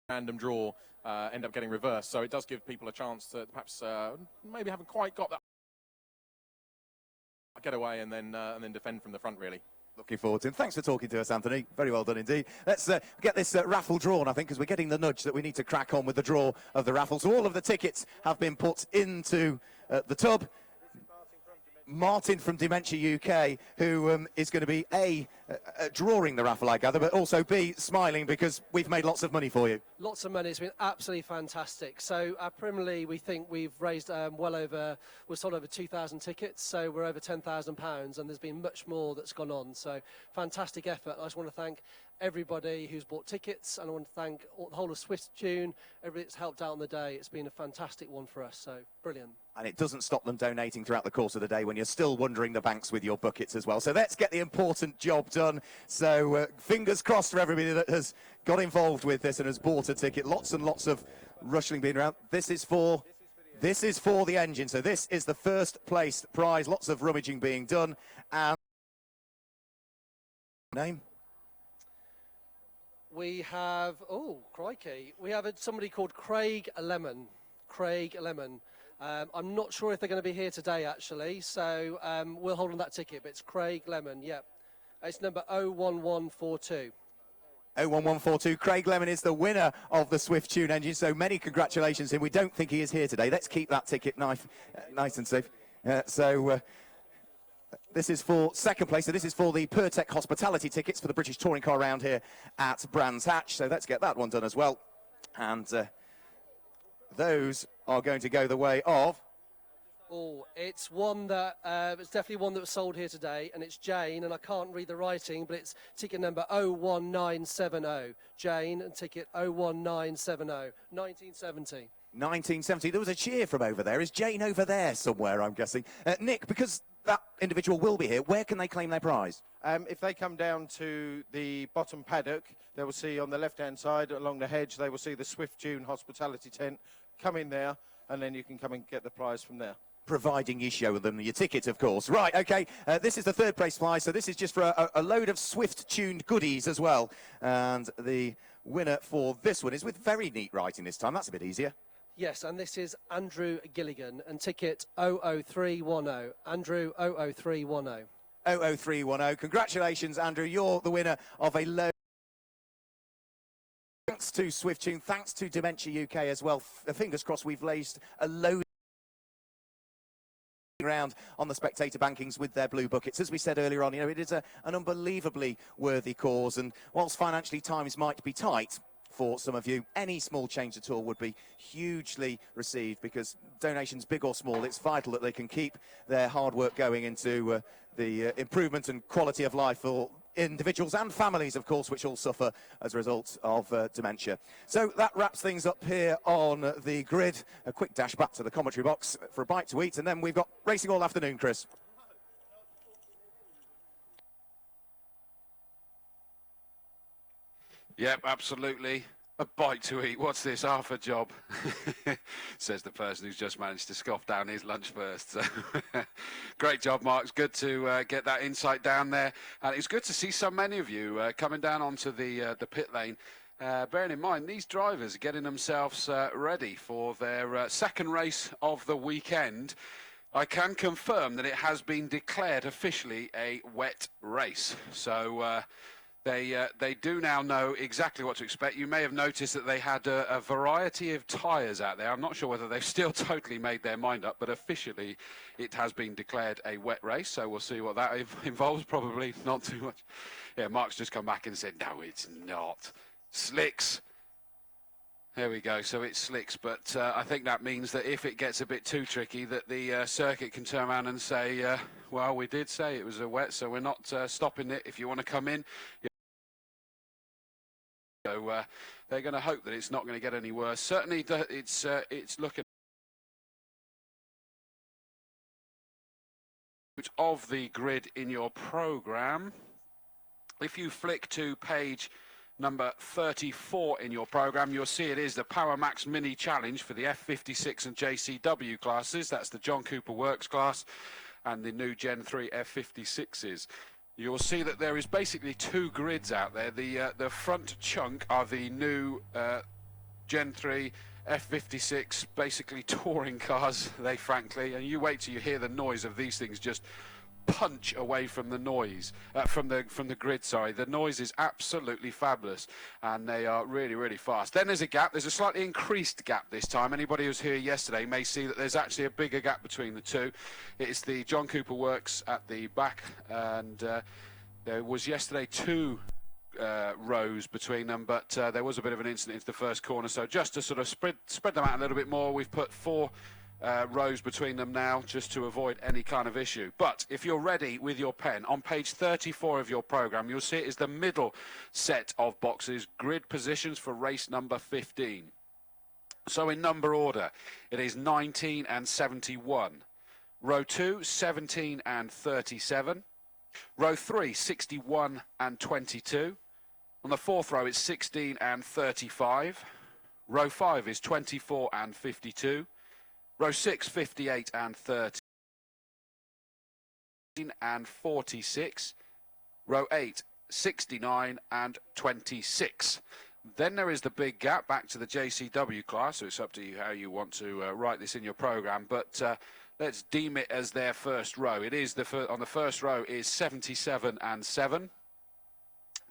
P: random draw end up getting reversed, so it does give people a chance to perhaps maybe haven't quite got that get away and then defend from the front, really.
F: Looking forward to it. Thanks for talking to us, Anthony. Very well done indeed. Let's get this raffle drawn, I think, because we're getting the nudge that we need to crack on with the draw of the raffle. So all of the tickets have been put into the tub. Martin from Dementia UK, who is going to be A, drawing the raffle, I gather, but also B, smiling because we've made lots of money for you.
Q: Lots of money. It's been absolutely fantastic. So our Premier League, we think we've raised we've sold over 2,000 tickets, so we're over £10,000, and there's been much more that's gone on. So fantastic effort. I just want to thank everybody who's bought tickets, and I want to thank the whole of Swift Tune, everybody that's helped out on the day. It's been a fantastic one for us, so brilliant.
F: And it doesn't stop them donating throughout the course of the day when you're still wandering the banks with your buckets as well. So let's get the important job done. So fingers crossed for everybody that has got involved with this and has bought a ticket. Lots and lots of rushing being around. This is for the engine. So this is the first place prize. Lots of rummaging being done. And name?
Q: We have, oh, crikey, we have somebody called Craig Lemon. Craig Lemon. I'm not sure if they're going to be here today, actually, so we'll hold on that ticket, but it's Craig Lemon, yep. It's number 01142.
F: 01142. Craig Lemon is the winner of the Swift Tune engine, so many congratulations to him. We don't think he is here today. Let's keep that ticket nice and safe. This is for second place, so this is for the Pertec hospitality tickets for the British Touring Car round here at Brands Hatch, so let's get that one done as well. And those are going to go the way of...
Q: Oh, it's one that, it's definitely one that was sold here today, and it's Jane, and I can't read the writing, but it's ticket number 01970. Jane, and ticket 01970, 1970.
F: 1970. There was a cheer from over there. Is Jane over there somewhere, I'm guessing? Nick, because that individual will be here, where can they claim their prize?
O: If they come down to the bottom paddock, they will see on the left-hand side along the hedge, they will see the Swift Tune hospitality tent. Come in there, and then you can come and get the prize from there.
F: Providing you show them your ticket, of course. Right, OK, this is the third place prize, so this is just for a load of Swift-tuned goodies as well. And the winner for this one is with very neat writing this time. That's a bit easier.
Q: Yes, and this is Andrew Gilligan, and ticket 00310. Andrew 00310.
F: 00310. Congratulations, Andrew. You're the winner of a load. Thanks to Swift Tune, thanks to Dementia UK as well. Fingers crossed we've raised a load around on the spectator bankings with their blue buckets. As we said earlier on, you know, it is an unbelievably worthy cause, and whilst financially times might be tight for some of you, any small change at all would be hugely received, because donations, big or small, it's vital that they can keep their hard work going into the improvement and quality of life for individuals and families, of course, which all suffer as a result of dementia. So that wraps things up here on the grid. A quick dash back to the commentary box for a bite to eat, and then we've got racing all afternoon, Chris.
B: Yep, absolutely. A bite to eat. What's this? Half a job, says the person who's just managed to scoff down his lunch first. So great job, Mark. It's good to get that insight down there. And it's good to see so many of you coming down onto the pit lane. Bearing in mind, these drivers are getting themselves ready for their second race of the weekend. I can confirm that it has been declared officially a wet race. So... They do now know exactly what to expect. You may have noticed that they had a variety of tyres out there. I'm not sure whether they've still totally made their mind up, but officially it has been declared a wet race, so we'll see what that involves. Probably not too much. Yeah, Mark's just come back and said, no, it's not. Slicks. There we go, so it's slicks, but I think that means that if it gets a bit too tricky, that the circuit can turn around and say, well, we did say it was a wet, so we're not stopping it. If you want to come in, so they're going to hope that it's not going to get any worse. Certainly, it's looking of the grid in your programme. If you flick to page number 34 in your programme. You'll see it is the Power Max Mini Challenge for the F56 and JCW classes. That's the John Cooper Works class and the new Gen 3 F56s. You'll see that there is basically two grids out there. The front chunk are the new Gen 3 F56, basically touring cars, they frankly, and you wait till you hear the noise of these things just punch away from the noise, from the grid, sorry. The noise is absolutely fabulous, and they are really, really fast. Then there's a gap. There's a slightly increased gap this time. Anybody who was here yesterday may see that there's actually a bigger gap between the two. It's the John Cooper Works at the back, and there was yesterday two rows between them, but there was a bit of an incident into the first corner, so just to sort of spread them out a little bit more, we've put four rows between them now, just to avoid any kind of issue. But if you're ready with your pen, on page 34 of your programme, you'll see it is the middle set of boxes, grid positions for race number 15. So in number order, it is 19 and 71. Row 2, 17 and 37. Row 3, 61 and 22. On the fourth row, it's 16 and 35. Row 5 is 24 and 52. Row 6, 58 and 13 and 46. Row 8, 69 and 26. Then there is the big gap back to the JCW class, so it's up to you how you want to write this in your programme, but let's deem it as their first row. It is on the first row is 77 and 7.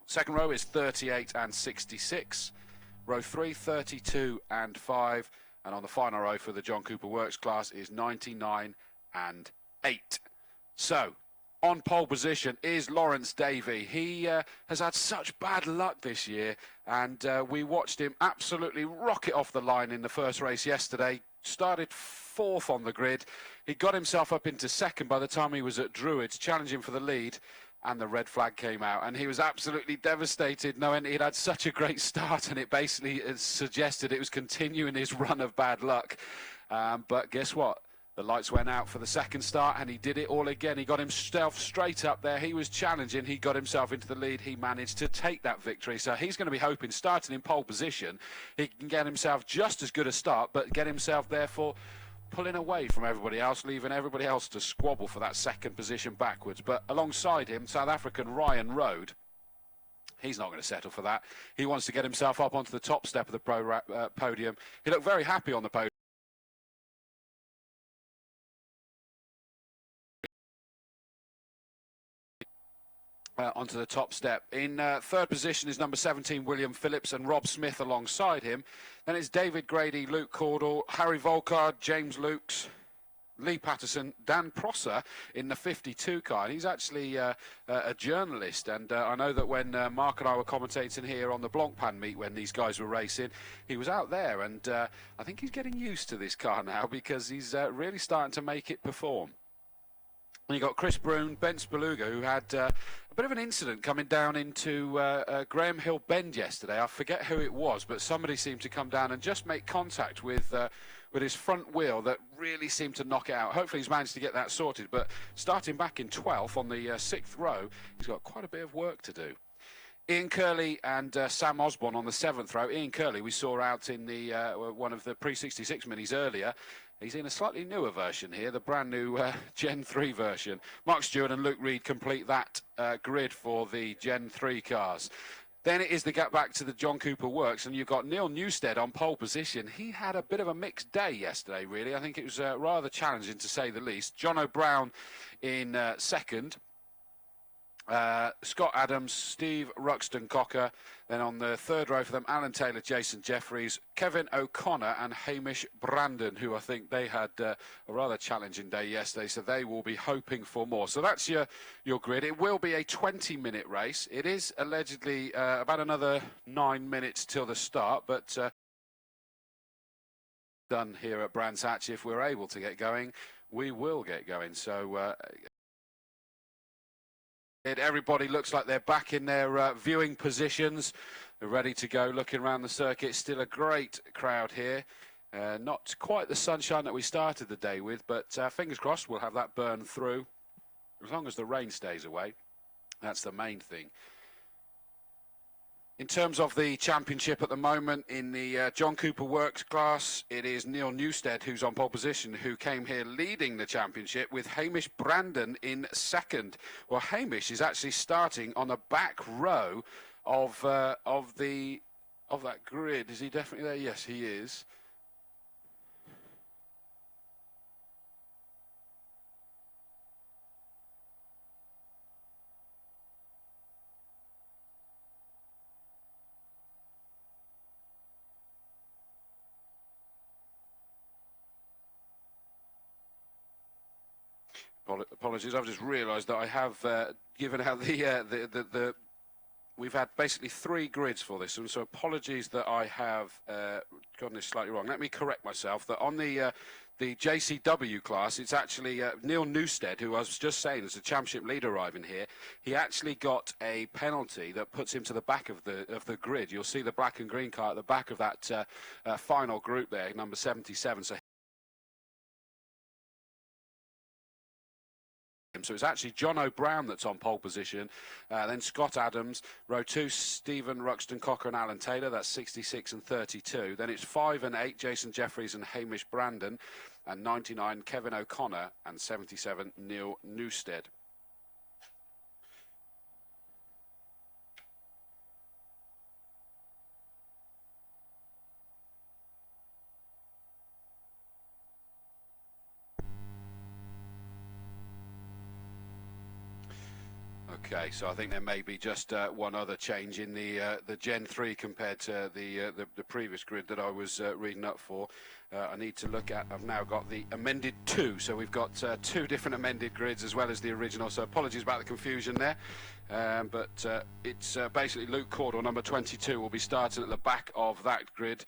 B: Second row is 38 and 66. Row 3, 32 and 5. And on the final row for the John Cooper Works class is 99 and 8. So, on pole position is Lawrence Davey. He has had such bad luck this year, and we watched him absolutely rocket off the line in the first race yesterday. Started fourth on the grid. He got himself up into second by the time he was at Druids, challenging for the lead. And the red flag came out, and he was absolutely devastated knowing he'd had such a great start, and it basically suggested it was continuing his run of bad luck. But guess what? The lights went out for the second start, and he did it all again. He got himself straight up there. He was challenging. He got himself into the lead. He managed to take that victory. So he's going to be hoping, starting in pole position, he can get himself just as good a start, but get himself, therefore, pulling away from everybody else, leaving everybody else to squabble for that second position backwards. But alongside him, South African Ryan Rode, he's not going to settle for that. He wants to get himself up onto the top step of the podium. He looked very happy on the podium. Onto the top step. In third position is number 17, William Phillips, and Rob Smith alongside him. Then it's David Grady, Luke Cordell, Harry Volkard, James Lukes, Lee Patterson, Dan Prosser in the 52 car. And he's actually a journalist, and I know that when Mark and I were commentating here on the Blancpain meet when these guys were racing, he was out there, and I think he's getting used to this car now because he's really starting to make it perform. And you got Chris Broome, Ben Speluga, who had a bit of an incident coming down into Graham Hill Bend yesterday. I forget who it was, but somebody seemed to come down and just make contact with his front wheel that really seemed to knock it out. Hopefully he's managed to get that sorted, but starting back in 12th on the 6th row, he's got quite a bit of work to do. Ian Curley and Sam Osborne on the 7th row. Ian Curley we saw out in the one of the pre-66 minis earlier. He's in a slightly newer version here, the brand new Gen 3 version. Mark Stewart and Luke Reed complete that grid for the Gen 3 cars. Then it is the gap back to the John Cooper Works, and you've got Neil Newstead on pole position. He had a bit of a mixed day yesterday, really. I think it was rather challenging, to say the least. John O'Brown in second. Scott Adams, Steve Ruxton-Cocker. Then on the third row for them, Alan Taylor, Jason Jeffries, Kevin O'Connor and Hamish Brandon, who I think they had a rather challenging day yesterday, so they will be hoping for more. So that's your grid. It will be a 20-minute race. It is allegedly about another 9 minutes till the start, but done here at Brands Hatch. If we're able to get going, we will get going. So everybody looks like they're back in their viewing positions. They're ready to go, looking around the circuit. Still a great crowd here. Not quite the sunshine that we started the day with, but fingers crossed we'll have that burn through. As long as the rain stays away, that's the main thing. In terms of the championship at the moment, in the John Cooper Works class, it is Neil Newstead who's on pole position, who came here leading the championship, with Hamish Brandon in second. Well, Hamish is actually starting on the back row of that grid. Is he definitely there? Yes, he is. Apologies, I've just realised that I have given out the we've had basically 3 grids for this, and so apologies that I have gotten this slightly wrong. Let me correct myself, that on the JCW class, it's actually Neil Newstead, who I was just saying is the championship leader arriving here. He actually got a penalty that puts him to the back of the grid. You'll see the black and green car at the back of that final group there, number 77. So it's actually John O'Brown that's on pole position, then Scott Adams, row 2, Stephen Ruxton Cocker and Alan Taylor, that's 66 and 32. Then it's 5 and 8, Jason Jeffries and Hamish Brandon, and 99, Kevin O'Connor, and 77, Neil Newstead. Okay, so I think there may be just one other change in the Gen 3 compared to the previous grid that I was reading up for. I need to look at, I've now got the amended 2, so we've got 2 different amended grids as well as the original, so apologies about the confusion there. But it's basically Luke Cordell, number 22, will be starting at the back of that grid,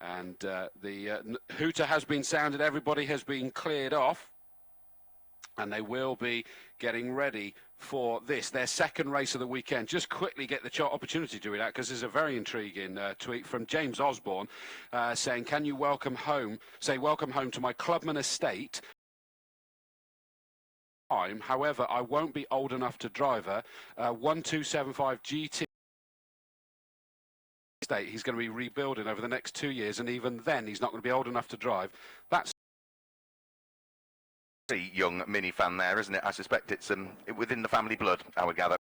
B: and the hooter has been sounded, everybody has been cleared off, and they will be getting ready for this, their second race of the weekend. Just quickly get the opportunity to read out, because there's a very intriguing tweet from James Osborne saying, can you welcome home to my Clubman estate. However, I won't be old enough to drive a 1275 GT estate. He's going to be rebuilding over the next 2 years, and even then he's not going to be old enough to drive. That's
A: young Mini fan there, isn't it? I suspect it's within the family blood, I would gather.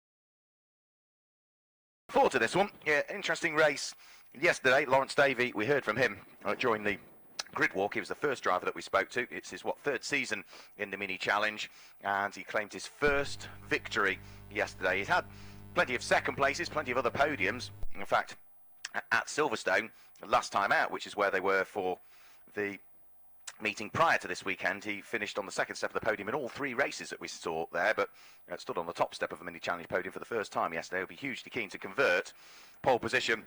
A: Forward to this one. Yeah, interesting race yesterday. Lawrence Davey, we heard from him during the grid walk. He was the first driver that we spoke to. It's his 3rd season in the Mini Challenge, and he claimed his first victory yesterday. He's had plenty of second places, plenty of other podiums. In fact, at Silverstone last time out, which is where they were for the meeting prior to this weekend, he finished on the 2nd step of the podium in all 3 races that we saw there, but stood on the top step of the Mini Challenge podium for the first time yesterday. He'll be hugely keen to convert pole position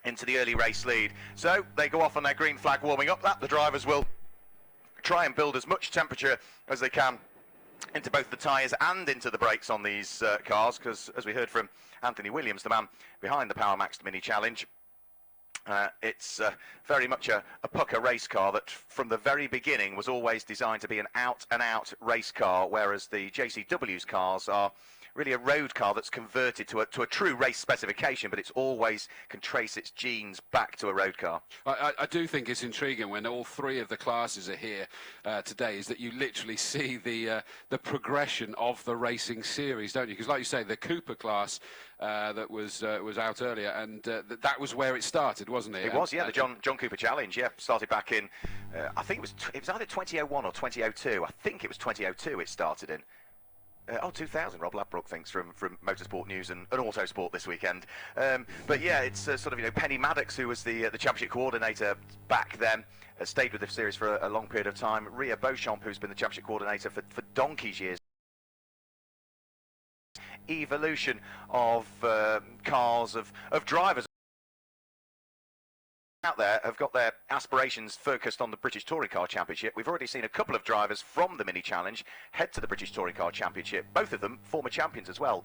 A: into the early race lead. So they go off on their green flag warming up. That the drivers will try and build as much temperature as they can into both the tyres and into the brakes on these cars, because as we heard from Anthony Williams, the man behind the Power Maxed Mini Challenge, it's very much a pucker race car that from the very beginning was always designed to be an out-and-out race car, whereas the JCW's cars are really a road car that's converted to a true race specification, but it's always can trace its genes back to a road car.
B: I do think it's intriguing when all 3 of the classes are here today, is that you literally see the progression of the racing series, don't you? Because like you say, the Cooper class that was out earlier, and that was where it started, wasn't it?
A: It was, yeah. The John Cooper Challenge, yeah, started back in I think it was either 2001 or 2002. I think it was 2002 it started in. 2000, Rob Ladbroke thinks from Motorsport News and Autosport this weekend. But yeah, it's sort of, Penny Maddox, who was the championship coordinator back then, stayed with the series for a long period of time. Ria Beauchamp, who's been the championship coordinator for donkey's years. Evolution of cars, of drivers out there have got their aspirations focused on the British Touring Car Championship. We've already seen a couple of drivers from the Mini Challenge head to the British Touring Car Championship, both of them former champions as well,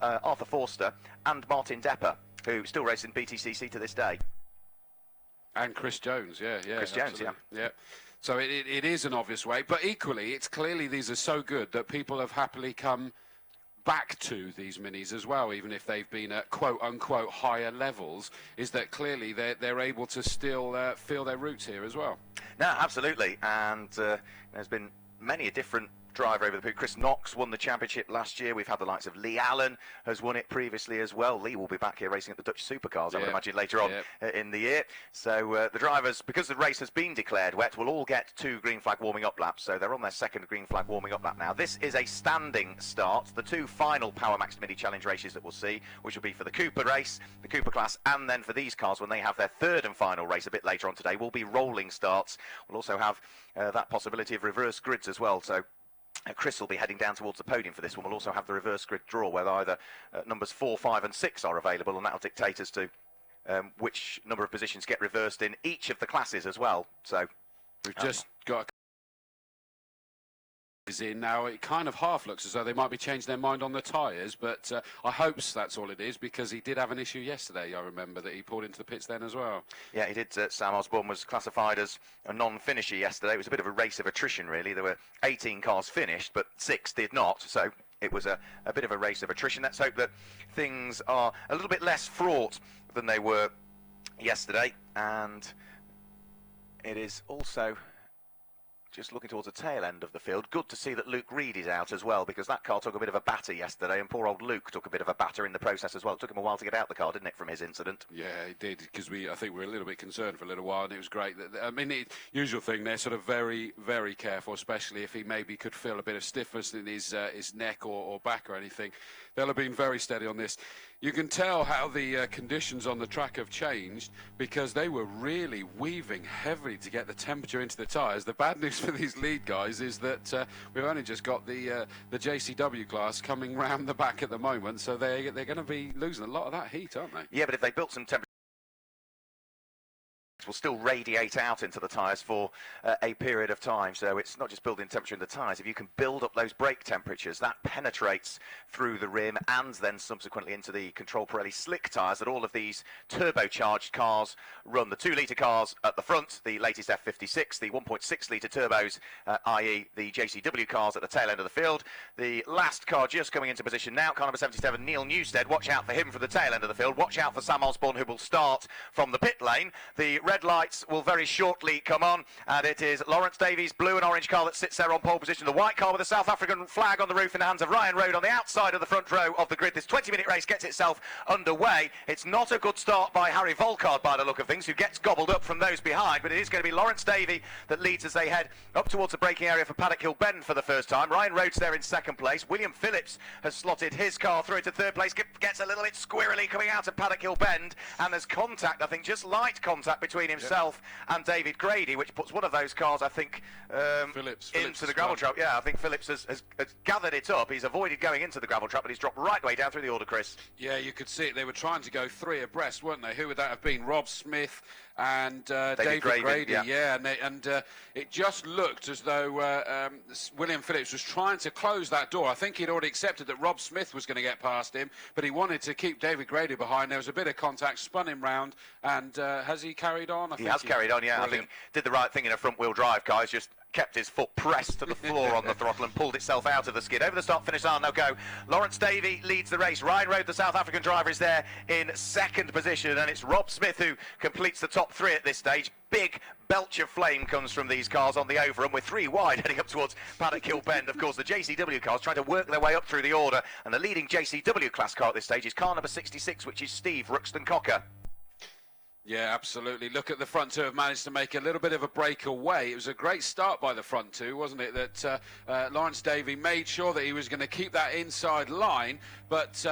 A: Arthur Forster and Martin Depper, who still race in BTCC to this day.
B: And Chris Jones, yeah.
A: Chris Jones,
B: yeah. So it is an obvious way, but equally, it's clearly these are so good that people have happily come back to these minis as well, even if they've been at quote-unquote higher levels, is that clearly they're able to still feel their roots here as well.
A: No, absolutely, and there's been many a different driver over the period. Chris Knox won the championship last year. We've had the likes of Lee Allen has won it previously as well. Lee will be back here racing at the Dutch Supercars, I would imagine, later on in the year. So the drivers, because the race has been declared wet, will all get 2 green flag warming up laps. So they're on their second green flag warming up lap now. This is a standing start. The 2 final Power Max Mini Challenge races that we'll see, which will be for the Cooper race, the Cooper class, and then for these cars when they have their 3rd and final race a bit later on today, will be rolling starts. We'll also have that possibility of reverse grids as well. So Chris will be heading down towards the podium for this one. We'll also have the reverse grid draw where either numbers 4, 5 and 6 are available, and that will dictate as to which number of positions get reversed in each of the classes as well. So
B: we've just got is in now. It kind of half looks as though they might be changing their mind on the tyres, but I hope that's all it is, because he did have an issue yesterday. I remember that he pulled into the pits then as well.
A: Yeah, he did. Sam Osborne was classified as a non-finisher yesterday. It was a bit of a race of attrition, really. There were 18 cars finished, but 6 did not, so it was a bit of a race of attrition. Let's hope that things are a little bit less fraught than they were yesterday, and it is also just looking towards the tail end of the field. Good to see that Luke Reed is out as well, because that car took a bit of a batter yesterday, and poor old Luke took a bit of a batter in the process as well. It took him a while to get out the car, didn't it, from his incident?
B: Yeah, it did, because I think we were a little bit concerned for a little while, and it was great. I mean, the usual thing, they're sort of very, very careful, especially if he maybe could feel a bit of stiffness in his neck or back or anything. They'll have been very steady on this. You can tell how the conditions on the track have changed, because they were really weaving heavily to get the temperature into the tyres. The bad news for these lead guys is that we've only just got the JCW class coming round the back at the moment, so they're going to be losing a lot of that heat, aren't they?
A: Yeah, but if they built some temperature, will still radiate out into the tyres for a period of time. So it's not just building temperature in the tyres. If you can build up those brake temperatures, that penetrates through the rim and then subsequently into the Control Pirelli slick tyres that all of these turbocharged cars run. The 2-litre cars at the front, the latest F56, the 1.6-litre turbos, i.e. the JCW cars at the tail end of the field. The last car just coming into position now, car number 77, Neil Newstead. Watch out for him from the tail end of the field. Watch out for Sam Osborne, who will start from the pit lane. The red lights will very shortly come on, and it is Lawrence Davies' blue and orange car that sits there on pole position. The white car with the South African flag on the roof in the hands of Ryan Rode on the outside of the front row of the grid. This 20-minute race gets itself underway. It's not a good start by Harry Volkard by the look of things, who gets gobbled up from those behind, but it is going to be Lawrence Davey that leads as they head up towards the braking area for Paddock Hill Bend for the first time. Ryan Rhodes there in second place. William Phillips has slotted his car through into third place. Gets a little bit squirrely coming out of Paddock Hill Bend, and there's contact, I think, just light contact between himself and David Grady, which puts one of those cars, I think,
B: Phillips
A: into the gravel trap. Yeah, I think Phillips has gathered it up. He's avoided going into the gravel trap, but he's dropped right way down through the order, Chris.
B: Yeah, you could see it. They were trying to go 3 abreast, weren't they? Who would that have been? Rob Smith and David Grady. Yeah, and it just looked as though William Phillips was trying to close that door. I think he'd already accepted that Rob Smith was going to get past him, but he wanted to keep David Grady behind. There was a bit of contact, spun him round, and has he carried on?
A: He has carried on, yeah. Brilliant. I think did the right thing in a front-wheel drive, guys. Just kept his foot pressed to the floor on the throttle and pulled itself out of the skid. Over the start-finish line, they'll go. Lawrence Davey leads the race. Ryan Rode, the South African driver, is there in second position, and it's Rob Smith who completes the top 3 at this stage. Big belch of flame comes from these cars on the overrun. We're 3 wide heading up towards Paddock Hill Bend. Of course, the JCW cars trying to work their way up through the order, and the leading JCW class car at this stage is car number 66, which is Steve Ruxton Cocker.
B: Yeah, absolutely. Look at the front 2 have managed to make a little bit of a breakaway. It was a great start by the front 2, wasn't it? That Lawrence Davey made sure that he was going to keep that inside line, but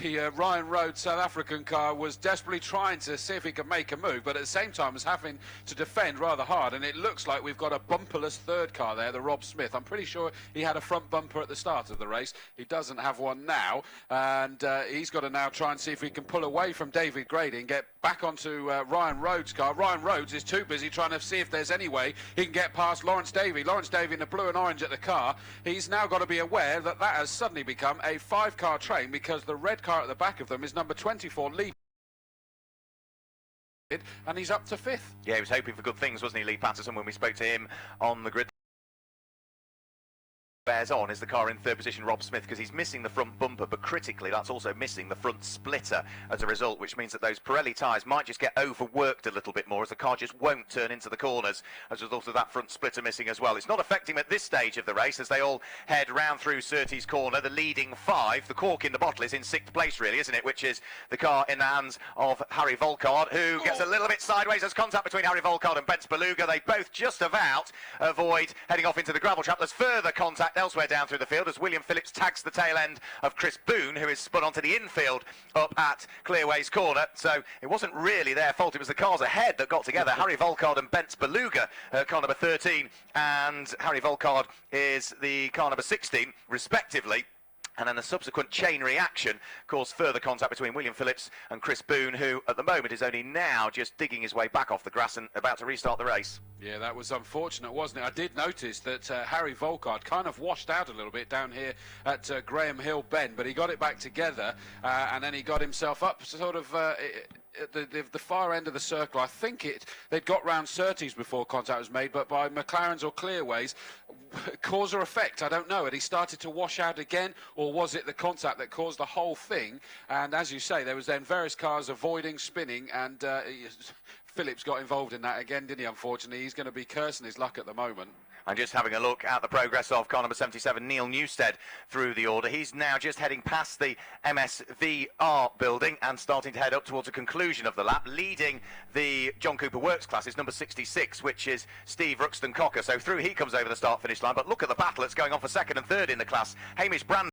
B: the Ryan Rhodes South African car was desperately trying to see if he could make a move, but at the same time was having to defend rather hard, and it looks like we've got a bumperless third car there, the Rob Smith. I'm pretty sure he had a front bumper at the start of the race. He doesn't have one now, and he's got to now try and see if he can pull away from David Grady and get back onto Ryan Rhodes' car. Ryan Rhodes is too busy trying to see if there's any way he can get past Lawrence Davey. Lawrence Davey in the blue and orange at the car. He's now got to be aware that that has suddenly become a 5-car train, because the red car at the back of them is number 24, Lee, and he's up to 5th.
A: Yeah, he was hoping for good things, wasn't he, Lee Patterson, when we spoke to him on the grid. bears on is the car in third position, Rob Smith, because he's missing the front bumper, but critically that's also missing the front splitter as a result, which means that those Pirelli tyres might just get overworked a little bit more as the car just won't turn into the corners as a result of that front splitter missing as well. It's not affecting him at this stage of the race as they all head round through Surtees Corner. The leading 5, the cork in the bottle is in 6th place really, isn't it, which is the car in the hands of Harry Volkard, who gets a little bit sideways. There's contact between Harry Volkard and Bence Beluga. They both just about avoid heading off into the gravel trap. There's further contact elsewhere down through the field as William Phillips tags the tail end of Chris Boone, who is spun onto the infield up at Clearways Corner. So it wasn't really their fault, it was the cars ahead that got together. Harry Volkard and Bence Beluga, car number 13, and Harry Volkard is the car number 16 respectively. And then the subsequent chain reaction caused further contact between William Phillips and Chris Boone, who at the moment is only now just digging his way back off the grass and about to restart the race.
B: Yeah, that was unfortunate, wasn't it? I did notice that Harry Volkard kind of washed out a little bit down here at Graham Hill Bend, but he got it back together and then he got himself up sort of at the far end of the circle. I think they'd got round Surtees before contact was made, but by McLaren's or Clearways, cause or effect, I don't know. Had he started to wash out again, or was it the contact that caused the whole thing? And as you say, there was then various cars avoiding, spinning, and Phillips got involved in that again, didn't he? Unfortunately, he's going to be cursing his luck at the moment.
A: And just having a look at the progress of car number 77, Neil Newstead, through the order. He's now just heading past the MSVR building and starting to head up towards the conclusion of the lap. Leading the John Cooper Works class is number 66, which is Steve Ruxton Cocker. So through he comes over the start-finish line. But look at the battle that's going on for second and third in the class. Hamish Brand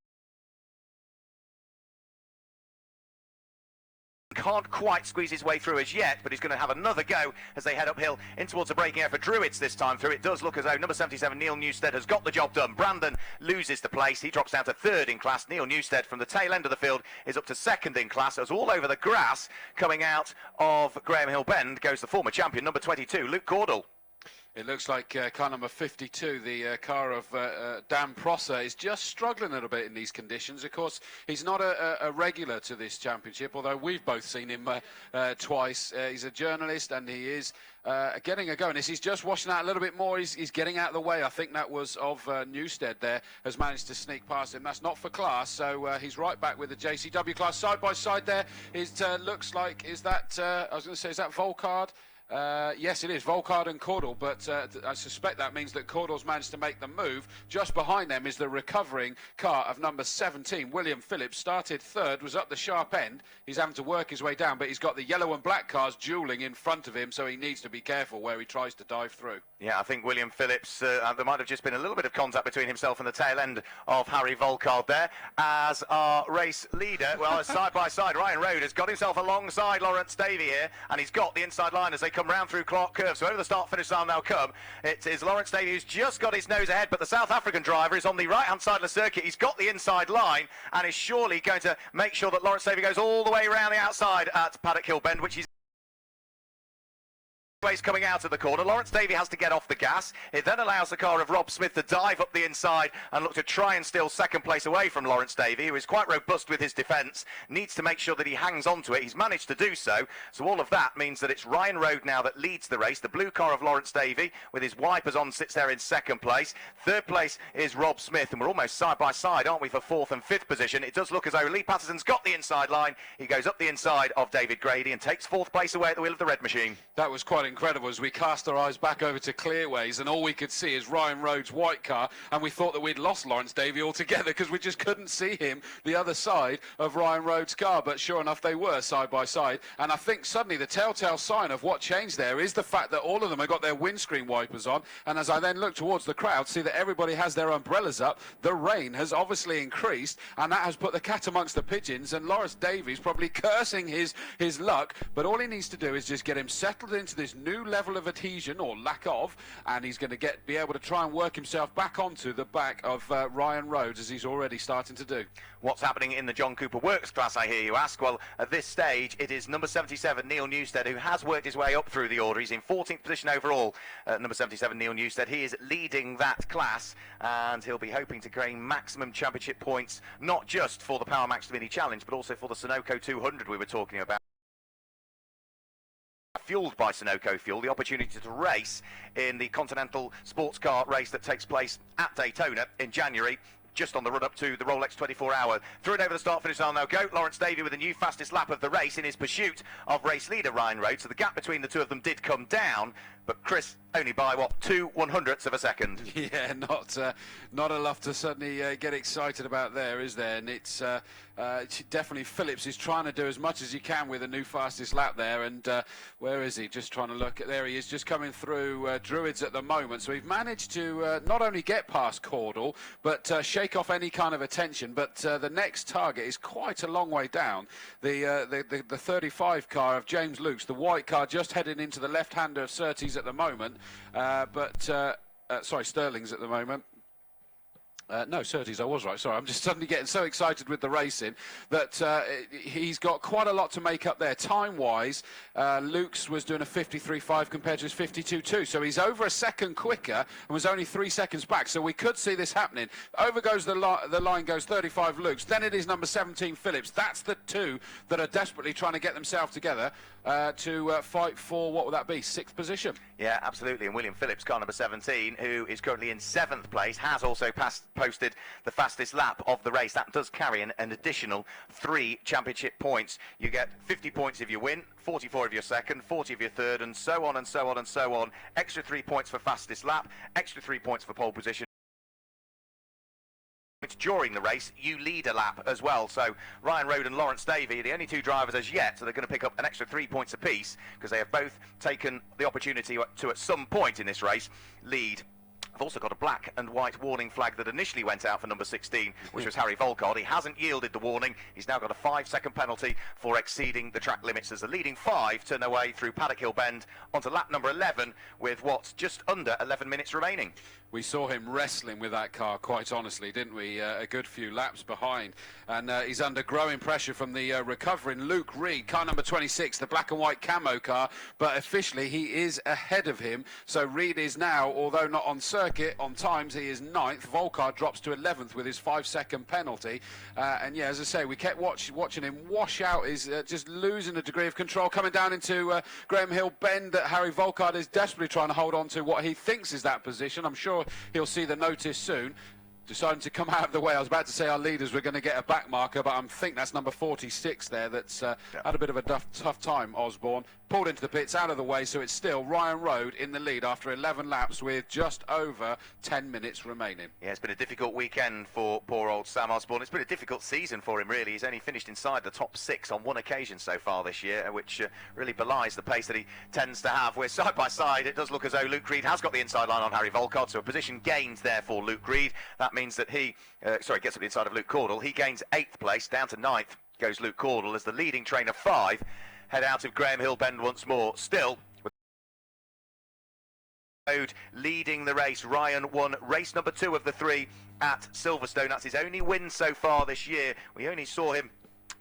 A: can't quite squeeze his way through as yet, but he's going to have another go as they head uphill in towards the braking area for Druids this time through. It does look as though number 77, Neil Newstead, has got the job done. Brandon loses the place. He drops down to third in class. Neil Newstead from the tail end of the field is up to second in class, as all over the grass coming out of Graham Hill Bend goes the former champion, number 22, Luke Cordell.
B: It looks like car number 52, the car of Dan Prosser, is just struggling a little bit in these conditions. Of course, he's not a regular to this championship, although we've both seen him twice. He's a journalist and he is getting a go. And he's just washing out a little bit more. He's getting out of the way. I think that was of Newstead there, has managed to sneak past him. That's not for class, so he's right back with the JCW class. Side by side there, it looks like, is that, I was going to say, is that Volkard? Yes, it is Volkard and Cordell, but I suspect that means that Cordell's managed to make the move. Just behind them is the recovering car of number 17, William Phillips. Started third, was up the sharp end. He's having to work his way down, but he's got the yellow and black cars duelling in front of him, so he needs to be careful where he tries to dive through. Yeah, I think William Phillips, there might have just been a little bit of contact between himself and the tail end of Harry Volkard there. As our race leader, well, side by side, Ryan Rode has got himself alongside Lawrence Davey here, and he's got the inside line as they come round through Clark Curve. So over the start-finish line they'll come. It is Lawrence Davey who's just got his nose ahead, but the South African driver is on the right-hand side of the circuit. He's got the inside line and is surely going to make sure that Lawrence Davey goes all the way around the outside at Paddock Hill Bend, which is coming out of the corner. Lawrence Davey has to get off the gas. It then allows the car of Rob Smith to dive up the inside and look to try and steal second place away from Lawrence Davey, who is quite robust with his defence, needs to make sure that he hangs on to it. He's managed to do so. So all of that means that it's Ryan Rode now that leads the race. The blue car of Lawrence Davey with his wipers on sits there in second place. Third place is Rob Smith, and we're almost side by side, aren't we, for fourth and fifth position. It does look as though Lee Patterson's got the inside line. He goes up the inside of David Grady and takes fourth place away at the wheel of the red machine. That was quite incredible as we cast our eyes back over to Clearways, and all we could see is Ryan Rhodes' white car, and we thought that we'd lost Lawrence Davey altogether because we just couldn't see him the other side of Ryan Rhodes' car. But sure enough, they were side by side, and I think suddenly the telltale sign of what changed there is the fact that all of them have got their windscreen wipers on, and as I then look towards the crowd, see that everybody has their umbrellas up. The rain has obviously increased, and that has put the cat amongst the pigeons, and Lawrence Davey's probably cursing his luck, but all he needs to do is just get him settled into this new level of adhesion, or lack of, and he's going to be able to try and work himself back onto the back of Ryan Rhodes, as he's already starting to do. What's happening in the John Cooper Works class, I hear you ask? Well, at this stage, it is number 77, Neil Newstead, who has worked his way up through the order. He's in 14th position overall. Number 77, Neil Newstead. He is leading that class, and he'll be hoping to gain maximum championship points, not just for the Power Max Mini Challenge, but also for the Sunoco 200 we were talking about.
A: fueled by Sunoco fuel, the opportunity to race in the Continental Sports Car race that takes place at Daytona in January, just on the run-up to the Rolex 24-hour. Through it over the start-finish line now go. Lawrence Davey with the new fastest lap of the race in his pursuit of race leader Ryan Rhodes. So the gap between the two of them did come down, but Chris only by, what, 2/100ths of a second.
B: Yeah, not enough to suddenly get excited about there, is there? And it's definitely Phillips is trying to do as much as he can with the new fastest lap there. And where is he? Just trying to look. There he is, just coming through Druids at the moment. So we've managed to not only get past Caudle, but shake off any kind of attention. But the next target is quite a long way down. The 35 car of James Lukes, the white car, just heading into the left-hander of Surtees at the moment. Sorry, Sterling's at the moment. No, Surtees, I was right. Sorry, I'm just suddenly getting so excited with the racing that he's got quite a lot to make up there. Time-wise, Luke's was doing a 53.5 compared to his 52.2, so he's over a second quicker and was only 3 seconds back. So we could see this happening. Over goes the line goes 35 Luke's. Then it is number 17 Phillips. That's the two that are desperately trying to get themselves together to fight for, what would that be, 6th position?
A: Yeah, absolutely. And William Phillips, car number 17, who is currently in 7th place, has also posted the fastest lap of the race. That does carry an additional 3 championship points. You get 50 points if you win, 44 if you're second, 40 if you're third, and so on and so on and so on. Extra 3 points for fastest lap, extra 3 points for pole position. During the race, you lead a lap as well. So Ryan Rhodes and Lawrence Davey are the only 2 drivers as yet, so they're going to pick up an extra 3 points apiece because they have both taken the opportunity to, at some point in this race, lead. I've also got a black and white warning flag that initially went out for number 16, which was Harry Volcard. He hasn't yielded the warning. He's now got a 5-second penalty for exceeding the track limits as the leading 5 turn away through Paddock Hill Bend onto lap number 11 with what's just under 11 minutes remaining.
B: We saw him wrestling with that car, quite honestly, didn't we? A good few laps behind. And he's under growing pressure from the recovering Luke Reed, car number 26, the black and white camo car. But officially, he is ahead of him. So Reed is now, although not on circuit, on times, he is 9th. Volcard drops to 11th with his 5-second penalty. And yeah, as I say, we kept watching him wash out. He's just losing a degree of control, coming down into Graham Hill Bend. That Harry Volcard is desperately trying to hold on to what he thinks is that position. I'm sure he'll see the notice soon. Deciding to come out of the way. I was about to say our leaders were going to get a back marker, but I think that's number 46 there that's had a bit of a tough time, Osborne. Pulled into the pits, out of the way, so it's still Ryan Rhodes in the lead after 11 laps with just over 10 minutes remaining.
A: Yeah, it's been a difficult weekend for poor old Sam Osborne. It's been a difficult season for him, really. He's only finished inside the top 6 on 1 occasion so far this year, which really belies the pace that he tends to have. We're side by side. It does look as though Luke Reed has got the inside line on Harry Volcard, so a position gained there for Luke Reed. That means that he, gets up the inside of Luke Caudle. He gains 8th place, down to 9th goes Luke Caudle as the leading trainer 5 head out of Graham Hill Bend once more. Still, with leading the race, Ryan won race number 2 of the 3 at Silverstone. That's his only win so far this year. We only saw him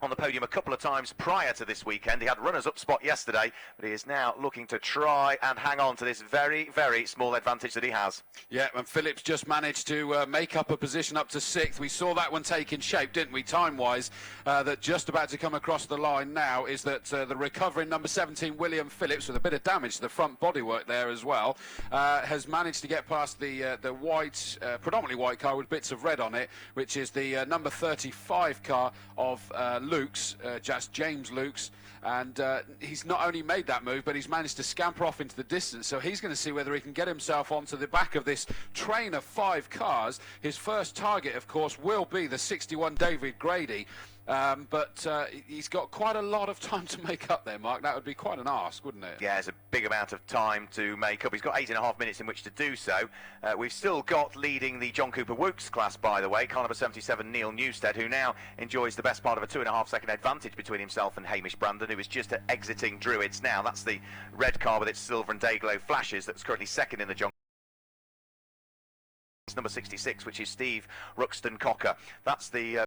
A: on the podium a couple of times prior to this weekend. He had runners-up spot yesterday, but he is now looking to try and hang on to this very, very small advantage that he has.
B: Yeah, and Phillips just managed to make up a position up to 6th. We saw that one taking shape, didn't we, time-wise? That just about to come across the line now is that the recovering number 17, William Phillips, with a bit of damage to the front bodywork there as well, has managed to get past the white, predominantly white car with bits of red on it, which is the number 35 car of Lukes, just James Lukes, and he's not only made that move, but he's managed to scamper off into the distance, so he's going to see whether he can get himself onto the back of this train of 5 cars. His first target, of course, will be the 61 David Grady. But he's got quite a lot of time to make up there, Mark. That would be quite an ask, wouldn't it?
A: Yeah, it's a big amount of time to make up. He's got 8.5 minutes in which to do so. We've still got leading the John Cooper Wokes class, by the way, car number 77, Neil Newstead, who now enjoys the best part of a 2.5-second advantage between himself and Hamish Brandon, who is just exiting Druids now. That's the red car with its silver and day glow flashes that's currently second in the John. It's number 66, which is Steve Ruxton Cocker. That's the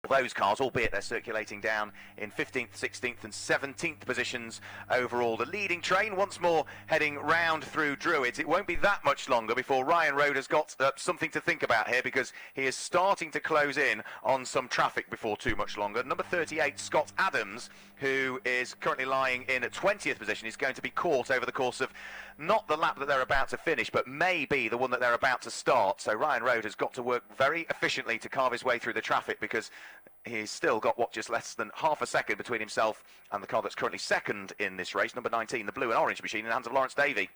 A: those cars, albeit they're circulating down in 15th, 16th and 17th positions overall. The leading train once more heading round through Druids. It won't be that much longer before Ryan Rode has got something to think about here, because he is starting to close in on some traffic before too much longer. Number 38, Scott Adams, who is currently lying in 20th position, is going to be caught over the course of not the lap that they're about to finish, but maybe the one that they're about to start. So Ryan Rode has got to work very efficiently to carve his way through the traffic, because he's still got, what, just less than half a second between himself and the car that's currently second in this race, number 19, the blue and orange machine in the hands of Lawrence Davey.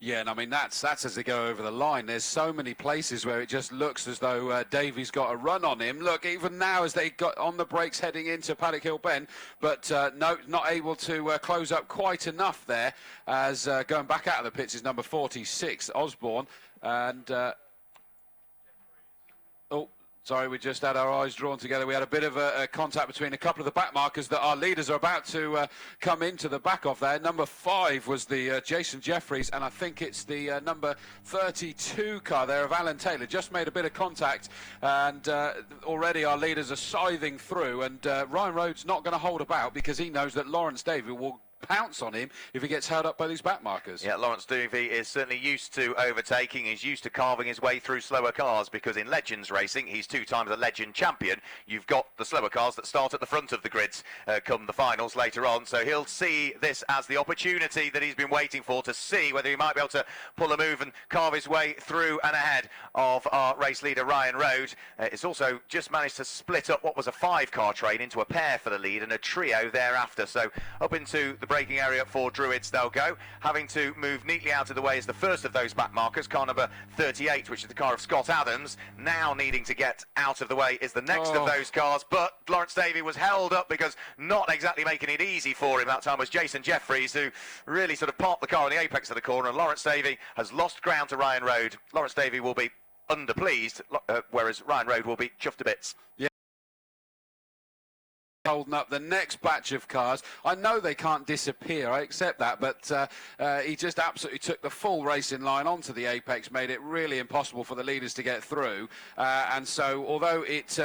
B: Yeah, and I mean, that's as they go over the line. There's so many places where it just looks as though Davey's got a run on him. Look, even now as they got on the brakes heading into Paddock Hill Bend, but no, not able to close up quite enough there, as going back out of the pits is number 46, Osborne, and... Sorry, we just had our eyes drawn together. We had a bit of a contact between a couple of the back markers that our leaders are about to come into the back of there. Number 5 was the Jason Jeffries, and I think it's the number 32 car there of Alan Taylor. Just made a bit of contact, and already our leaders are scything through, and Ryan Rhodes not going to hold about, because he knows that Lawrence Davey will pounce on him if he gets held up by these back markers.
A: Yeah, Lawrence Davey is certainly used to overtaking. He's used to carving his way through slower cars, because in Legends racing, he's 2 times a Legend champion. You've got the slower cars that start at the front of the grids come the finals later on. So he'll see this as the opportunity that he's been waiting for, to see whether he might be able to pull a move and carve his way through and ahead of our race leader Ryan Rode. It's also just managed to split up what was a 5-car train into a pair for the lead and a trio thereafter. So up into the braking area for Druids they'll go, having to move neatly out of the way as the first of those back markers. Car number 38, which is the car of Scott Adams, now needing to get out of the way is the next of those cars, but Lawrence Davey was held up, because not exactly making it easy for him that time was Jason Jeffries, who really sort of parked the car on the apex of the corner, and Lawrence Davey has lost ground to Ryan Rode. Lawrence Davey will be underpleased, whereas Ryan Rode will be chuffed to bits.
B: Yeah. Holding up the next batch of cars. I know they can't disappear, I accept that, but he just absolutely took the full racing line onto the apex, made it really impossible for the leaders to get through, and so although it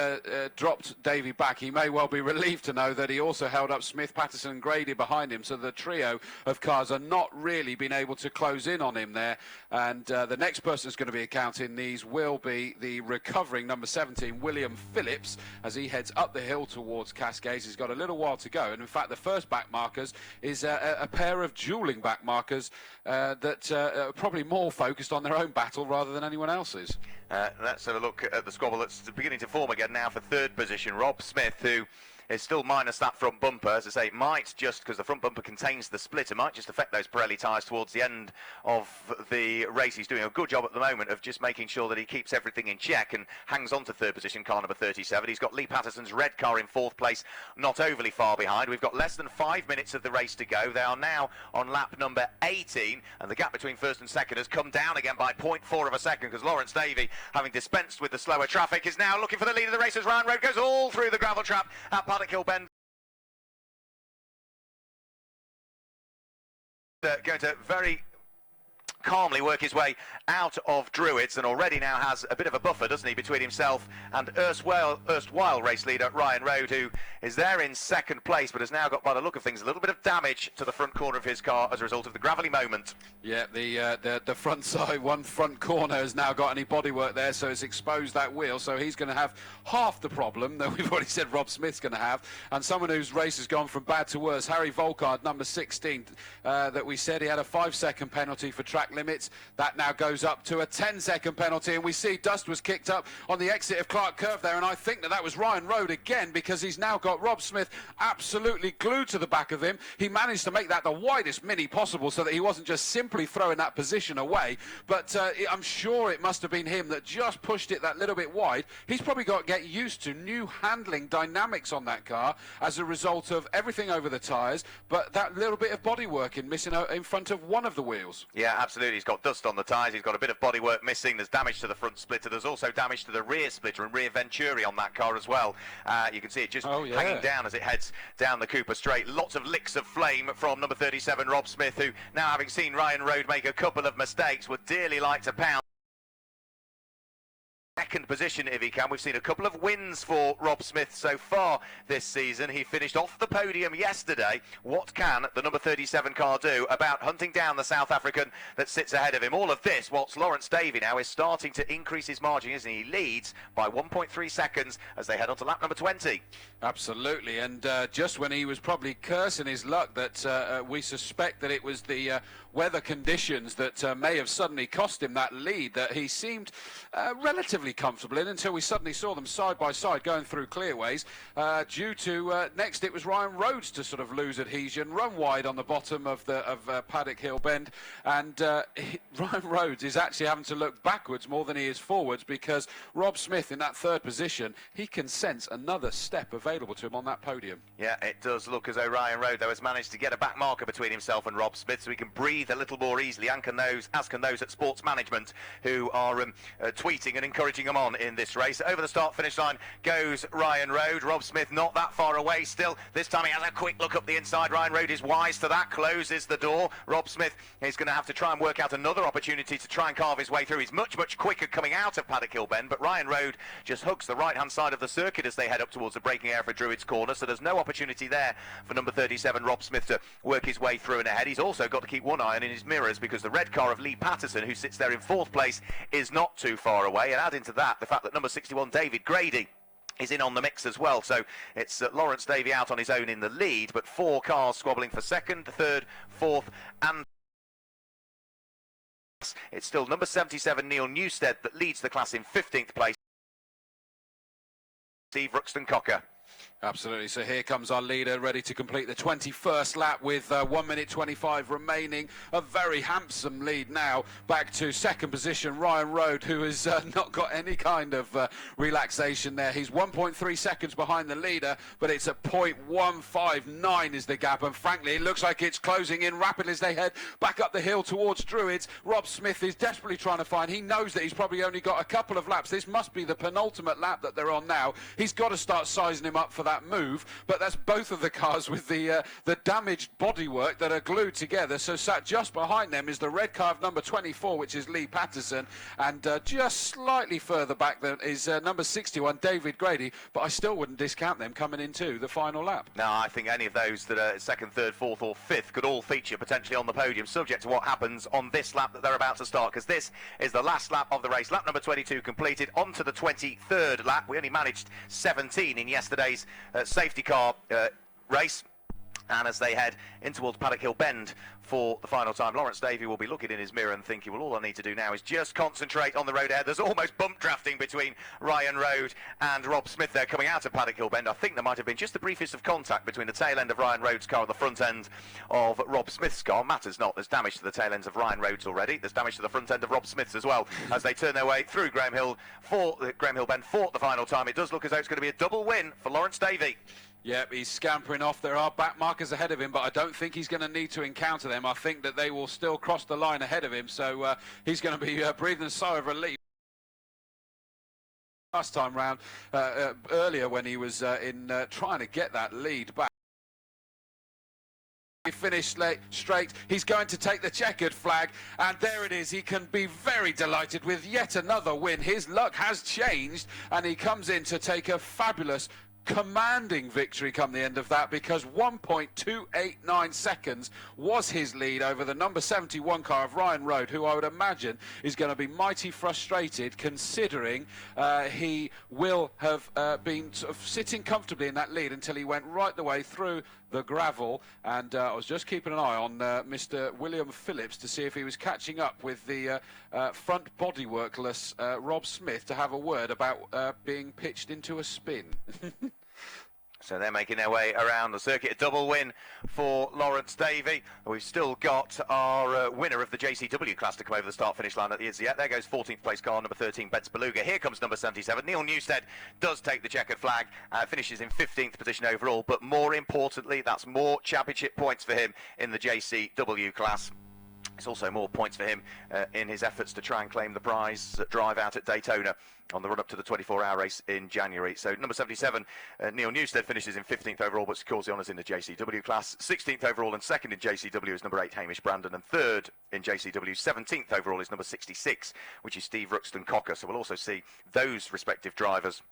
B: dropped Davey back, he may well be relieved to know that he also held up Smith, Patterson and Grady behind him, so the trio of cars are not really been able to close in on him there, and the next person who's going to be accounting these will be the recovering number 17, William Phillips, as he heads up the hill towards Cascade. He's got a little while to go, and in fact the first back markers is a pair of dueling back markers that are probably more focused on their own battle rather than anyone else's.
A: Let's have a look at the squabble that's beginning to form again now for 3rd position. Rob Smith, who is still minus that front bumper, as I say, might just, because the front bumper contains the splitter, might just affect those Pirelli tyres towards the end of the race. He's doing a good job at the moment of just making sure that he keeps everything in check and hangs on to 3rd position, car number 37. He's got Lee Patterson's red car in 4th place, not overly far behind. We've got less than 5 minutes of the race to go. They are now on lap number 18, and the gap between 1st and 2nd has come down again by 0.4 of a second, because Lawrence Davey, having dispensed with the slower traffic, is now looking for the lead of the race as Ryan Rode goes all through the gravel trap at Paddock Hill Bend. Going to very calmly work his way out of Druids, and already now has a bit of a buffer, doesn't he, between himself and erstwhile race leader Ryan Rode, who is there in 2nd place, but has now got, by the look of things, a little bit of damage to the front corner of his car as a result of the gravelly moment.
B: Yeah, the front side, one front corner has now got any bodywork there, so it's exposed that wheel, so he's going to have half the problem that we've already said Rob Smith's going to have, and someone whose race has gone from bad to worse, Harry Volkard, number 16, that we said he had a 5-second penalty for track limits. That now goes up to a 10-second penalty, and we see dust was kicked up on the exit of Clark Curve there, and I think that was Ryan Rode again, because he's now got Rob Smith absolutely glued to the back of him. He managed to make that the widest mini possible so that he wasn't just simply throwing that position away, but I'm sure it must have been him that just pushed it that little bit wide. He's probably got to get used to new handling dynamics on that car as a result of everything over the tyres, but that little bit of bodywork missing in front of one of the wheels.
A: Yeah, absolutely. He's got dust on the tyres, he's got a bit of bodywork missing, there's damage to the front splitter, there's also damage to the rear splitter and rear venturi on that car as well. You can see it just hanging down as it heads down the Cooper Straight. Lots of licks of flame from number 37 Rob Smith, who, now having seen Ryan Rode make a couple of mistakes, would dearly like to pound second position if he can. We've seen a couple of wins for Rob Smith so far this season. He finished off the podium yesterday. What can the number 37 car do about hunting down the South African that sits ahead of him? All of this whilst Lawrence Davey now is starting to increase his margin, isn't he? He leads by 1.3 seconds as they head on to lap number 20.
B: Absolutely, and just when he was probably cursing his luck that we suspect that it was the weather conditions that may have suddenly cost him that lead that he seemed relatively comfortable in until we suddenly saw them side by side going through clearways due to next it was Ryan Rhodes to sort of lose adhesion, run wide on the bottom of Paddock Hill Bend, and Ryan Rhodes is actually having to look backwards more than he is forwards because Rob Smith in that third position, he can sense another step available to him on that podium.
A: Yeah, it does look as though Ryan Rhodes though has managed to get a back marker between himself and Rob Smith so he can breathe a little more easily, as can those at Sports Management who are tweeting and encouraging him on in this race. Over the start-finish line goes Ryan Rhodes. Rob Smith not that far away still. This time he has a quick look up the inside. Ryan Rhodes is wise to that, closes the door. Rob Smith is going to have to try and work out another opportunity to try and carve his way through. He's much, much quicker coming out of Paddock Hill Bend, but Ryan Rhodes just hooks the right-hand side of the circuit as they head up towards the braking area for Druids Corner, so there's no opportunity there for number 37 Rob Smith to work his way through and ahead. He's also got to keep one eye on in his mirrors because the red car of Lee Patterson, who sits there in fourth place, is not too far away, and add into that the fact that number 61 David Grady is in on the mix as well. So it's Lawrence Davey out on his own in the lead, but four cars squabbling for second, third, fourth and it's still number 77 Neil Newstead that leads the class in 15th place. Steve Ruxton Cocker.
B: Absolutely. So here comes our leader, ready to complete the 21st lap with 1 minute 25 remaining. A very handsome lead now. Back to second position, Ryan Rhodes, who has not got any kind of relaxation there. He's 1.3 seconds behind the leader, but it's at 0.159 is the gap. And frankly, it looks like it's closing in rapidly as they head back up the hill towards Druids. Rob Smith is desperately trying to find. He knows that he's probably only got a couple of laps. This must be the penultimate lap that they're on now. He's got to start sizing him up for that move, but that's both of the cars with the damaged bodywork that are glued together. So sat just behind them is the red car of number 24, which is Lee Patterson, and just slightly further back then is number 61 David Grady, but I still wouldn't discount them coming into the final lap.
A: No, I think any of those that are second, third, fourth or fifth could all feature potentially on the podium, subject to what happens on this lap that they're about to start, because this is the last lap of the race. Lap number 22 completed, on to the 23rd lap. We only managed 17 in yesterday's safety car race. And as they head in towards Paddock Hill Bend for the final time, Lawrence Davey will be looking in his mirror and thinking, well, all I need to do now is just concentrate on the road ahead. There's almost bump drafting between Ryan Rhodes and Rob Smith there coming out of Paddock Hill Bend. I think there might have been just the briefest of contact between the tail end of Ryan Rhodes' car and the front end of Rob Smith's car. Matters not. There's damage to the tail ends of Ryan Rhodes already. There's damage to the front end of Rob Smith's as well as they turn their way through Graham Hill Bend for the final time. It does look as though it's going to be a double win for Lawrence Davey.
B: Yep, he's scampering off. There are back markers ahead of him, but I don't think he's going to need to encounter them. I think that they will still cross the line ahead of him, so he's going to be breathing a sigh of relief. Last time round, earlier when he was trying to get that lead back. He finished straight. He's going to take the checkered flag, and there it is. He can be very delighted with yet another win. His luck has changed, and he comes in to take a fabulous commanding victory come the end of that, because 1.289 seconds was his lead over the number 71 car of Ryan Rhodes, who I would imagine is going to be mighty frustrated, considering he will have been sort of sitting comfortably in that lead until he went right the way through the gravel. And I was just keeping an eye on Mr. William Phillips to see if he was catching up with the front bodyworkless Rob Smith to have a word about being pitched into a spin.
A: So they're making their way around the circuit. A double win for Lawrence Davey. We've still got our winner of the JCW class to come over the start-finish line at the Izziet. There goes 14th place car, number 13, Bets Beluga. Here comes number 77. Neil Newstead does take the checkered flag, finishes in 15th position overall, but more importantly, that's more championship points for him in the JCW class. It's also more points for him in his efforts to try and claim the prize drive out at Daytona on the run-up to the 24-hour race in January. So number 77, Neil Newstead, finishes in 15th overall but secures the honours in the JCW class. 16th overall and second in JCW is number 8, Hamish Brandon, and third in JCW, 17th overall is number 66, which is Steve Ruxton Cocker. So we'll also see those respective drivers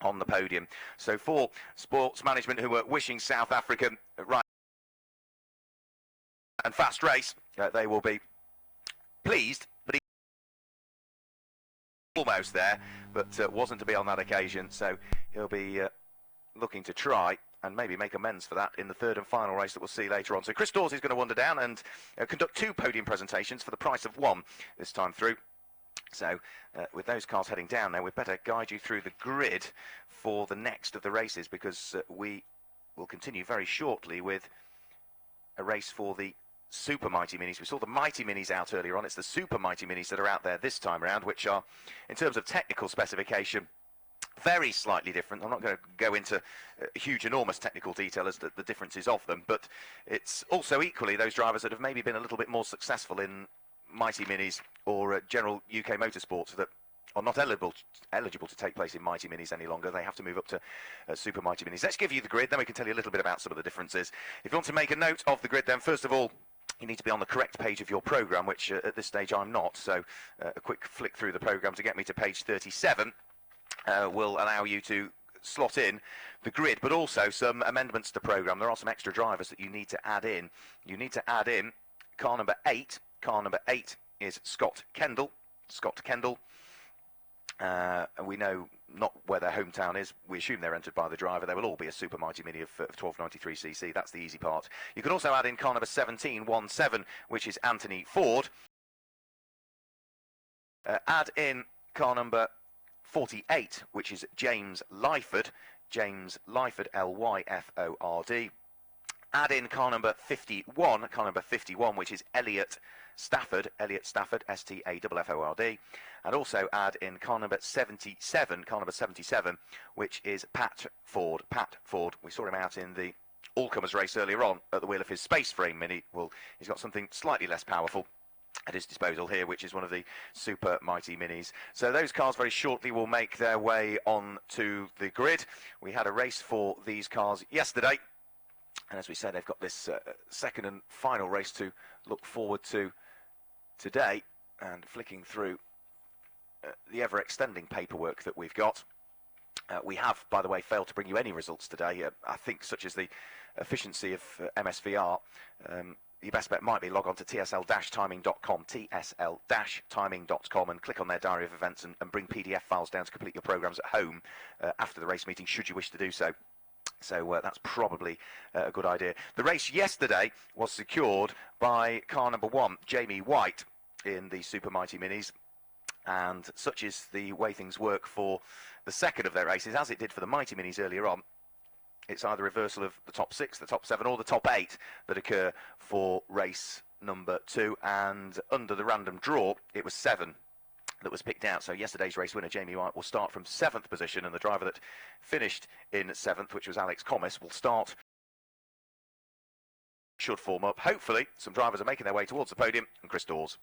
A: on the podium. So for sports management who are wishing South Africa right and fast race, they will be pleased, but he almost there, but wasn't to be on that occasion. So he'll be looking to try and maybe make amends for that in the third and final race that we'll see later on. So Chris Dawes is going to wander down and conduct 2 podium presentations for the price of 1 this time through. So with those cars heading down now, we'd better guide you through the grid for the next of the races, because we will continue very shortly with a race for the Super Mighty Minis. We saw the Mighty Minis out earlier on. It's the Super Mighty Minis that are out there this time around, which are, in terms of technical specification, very slightly different. I'm not going to go into huge, enormous technical detail as to the differences of them, but it's also equally those drivers that have maybe been a little bit more successful in Mighty Minis or general UK motorsports that are not eligible to take place in Mighty Minis any longer. They have to move up to Super Mighty Minis. Let's give you the grid, then we can tell you a little bit about some of the differences. If you want to make a note of the grid, then first of all, you need to be on the correct page of your programme, which at this stage I'm not. So a quick flick through the programme to get me to page 37 will allow you to slot in the grid, but also some amendments to the programme. There are some extra drivers that you need to add in. You need to add in car number 8. Car number 8 is Scott Kendall. Scott Kendall. And we know not where their hometown is. We assume they're entered by the driver. They will all be a Super Mighty Mini of 1293cc. That's the easy part. You can also add in car number 17, which is Anthony Ford. Add in car number 48, which is James Lyford. James Lyford, Lyford. Add in car number 51, which is Elliot Stafford, Stafford, and also add in car number 77, which is Pat Ford. Pat Ford, we saw him out in the all-comers race earlier on at the wheel of his Space Frame Mini. Well, he's got something slightly less powerful at his disposal here, which is one of the Super Mighty Minis. So those cars very shortly will make their way on to the grid. We had a race for these cars yesterday, and as we said, they've got this second and final race to look forward to today. And flicking through the ever-extending paperwork that we've got, we have, by the way, failed to bring you any results today. I think such as the efficiency of MSVR. Your best bet might be log on to tsl-timing.com, tsl-timing.com, and click on their diary of events and bring PDF files down to complete your programmes at home after the race meeting, should you wish to do so. So that's probably a good idea. The race yesterday was secured by car number 1, Jamie White, in the Super Mighty Minis. And such is the way things work for the second of their races, as it did for the Mighty Minis earlier on. It's either reversal of the top 6, the top 7, or the top 8 that occur for race number 2. And under the random draw, it was 7 that was picked out. So yesterday's race winner, Jamie White, will start from 7th position, and the driver that finished in 7th, which was Alex Comis, will start, should form up. Hopefully, some drivers are making their way towards the podium, and Chris Dawes.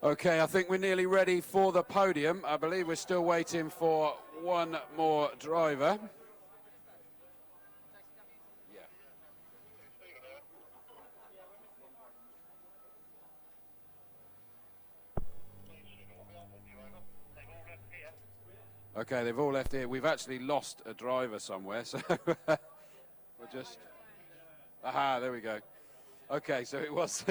B: Okay, I think we're nearly ready for the podium. I believe we're still waiting for one more driver. Okay, they've all left here. We've actually lost a driver somewhere, so we'll just... Aha, there we go. Okay, so it was...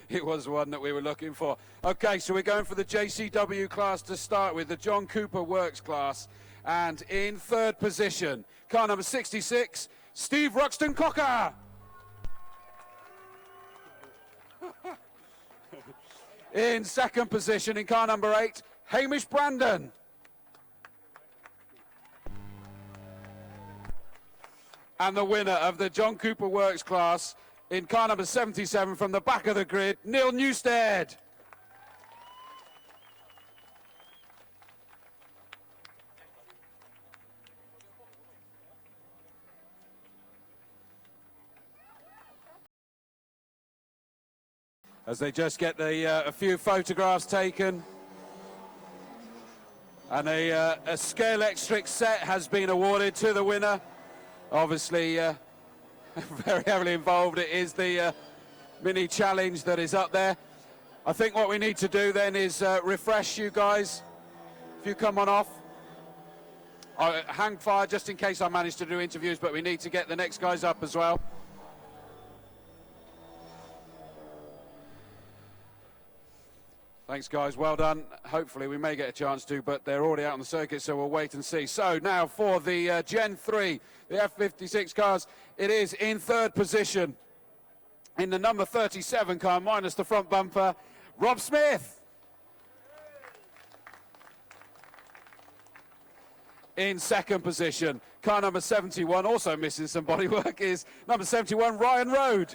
B: It was one that we were looking for. Okay, so we're going for the JCW class to start with, the John Cooper Works class. And in third position, car number 66, Steve Ruxton Cocker. In second position, in car number 8, Hamish Brandon. And the winner of the John Cooper Works class in car number 77 from the back of the grid, Neil Newstead. As they just get a few photographs taken. And a Scalextric set has been awarded to the winner. Obviously, very heavily involved. It is the mini challenge that is up there. I think what we need to do then is refresh you guys. If you come on off. Hang fire just in case I manage to do interviews, but we need to get the next guys up as well. Thanks, guys. Well done. Hopefully we may get a chance to, but they're already out on the circuit, so we'll wait and see. So now for the Gen 3, the F56 cars, it is in third position in the number 37 car, minus the front bumper, Rob Smith. In second position, car number 71, also missing some bodywork, is number 71, Ryan Road.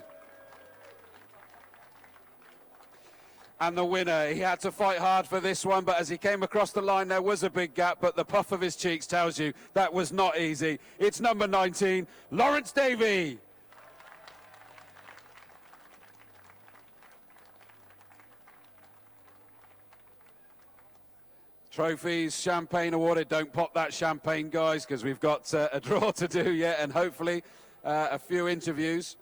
B: And the winner, he had to fight hard for this one, but as he came across the line, there was a big gap, but the puff of his cheeks tells you that was not easy. It's number 19, Lawrence Davey. Trophies, champagne awarded. Don't pop that champagne, guys, because we've got a draw to do yet, and hopefully a few interviews.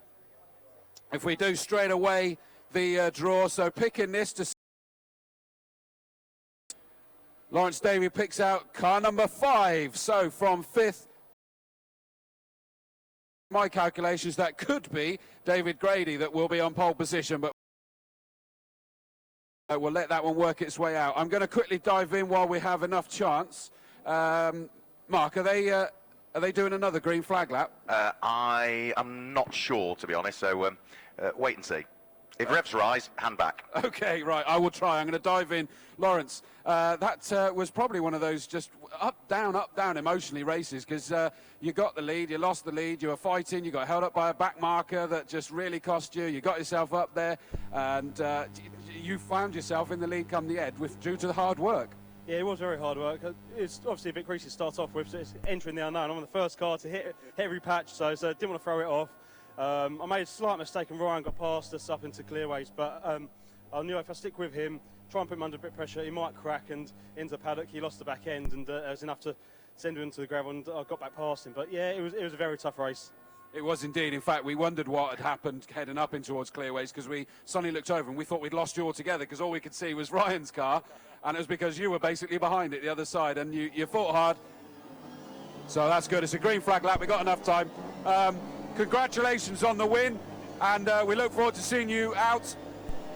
B: If we do straight away, the draw, so picking this to Lawrence Davey picks out car number 5, so from 5th, my calculations, that could be David Grady that will be on pole position, but we'll let that one work its way out. I'm going to quickly dive in while we have enough chance. Mark, are they doing another green flag lap?
A: I am not sure, to be honest, so wait and see. If revs rise, hand back.
B: Okay, right, I will try. I'm going to dive in. Lawrence, that was probably one of those just up, down emotionally races, because you got the lead, you lost the lead, you were fighting, you got held up by a back marker that just really cost you. You got yourself up there, and you found yourself in the lead come the end due to the hard work.
E: Yeah, it was very hard work. It's obviously a bit greasy to start off with, so it's entering the unknown. I'm on the first car to hit every patch, so didn't want to throw it off. I made a slight mistake and Ryan got past us up into clearways, but I knew if I stick with him, try and put him under a bit of pressure, he might crack, and into paddock he lost the back end, and it was enough to send him into the gravel, and I got back past him. But yeah, it was a very tough race.
B: It was indeed. In fact, we wondered what had happened heading up in towards clearways, because we suddenly looked over and we thought we'd lost you altogether, because all we could see was Ryan's car, and it was because you were basically behind it the other side, and you fought hard. So that's good. It's a green flag lap. We got enough time. Congratulations on the win, and we look forward to seeing you out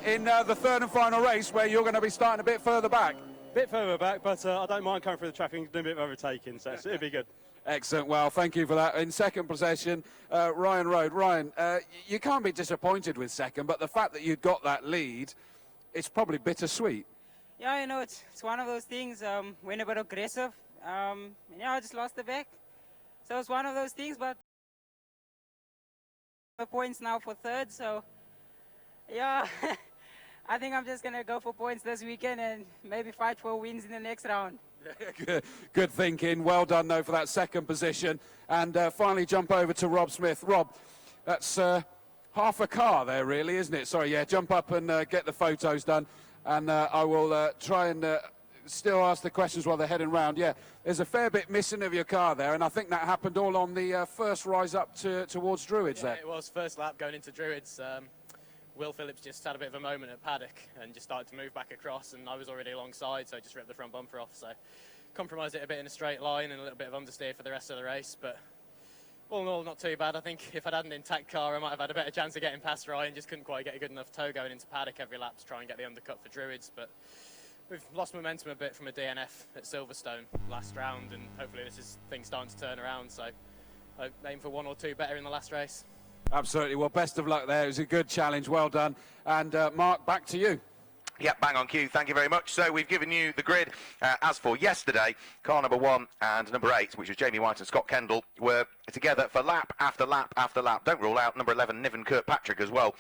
B: in the third and final race, where you're going to be starting a bit further back.
E: Bit further back, but I don't mind coming through the traffic and doing a bit of overtaking, so it'll be good.
B: Excellent. Well, thank you for that. In second position, Ryan Road. Ryan, you can't be disappointed with second, but the fact that you got that lead, it's probably bittersweet.
G: Yeah, you know, it's one of those things. Went a bit aggressive. I just lost the back. So it's one of those things, but the points now for third, so yeah. I think I'm just going to go for points this weekend and maybe fight for wins in the next round.
B: Good thinking. Well done, though, for that second position. And finally jump over to Rob Smith. Rob, that's half a car there, really, isn't it? Sorry, yeah, jump up and get the photos done. And I will try and still ask the questions while they're heading round. Yeah, there's a fair bit missing of your car there, and I think that happened all on the first rise up towards Druids there.
R: It was first lap going into Druids. Will Phillips just had a bit of a moment at paddock and just started to move back across, and I was already alongside, so I just ripped the front bumper off. So compromised it a bit in a straight line and a little bit of understeer for the rest of the race, but all in all, not too bad. I think if I'd had an intact car, I might have had a better chance of getting past Ryan. Just couldn't quite get a good enough tow going into paddock every lap to try and get the undercut for Druids, but We've lost momentum a bit from a DNF at Silverstone last round, and hopefully this is things starting to turn around. So I aim for 1 or 2 better in the last race.
B: Absolutely. Well, best of luck there. It was a good challenge. Well done. And Mark, back to you.
A: Yep, bang on cue. Thank you very much. So we've given you the grid. As for yesterday, car number 1 and number 8, which was Jamie White and Scott Kendall, were together for lap after lap after lap. Don't rule out number 11, Niven Kirkpatrick as well.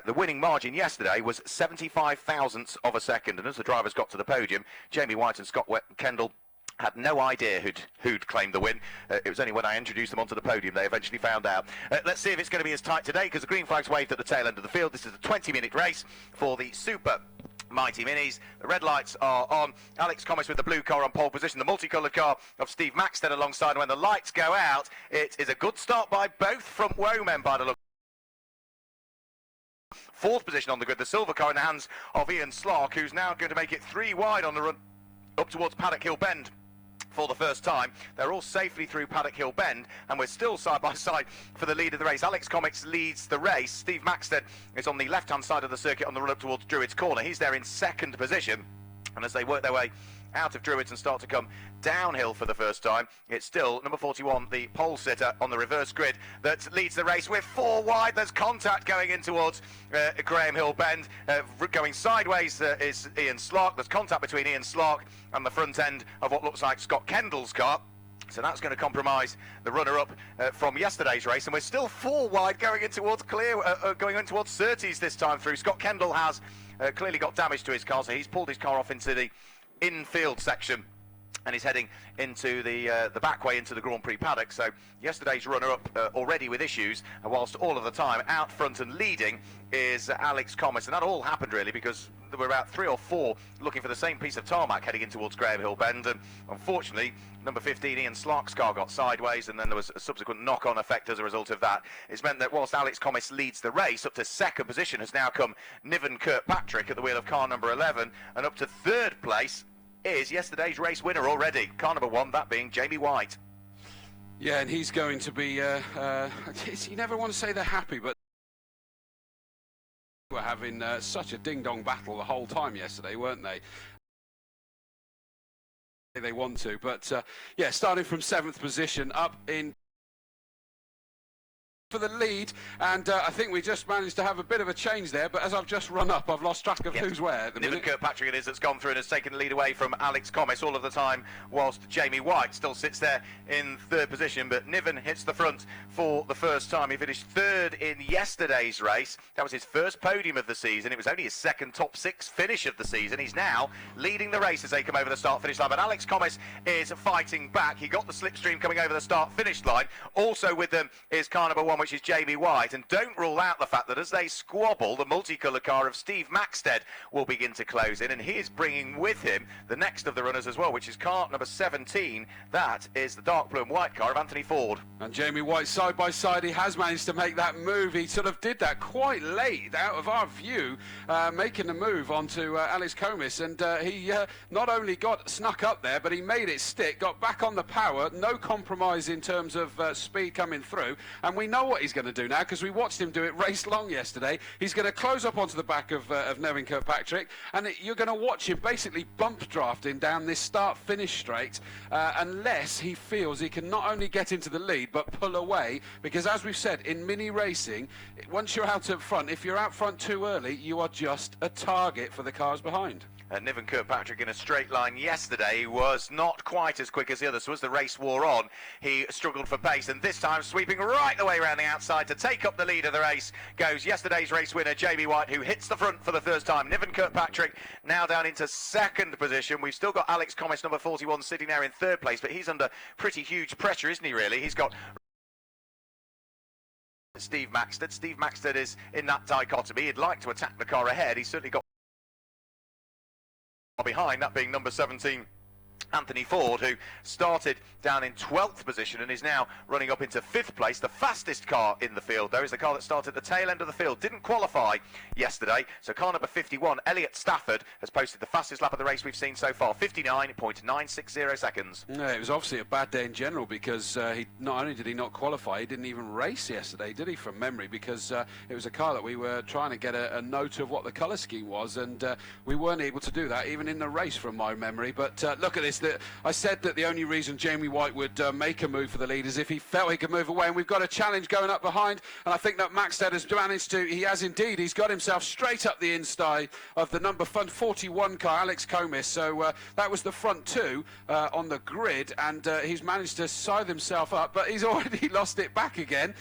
A: The winning margin yesterday was 75 thousandths of a second. And as the drivers got to the podium, Jamie White and Scott Kendall had no idea who'd claimed the win. It was only when I introduced them onto the podium they eventually found out. Let's see if it's going to be as tight today, because the green flag's waved at the tail end of the field. This is a 20-minute race for the Super Mighty Minis. The red lights are on. Alex Comis with the blue car on pole position, the multicoloured car of Steve Maxted alongside. And when the lights go out, it is a good start by both front row men by the look. 4th position on the grid, the silver car in the hands of Ian Slark, who's now going to make it 3 wide on the run up towards Paddock Hill Bend. For the first time, they're all safely through Paddock Hill Bend, and we're still side by side for the lead of the race. Alex Comics leads the race. Steve Maxted is on the left-hand side of the circuit on the run up towards Druids Corner. He's there in 2nd position, and as they work their way out of Druids and start to come downhill for the first time, it's still number 41, the pole sitter on the reverse grid, that leads the race. We're 4 wide. There's contact going in towards Graham Hill Bend. Going sideways is Ian Slark. There's contact between Ian Slark and the front end of what looks like Scott Kendall's car. So that's going to compromise the runner-up from yesterday's race, and we're still 4 wide going in towards going in towards Surtees this time through. Scott Kendall has clearly got damage to his car, so he's pulled his car off into the infield section and he's heading into the back way into the Grand Prix paddock. So yesterday's runner-up already with issues, whilst all of the time out front and leading is Alex Comis. And that all happened really because there were about 3 or 4 looking for the same piece of tarmac heading in towards Graham Hill Bend, and unfortunately number 15 Ian Slark's car got sideways, and then there was a subsequent knock-on effect as a result of that. It's meant that whilst Alex Comis leads the race, up to 2nd position has now come Niven Kirkpatrick at the wheel of car number 11, and up to 3rd place is yesterday's race winner already, car number 1, that being Jamie White.
B: Yeah, and he's going to be, you never want to say they're happy, but they were having such a ding-dong battle the whole time yesterday, weren't they? They want to, but yeah, starting from 7th position up in for the lead, and I think we just managed to have a bit of a change there, but as I've just run up, I've lost track of who's where at the minute.
A: Niven Kirkpatrick it is that's gone through and has taken the lead away from Alex Comis all of the time, whilst Jamie White still sits there in 3rd position, but Niven hits the front for the first time. He finished 3rd in yesterday's race. That was his first podium of the season. It was only his 2nd top 6 finish of the season. He's now leading the race as they come over the start-finish line, but Alex Comis is fighting back. He got the slipstream coming over the start-finish line. Also with them is car number 1, which is Jamie White, and don't rule out the fact that as they squabble, the multicolour car of Steve Maxted will begin to close in, and he is bringing with him the next of the runners as well, which is car number 17. That is the dark blue and white car of Anthony Ford.
B: And Jamie White side by side, he has managed to make that move. He sort of did that quite late out of our view, making the move onto Alex Comis, and he not only got snuck up there, but he made it stick, got back on the power, no compromise in terms of speed coming through, and we know what he's going to do now because we watched him do it race long yesterday. He's going to close up onto the back of Niven Kirkpatrick, and you're going to watch him basically bump drafting down this start-finish straight unless he feels he can not only get into the lead but pull away, because as we've said in mini racing, once you're out up front, if you're out front too early, you are just a target for the cars behind.
A: Niven Kirkpatrick in a straight line yesterday was not quite as quick as the others, so as the race wore on, he struggled for pace, and this time sweeping right the way around the outside to take up the lead of the race goes yesterday's race winner, Jamie White, who hits the front for the first time. Niven Kirkpatrick now down into 2nd position. We've still got Alex Comis, number 41, sitting there in 3rd place, but he's under pretty huge pressure, isn't he, really? He's got Steve Maxted. Steve Maxted is in that dichotomy. He'd like to attack the car ahead. He's certainly got behind, that being number 17, Anthony Ford, who started down in 12th position and is now running up into 5th place. The fastest car in the field, though, is the car that started at the tail end of the field. Didn't qualify yesterday, so car number 51, Elliot Stafford, has posted the fastest lap of the race we've seen so far, 59.960 seconds.
B: Yeah, it was obviously a bad day in general because he not only did he not qualify, he didn't even race yesterday, did he, from memory, because it was a car that we were trying to get a note of what the colour scheme was, and we weren't able to do that even in the race from my memory. But look at this. I said that the only reason Jamie White would make a move for the lead is if he felt he could move away, and we've got a challenge going up behind, and I think that Maxted has managed to, he has indeed, he's got himself straight up the inside of the number 41 car, Alex Comis. So that was the front two on the grid, and he's managed to scythe himself up, but he's already lost it back again.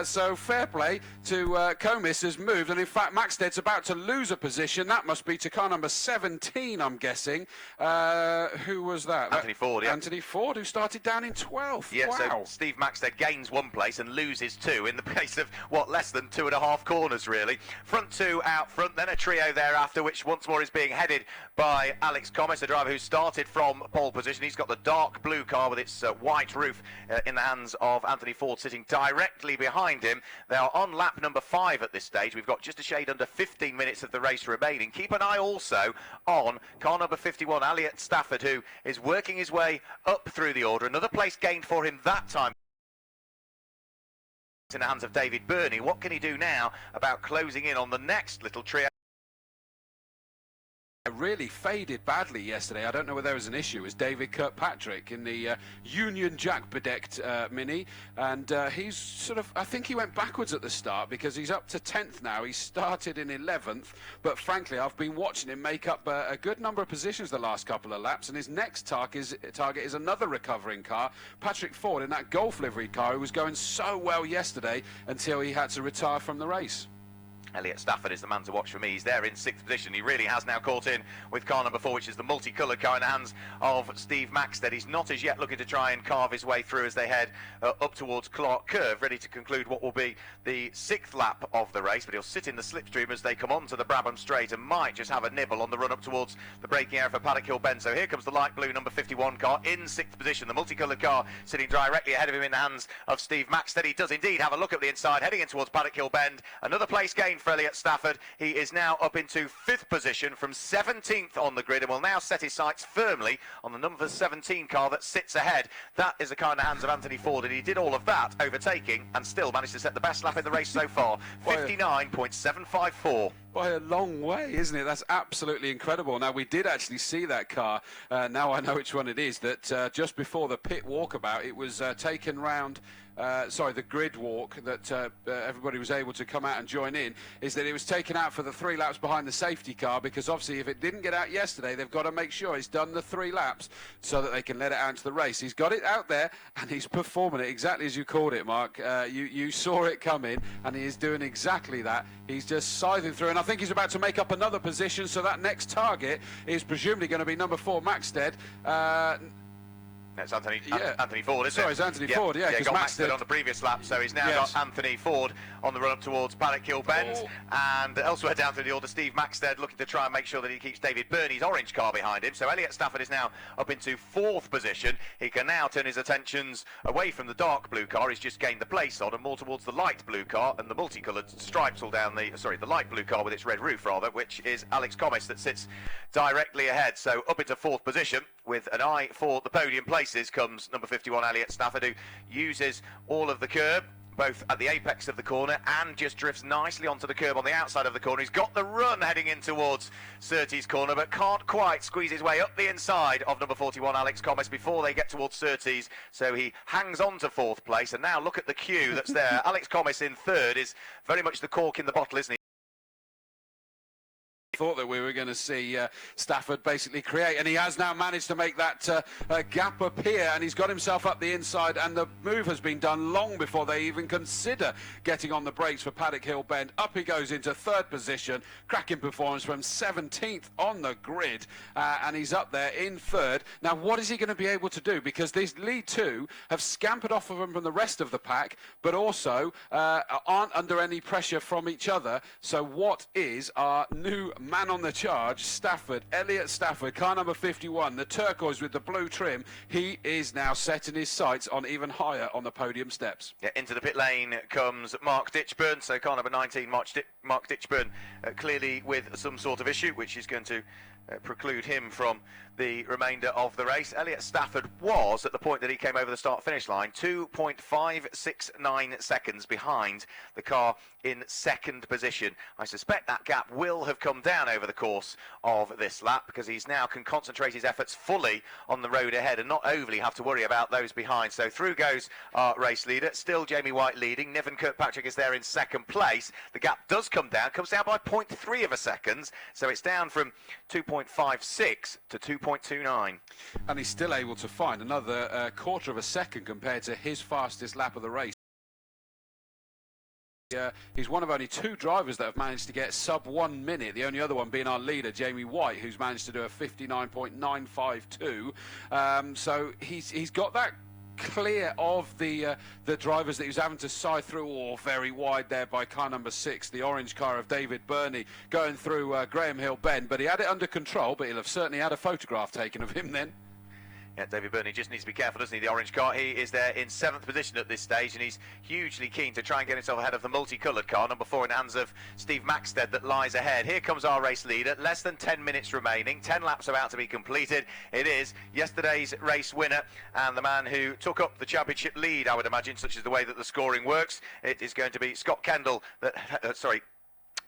B: So fair play to Comis, has moved, and in fact Maxted's about to lose a position. That must be to car number 17, I'm guessing. Who was that?
A: Anthony Ford, yeah.
B: Anthony Ford, who started down in 12th.
A: Yeah,
B: wow.
A: so Steve Maxted gains 1 place and loses 2 in the pace of, what, less than 2.5 corners, really. Front 2 out front, then a trio thereafter, which once more is being headed by Alex Comis, a driver who started from pole position. He's got the dark blue car with its white roof in the hands of Anthony Ford, sitting directly behind him. They are on lap number 5 at this stage. We've got just a shade under 15 minutes of the race remaining. Keep an eye also on car number 51, Elliot Stafford, who is working his way up through the order. Another place gained for him that time in the hands of David Burney. What can he do now about closing in on the next little trio?
B: Really faded badly yesterday. I don't know whether there was an issue. It was David Kirkpatrick in the Union Jack bedecked Mini, and he's sort of, I think he went backwards at the start because he's up to 10th now. He started in 11th, but frankly I've been watching him make up a good number of positions the last couple of laps, and his next target is another recovering car, Patrick Ford, in that Golf livery car, who was going so well yesterday until he had to retire from the race.
A: Elliot Stafford is the man to watch for me. He's there in 6th position. He really has now caught in with car number 4, which is the multicoloured car in the hands of Steve Maxted. He's not as yet looking to try and carve his way through as they head up towards Clark Curve, ready to conclude what will be the 6th lap of the race. But he'll sit in the slipstream as they come onto the Brabham Straight and might just have a nibble on the run up towards the braking area for Paddock Hill Bend. So here comes the light blue number 51 car in 6th position. The multicoloured car sitting directly ahead of him in the hands of Steve Maxted. He does indeed have a look at the inside, heading in towards Paddock Hill Bend. Another place gained for Elliot Stafford. He is now up into 5th position from 17th on the grid, and will now set his sights firmly on the number 17 car that sits ahead. That is the car in the hands of Anthony Ford, and he did all of that, overtaking, and still managed to set the best lap in the race so far, 59.754.
B: By a long way, isn't it? That's absolutely incredible. Now, we did actually see that car. Now I know which one it is. That just before the pit walkabout, it was taken round. The grid walk that everybody was able to come out and join in, is that it was taken out for the 3 laps behind the safety car, because obviously if it didn't get out yesterday, they've got to make sure it's done the 3 laps so that they can let it out into the race. He's got it out there and he's performing it exactly as you called it, Mark. You saw it come in, and he is doing exactly that. He's just scything through, and I think he's about to make up another position, so that next target is presumably going to be number 4, Maxted.
A: It's Anthony Ford, isn't it?
B: Sorry, it's Anthony Ford, yeah.
A: He got Maxted on the previous lap, so he's now got Anthony Ford on the run up towards Paddock Hill Bend. And elsewhere down through the order, Steve Maxted looking to try and make sure that he keeps David Burney's orange car behind him. So Elliot Stafford is now up into 4th position. He can now turn his attentions away from the dark blue car he's just gained the place on, and more towards the light blue car and the multicoloured stripes all down the light blue car with its red roof, rather, which is Alex Comis, that sits directly ahead. So up into 4th position with an eye for the podium places comes number 51, Elliot Stafford, who uses all of the curb, both at the apex of the corner and just drifts nicely onto the curb on the outside of the corner. He's got the run heading in towards Surtees corner, but can't quite squeeze his way up the inside of number 41, Alex Comis, before they get towards Surtees. So he hangs on to 4th place, and now look at the queue that's there. Alex Comis in 3rd is very much the cork in the bottle, isn't he?
B: Thought that we were going to see Stafford basically create, and he has now managed to make that gap appear, and he's got himself up the inside, and the move has been done long before they even consider getting on the brakes for Paddock Hill Bend. Up he goes into 3rd position, cracking performance from 17th on the grid, and he's up there in 3rd. Now, what is he going to be able to do? Because these lead 2 have scampered off of him from the rest of the pack, but also aren't under any pressure from each other. So what is our new man on the charge, Stafford, Elliot Stafford, car number 51, the turquoise with the blue trim. He is now setting his sights on even higher on the podium steps.
A: Yeah, into the pit lane comes Mark Ditchburn. So car number 19, Mark Ditchburn, clearly with some sort of issue, which is going to preclude him from the remainder of the race. Elliot Stafford was, at the point that he came over the start-finish line, 2.569 seconds behind the car in second position. I suspect that gap will have come down over the course of this lap, because he's now can concentrate his efforts fully on the road ahead and not overly have to worry about those behind. So through goes our race leader, still Jamie White leading. Niven Kirkpatrick is there in second place. The gap does come down, comes down by 0.3 of a second, so it's down from 2.56 to 2.29.
B: And he's still able to find another quarter of a second compared to his fastest lap of the race. He's one of only two drivers that have managed to get sub 1 minute, the only other one being our leader, Jamie White, who's managed to do a 59.952. So he's got that clear of the drivers that he was having to side through, or very wide there by car number 6, the orange car of David Burney, going through Graham Hill Bend. But he had it under control, but he'll have certainly had a photograph taken of him then.
A: Yeah, David Burney just needs to be careful, doesn't he, the orange car? He is there in 7th position at this stage, and he's hugely keen to try and get himself ahead of the multicoloured car, number 4 in the hands of Steve Maxted, that lies ahead. Here comes our race leader, less than 10 minutes remaining, 10 laps about to be completed. It is yesterday's race winner and the man who took up the championship lead, I would imagine, such as the way that the scoring works. It is going to be Scott Kendall,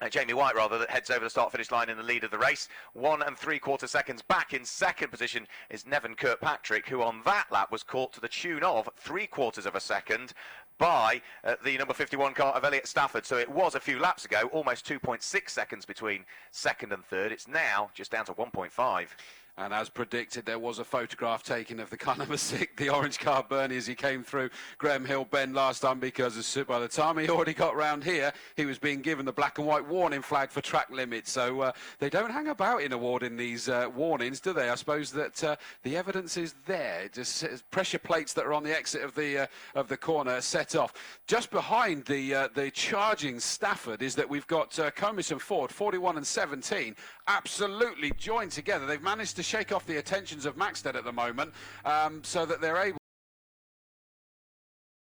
A: Jamie White, rather, that heads over the start-finish line in the lead of the race. 1 3/4 seconds back in second position is Niven Kirkpatrick, who on that lap was caught to the tune of 3/4 of a second by the number 51 car of Elliot Stafford. So it was a few laps ago, almost 2.6 seconds between second and third. It's now just down to 1.5.
B: And as predicted, there was a photograph taken of the car number 6, the orange car, Burney, as he came through Graham Hill Bend last time, because by the time he already got round here, he was being given the black and white warning flag for track limits. So they don't hang about in awarding these warnings, do they? I suppose that the evidence is there. Just pressure plates that are on the exit of the corner set off. Just behind the charging Stafford is that we've got Comis and Ford, 41 and 17, absolutely joined together. They've managed to shake off the attentions of Maxted at the moment, so that they're able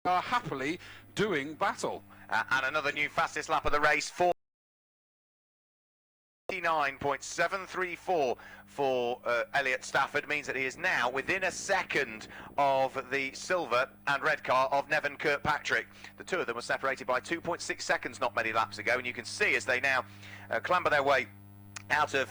B: to happily doing battle.
A: And another new fastest lap of the race, 49.734 for Elliot Stafford, means that he is now within a second of the silver and red car of Niven Kirkpatrick. The two of them were separated by 2.6 seconds not many laps ago, and you can see as they now clamber their way out of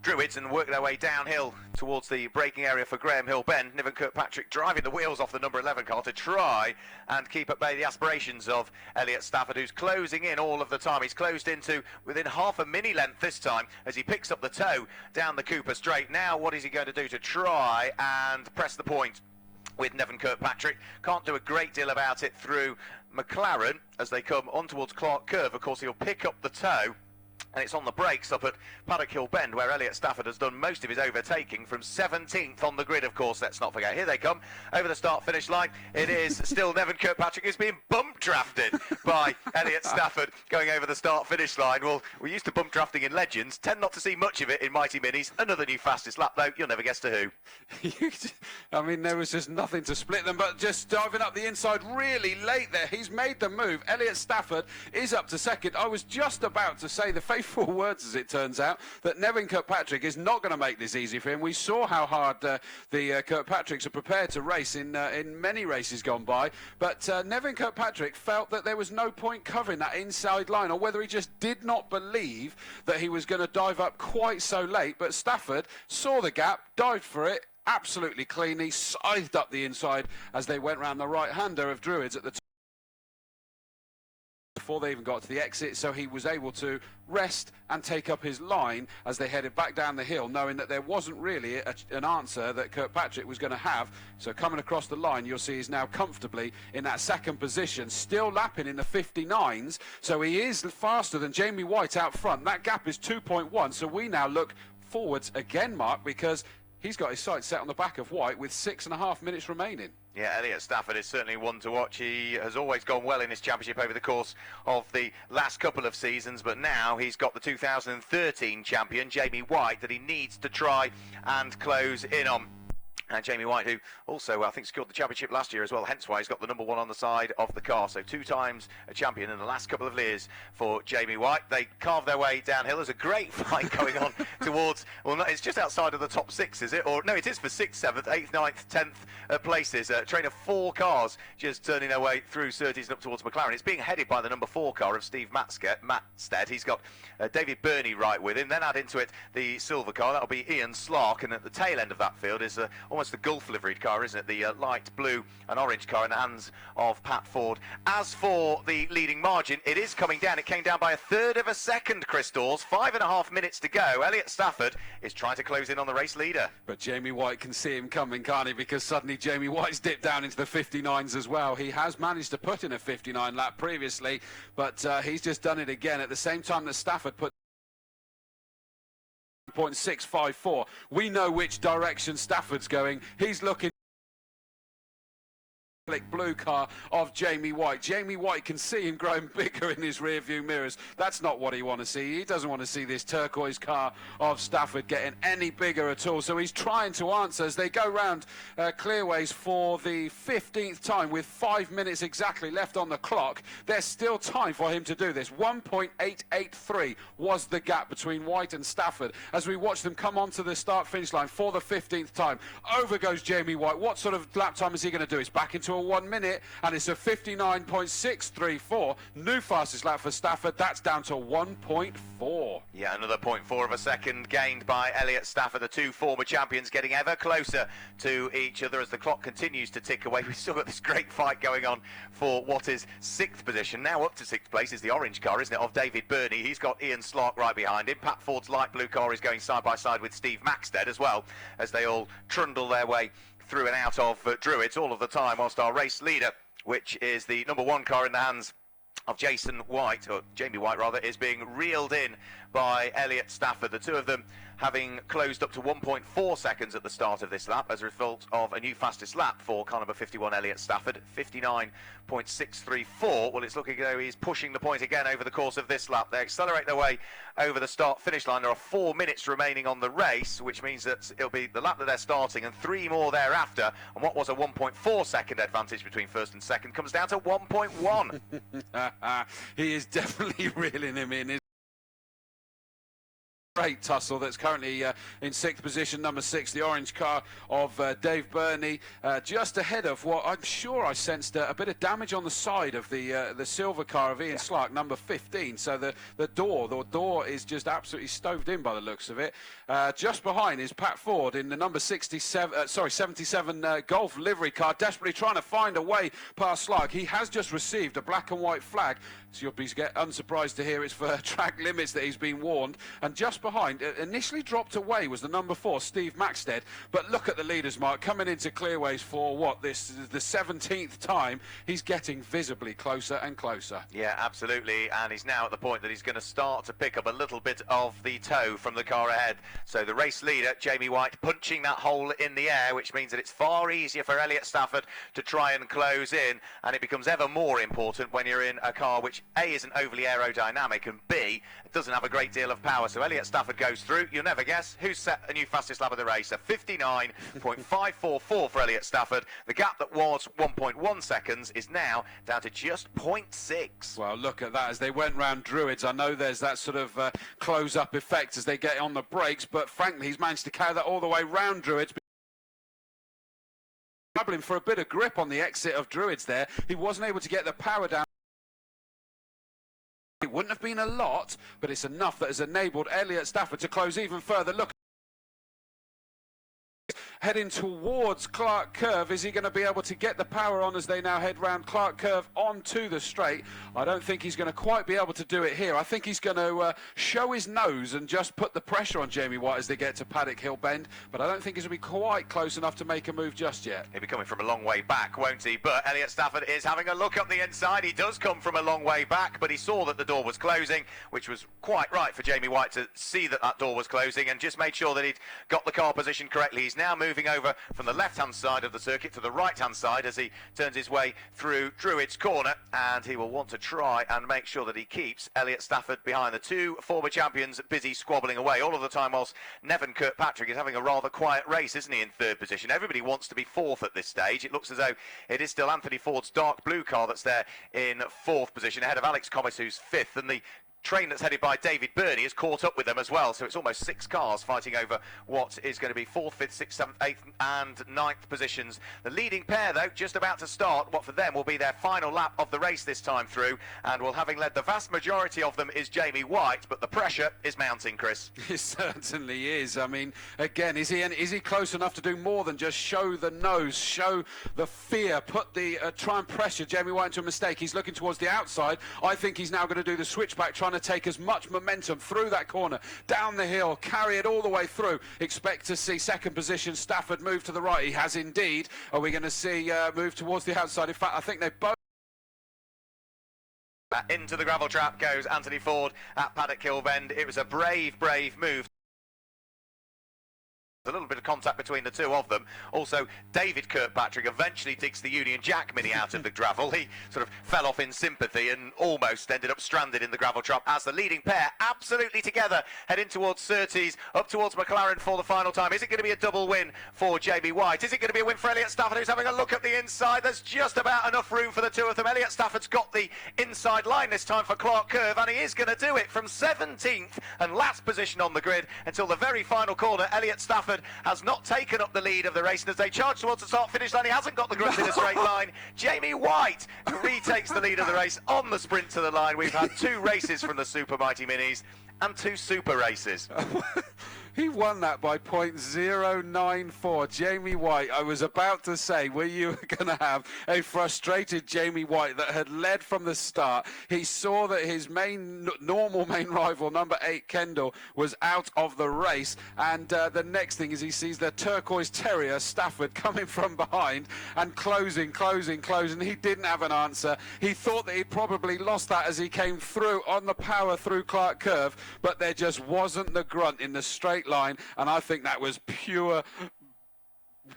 A: Druids and work their way downhill towards the braking area for Graham Hill Bend. Niven Kirkpatrick driving the wheels off the number 11 car to try and keep at bay the aspirations of Elliot Stafford, who's closing in all of the time. He's closed into within half a mini length this time as he picks up the toe down the Cooper Straight. Now what is he going to do to try and press the point with Niven Kirkpatrick? Can't do a great deal about it through McLaren as they come on towards Clark Curve. Of course, he'll pick up the toe, and it's on the brakes up at Paddock Hill Bend, where Elliot Stafford has done most of his overtaking, from 17th on the grid, of course. Let's not forget. Here they come over the start-finish line. It is still Niven Kirkpatrick who's being bump drafted by Elliot Stafford going over the start-finish line. Well, we're used to bump drafting in Legends. Tend not to see much of it in Mighty Minis. Another new fastest lap, though. You'll never guess to who.
B: I mean, there was just nothing to split them, but just diving up the inside really late there. He's made the move. Elliot Stafford is up to second. I was just about to say the faithful words, as it turns out, that Niven Kirkpatrick is not going to make this easy for him. We saw how hard the Kirkpatricks are prepared to race in many races gone by, but Niven Kirkpatrick felt that there was no point covering that inside line, or whether he just did not believe that he was going to dive up quite so late. But Stafford saw the gap, dived for it absolutely clean. He scythed up the inside as they went round the right-hander of Druids at the before they even got to the exit, so he was able to rest and take up his line as they headed back down the hill, knowing that there wasn't really an answer that Kirkpatrick was going to have. So coming across the line, you'll see he's now comfortably in that second position, still lapping in the 59s, so he is faster than Jamie White out front. That gap is 2.1, so we now look forwards again, Mark, because he's got his sights set on the back of White with 6.5 minutes remaining.
A: Yeah, Elliot Stafford is certainly one to watch. He has always gone well in his championship over the course of the last couple of seasons, but now he's got the 2013 champion, Jamie White, that he needs to try and close in on. And Jamie White, who also, I think, secured the championship last year as well, hence why he's got the number 1 on the side of the car. So 2 times a champion in the last couple of years for Jamie White. They carve their way downhill. There's a great fight going on towards, well, no, it's just outside of the top 6, is it? Or no, it is for 6th, 7th, 8th, 9th, 10th places. A train of 4 cars just turning their way through Surtees and up towards McLaren. It's being headed by the number 4 car of Steve Matstead. He's got David Burney right with him. Then add into it the silver car. That'll be Ian Slark. And at the tail end of that field is almost the Gulf liveried car, isn't it? The light blue and orange car in the hands of Pat Ford. As for the leading margin, it is coming down. It came down by 1/3 of a second, Chris Dawes. 5.5 minutes to go. Elliot Stafford is trying to close in on the race leader.
B: But Jamie White can see him coming, can't he? Because suddenly Jamie White's dipped down into the 59s as well. He has managed to put in a 59 lap previously, but he's just done it again at the same time that Stafford put 0.654. We know which direction Stafford's going. He's looking blue car of Jamie White. Jamie White can see him growing bigger in his rear view mirrors. That's not what he wants to see. He doesn't want to see this turquoise car of Stafford getting any bigger at all. So he's trying to answer as they go round Clearways for the 15th time with 5 minutes exactly left on the clock. There's still time for him to do this. 1.883 was the gap between White and Stafford as we watch them come onto the start-finish line for the 15th time. Over goes Jamie White. What sort of lap time is he going to do? It's back into a 1 minute, and it's a 59.634. New fastest lap for Stafford. That's down to 1.4.
A: Yeah, another 0.4 of a second gained by Elliot Stafford. The 2 former champions getting ever closer to each other as the clock continues to tick away. We've still got this great fight going on for what is 6th position. Now up to 6th place is the orange car, isn't it, of David Burney. He's got Ian Slark right behind him. Pat Ford's light blue car is going side by side with Steve Matstead as well, as they all trundle their way through and out of Druids all of the time, whilst our race leader, which is the number 1 car in the hands of Jason White, or Jamie White rather, is being reeled in by Elliot Stafford. The 2 of them having closed up to 1.4 seconds at the start of this lap as a result of a new fastest lap for car number 51 Elliot Stafford, 59.634. Well, it's looking as though he's pushing the point again over the course of this lap. They accelerate their way over the start-finish line. There are 4 minutes remaining on the race, which means that it'll be the lap that they're starting and 3 more thereafter, and what was a 1.4 second advantage between first and second comes down to 1.1.
B: He is definitely reeling him in. Great tussle that's currently in 6th position, number 6, the orange car of Dave Burney, just ahead of what I'm sure I sensed a bit of damage on the side of the silver car of Ian Slark, number 15. So the door is just absolutely stoved in by the looks of it. Just behind is Pat Ford in the number 77 Golf livery car, desperately trying to find a way past Slark. He has just received a black and white flag, so you'll be unsurprised to hear it's for track limits that he's been warned. And just behind, initially dropped away, was the number 4, Steve Matstead. But look at the leaders, Mark, coming into Clearways for what, this is the 17th time. He's getting visibly closer and closer.
A: Yeah, absolutely, and he's now at the point that he's going to start to pick up a little bit of the toe from the car ahead. So the race leader, Jamie White, punching that hole in the air, which means that it's far easier for Elliot Stafford to try and close in, and it becomes ever more important when you're in a car which A, isn't overly aerodynamic, and B, doesn't have a great deal of power. So Elliot Stafford goes through. You'll never guess who's set a new fastest lap of the race. A 59.544 for Elliot Stafford. The gap that was 1.1 seconds is now down to just 0.6.
B: Well, look at that as they went round Druids. I know there's that sort of close-up effect as they get on the brakes, but frankly, he's managed to carry that all the way round Druids. Struggling for a bit of grip on the exit of Druids there. He wasn't able to get the power down. It wouldn't have been a lot, but it's enough that has enabled Elliot Stafford to close even further. Look. heading towards Clark Curve. Is he going to be able to get the power on as they now head round Clark Curve onto the straight? I don't think he's going to quite be able to do it here. I think he's going to show his nose and just put the pressure on Jamie White as they get to Paddock Hill Bend, but I don't think he's going to be quite close enough to make a move just yet.
A: He'll be coming from a long way back, won't he? But Elliot Stafford is having a look up the inside. He does come from a long way back, but he saw that the door was closing, which was quite right for Jamie White to see that that door was closing, and just made sure that he'd got the car positioned correctly. He's now moving over from the left-hand side of the circuit to the right-hand side as he turns his way through Druids Corner, and he will want to try and make sure that he keeps Elliot Stafford behind. The two former champions busy squabbling away all of the time, whilst Nevin Kirkpatrick is having a rather quiet race, isn't he, in third position? Everybody wants to be fourth at this stage. It looks as though it is still Anthony Ford's dark blue car that's there in fourth position, ahead of Alex Comis, who's fifth, and the train that's headed by David Burney has caught up with them as well, so it's almost 6 cars fighting over what is going to be 4th, 5th, 6th, 7th, 8th and 9th positions. The leading pair, though, just about to start what for them will be their final lap of the race this time through, and will, having led the vast majority of them, is Jamie White, but the pressure is mounting, Chris.
B: It certainly is. I mean, again, is he close enough to do more than just show the nose, show the fear, put the try and pressure Jamie White into a mistake? He's looking towards the outside. I think he's now going to do the switchback, trying to take as much momentum through that corner, down the hill, carry it all the way through. Expect to see second position Stafford move to the right. He has indeed. Are we going to see move towards the outside? In fact, I think they both.
A: Into the gravel trap goes Anthony Ford at Paddock Hill Bend. It was a brave move. A little bit of contact between the two of them. Also, David Kirkpatrick eventually digs the Union Jack Mini out of the gravel. He sort of fell off in sympathy and almost ended up stranded in the gravel trap as the leading pair absolutely together heading towards Surtees, up towards McLaren for the final time. Is it going to be a double win for Jamie White? Is it going to be a win for Elliot Stafford, who's having a look at the inside? There's just about enough room for the two of them. Elliot Stafford's got the inside line this time for Clark Curve, and he is going to do it from 17th and last position on the grid until the very final corner. Elliot Stafford has not taken up the lead of the race, and as they charge towards the start-finish line, he hasn't got the grunt in a straight line. Jamie White retakes the lead of the race on the sprint to the line. We've had 2 races from the Super Mighty Minis and 2 super races.
B: He won that by .094. Jamie White, I was about to say, were you going to have a frustrated Jamie White that had led from the start? He saw that his normal main rival, number 8, Kendall, was out of the race. And the next thing is he sees the turquoise terrier, Stafford, coming from behind and closing. He didn't have an answer. He thought that he'd probably lost that as he came through on the power through Clark Curve, but there just wasn't the grunt in the straight line, and I think that was pure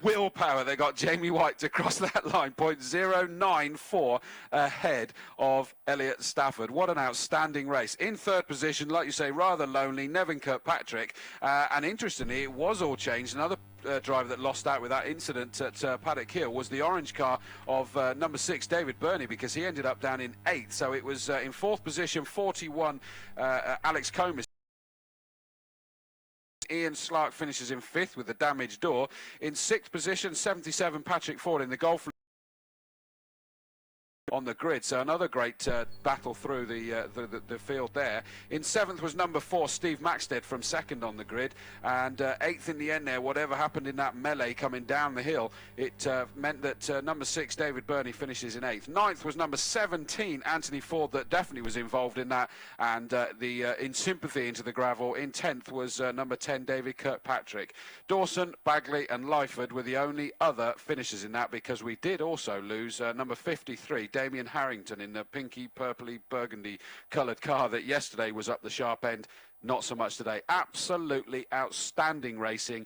B: willpower that got Jamie White to cross that line. .094 ahead of Elliot Stafford. What an outstanding race. In third position, like you say, rather lonely, Nevin Kirkpatrick, and interestingly, it was all changed. Another driver that lost out with that incident at Paddock Hill was the orange car of number 6, David Burney, because he ended up down in 8th. So it was in 4th position, 41, Alex Comis. Ian Slark finishes in 5th with the damaged door. In 6th position, 77, Patrick Ford in the Golf on the grid. So another great battle through the field there. In 7th was number 4, Steve Maxted from 2nd on the grid. And 8th in the end there, whatever happened in that melee coming down the hill, it meant that number 6, David Burney, finishes in 8th. 9th was number 17, Anthony Ford, that definitely was involved in that. And in sympathy into the gravel. In 10th was number 10, David Kirkpatrick. Dawson, Bagley and Lyford were the only other finishers in that, because we did also lose number 53, Damien Harrington, in the pinky, purpley, burgundy coloured car that yesterday was up the sharp end. Not so much today. Absolutely outstanding racing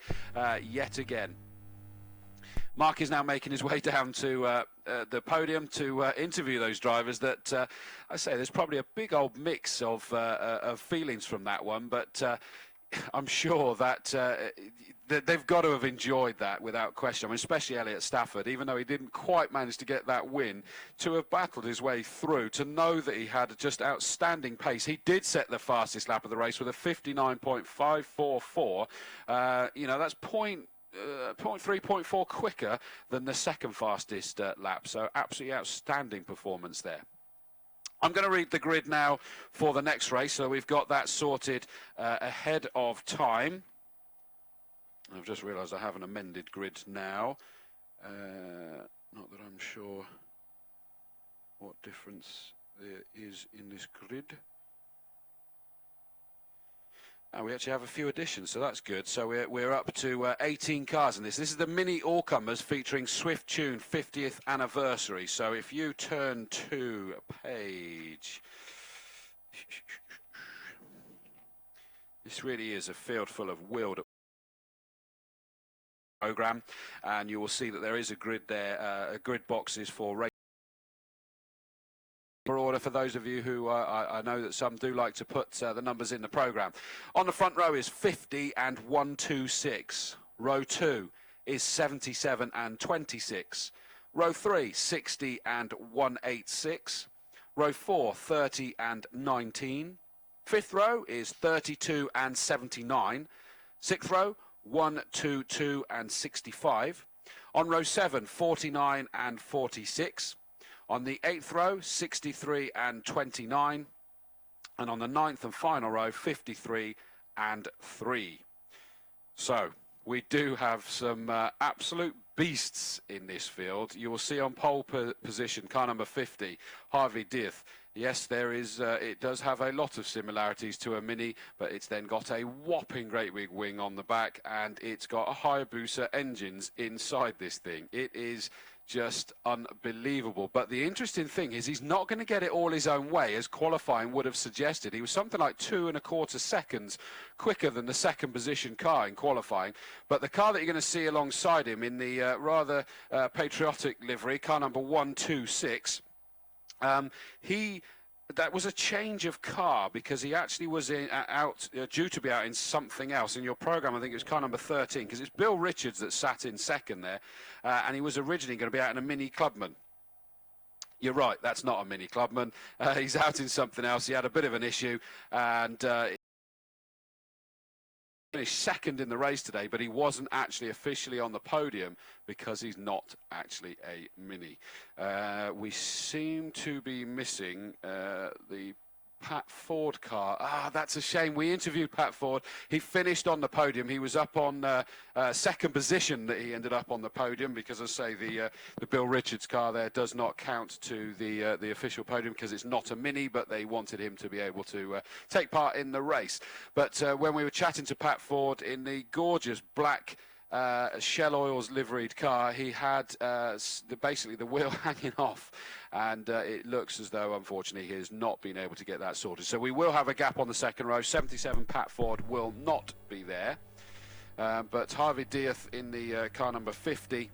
B: yet again. Mark is now making his way down to the podium to interview those drivers that, I say, there's probably a big old mix of feelings from that one, but I'm sure that they've got to have enjoyed that without question. I mean, especially Elliot Stafford, even though he didn't quite manage to get that win, to have battled his way through, to know that he had just outstanding pace. He did set the fastest lap of the race with a 59.544. You know, that's 0.3, 0.4 quicker than the second fastest lap. So absolutely outstanding performance there. I'm going to read the grid now for the next race, so we've got that sorted ahead of time. I've just realised I have an amended grid now. Not that I'm sure what difference there is in this grid. And we actually have a few additions, so that's good. So we're up to 18 cars in this. This is the Mini All-Comers featuring Swift Tune 50th anniversary. So if you turn to page... This really is a field full of wheeled program, and you will see that there is a grid there, grid boxes for race order for those of you who I know that some do like to put the numbers in the program. On the front row is 50 and 126. Row 2 is 77 and 26. Row 3, 60 and 186. Row 4, 30 and 19. Fifth row is 32 and 79. Sixth row, 122 and 65. On row 7, 49 and 46. On the 8th row, 63 and 29. And on the 9th and final row, 53 and 3. So, we do have some absolute beasts in this field. You will see on pole position, car number 50, Harvey Deeth. Yes, there is. It does have a lot of similarities to a Mini, but it's then got a whopping great big wing on the back, and it's got a Hayabusa engines inside this thing. It is just unbelievable. But the interesting thing is he's not going to get it all his own way, as qualifying would have suggested. He was something like 2.25 seconds quicker than the second position car in qualifying. But the car that you're going to see alongside him in the rather patriotic livery, car number 126, that was a change of car because he actually was due to be out in something else. In your program, I think it was car number 13, because it's Bill Richards that sat in second there, and he was originally going to be out in a Mini Clubman. You're right, that's not a Mini Clubman. He's out in something else. He had a bit of an issue, and finished second in the race today, but he wasn't actually officially on the podium because he's not actually a Mini. We seem to be missing the Pat Ford car. That's a shame. We interviewed Pat Ford. He finished on the podium. He was up on second position that he ended up on the podium because, as I say, the Bill Richards car there does not count to the official podium because it's not a Mini, but they wanted him to be able to take part in the race. But when we were chatting to Pat Ford in the gorgeous black Shell Oils liveried car, he had basically the wheel hanging off, and it looks as though unfortunately he has not been able to get that sorted. So we will have a gap on the second row. 77 Pat Ford will not be there, but Harvey Deeth in the car number 50,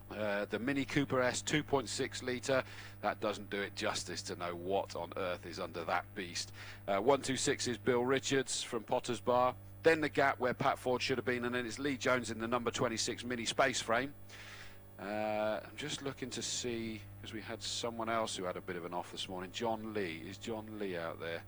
B: the Mini Cooper S 2.6 litre, that doesn't do it justice to know what on earth is under that beast. 126 is Bill Richards from Potter's Bar. Then the gap where Pat Ford should have been, and then it's Lee Jones in the number 26 Mini Space Frame. I'm just looking to see, because we had someone else who had a bit of an off this morning. John Lee. Is John Lee out there?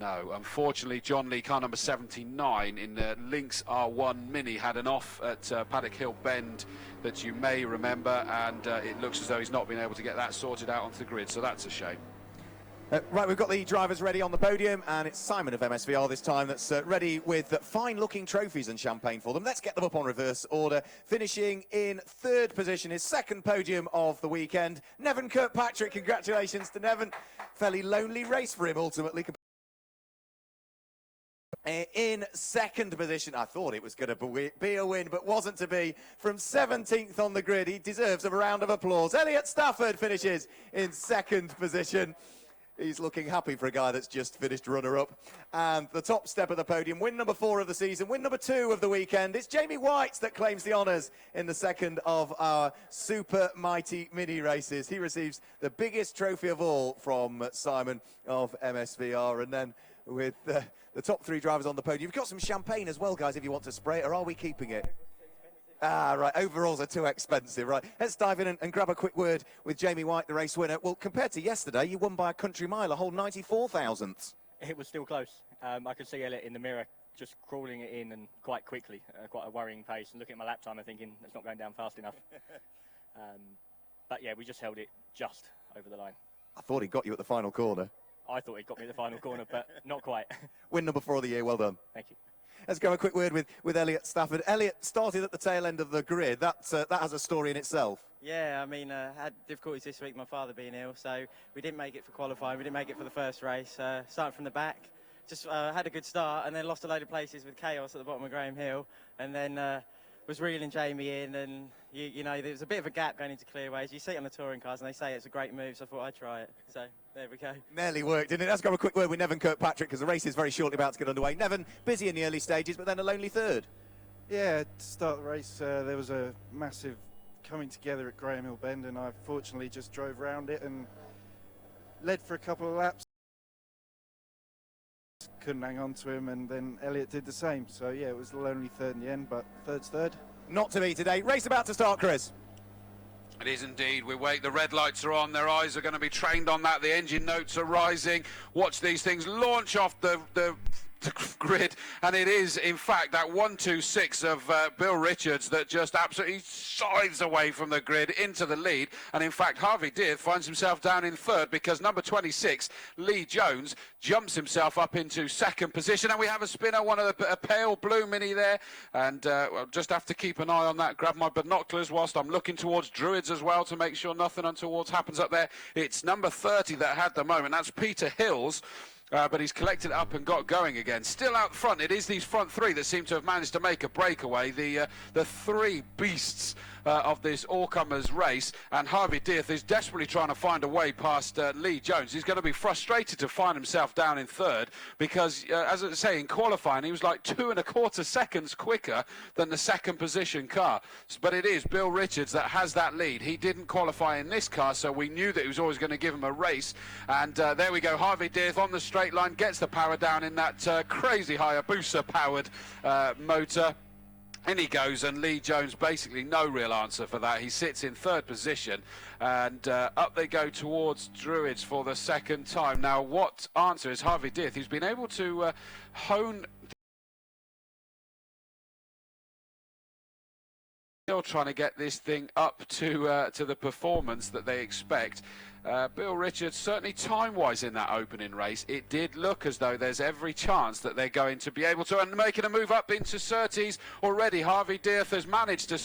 B: No. Unfortunately, John Lee, car number 79 in the Lynx R1 Mini, had an off at Paddock Hill Bend that you may remember, and it looks as though he's not been able to get that sorted out onto the grid, so that's a shame.
F: Right, we've got the drivers ready on the podium, and it's Simon of MSVR this time that's ready with fine-looking trophies and champagne for them. Let's get them up on reverse order. Finishing in third position, his second podium of the weekend, Nevin Kirkpatrick. Congratulations to Nevin. Fairly lonely race for him, ultimately. In second position, I thought it was going to be a win, but wasn't to be. From 17th on the grid, he deserves a round of applause. Elliot Stafford finishes in second position. He's looking happy for a guy that's just finished runner-up. And the top step of the podium, win number 4 of the season, win number 2 of the weekend. It's Jamie White that claims the honours in the second of our Super Mighty Mini races. He receives the biggest trophy of all from Simon of MSVR. And then with the top 3 drivers on the podium, you've got some champagne as well, guys, if you want to spray it, or are we keeping it? Right, overalls are too expensive, right. Let's dive in and grab a quick word with Jamie White, the race winner. Well, compared to yesterday, you won by a country mile, a whole 94 thousandths.
S: It was still close. I could see Elliot in the mirror just crawling it in and quite quickly, quite a worrying pace, and looking at my lap time and thinking it's not going down fast enough. But yeah, we just held it just over the line.
F: I thought he got you at the final corner.
S: I thought he got me at the final corner, but not quite.
F: Win number 4 of the year, well done.
S: Thank you.
F: Let's go a quick word with Elliot Stafford. Elliot started at the tail end of the grid. That has a story in itself.
C: Yeah, I mean, had difficulties this week, my father being ill, so we didn't make it for qualifying, we didn't make it for the first race. Starting from the back, just had a good start and then lost a load of places with chaos at the bottom of Graham Hill, and then was reeling Jamie in, and you know, there was a bit of a gap going into clearways. You see it on the touring cars and they say it's a great move, so I thought I'd try it. So there we go.
F: Nearly worked, didn't it? Let's go a quick word with Nevin Kirkpatrick, because the race is very shortly about to get underway. Nevin, busy in the early stages, but then a lonely third.
T: Yeah, to start the race, there was a massive coming together at Graham Hill Bend, and I fortunately just drove around it and led for a couple of laps. Couldn't hang on to him, and then Elliot did the same. So yeah, it was a lonely third in the end, but third's third.
F: Not to be today. Race about to start, Chris.
B: It is indeed. We wait. The red lights are on. Their eyes are going to be trained on that. The engine notes are rising. Watch these things launch off the grid, and it is in fact that 1-2-6 of Bill Richards that just absolutely scythes away from the grid into the lead, and in fact Harvey Dearth finds himself down in third because number 26 Lee Jones jumps himself up into second position, and we have a spinner, a pale blue Mini there, and I'll just have to keep an eye on that, grab my binoculars whilst I'm looking towards Druids as well to make sure nothing untoward happens up there. It's number 30 that had the moment. That's Peter Hills. But he's collected it up and got going again. Still out front, it is these front three that seem to have managed to make a breakaway. The three beasts of this all-comers race, and Harvey Dearth is desperately trying to find a way past Lee Jones. He's going to be frustrated to find himself down in third because, as I say, in qualifying, he was like 2.25 seconds quicker than the second position car. But it is Bill Richards that has that lead. He didn't qualify in this car, so we knew that he was always going to give him a race. And there we go, Harvey Dearth on the straight line, gets the power down in that crazy Hayabusa-powered motor. In he goes, and Lee Jones basically no real answer for that. He sits in third position, and up they go towards Druids for the second time. Now, what answer is Harvey Dearth? He's been able to hone... Still trying to get this thing up to the performance that they expect. Bill Richards, certainly time-wise in that opening race, it did look as though there's every chance that they're going to be able to, and making a move up into Surtees already. Harvey Dearth has managed to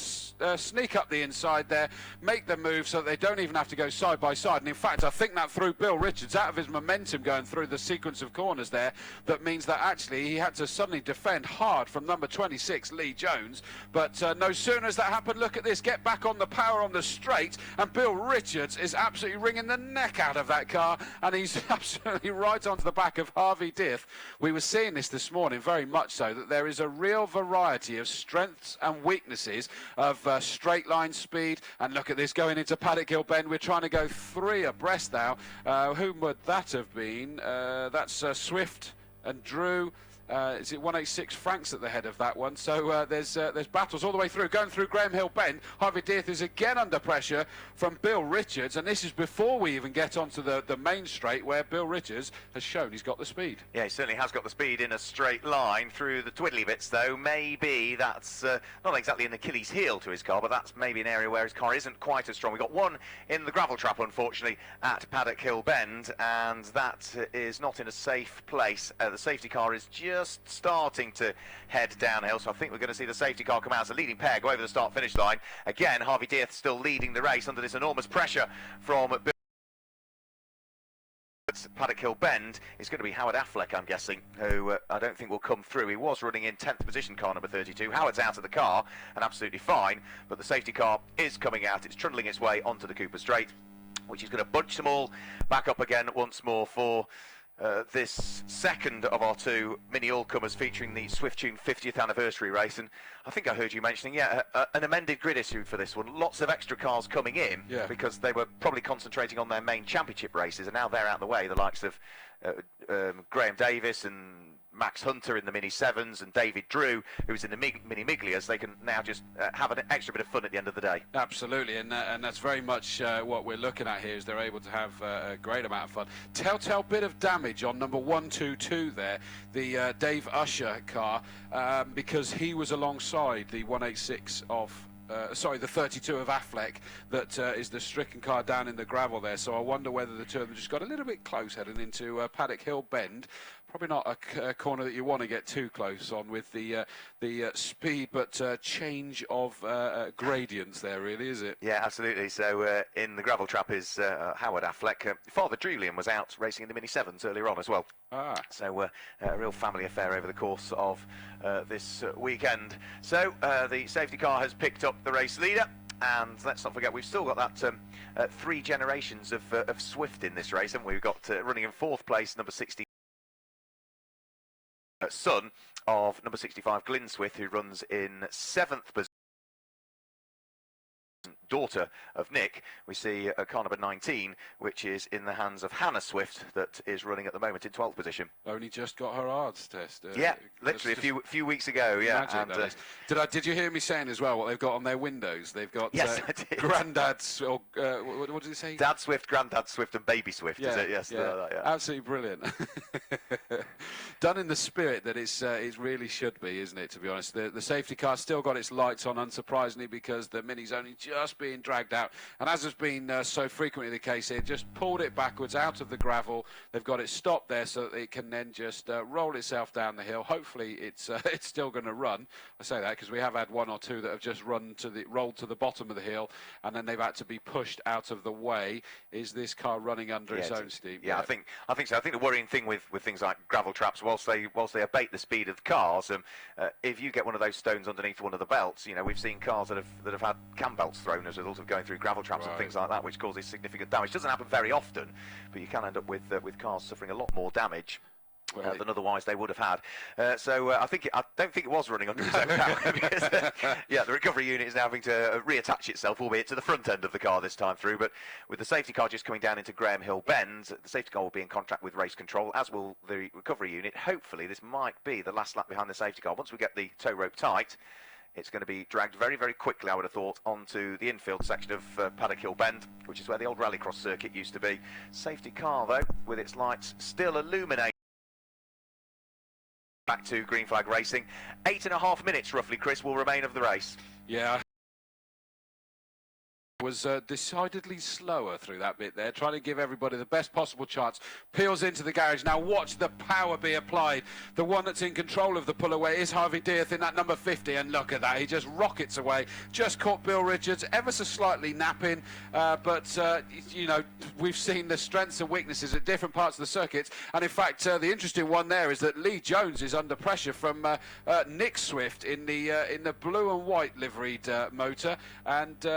B: sneak up the inside there, make the move so that they don't even have to go side by side. And in fact, I think that threw Bill Richards out of his momentum going through the sequence of corners there. That means that actually he had to suddenly defend hard from number 26, Lee Jones. But no sooner has that happened, look at this, get back on the power on the straight, and Bill Richards is absolutely wringing the neck out of that car, and he's absolutely right onto the back of Harvey Dearth. We were seeing this morning very much so, that there is a real variety of strengths and weaknesses of straight line speed. And look at this going into Paddock Hill Bend. We're trying to go three abreast now. Who would that have been? That's Swift and Drew. Is it 186 Franks at the head of that one? So there's battles all the way through. Going through Graham Hill Bend, Harvey Dearth is again under pressure from Bill Richards, and this is before we even get onto the main straight where Bill Richards has shown he's got the speed.
A: Yeah, he certainly has got the speed in a straight line. Through the twiddly bits, though, maybe that's not exactly an Achilles heel to his car, but that's maybe an area where his car isn't quite as strong. We got one in the gravel trap, unfortunately, at Paddock Hill Bend, and that is not in a safe place. The safety car is just starting to head downhill, so I think we're going to see the safety car come out as a leading pair go over the start-finish line. Again, Harvey Dearth still leading the race under this enormous pressure from Bill. Paddock Hill Bend is going to be Howard Affleck, I'm guessing, who I don't think will come through. He was running in 10th position, car number 32. Howard's out of the car and absolutely fine, but the safety car is coming out. It's trundling its way onto the Cooper Straight, which is going to bunch them all back up again once more for this second of our two mini all-comers featuring the Swift Tune 50th anniversary race. And I think I heard you mentioning, an amended grid issue for this one. Lots of extra cars coming in because they were probably concentrating on their main championship races, and now they're out of the way. The likes of Graham Davis and Max Hunter in the Mini 7s and David Drew, who's in the Mini Miglias. They can now just have an extra bit of fun at the end of the day.
B: Absolutely, and that's very much what we're looking at here, is they're able to have a great amount of fun. Telltale bit of damage on number 122 there, the Dave Usher car, because he was alongside the 186 of the 32 of Affleck that is the stricken car down in the gravel there. So I wonder whether the two of them just got a little bit close heading into Paddock Hill Bend. probably not a corner that you want to get too close on with the speed, but change of gradients there, really, is it?
A: Yeah, absolutely. So in the gravel trap is Howard Affleck. Father Julian was out racing in the Mini 7s earlier on as well. So a real family affair over the course of this weekend. So the safety car has picked up the race leader. And let's not forget, we've still got that 3 generations of Swift in this race, haven't we? We've got running in 4th place, number 60. Son of number 65 Glyn Swift, who runs in 7th position. Daughter of Nick. We see car number 19, which is in the hands of Hannah Swift, that is running at the moment in 12th position.
B: Only just got her ARDS test.
A: Yeah, literally a few weeks ago. Yeah.
B: Magic, and, did you hear me saying as well what they've got on their windows? They've got
A: yes, I did.
B: Granddad's, or what did it say?
A: Dad Swift, Granddad Swift, and Baby Swift.
B: Yeah,
A: is it? Yes,
B: yeah.
A: Like that, yeah.
B: Absolutely brilliant. Done in the spirit that it really should be, isn't it? To be honest, the safety car still got its lights on, unsurprisingly, because the Mini's only just being dragged out. And as has been so frequently the case here, just pulled it backwards out of the gravel. They've got it stopped there so that it can then just roll itself down the hill. Hopefully it's still going to run. I say that because we have had 1 or 2 that have just rolled to the bottom of the hill, and then they've had to be pushed out of the way. Is this car running under its own steam?
A: Yeah, I think so. I think the worrying thing with things like gravel traps, whilst they abate the speed of the cars, if you get one of those stones underneath one of the belts, you know, we've seen cars that have had cam belts thrown as a result of going through gravel traps and things like that, which causes significant damage. It doesn't happen very often, but you can end up with cars suffering a lot more damage than otherwise they would have had. So I don't think it was running under its own power. Because, yeah, the recovery unit is now having to reattach itself, albeit to the front end of the car this time through. But with the safety car just coming down into Graham Hill Bend, the safety car will be in contract with Race Control, as will the recovery unit. Hopefully, this might be the last lap behind the safety car. Once we get the tow rope tight, it's going to be dragged very, very quickly, I would have thought, onto the infield section of Paddock Hill Bend, which is where the old rallycross circuit used to be. Safety car, though, with its lights still illuminating. Back to Green Flag Racing. 8.5 minutes, roughly, Chris, will remain of the race.
B: Yeah. Was decidedly slower through that bit there, trying to give everybody the best possible chance. Peels into the garage. Now watch the power be applied. The one that's in control of the pull away is Harvey Dearth in that number 50, and look at that, he just rockets away. Just caught Bill Richards ever so slightly napping, but you know, we've seen the strengths and weaknesses at different parts of the circuits, and in fact the interesting one there is that Lee Jones is under pressure from Nick Swift in the blue and white liveried motor, and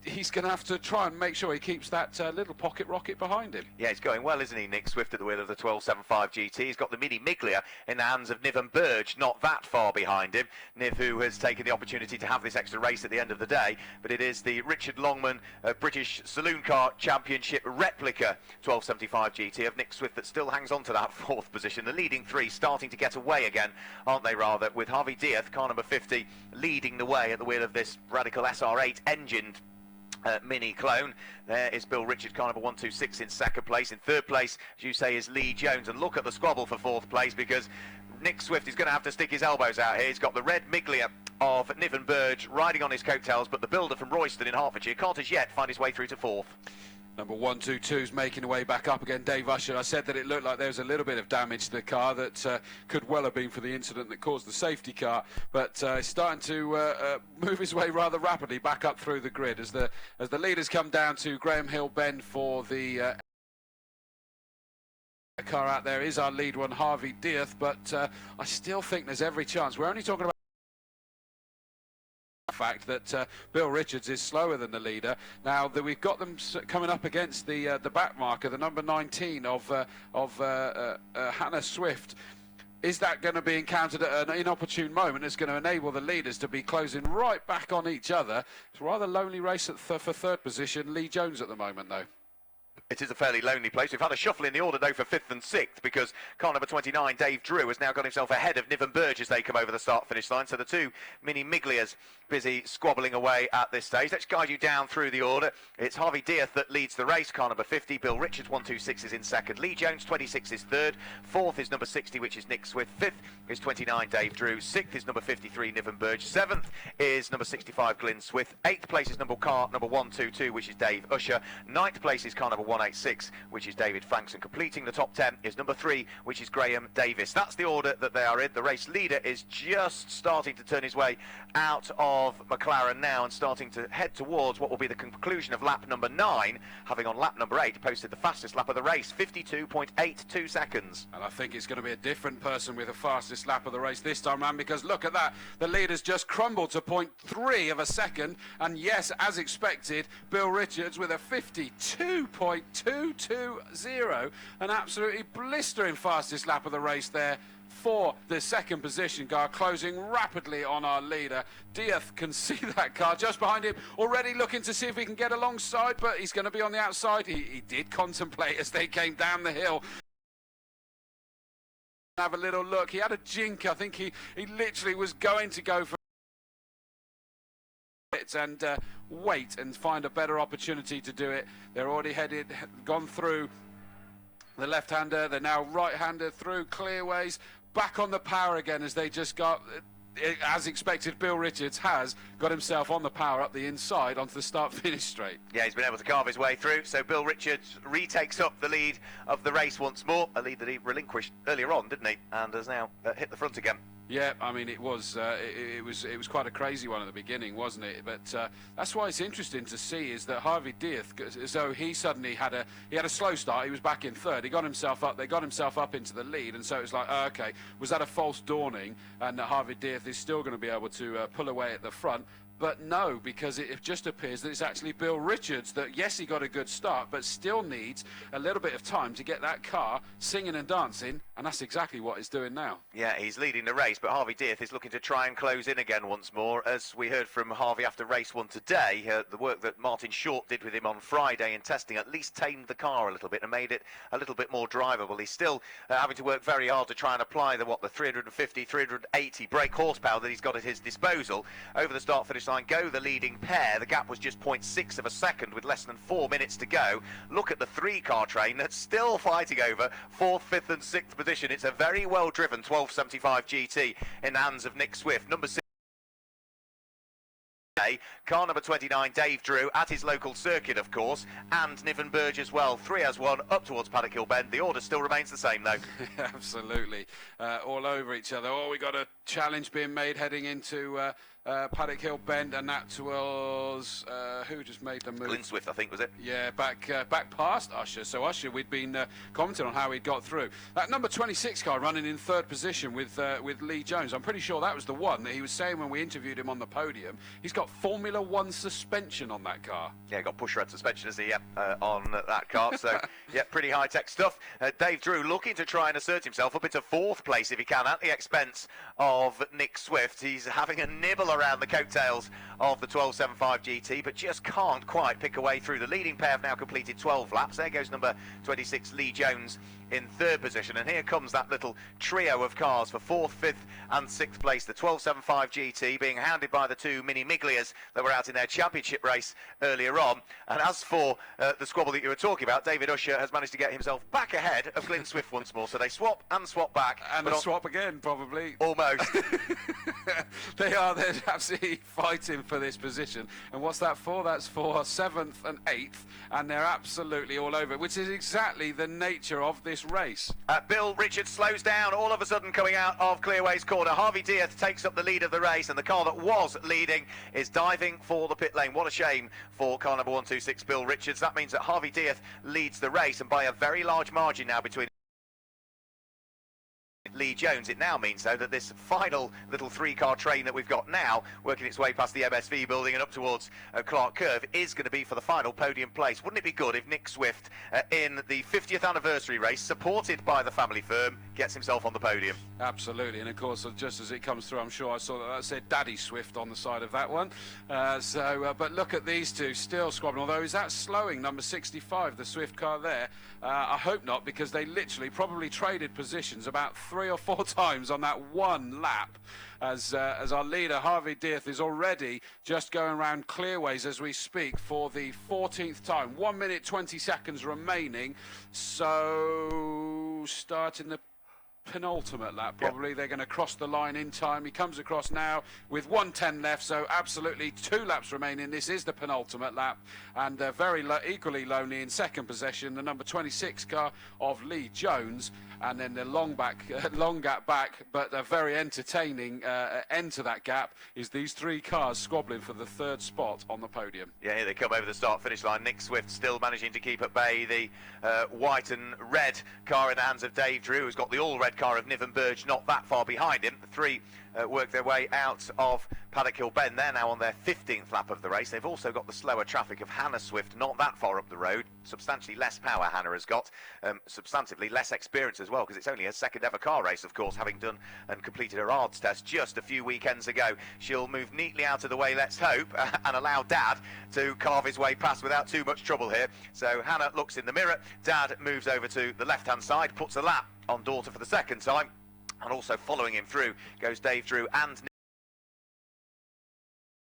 B: he's going to have to try and make sure he keeps that little pocket rocket behind him.
A: Yeah, he's going well, isn't he, Nick Swift, at the wheel of the 1275 GT. He's got the Mini Miglia in the hands of Niv and Burge, not that far behind him. Niv, who has taken the opportunity to have this extra race at the end of the day, but it is the Richard Longman British Saloon Car Championship replica 1275 GT of Nick Swift that still hangs on to that 4th position. The leading 3 starting to get away again, aren't they, rather, with Harvey Dearth, car number 50, leading the way at the wheel of this Radical SR8 engined Mini clone. There is Bill Richard, car number 126 in 2nd place. In 3rd place, as you say, is Lee Jones. And look at the squabble for 4th place, because Nick Swift is going to have to stick his elbows out here. He's got the red Miglia of Niven Burge riding on his coattails, but the builder from Royston in Hertfordshire can't as yet find his way through to 4th.
B: Number 122's making the way back up again, Dave Usher. I said that it looked like there was a little bit of damage to the car that could well have been for the incident that caused the safety car, but it's starting to move his way rather rapidly back up through the grid as the leaders come down to Graham Hill Bend for the car out there is our lead one, Harvey Dearth, but I still think there's every chance. We're only talking about fact that Bill Richards is slower than the leader. Now that we've got them coming up against the back marker, the number 19 of Hannah Swift. Is that going to be encountered at an inopportune moment? It's going to enable the leaders to be closing right back on each other. It's a rather lonely race for 3rd position. Lee Jones at the moment, though.
A: It is a fairly lonely place. We've had a shuffle in the order, though, for 5th and 6th, because car number 29, Dave Drew, has now got himself ahead of Niven Burge as they come over the start-finish line. So the 2 Mini Miglias busy squabbling away at this stage. Let's guide you down through the order. It's Harvey Dearth that leads the race, car number 50. Bill Richards, 126, is in 2nd. Lee Jones, 26, is 3rd. 4th is number 60, which is Nick Swift. 5th is 29, Dave Drew. 6th is number 53, Niven Burge. 7th is number 65, Glyn Swift. 8th place is car number 122, which is Dave Usher. 9th place is car number 1 186, which is David Franks. And completing the top 10 is number 3, which is Graham Davis. That's the order that they are in. The race leader is just starting to turn his way out of McLaren now and starting to head towards what will be the conclusion of lap number 9, having on lap number 8 posted the fastest lap of the race, 52.82 seconds.
B: And I think it's going to be a different person with the fastest lap of the race this time round, because look at that, the leader's just crumbled to 0.3 of a second, and yes, as expected, Bill Richards with a 52.220, an absolutely blistering fastest lap of the race there for the second position car, closing rapidly on our leader. Diaz can see that car just behind him, already looking to see if he can get alongside, but he's going to be on the outside. He did contemplate as they came down the hill. Have a little look. He had a jink. I think he literally was going to go for it and wait and find a better opportunity to do it. They're already gone through the left-hander. They're now right-hander through clearways. Back on the power again as they just got, as expected, Bill Richards has got himself on the power up the inside onto the start-finish straight.
A: Yeah, he's been able to carve his way through, so Bill Richards retakes up the lead of the race once more, a lead that he relinquished earlier on, didn't he, and has now hit the front again.
B: Yeah, I mean it was quite a crazy one at the beginning, wasn't it? But that's why it's interesting to see is that Harvey Diaz, so he suddenly had a slow start. He was back in third. He got himself up. They got himself up into the lead, and so it was like, okay, was that a false dawning? And that Harvey Diaz is still going to be able to pull away at the front. But no, because it just appears that it's actually Bill Richards that, yes, he got a good start, but still needs a little bit of time to get that car singing and dancing, and that's exactly what he's doing now.
A: Yeah, he's leading the race, but Harvey Diaz is looking to try and close in again once more. As we heard from Harvey after race 1 today, the work that Martin Short did with him on Friday in testing at least tamed the car a little bit and made it a little bit more drivable. He's still having to work very hard to try and apply the 350, 380 brake horsepower that he's got at his disposal. Over the start-finish line go the leading pair. The gap was just 0.6 of a second with less than 4 minutes to go. Look at the 3-car train that's still fighting over 4th, 5th and 6th position. It's a very well-driven 1275 GT in the hands of Nick Swift. Number 6. Car number 29, Dave Drew, at his local circuit, of course, and Niven Burge as well. 3 as 1 up towards Paddock Hill Bend. The order still remains the same, though.
B: Absolutely. All over each other. Oh, we got a challenge being made heading into Paddock Hill Bend, and that was who just made the move?
A: Glyn Swift, I think, was it?
B: Yeah, back past Usher. So Usher, we'd been commenting on how he'd got through. That number 26 car running in 3rd position with Lee Jones. I'm pretty sure that was the one that he was saying when we interviewed him on the podium. He's got Formula 1 suspension on that car.
A: Yeah, got push rod suspension, has he? Yeah, on that car. So, yeah, pretty high-tech stuff. Dave Drew looking to try and assert himself up into 4th place if he can, at the expense of Nick Swift. He's having a nibble around the coattails of the 1275 GT, but just can't quite pick a way through. The leading pair have now completed 12 laps. There goes number 26, Lee Jones, in 3rd position, and here comes that little trio of cars for 4th, 5th and 6th place. The 1275 GT being hounded by the 2 Mini Miglias that were out in their championship race earlier on. And as for the squabble that you were talking about, David Usher has managed to get himself back ahead of Glyn Swift once more. So they swap and swap back.
B: And a swap again, probably.
A: Almost.
B: They're absolutely fighting for this position. And what's that for? That's for 7th and 8th, and they're absolutely all over it, which is exactly the nature of this race.
A: Bill Richards slows down all of a sudden coming out of Clearways corner. Harvey Diaz takes up the lead of the race, and the car that was leading is diving for the pit lane. What a shame for car number 126, Bill Richards. That means that Harvey Diaz leads the race, and by a very large margin now between Lee Jones. It now means, though, that this final little 3-car train that we've got now, working its way past the MSV building and up towards Clark Curve, is going to be for the final podium place. Wouldn't it be good if Nick Swift, in the 50th anniversary race, supported by the family firm, gets himself on the podium?
B: Absolutely, and of course, just as it comes through, I'm sure I saw that said Daddy Swift on the side of that one. But look at these two still squabbling, although is that slowing number 65, the Swift car there? I hope not, because they literally probably traded positions about 3 or 4 times on that one lap, as our leader Harvey Diaz is already just going around Clearways as we speak for the 14th time. 1 minute 20 seconds remaining, so starting the penultimate lap, probably. They're going to cross the line in time. He comes across now with 1:10 left, so absolutely 2 laps remaining. This is the penultimate lap, and very equally lonely in second possession, the number 26 car of Lee Jones, and then the long gap back, but a very entertaining end to that gap is these 3 cars squabbling for the 3rd spot on the podium.
A: Yeah, here they come over the start-finish line. Nick Swift still managing to keep at bay the white and red car in the hands of Dave Drew, who's got the all-red car of Niven Burge not that far behind him. The 3 work their way out of Paddock Hill Bend. They're now on their 15th lap of the race. They've also got the slower traffic of Hannah Swift not that far up the road. Substantially less power Hannah has got. Substantively less experience as well, because it's only her 2nd ever car race, of course, having done and completed her ARDS test just a few weekends ago. She'll move neatly out of the way, let's hope, and allow Dad to carve his way past without too much trouble here. So Hannah looks in the mirror. Dad moves over to the left-hand side, puts a lap on daughter for the 2nd time. And also following him through goes Dave Drew and Nick.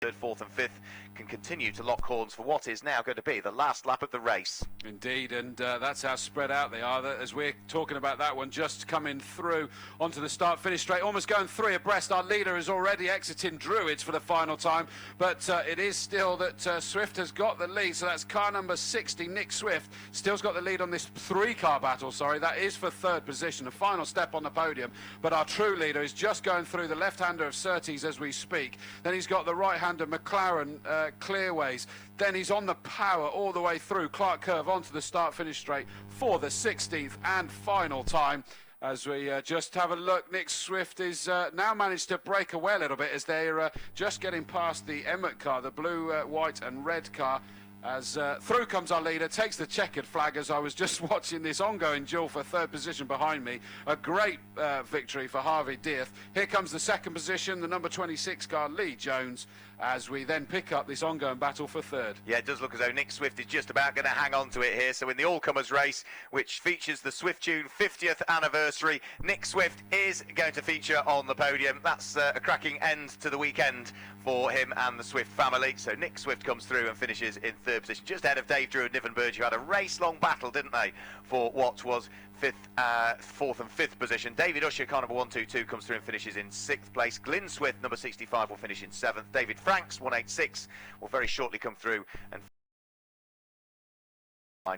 A: 3rd, 4th and 5th can continue to lock horns for what is now going to be the last lap of the race.
B: Indeed, and that's how spread out they are. As we're talking about that one, just coming through onto the start-finish straight, almost going 3 abreast. Our leader is already exiting Druids for the final time, but it is still that Swift has got the lead, so that's car number 60, Nick Swift, still's got the lead on this 3-car battle, that is for 3rd position, a final step on the podium, but our true leader is just going through the left-hander of Surtees as we speak. Then he's got the right-hander McLaren Clearways. Then he's on the power all the way through Clark Curve onto the start-finish straight for the 16th and final time. As we just have a look, Nick Swift is now managed to break away a little bit as they're just getting past the Emmett car, the blue, white and red car. As through comes our leader, takes the checkered flag as I was just watching this ongoing duel for 3rd position behind me. A great victory for Harvey Dearth. Here comes the 2nd position, the number 26 car, Lee Jones, as we then pick up this ongoing battle for 3rd.
A: Yeah, it does look as though Nick Swift is just about going to hang on to it here. So in the all-comers race, which features the Swift Tune 50th anniversary, Nick Swift is going to feature on the podium. That's a cracking end to the weekend for him and the Swift family. So Nick Swift comes through and finishes in 3rd position, just ahead of Dave Drew and Niven Burge, who had a race-long battle, didn't they, for what was 4th and 5th position. David Usher, car number 122, comes through and finishes in 6th place. Glyn Swift, number 65, will finish in 7th. David Franks, 186, will very shortly come through and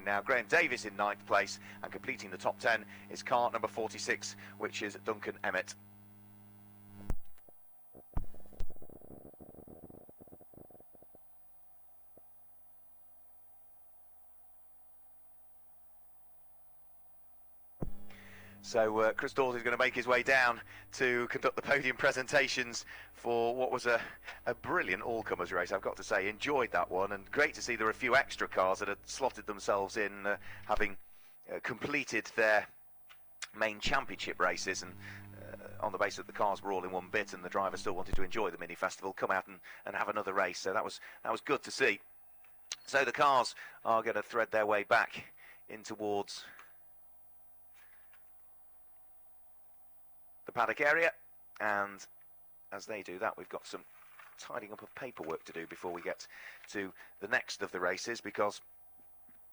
A: now. Graham Davis in 9th place, and completing the top 10 is car number 46, which is Duncan Emmett. So Chris Dawes is going to make his way down to conduct the podium presentations for what was a brilliant all-comers race, I've got to say. Enjoyed that one, and great to see there were a few extra cars that had slotted themselves in, having completed their main championship races, and on the basis that the cars were all in one bit and the drivers still wanted to enjoy the mini festival, come out and have another race. So that was good to see. So the cars are going to thread their way back in towards the paddock area, and as they do that, we've got some tidying up of paperwork to do before we get to the next of the races, because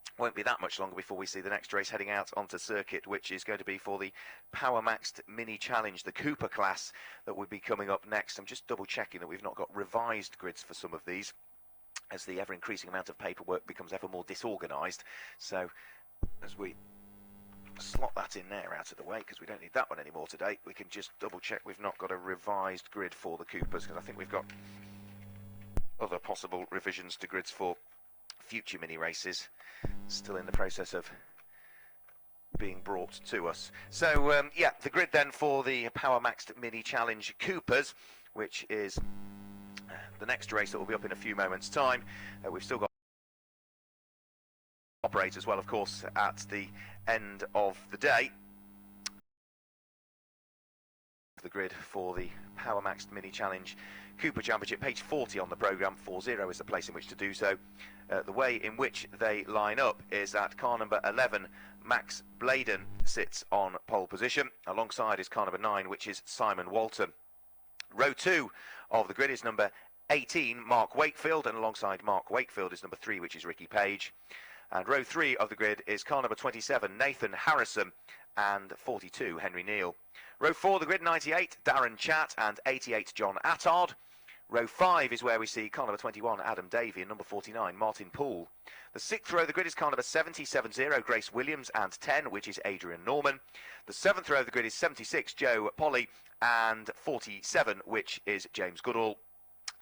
A: it won't be that much longer before we see the next race heading out onto circuit, which is going to be for the Power Maxed Mini Challenge, the Cooper class, that would be coming up next. I'm just double checking that we've not got revised grids for some of these, as the ever increasing amount of paperwork becomes ever more disorganised. So as we slot that in there out of the way, because we don't need that one anymore today, we can just double check we've not got a revised grid for the Coopers, because I think we've got other possible revisions to grids for future mini races still in the process of being brought to us. So yeah, the grid then for the Power Maxed Mini Challenge Coopers, which is the next race that will be up in a few moments time. We've still got operate as well, of course, at the end of the day. The grid for the Power Maxed Mini Challenge Cooper Championship, page 40 on the programme. 40 is the place in which to do so. The way in which they line up is that car number 11, Max Bladen, sits on pole position. Alongside is car number 9, which is Simon Walton. Row 2 of the grid is number 18, Mark Wakefield, and alongside Mark Wakefield is number 3, which is Ricky Page. And row 3 of the grid is car number 27, Nathan Harrison, and 42, Henry Neal. Row 4, the grid 98, Darren Chatt, and 88, John Attard. Row 5 is where we see car number 21, Adam Davey, and number 49, Martin Poole. The 6th row of the grid is car number 70, Grace Williams, and 10, which is Adrian Norman. The 7th row of the grid is 76, Joe Polly, and 47, which is James Goodall.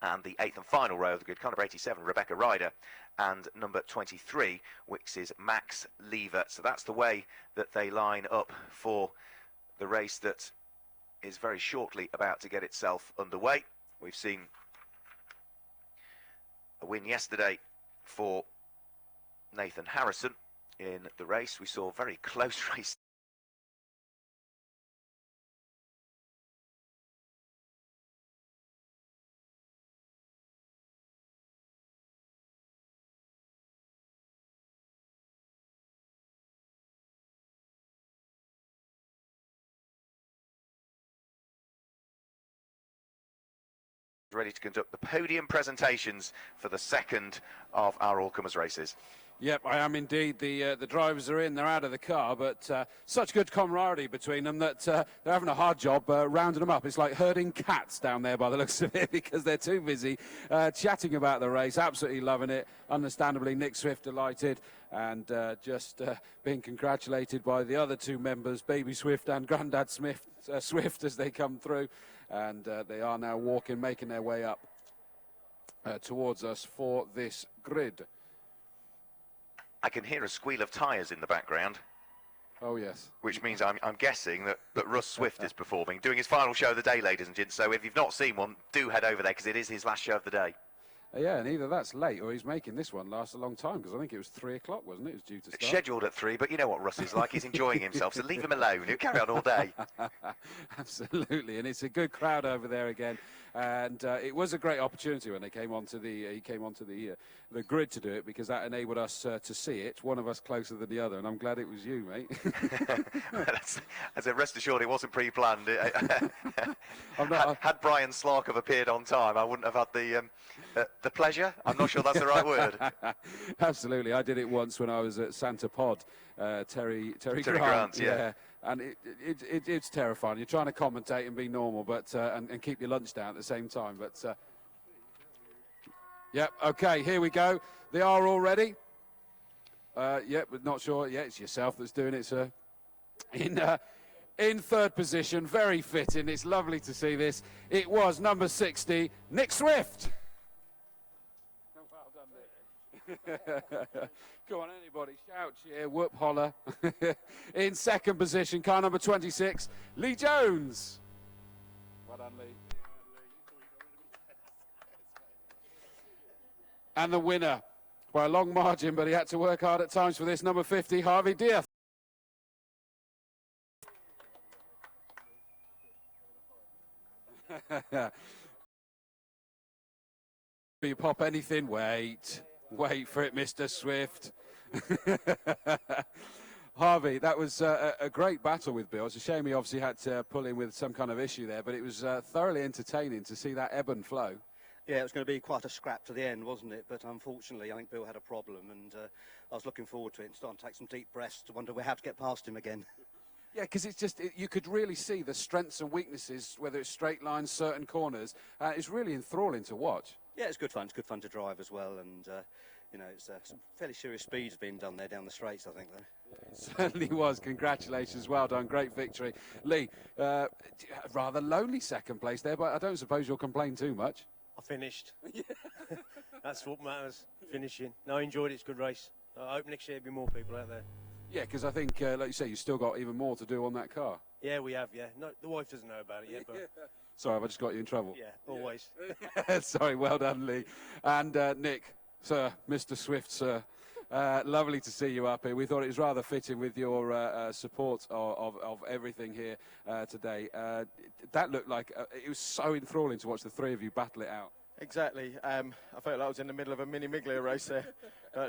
A: And the 8th and final row of the grid, car number 87, Rebecca Ryder, and number 23, which is Max Lever. So that's the way that they line up for the race that is very shortly about to get itself underway. We've seen a win yesterday for Nathan Harrison in the race. We saw a very close race. Ready to conduct the podium presentations for the second of our all-comers races.
B: Yep, I am indeed. The drivers are in, they're out of the car, but such good camaraderie between them that they're having a hard job rounding them up. It's like herding cats down there by the looks of it, because they're too busy chatting about the race, absolutely loving it. Understandably, Nick Swift delighted, and just being congratulated by the other two members, Baby Swift and Grandad Swift, as they come through. And they are now walking, making their way up towards us for this grid.
A: I can hear a squeal of tyres in the background.
B: Oh, yes.
A: Which means I'm guessing that Russ Swift is performing, doing his final show of the day, ladies and gents. So if you've not seen one, do head over there, because it is his last show of the day.
B: Yeah, and either that's late or he's making this one last a long time, because I think it was 3 o'clock, wasn't it? It was due to start.
A: Scheduled at 3, but you know what Russ is like. He's enjoying himself, so leave him alone. He'll carry on all day.
B: Absolutely, and it's a good crowd over there again. And it was a great opportunity when they came onto the the grid to do it, because that enabled us to see it, one of us closer than the other, and I'm glad it was you, mate.
A: As a rest assured, it wasn't pre-planned. Had Brian Slark have appeared on time, I wouldn't have had the pleasure. I'm not sure that's the right word.
B: Absolutely, I did it once when I was at Santa Pod. Terry
A: Grant, yeah.
B: And it's terrifying. You're trying to commentate and be normal, but and keep your lunch down at the same time. But yep, okay, here we go. They are all ready. Yep, but not sure. Yeah, it's yourself that's doing it, sir. In third position, very fitting. It's lovely to see this. It was number 60, Nick Swift. Go on, anybody, shout, cheer, whoop, holler. In second position, car number 26, Lee Jones. Well done, Lee. And the winner, by a long margin, but he had to work hard at times for this, number 50, Harvey Diaz. You pop anything, wait for it, Mr. Swift. Harvey, that was a great battle with Bill. It's a shame he obviously had to pull in with some kind of issue there, but it was thoroughly entertaining to see that ebb and flow.
D: Yeah, it was going to be quite a scrap to the end, wasn't it? But unfortunately, I think Bill had a problem, and I was looking forward to it and starting to take some deep breaths to wonder how to get past him again.
B: Yeah, because it's just, you could really see the strengths and weaknesses, whether it's straight lines, certain corners. It's really enthralling to watch.
D: Yeah, it's good fun. It's good fun to drive as well, and you know, it's some fairly serious speeds being done there down the straights, I think, though.
B: It certainly was. Congratulations, well done, great victory. Lee, rather lonely second place there, but I don't suppose you'll complain too much.
J: I finished. That's what matters, finishing. No, I enjoyed it, it's a good race. I hope next year there'll be more people out there.
B: Yeah, because I think, like you say, you've still got even more to do on that car.
J: Yeah, we have, yeah. No, the wife doesn't know about it yet, but...
B: Sorry, have I just got you in trouble?
J: Yeah, always.
B: Sorry, well done, Lee. And Nick, sir, Mr. Swift, sir, lovely to see you up here. We thought it was rather fitting with your support of everything here today. That looked like, it was so enthralling to watch the three of you battle it out.
O: Exactly. I felt like I was in the middle of a mini Miglia race there.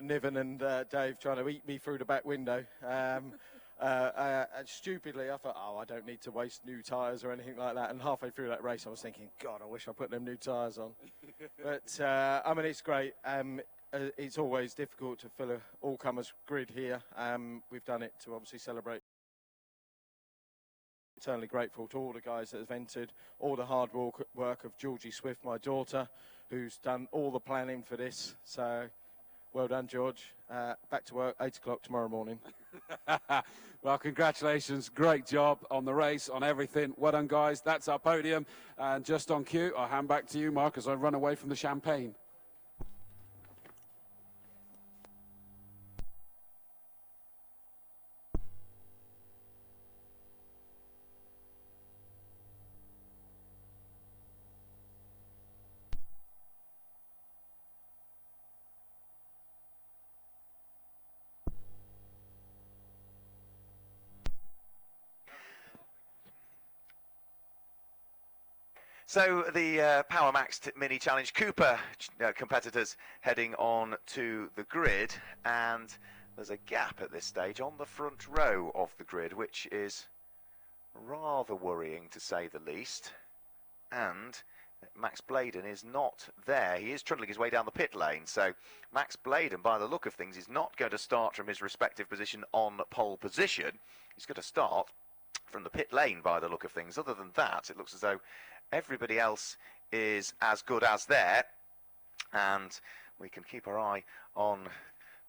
O: Niven and Dave trying to eat me through the back window. Stupidly, I thought, oh, I don't need to waste new tyres or anything like that. And halfway through that race, I was thinking, God, I wish I put them new tyres on. But, I mean, it's great. It's always difficult to fill an all-comers grid here. We've done it to obviously celebrate eternally grateful to all the guys that have entered, all the hard work of Georgie Swift, my daughter, who's done all the planning for this. So well done, George. Back to work, 8 o'clock tomorrow morning.
B: Well, congratulations. Great job on the race, on everything. Well done, guys. That's our podium. And just on cue, I'll hand back to you, Mark, as I run away from the champagne.
A: So the Power Maxed Mini Challenge Cooper competitors heading on to the grid, and there's a gap at this stage on the front row of the grid, which is rather worrying to say the least. And Max Bladen is not there. He is trundling his way down the pit lane, so Max Bladen, by the look of things, is not going to start from his respective position on pole position. He's going to start from the pit lane by the look of things. Other than that, it looks as though everybody else is as good as there, and we can keep our eye on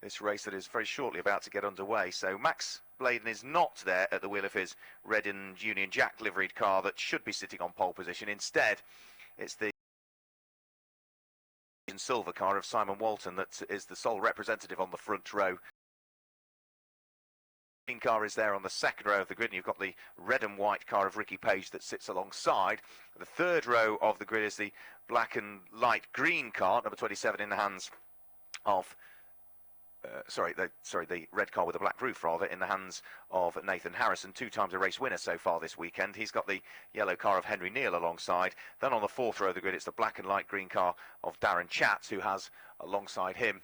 A: this race that is very shortly about to get underway. So Max Bladen is not there at the wheel of his red and Union Jack liveried car that should be sitting on pole position. Instead, it's the silver car of Simon Walton that is the sole representative on the front row. The green car is there on the second row of the grid, and you've got the red and white car of Ricky Page that sits alongside. The third row of the grid is the black and light green car, number 27, in the hands of the red car with a black roof, rather, in the hands of Nathan Harrison, 2 times a race winner so far this weekend. He's got the yellow car of Henry Neal alongside. Then on the fourth row of the grid, it's the black and light green car of Darren Chatz, who has alongside him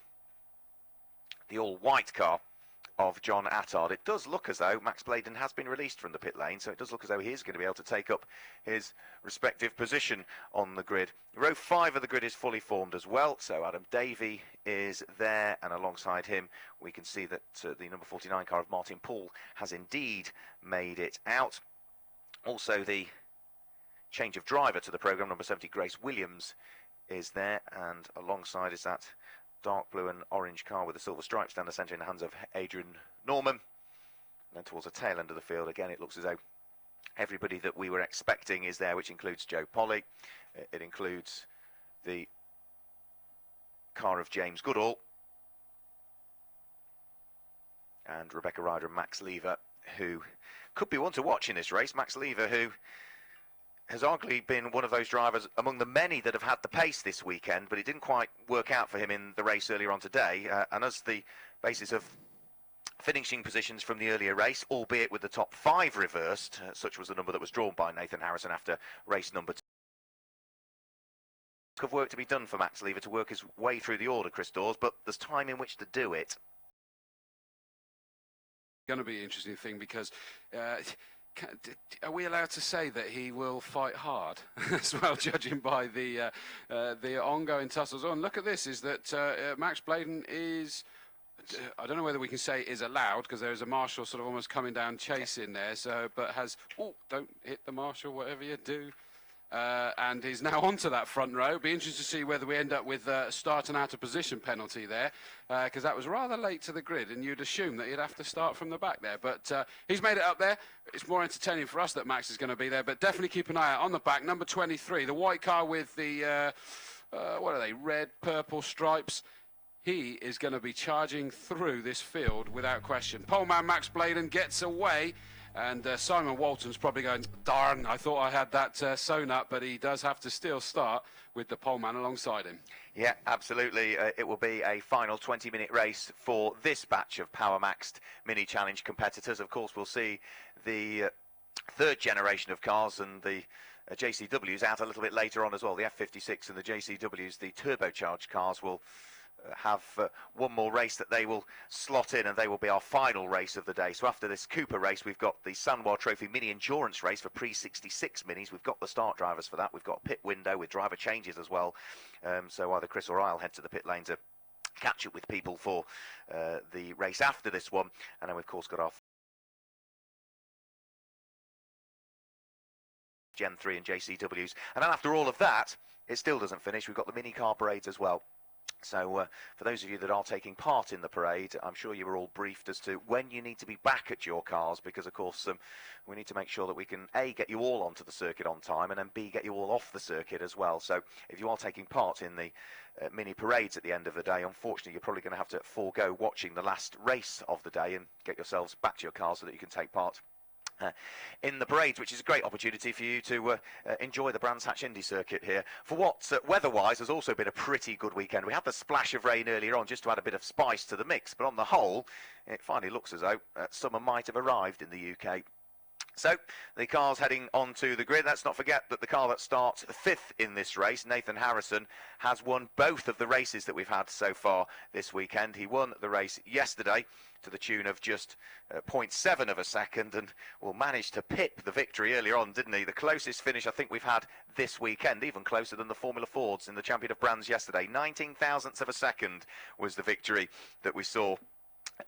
A: the all-white car of John Attard. It does look as though Max Bladen has been released from the pit lane, so it does look as though he is going to be able to take up his respective position on the grid. Row 5 of the grid is fully formed as well, so Adam Davey is there, and alongside him we can see that the number 49 car of Martin Paul has indeed made it out. Also, the change of driver to the programme, number 70 Grace Williams is there, and alongside is that dark blue and orange car with the silver stripes down the centre in the hands of Adrian Norman. And then towards the tail end of the field, again, it looks as though everybody that we were expecting is there, which includes Joe Polly. It includes the car of James Goodall and Rebecca Ryder and Max Lever, who could be one to watch in this race. Max Lever, who has arguably been one of those drivers among the many that have had the pace this weekend, but it didn't quite work out for him in the race earlier on today. And as the basis of finishing positions from the earlier race, albeit with the top 5 reversed, such was the number that was drawn by Nathan Harrison after race number 2. Of work to be done for Max Lever to work his way through the order, Chris Dawes, but there's time in which to do it.
B: Going to be an interesting thing because are we allowed to say that he will fight hard as well, judging by the ongoing tussles? Oh, and look at this, is that Max Bladen is, I don't know whether we can say is allowed, because there's a marshal sort of almost coming down chasing there, so, but has, oh, don't hit the marshal, whatever you do. And he's now onto that front row. Be interesting to see whether we end up with a start and out of position penalty there, because that was rather late to the grid, and you'd assume that he'd have to start from the back there. But he's made it up there. It's more entertaining for us that Max is going to be there, but definitely keep an eye out on the back. Number 23, the white car with the, what are they, red, purple stripes. He is going to be charging through this field without question. Poleman Max Bladen gets away. And Simon Walton's probably going, darn, I thought I had that sewn up, but he does have to still start with the poleman alongside him.
A: Yeah, absolutely. It will be a final 20-minute race for this batch of Power Maxed Mini Challenge competitors. Of course, we'll see the third generation of cars and the JCWs out a little bit later on as well. The F56 and the JCWs, the turbocharged cars, will have one more race that they will slot in, and they will be our final race of the day. So after this Cooper race, we've got the Sanwa Trophy Mini Endurance Race for pre-66 minis. We've got the start drivers for that. We've got a pit window with driver changes as well. So either Chris or I'll head to the pit lane to catch up with people for the race after this one. And then we've, of course, got our Gen 3 and JCWs. And then after all of that, it still doesn't finish. We've got the mini car parades as well. So for those of you that are taking part in the parade, I'm sure you were all briefed as to when you need to be back at your cars, because of course we need to make sure that we can A, get you all onto the circuit on time, and then B, get you all off the circuit as well. So if you are taking part in the mini parades at the end of the day, unfortunately you're probably going to have to forego watching the last race of the day and get yourselves back to your car so that you can take part in the parades, which is a great opportunity for you to enjoy the Brands Hatch Indy circuit here. For what, weather-wise, has also been a pretty good weekend. We had the splash of rain earlier on just to add a bit of spice to the mix, but on the whole, it finally looks as though summer might have arrived in the UK. So, the cars heading onto the grid. Let's not forget that the car that starts 5th in this race, Nathan Harrison, has won both of the races that we've had so far this weekend. He won the race yesterday to the tune of just 0.7 of a second, and managed to pip the victory earlier on, didn't he? The closest finish I think we've had this weekend, even closer than the Formula Fords in the Champion of Brands yesterday. 19 thousandths of a second was the victory that we saw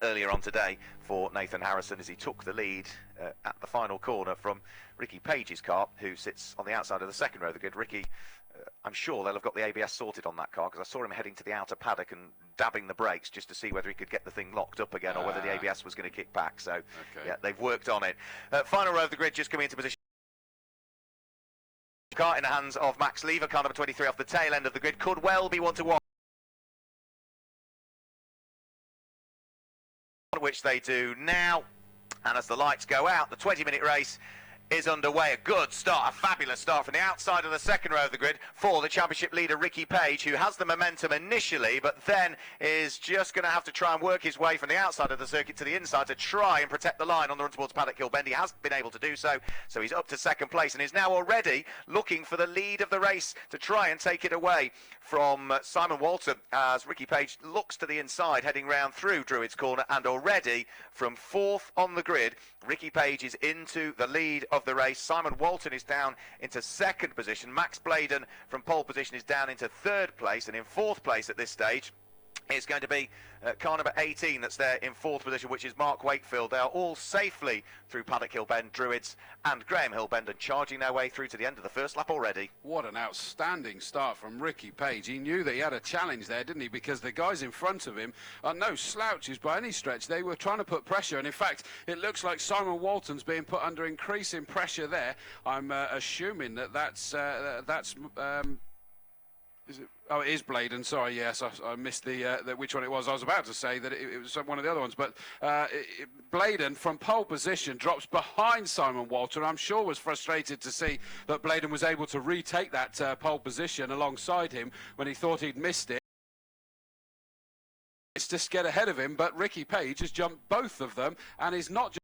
A: earlier on today for Nathan Harrison as he took the lead at the final corner from Ricky Page's car, who sits on the outside of the second row of the grid. Ricky, I'm sure they'll have got the ABS sorted on that car, because I saw him heading to the outer paddock and dabbing the brakes just to see whether he could get the thing locked up again or whether the ABS was going to kick back. So, yeah, they've worked on it. Final row of the grid just coming into position. Car in the hands of Max Lever, car number 23 off the tail end of the grid. Could well be 1-1. Which they do now, and as the lights go out, the 20-minute race is underway. A good start, a fabulous start from the outside of the second row of the grid for the championship leader Ricky Page, who has the momentum initially, but then is just going to have to try and work his way from the outside of the circuit to the inside to try and protect the line on the run towards Paddock Hill Bend. He has been able to do so, so he's up to second place and is now already looking for the lead of the race to try and take it away from Simon Walton as Ricky Page looks to the inside, heading round through Druids Corner, and already from 4th on the grid, Ricky Page is into the lead of the race. Simon Walton is down into 2nd position. Max Bladen from pole position is down into 3rd place, and in 4th place at this stage is going to be car number 18 that's there in 4th position, which is Mark Wakefield. They are all safely through Paddock Hill Bend, Druids and Graham Hill Bend, and charging their way through to the end of the first lap already.
B: What an outstanding start from Ricky Page. He knew that he had a challenge there, didn't he? Because the guys in front of him are no slouches by any stretch. They were trying to put pressure, and in fact, it looks like Simon Walton's being put under increasing pressure there. I'm assuming that that's is it? Oh, it is Bladen. Sorry, yes, I missed the which one it was. I was about to say that it was one of the other ones, but Bladen from pole position drops behind Simon Walton. I'm sure was frustrated to see that Bladen was able to retake that pole position alongside him when he thought he'd missed it. It's just get ahead of him, but Ricky Page has jumped both of them and is not just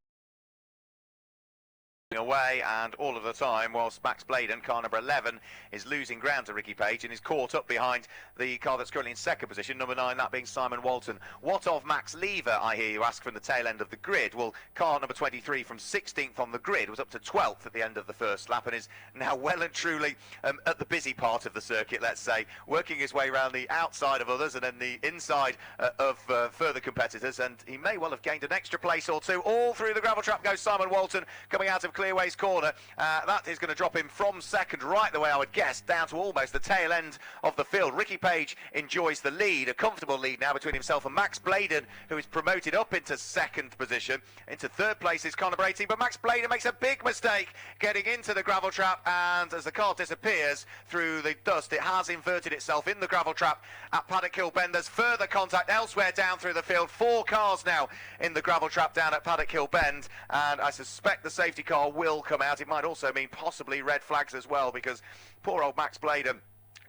A: away, and all of the time whilst Max Bladen, car number 11, is losing ground to Ricky Page and is caught up behind the car that's currently in 2nd position, number 9, that being Simon Walton. What of Max Lever, I hear you ask, from the tail end of the grid? Well, car number 23 from 16th on the grid was up to 12th at the end of the first lap and is now well and truly at the busy part of the circuit, let's say, working his way around the outside of others and then the inside of further competitors, and he may well have gained an extra place or two. All through the gravel trap goes Simon Walton, coming out of Clearways corner. That is going to drop him from 2nd right the way I would guess down to almost the tail end of the field. Ricky Page enjoys the lead, a comfortable lead now between himself and Max Bladen, who is promoted up into 2nd position. Into 3rd place is car number 18, but Max Bladen makes a big mistake getting into the gravel trap, and as the car disappears through the dust, it has inverted itself in the gravel trap at Paddock Hill Bend. There's further contact elsewhere down through the field. 4 cars now in the gravel trap down at Paddock Hill Bend, and I suspect the safety car will come out. It might also mean possibly red flags as well, because poor old Max Bladen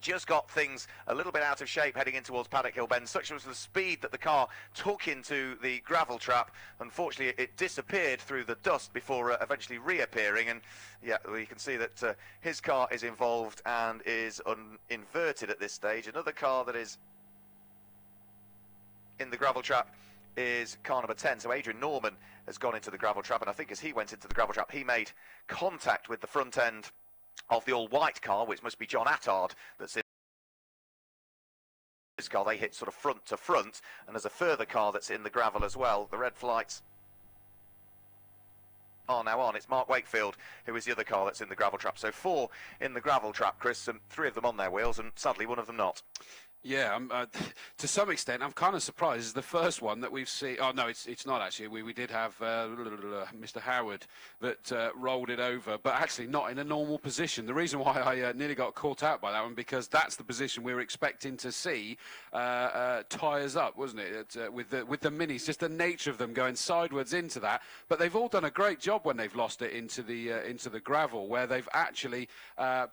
A: just got things a little bit out of shape heading in towards Paddock Hill Bend. Such was the speed that the car took into the gravel trap. Unfortunately, it disappeared through the dust before eventually reappearing, and yeah, well, you can see that his car is involved and is inverted at this stage. Another car that is in the gravel trap is car number 10. So Adrian Norman has gone into the gravel trap, and I think as he went into the gravel trap, he made contact with the front end of the all-white car, which must be John Attard that's in this car. They hit sort of front to front, and there's a further car that's in the gravel as well. The red flights are now on. It's Mark Wakefield who is the other car that's in the gravel trap. So 4 in the gravel trap, Chris, and 3 of them on their wheels, and sadly one of them not.
B: Yeah, to some extent, I'm kind of surprised. It's the first one that we've seen. Oh no, it's not actually. We did have Mr. Howard that rolled it over, but actually not in a normal position. The reason why I nearly got caught out by that one, because that's the position we were expecting to see tyres up, wasn't it? With the minis, just the nature of them going sideways into that. But they've all done a great job when they've lost it into the gravel, where they've actually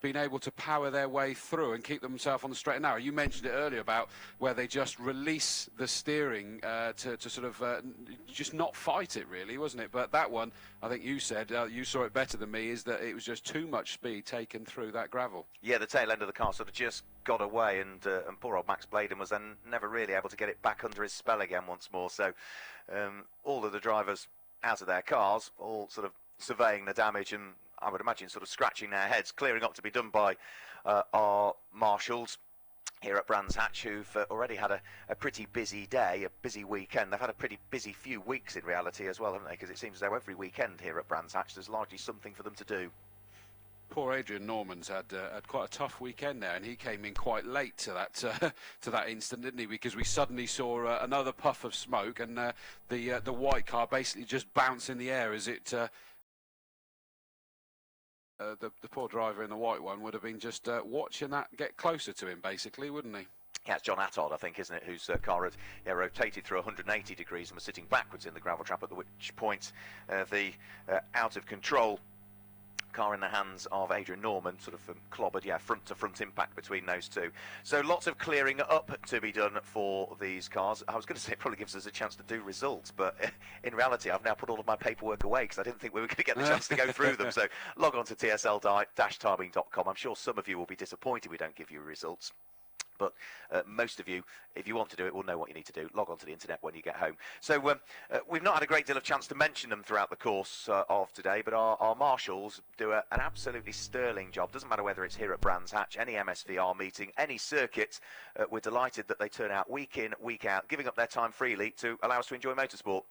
B: been able to power their way through and keep themselves on the straight and narrow. You mentioned it earlier about where they just release the steering to sort of just not fight it, really, wasn't it? But that one, I think you said, you saw it better than me, is that it was just too much speed taken through that gravel.
A: Yeah, the tail end of the car sort of just got away, and poor old Max Bladen was then never really able to get it back under his spell again once more. So all of the drivers out of their cars, all sort of surveying the damage, and I would imagine sort of scratching their heads. Clearing up to be done by our marshals here at Brands Hatch, who've already had a pretty busy day, a busy weekend. They've had a pretty busy few weeks in reality as well, haven't they? Because it seems as though every weekend here at Brands Hatch there's largely something for them to do.
B: Poor Adrian Norman's had quite a tough weekend there, and he came in quite late to that instant, didn't he? Because we suddenly saw another puff of smoke, and the white car basically just bounced in the air as it. The poor driver in the white one would have been just watching that get closer to him, basically, wouldn't he?
A: Yeah, it's John Attard, I think, isn't it, whose car had rotated through 180 degrees and was sitting backwards in the gravel trap, at which point the out-of-control car in the hands of Adrian Norman sort of clobbered, front-to-front impact between those two. So lots of clearing up to be done for these cars. I was going to say it probably gives us a chance to do results, but in reality I've now put all of my paperwork away because I didn't think we were going to get the chance to go through them. So log on to tsl-tarbing.com. I'm sure some of you will be disappointed we don't give you results. But most of you, if you want to do it, will know what you need to do. Log on to the internet when you get home. So we've not had a great deal of chance to mention them throughout the course of today, but our marshals do an absolutely sterling job. Doesn't matter whether it's here at Brands Hatch, any MSVR meeting, any circuit. We're delighted that they turn out week in, week out, giving up their time freely to allow us to enjoy motorsport.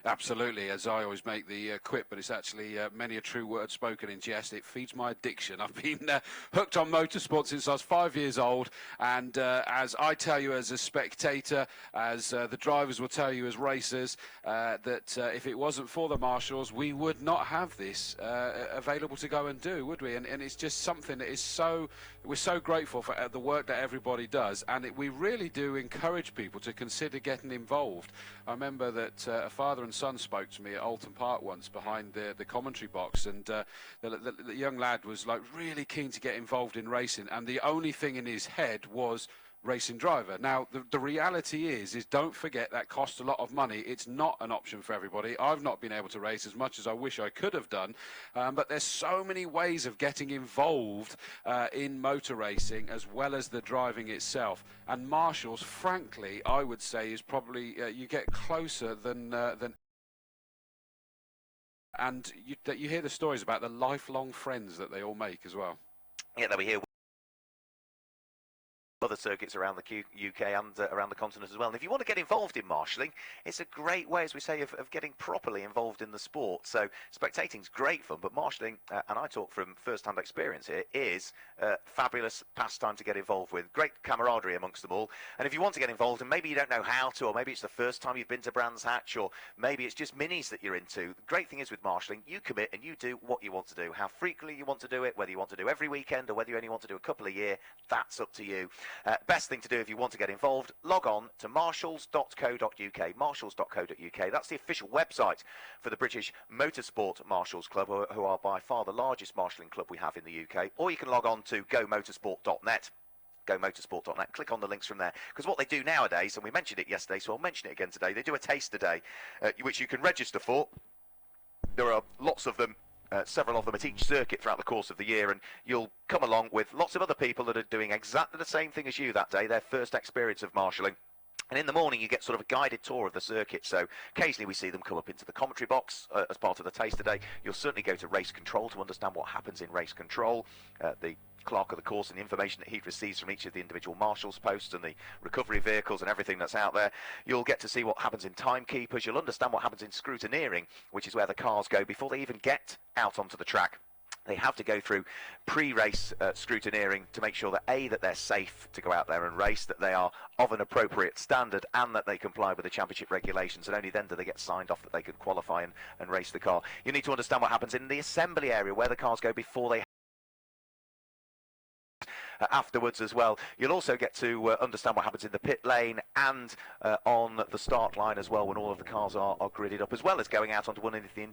B: Absolutely, as I always make the quip, but it's actually many a true word spoken in jest. It feeds my addiction. I've been hooked on motorsport since I was 5 years old, and as I tell you as a spectator, as the drivers will tell you as racers, that if it wasn't for the marshals, we would not have this available to go and do, would we? And it's just something that is so, we're so grateful for the work that everybody does, and we really do encourage people to consider getting involved. I remember that a father and son spoke to me at Alton Park once behind the commentary box, and the young lad was like really keen to get involved in racing, and the only thing in his head was racing driver. Now the reality is don't forget that costs a lot of money. It's not an option for everybody. I've not been able to race as much as I wish I could have done, but there's so many ways of getting involved in motor racing as well as the driving itself, and marshals, frankly, I would say is probably you get closer than and you hear the stories about the lifelong friends that they all make as well.
A: Yeah, they'll be here other circuits around the UK and around the continent as well. And if you want to get involved in marshalling, it's a great way, as we say, of getting properly involved in the sport. So spectating's great fun, but marshalling, and I talk from first-hand experience here, is a fabulous pastime to get involved with. Great camaraderie amongst them all. And if you want to get involved, and maybe you don't know how to, or maybe it's the first time you've been to Brands Hatch, or maybe it's just minis that you're into, the great thing is with marshalling, you commit and you do what you want to do. How frequently you want to do it, whether you want to do every weekend or whether you only want to do a couple a year, that's up to you. Best thing to do if you want to get involved, log on to marshals.co.uk, marshals.co.uk. That's the official website for the British Motorsport Marshals Club, who are by far the largest marshalling club we have in the UK. Or you can log on to gomotorsport.net. GoMotorsport.net. Click on the links from there, because what they do nowadays, and we mentioned it yesterday, so I'll mention it again today, they do a taster day, which you can register for. There are lots of them. Several of them at each circuit throughout the course of the year, and you'll come along with lots of other people that are doing exactly the same thing as you that day, their first experience of marshalling. And in the morning, you get sort of a guided tour of the circuit. So occasionally we see them come up into the commentary box as part of the taster day. You'll certainly go to race control to understand what happens in race control. The clerk of the course and the information that he receives from each of the individual marshals posts and the recovery vehicles and everything that's out there. You'll get to see what happens in timekeepers. You'll understand what happens in scrutineering, which is where the cars go before they even get out onto the track. They have to go through pre-race scrutineering to make sure that A, that they're safe to go out there and race, that they are of an appropriate standard, and that they comply with the championship regulations, and only then do they get signed off that they can qualify and race the car. You need to understand what happens in the assembly area, where the cars go before they afterwards as well. You'll also get to understand what happens in the pit lane and on the start line as well, when all of the cars are gridded up, as well as going out onto one of the...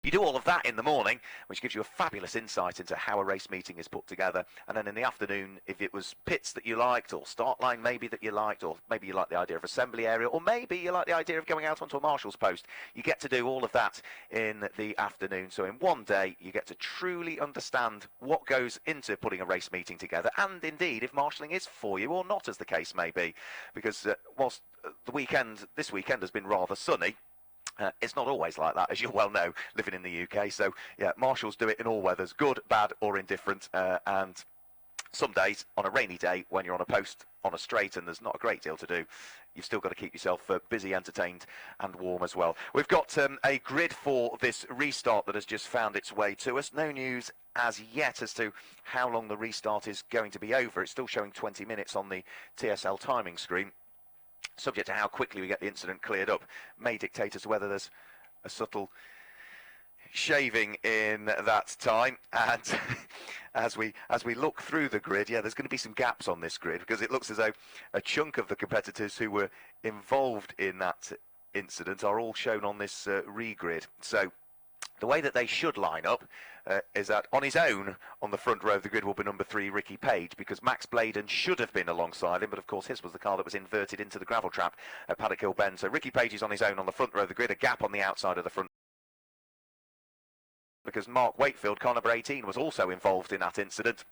A: You do all of that in the morning, which gives you a fabulous insight into how a race meeting is put together. And then in the afternoon, if it was pits that you liked, or start line maybe that you liked, or maybe you like the idea of assembly area, or maybe you like the idea of going out onto a marshal's post, you get to do all of that in the afternoon. So in one day, you get to truly understand what goes into putting a race meeting together, and indeed if marshalling is for you or not, as the case may be. Because whilst this weekend has been rather sunny, it's not always like that, as you well know, living in the UK. So, yeah, marshals do it in all weathers, good, bad, or indifferent. And some days, on a rainy day, when you're on a post on a straight and there's not a great deal to do, you've still got to keep yourself busy, entertained, and warm as well. We've got a grid for this restart that has just found its way to us. No news as yet as to how long the restart is going to be over. It's still showing 20 minutes on the TSL timing screen. Subject to how quickly we get the incident cleared up may dictate as to whether there's a subtle shaving in that time. And as we look through the grid, yeah, there's going to be some gaps on this grid, because it looks as though a chunk of the competitors who were involved in that incident are all shown on this re-grid. So the way that they should line up is that on his own on the front row of the grid will be number 3, Ricky Page, because Max Bladen should have been alongside him, but of course his was the car that was inverted into the gravel trap at Paddock Hill Bend. So Ricky Page is on his own on the front row of the grid, a gap on the outside of the front, because Mark Wakefield, car number 18, was also involved in that incident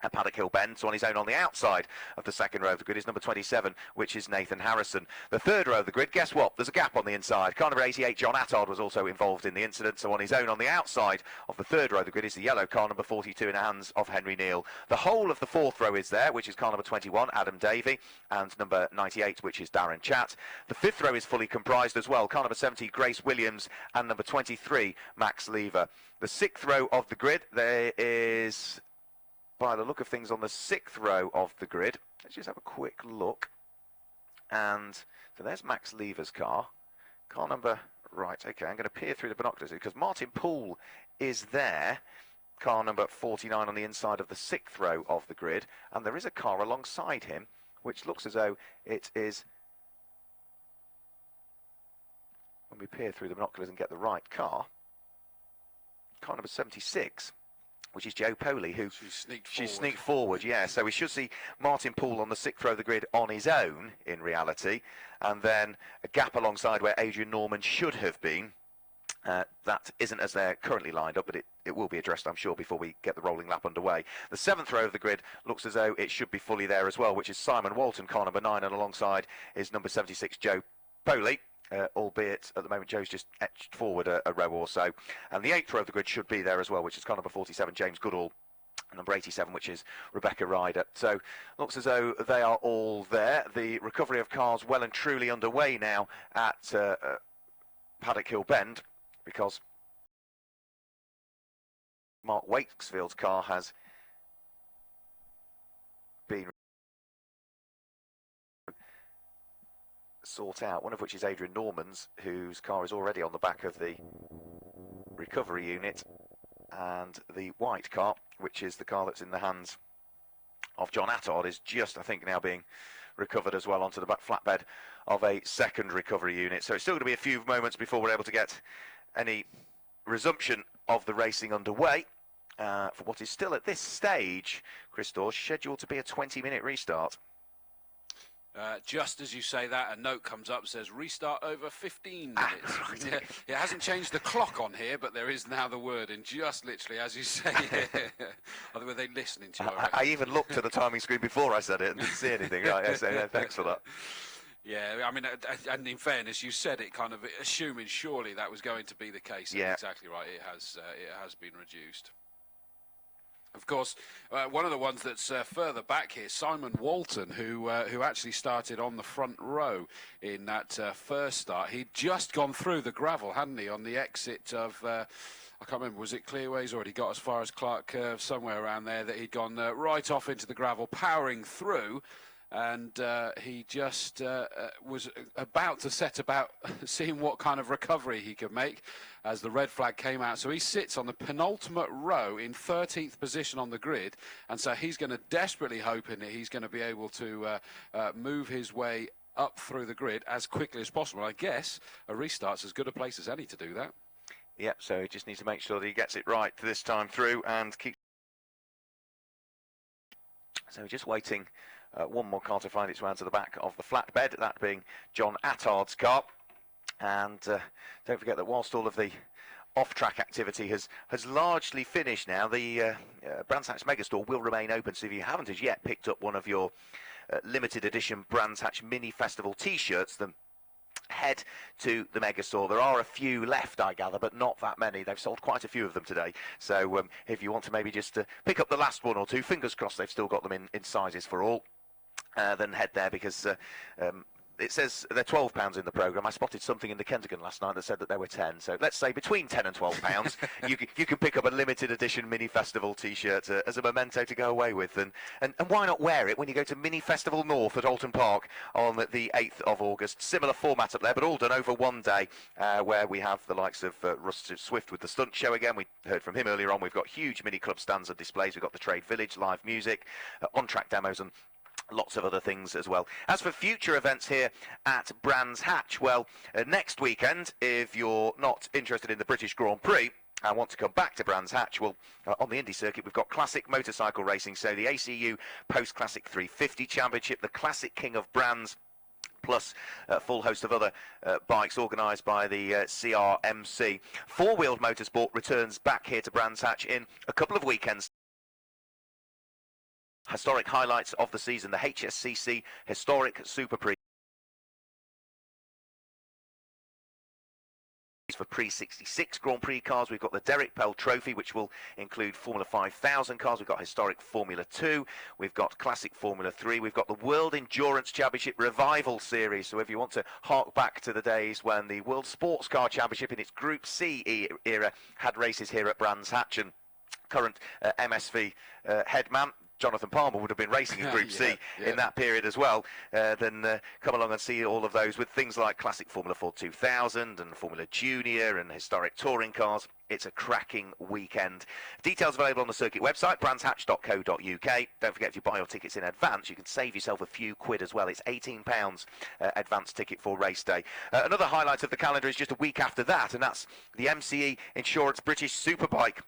A: at Paddock Hill Bend. So on his own on the outside of the second row of the grid is number 27, which is Nathan Harrison. The third row of the grid, guess what? There's a gap on the inside. Car number 88, John Attard, was also involved in the incident. So on his own on the outside of the third row of the grid is the yellow car number 42 in the hands of Henry Neal. The whole of the fourth row is there, which is car number 21, Adam Davey, and number 98, which is Darren Chatt. The fifth row is fully comprised as well. Car number 70, Grace Williams, and number 23, Max Lever. The sixth row of the grid, there is, by the look of things, on the sixth row of the grid, let's just have a quick look. And so there's Max Lever's car number, right, okay, I'm going to peer through the binoculars because Martin Poole is there, car number 49 on the inside of the sixth row of the grid, and there is a car alongside him which looks as though it is, when we peer through the binoculars and get the right car number 76, which is Joe Poley, who she sneaked forward, yeah. So we should see Martin Poole on the sixth row of the grid on his own, in reality, and then a gap alongside where Adrian Norman should have been. That isn't as they're currently lined up, but it will be addressed, I'm sure, before we get the rolling lap underway. The seventh row of the grid looks as though it should be fully there as well, which is Simon Walton, car number 9, and alongside is number 76, Joe Poley. Albeit at the moment Joe's just etched forward a row or so. And the eighth row of the grid should be there as well, which is car number 47, James Goodall, and number 87, which is Rebecca Ryder. So looks as though they are all there. The recovery of cars well and truly underway now at Paddock Hill Bend, because Mark Wakefield's car has been sort out, one of which is Adrian Norman's, whose car is already on the back of the recovery unit, and the white car, which is the car that's in the hands of John Attard, is just, I think, now being recovered as well onto the back flatbed of a second recovery unit. So it's still going to be a few moments before we're able to get any resumption of the racing underway for what is still at this stage, Chris Dawes, scheduled to be a 20-minute restart.
B: Just as you say that, a note comes up, says restart over 15 minutes. Yeah, it hasn't changed the clock on here, but there is now the word, and just literally as you say it. Were they listening to you?
A: I even looked at the timing screen before I said it and didn't see anything. Right, yeah, so, yeah, thanks for that.
B: Yeah, I mean, and in fairness, you said it kind of assuming surely that was going to be the case. And
A: yeah,
B: exactly right. It has been reduced. Of course, one of the ones that's further back here, Simon Walton, who actually started on the front row in that first start. He'd just gone through the gravel, hadn't he, on the exit of, I can't remember, was it Clearways, or had he got as far as Clark Curve, somewhere around there, that he'd gone right off into the gravel, powering through. And he just was about to set about seeing what kind of recovery he could make as the red flag came out. So he sits on the penultimate row in 13th position on the grid. And so he's going to desperately hoping that he's going to be able to move his way up through the grid as quickly as possible. I guess a restart's as good a place as any to do that.
A: Yeah, so he just needs to make sure that he gets it right this time through and keep. So just waiting. One more car to find its way onto the back of the flatbed, that being John Attard's car. And don't forget that whilst all of the off-track activity has largely finished now, the Brands Hatch Megastore will remain open. So if you haven't as yet picked up one of your limited edition Brands Hatch Mini Festival T-shirts, then head to the Megastore. There are a few left, I gather, but not that many. They've sold quite a few of them today. So if you want to maybe just pick up the last one or two, fingers crossed they've still got them in sizes for all. Then head there, because it says they're £12 in the programme. I spotted something in the Kentagon last night that said that there were 10. So let's say between 10 and £12, you can pick up a limited edition Mini Festival T-shirt as a memento to go away with. And why not wear it when you go to Mini Festival North at Alton Park on the 8th of August. Similar format up there, but all done over one day, where we have the likes of Russ Swift with the stunt show again. We heard from him earlier on. We've got huge Mini Club stands and displays. We've got the Trade Village, live music, on-track demos, and lots of other things as well. As for future events here at Brands Hatch, well, next weekend, if you're not interested in the British Grand Prix and want to come back to Brands Hatch, well, on the Indy circuit, we've got classic motorcycle racing, so the ACU Post Classic 350 Championship, the Classic King of Brands, plus a full host of other bikes organised by the CRMC. Four-wheeled motorsport returns back here to Brands Hatch in a couple of weekends. Historic highlights of the season, the HSCC Historic Super Prix for Pre-66 Grand Prix cars. We've got the Derek Pell Trophy, which will include Formula 5000 cars. We've got Historic Formula 2. We've got Classic Formula 3. We've got the World Endurance Championship Revival Series. So if you want to hark back to the days when the World Sports Car Championship in its Group C era had races here at Brands Hatch, and current MSV headman Jonathan Palmer would have been racing in Group C in that period as well, then come along and see all of those with things like Classic Formula 4 2000 and Formula Junior and historic touring cars. It's a cracking weekend. Details available on the circuit website, brandshatch.co.uk. Don't forget, if you buy your tickets in advance, you can save yourself a few quid as well. It's £18 advance ticket for race day. Another highlight of the calendar is just a week after that, and that's the MCE Insurance British Superbike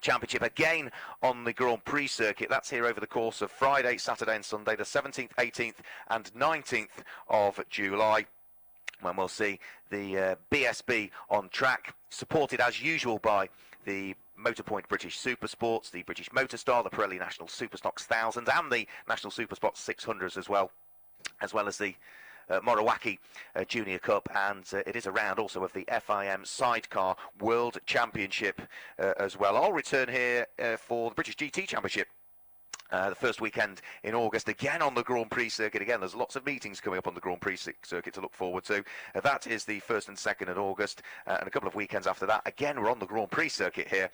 A: Championship, again on the Grand Prix circuit. That's here over the course of Friday, Saturday and Sunday, the 17th, 18th and 19th of July, when we'll see the BSB on track, supported as usual by the Motorpoint British Supersports, the British Motorstar, the Pirelli National Superstocks 1000 and the National Supersport 600s as well as the Morawaki Junior Cup, and it is a round also of the FIM Sidecar World Championship as well. I'll return here for the British GT Championship. The first weekend in August, again on the Grand Prix circuit. Again, there's lots of meetings coming up on the Grand Prix circuit to look forward to. That is the 1st and 2nd of August, and a couple of weekends after that. Again, we're on the Grand Prix circuit here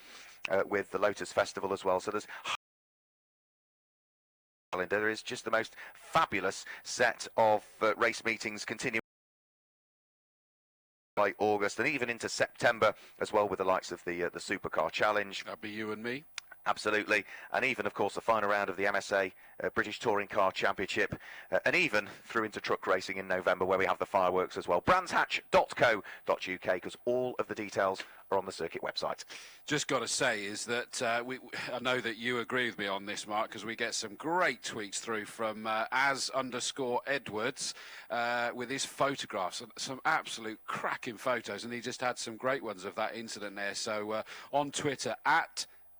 A: with the Lotus Festival as well. So there's there is just the most fabulous set of race meetings continuing by August and even into September as well, with the likes of the Supercar Challenge.
B: That'd be you and me.
A: Absolutely, and even, of course, the final round of the MSA British Touring Car Championship, and even through into truck racing in November, where we have the fireworks as well. brandshatch.co.uk, because all of the details are on the circuit website.
B: Just got to say is that I know that you agree with me on this, Mark, because we get some great tweets through from as_Edwards with his photographs, some absolute cracking photos, and he just had some great ones of that incident there. So on Twitter,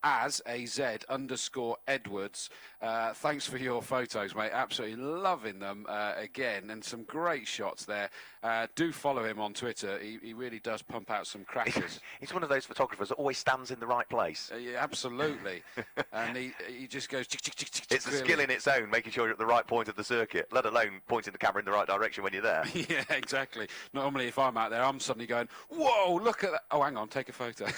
B: @as_Edwards. Thanks for your photos, mate. Absolutely loving them again, and some great shots there. Do follow him on Twitter. He really does pump out some crackers.
A: He's one of those photographers that always stands in the right place.
B: Yeah, absolutely. And he just goes...
A: It's a skill in its own, making sure you're at the right point of the circuit, let alone pointing the camera in the right direction when you're there.
B: Yeah, exactly. Normally, if I'm out there, I'm suddenly going, whoa, look at that. Oh, hang on, take a photo.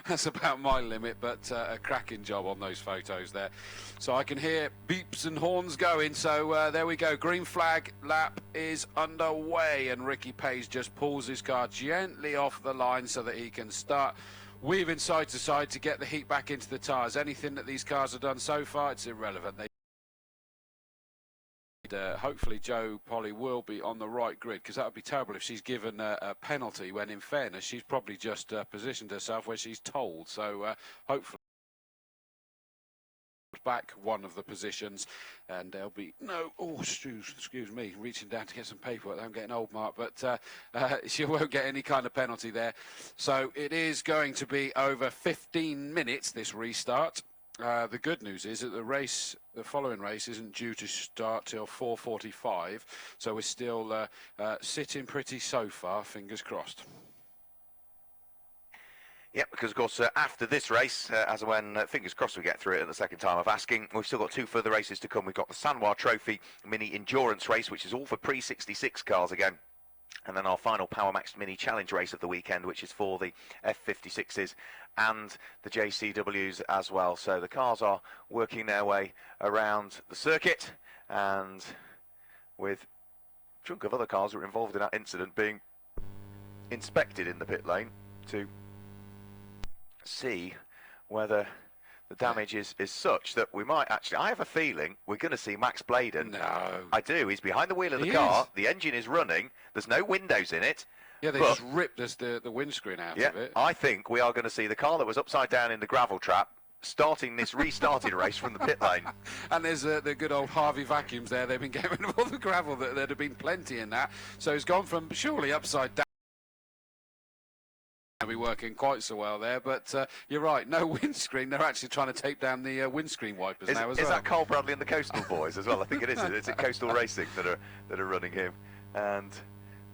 B: That's about my limit, but a cracking job on those photos there. So I can hear beeps and horns going, so there we go. Green flag lap is underway, and Ricky Page just pulls his car gently off the line so that he can start weaving side to side to get the heat back into the tyres. Anything that these cars have done so far, it's irrelevant. Hopefully Joe Polly will be on the right grid, because that would be terrible if she's given a penalty when, in fairness, she's probably just positioned herself where she's told. So hopefully back one of the positions, and there'll be no... Oh, excuse me, reaching down to get some paperwork. I'm getting old, Mark, but she won't get any kind of penalty there. So it is going to be over 15 minutes, this restart. The good news is that the following race isn't due to start till 4:45, so we're still sitting pretty so far, fingers crossed.
A: Yeah, because, of course, after this race, as and when, fingers crossed we get through it at the second time of asking, we've still got two further races to come. We've got the Sanwa Trophy Mini Endurance Race, which is all for pre-66 cars again. And then our final PowerMax Mini Challenge race of the weekend, which is for the F56s and the JCWs as well. So the cars are working their way around the circuit, and with a chunk of other cars that were involved in that incident being inspected in the pit lane to see whether the damage is such that we might actually... I have a feeling we're going to see Max Bladen.
B: No.
A: I do. He's behind the wheel of the
B: He
A: car.
B: is.
A: The engine is running. There's no windows in it.
B: Yeah, they just ripped the windscreen out of it.
A: I think we are going to see the car that was upside down in the gravel trap starting this restarted race from the pit lane.
B: And there's the good old Harvey vacuums there. They've been getting rid of all the gravel. There'd have been plenty in that. So it's gone from surely upside down. Be working quite so well there, but you're right, no windscreen. They're actually trying to take down the windscreen wipers now as well.
A: Is that Carl Bradley and the Coastal Boys as well? I think it is. It's at Coastal Racing that are running him. And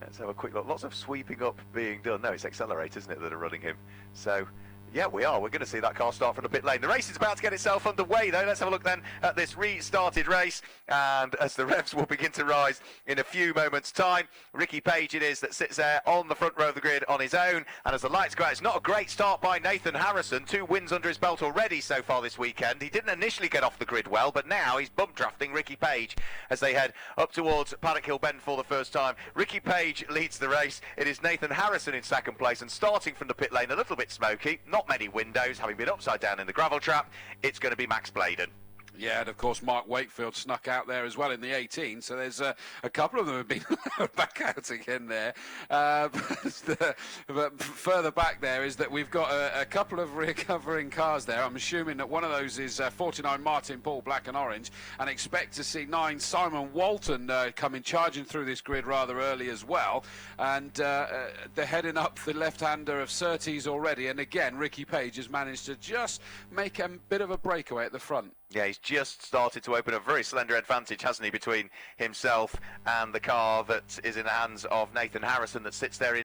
A: let's have a quick look. Lots of sweeping up being done. No, it's Accelerate, isn't it, that are running him? So yeah, we are. We're going to see that car start from the pit lane. The race is about to get itself underway, though. Let's have a look then at this restarted race. And as the revs will begin to rise in a few moments' time, Ricky Page it is that sits there on the front row of the grid on his own. And as the lights go out, it's not a great start by Nathan Harrison. 2 wins under his belt already so far this weekend. He didn't initially get off the grid well, but now he's bump drafting Ricky Page as they head up towards Paddock Hill Bend for the first time. Ricky Page leads the race. It is Nathan Harrison in second place, and starting from the pit lane, a little bit smoky. Not many windows, having been upside down in the gravel trap. It's going to be Max Bladen.
B: Yeah, and of course Mark Wakefield snuck out there as well in the 18, so there's a couple of them have been back out again there. But further back there is that we've got a couple of recovering cars there. I'm assuming that one of those is 49 Martin Paul, black and orange, and expect to see 9 Simon Walton coming charging through this grid rather early as well. And they're heading up the left-hander of Surtees already, and again Ricky Page has managed to just make a bit of a breakaway at the front.
A: Yeah, he's just started to open a very slender advantage, hasn't he, between himself and the car that is in the hands of Nathan Harrison that sits there in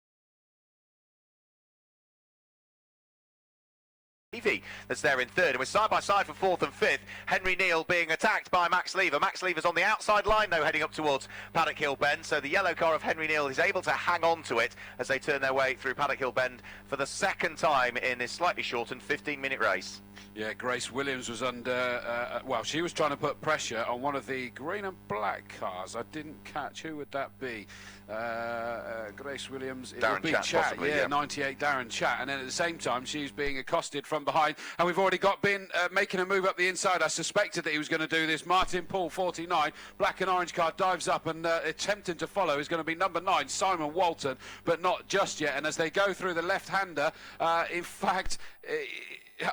A: that's there in third, and we're side by side for fourth and fifth. Henry Neal being attacked by Max Lever. Max Lever's on the outside line though, heading up towards Paddock Hill Bend, so the yellow car of Henry Neal is able to hang on to it as they turn their way through Paddock Hill Bend for the second time in this slightly shortened 15-minute race.
B: Yeah, Grace Williams was under, well, she was trying to put pressure on one of the green and black cars. I didn't catch, who would that be? Grace Williams,
A: Darren Chat, possibly,
B: yeah, 98 Darren Chat, and then at the same time she's being accosted from from behind, and we've already got Ben making a move up the inside. I suspected that he was going to do this. Martin Poole, 49, black and orange car, dives up and attempting to follow is going to be number 9, Simon Walton, but not just yet. And as they go through the left-hander, in fact,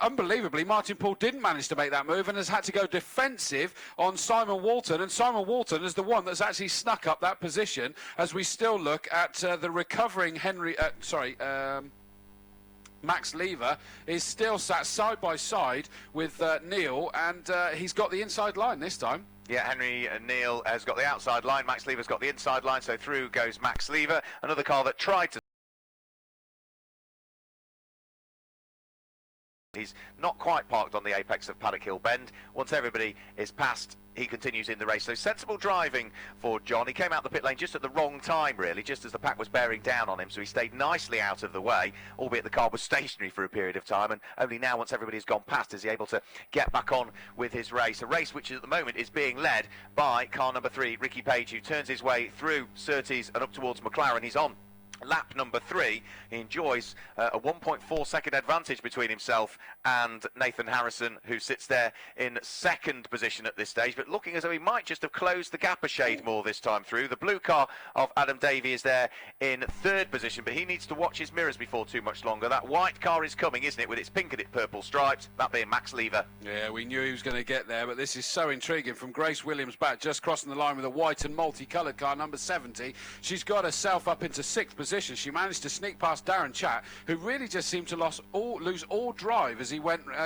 B: unbelievably, Martin Poole didn't manage to make that move and has had to go defensive on Simon Walton, and Simon Walton is the one that's actually snuck up that position as we still look at the recovering Max Lever is still sat side by side with Neil, and he's got the inside line this time.
A: Yeah, Henry Neil has got the outside line, Max Lever's got the inside line, so through goes Max Lever. Another car that tried to... He's not quite parked on the apex of Paddock Hill Bend. Once everybody is past, he continues in the race. So sensible driving for John. He came out the pit lane just at the wrong time, really, just as the pack was bearing down on him. So he stayed nicely out of the way, albeit the car was stationary for a period of time. And only now, once everybody's gone past, is he able to get back on with his race. A race which at the moment is being led by car number 3, Ricky Page, who turns his way through Surtees and up towards McLaren. He's on lap number 3. He enjoys a 1.4 second advantage between himself and Nathan Harrison, who sits there in second position at this stage, but looking as though he might just have closed the gap a shade more this time through. The blue car of Adam Davey is there in third position, but he needs to watch his mirrors before too much longer. That white car is coming, isn't it, with its pink and its purple stripes, that being Max Lever.
B: Yeah, we knew he was going to get there, but this is so intriguing from Grace Williams back, just crossing the line with a white and multicoloured car, number 70. She's got herself up into 6th position. She managed to sneak past Darren Chatt, who really just seemed to lose all drive as he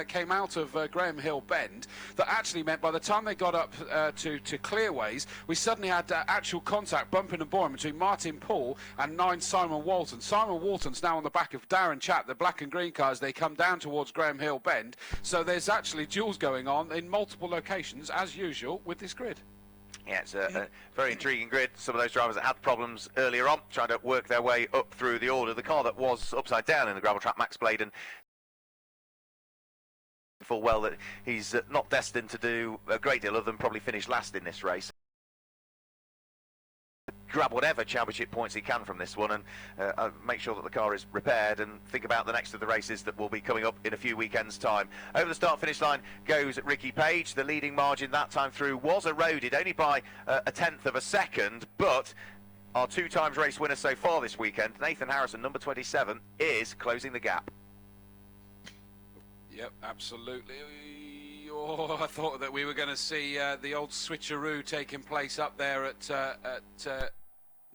B: came out of Graham Hill Bend. That actually meant by the time they got up to Clearways, we suddenly had actual contact, bumping and boring between Martin Poole and 9 Simon Walton. Simon Walton's now on the back of Darren Chatt, the black and green cars. They come down towards Graham Hill Bend. So there's actually duels going on in multiple locations, as usual, with this grid.
A: Yeah, it's a very intriguing grid. Some of those drivers that had problems earlier on, trying to work their way up through the order. The car that was upside down in the gravel trap, Max Bladen, full well that he's not destined to do a great deal other than probably finish last in this race. Grab whatever championship points he can from this one and make sure that the car is repaired and think about the next of the races that will be coming up in a few weekends' time. Over the start-finish line goes Ricky Page. The leading margin that time through was eroded only by a tenth of a second, but our 2 times race winner so far this weekend, Nathan Harrison, number 27, is closing the gap.
B: Yep, absolutely. Oh, I thought that we were going to see the old switcheroo taking place up there at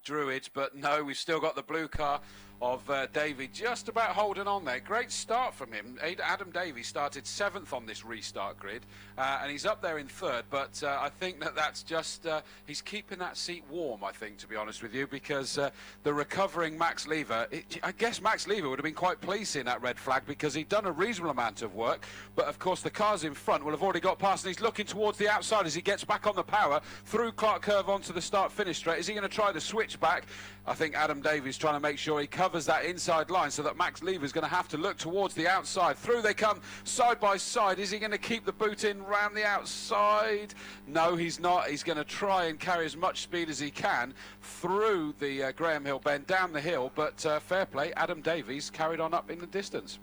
B: Druids, but no, we've still got the blue car of Davey just about holding on there. Great start from him. Adam Davey started 7th on this restart grid, and he's up there in 3rd, but I think that's just, he's keeping that seat warm, I think, to be honest with you, because the recovering Max Lever, I guess Max Lever would have been quite pleased seeing that red flag because he'd done a reasonable amount of work, but of course the cars in front will have already got past, and he's looking towards the outside as he gets back on the power through Clark Curve onto the start-finish straight. Is he going to try the switch back? I think Adam Davey's trying to make sure he covers that inside line so that Max Lever's going to have to look towards the outside. Through they come side by side. Is he going to keep the boot in round the outside? No, he's not. He's going to try and carry as much speed as he can through the Graham Hill Bend, down the hill, but fair play, Adam Davies carried on up in the distance.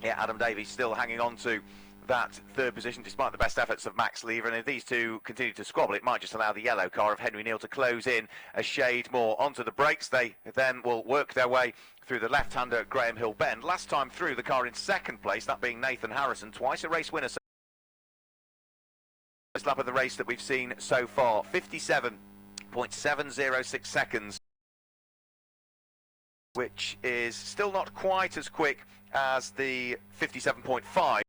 A: Yeah, Adam Davies still hanging on to that 3rd position despite the best efforts of Max Lever, and if these two continue to squabble, it might just allow the yellow car of Henry Neil to close in a shade more onto the brakes. They then will work their way through the left-hander at Graham Hill Bend. Last time through, the car in 2nd place, that being Nathan Harrison, twice a race winner. First lap of the race that we've seen so far, 57.706 seconds, which is still not quite as quick as the 57.5.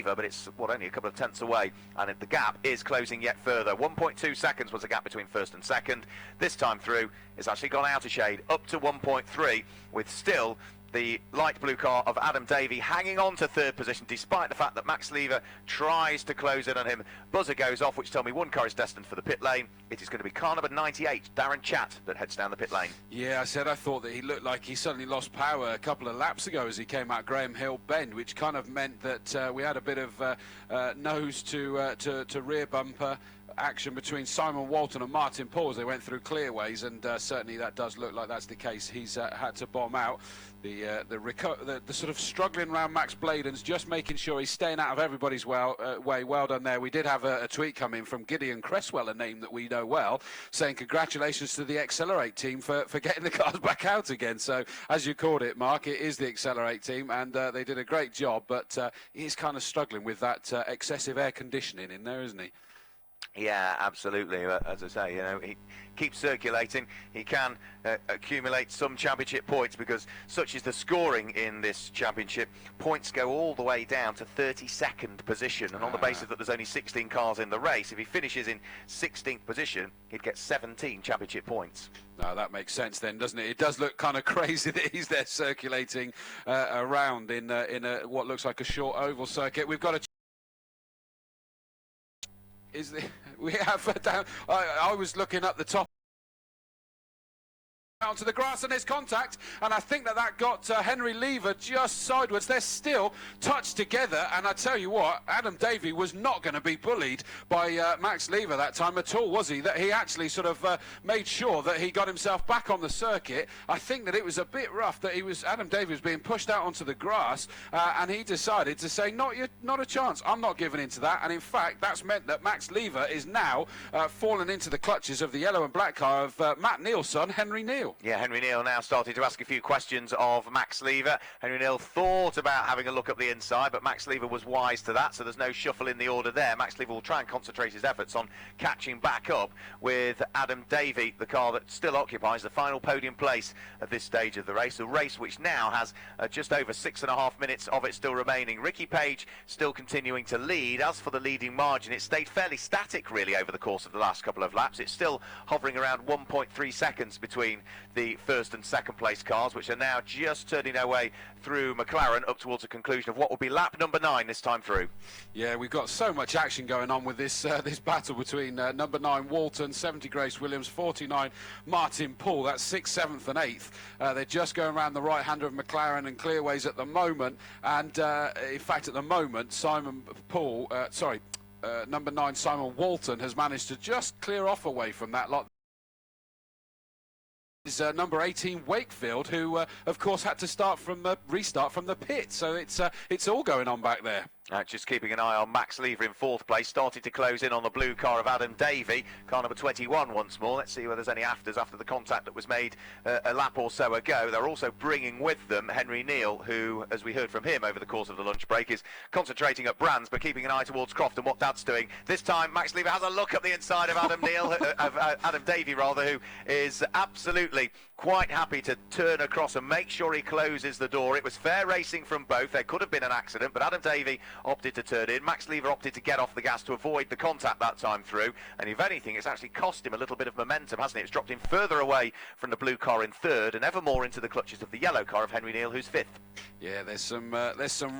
A: But it's only a couple of tenths away, and the gap is closing yet further. 1.2 seconds was the gap between 1st and 2nd. This time through, it's actually gone out a shade, up to 1.3, with still the light blue car of Adam Davey hanging on to 3rd position despite the fact that Max Lever tries to close in on him. Buzzer goes off, which tells me one car is destined for the pit lane. It is going to be car number 98, Darren Chatt, that heads down the pit lane.
B: Yeah, I thought that he looked like he suddenly lost power a couple of laps ago as he came out Graham Hill Bend, which kind of meant that we had a bit of nose to rear bumper action between Simon Walton and Martin Paul as they went through clearways, and certainly that does look like that's the case. He's had to bomb out. The sort of struggling around Max Bladen's just making sure he's staying out of everybody's way. Well done there. We did have a tweet come in from Gideon Cresswell, a name that we know well, saying congratulations to the Accelerate team for getting the cars back out again. So, as you called it, Mark, it is the Accelerate team, and they did a great job, but he's kind of struggling with that excessive air conditioning in there, isn't he?
A: Yeah, absolutely. As I say, you know, he keeps circulating. He can accumulate some championship points because such is the scoring in this championship. Points go all the way down to 32nd position, and on the basis that there's only 16 cars in the race, if he finishes in 16th position, he'd get 17 championship points.
B: No, that makes sense then, doesn't it? It does look kind of crazy that he's there circulating around in what looks like a short oval circuit. We've got a we have down. I was looking up the top onto the grass, and there's contact, and I think that got Henry Lever just sideways. They're still touched together, and I tell you what, Adam Davey was not going to be bullied by Max Lever that time at all, was he? That he actually sort of made sure that he got himself back on the circuit. I think that it was a bit rough that Adam Davey was being pushed out onto the grass, and he decided to say, not a chance, I'm not giving into that, and in fact that's meant that Max Lever is now fallen into the clutches of the yellow and black car of Matt Neal's son, Henry Neal.
A: Yeah, Henry Neal now starting to ask a few questions of Max Lever. Henry Neal thought about having a look up the inside, but Max Lever was wise to that, so there's no shuffle in the order there. Max Lever will try and concentrate his efforts on catching back up with Adam Davey, the car that still occupies the final podium place at this stage of the race. A race which now has just over 6.5 minutes of it still remaining. Ricky Page still continuing to lead. As for the leading margin, it stayed fairly static really over the course of the last couple of laps. It's still hovering around 1.3 seconds between the first and second place cars, which are now just turning their way through McLaren up towards a conclusion of what will be lap number 9 this time through.
B: Yeah, we've got so much action going on with this this battle between number 9 Walton, 70 Grace Williams, 49 Martin Paul. That's 6th, 7th and 8th. They're just going around the right-hander of McLaren and clearways at the moment, and in fact at the moment number 9 Simon Walton has managed to just clear off away from that lot. Is number 18 Wakefield, who of course had to restart from the pit, so it's all going on back there.
A: Just keeping an eye on Max Lever in 4th place, starting to close in on the blue car of Adam Davey, car number 21 once more. Let's see whether there's any afters after the contact that was made a lap or so ago. They're also bringing with them Henry Neal, who, as we heard from him over the course of the lunch break, is concentrating at Brands but keeping an eye towards Croft and what Dad's doing. This time Max Lever has a look at the inside of Adam Adam Davey rather, who is absolutely quite happy to turn across and make sure he closes the door. It was fair racing from both. There could have been an accident, but Adam Davey opted to turn in. Max Lever opted to get off the gas to avoid the contact that time through, and if anything, it's actually cost him a little bit of momentum, hasn't it? It's dropped him further away from the blue car in 3rd and ever more into the clutches of the yellow car of Henry Neal, who's 5th.
B: Yeah, there's some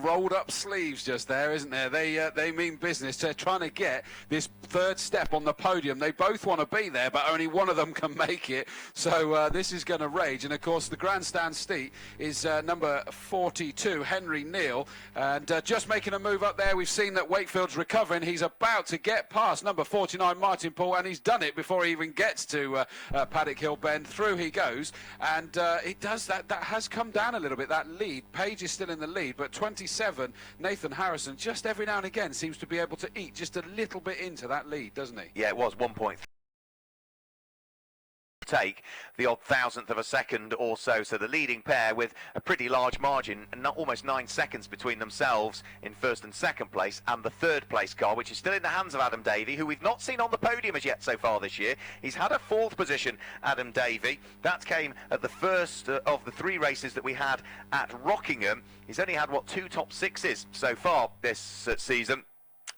B: rolled up sleeves just there, isn't there? They mean business. They're trying to get this 3rd step on the podium. They both want to be there, but only one of them can make it. So this is going to rage. And of course, the grandstand seat is number 42 Henry Neal, and just making a move up there. We've seen that Wakefield's recovering. He's about to get past number 49 Martin Paul, and he's done it before he even gets to Paddock Hill Bend. Through he goes, and it does that has come down a little bit, that lead. Page is still in the lead, but 27 Nathan Harrison just every now and again seems to be able to eat just a little bit into that lead, doesn't he?
A: Yeah, it was 1.3. Take the odd thousandth of a second or so, so the leading pair with a pretty large margin, and almost 9 seconds between themselves in 1st and 2nd place, and the 3rd place car, which is still in the hands of Adam Davey, who we've not seen on the podium as yet so far this year. He's had a 4th position, Adam Davey. That came at the first of the 3 races that we had at Rockingham. He's only had 2 top 6s so far this season.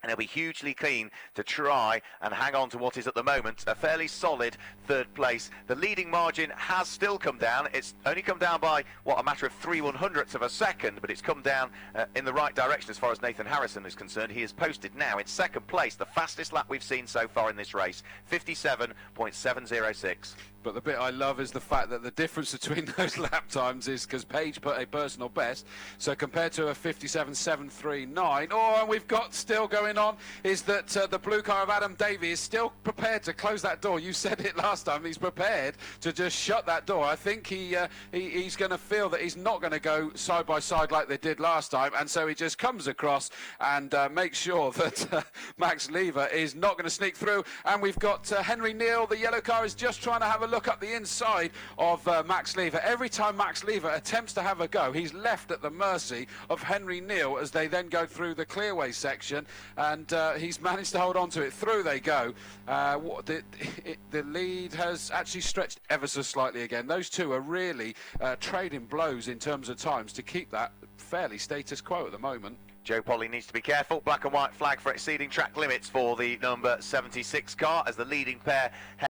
A: And he'll be hugely keen to try and hang on to what is at the moment a fairly solid 3rd place. The leading margin has still come down. It's only come down by, a matter of 3/100ths of a second, but it's come down in the right direction as far as Nathan Harrison is concerned. He is posted now in 2nd place, the fastest lap we've seen so far in this race, 57.706.
B: But the bit I love is the fact that the difference between those lap times is because Page put a personal best. So compared to a 57.739, and we've got still going going on is that the blue car of Adam Davey is still prepared to close that door. You said it last time. He's prepared to just shut that door. I think he's going to feel that he's not going to go side by side like they did last time, and so he just comes across and makes sure that Max Lever is not going to sneak through. And we've got Henry Neal. The yellow car is just trying to have a look up the inside of Max Lever. Every time Max Lever attempts to have a go, he's left at the mercy of Henry Neal as they then go through the clearway section, and he's managed to hold on to it. Through they go. The lead has actually stretched ever so slightly again. Those two are really trading blows in terms of times to keep that fairly status quo at the moment.
A: Joe Polly needs to be careful. Black and white flag for exceeding track limits for the number 76 car as the leading pair head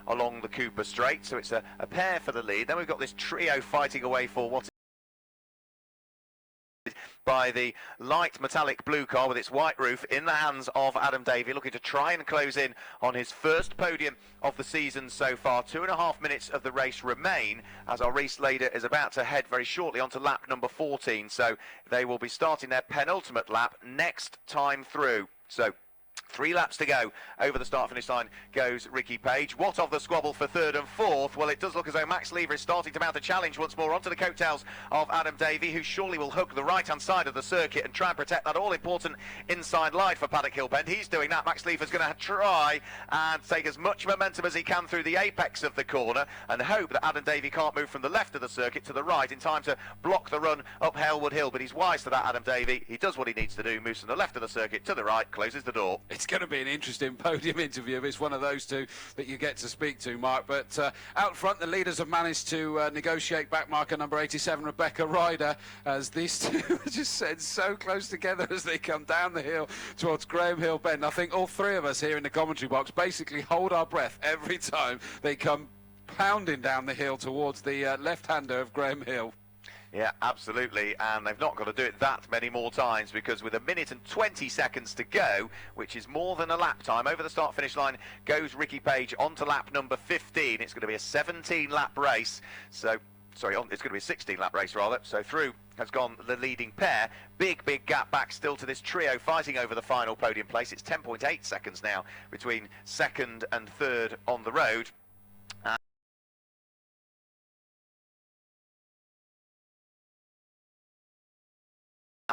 A: along the Cooper Straight. So it's a pair for the lead. Then we've got this trio fighting away for what by the light metallic blue car with its white roof in the hands of Adam Davey, looking to try and close in on his first podium of the season so far. 2.5 minutes of the race remain as our race leader is about to head very shortly onto lap number 14. So they will be starting their penultimate lap next time through. So 3 laps to go. Over the start-finish line goes Ricky Page. What of the squabble for third and fourth? Well, it does look as though Max Lever is starting to mount a challenge once more onto the coattails of Adam Davey, who surely will hook the right-hand side of the circuit and try and protect that all-important inside line for Paddock Hill Bend. He's doing that. Max Lever's going to try and take as much momentum as he can through the apex of the corner and hope that Adam Davey can't move from the left of the circuit to the right in time to block the run up Halewood Hill. But he's wise to that, Adam Davey. He does what he needs to do, moves from the left of the circuit to the right, closes the door.
B: It's going to be an interesting podium interview if it's one of those two that you get to speak to, Mark. But out front, the leaders have managed to negotiate back marker number 87, Rebecca Ryder, as these two are just set so close together as they come down the hill towards Graham Hill Bend. I think all three of us here in the commentary box basically hold our breath every time they come pounding down the hill towards the left-hander of Graham Hill.
A: Yeah, absolutely, and they've not got to do it that many more times because with 1 minute and 20 seconds to go, which is more than a lap time, over the start-finish line goes Ricky Page onto lap number 15. It's going to be a 17-lap race, so... Sorry, it's going to be a 16-lap race, rather. So through has gone the leading pair. Big gap back still to this trio fighting over the final podium place. It's 10.8 seconds now between second and third on the road.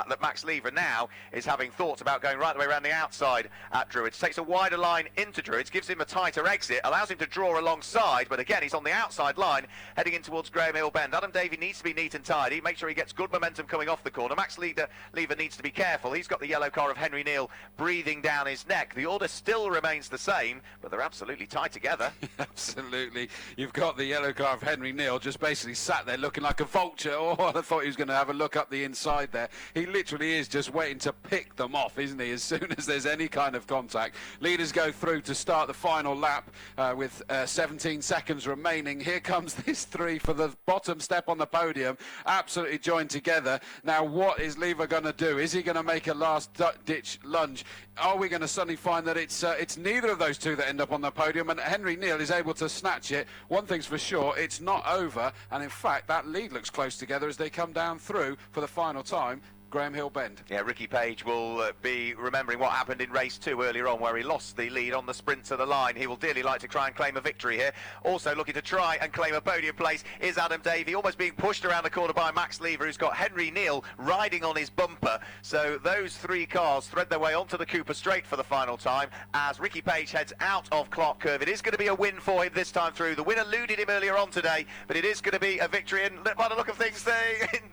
A: That Max Lever now is having thoughts about going right the way around the outside at Druids. Takes a wider line into Druids, gives him a tighter exit, allows him to draw alongside, but again he's on the outside line heading in towards Graham Hill Bend. Adam Davey needs to be neat and tidy, make sure he gets good momentum coming off the corner. Max Lever needs to be careful. He's got the yellow car of Henry Neal breathing down his neck. The order still remains the same, but they're absolutely tight together.
B: Absolutely. You've got the yellow car of Henry Neal just basically sat there looking like a vulture. Oh, I thought he was going to have a look up the inside there. He literally is just waiting to pick them off, isn't he, as soon as there's any kind of contact. Leaders go through to start the final lap with 17 seconds remaining. Here comes this three for the bottom step on the podium, absolutely joined together. Now, what is Lever going to do? Is he going to make a last-ditch lunge? Are we going to suddenly find that it's neither of those two that end up on the podium, and Henry Neal is able to snatch it? One thing's for sure, it's not over, and in fact, that lead looks close together as they come down through for the final time. Graham Hill Bend.
A: Yeah, Ricky Page will be remembering what happened in race 2 earlier on where he lost the lead on the sprint to the line. He will dearly like to try and claim a victory here. Also looking to try and claim a podium place is Adam Davey, almost being pushed around the corner by Max Lever, who's got Henry Neal riding on his bumper. So those three cars thread their way onto the Cooper Straight for the final time as Ricky Page heads out of Clark Curve. It is going to be a win for him this time through. The win eluded him earlier on today, but it is going to be a victory, and by the look of things,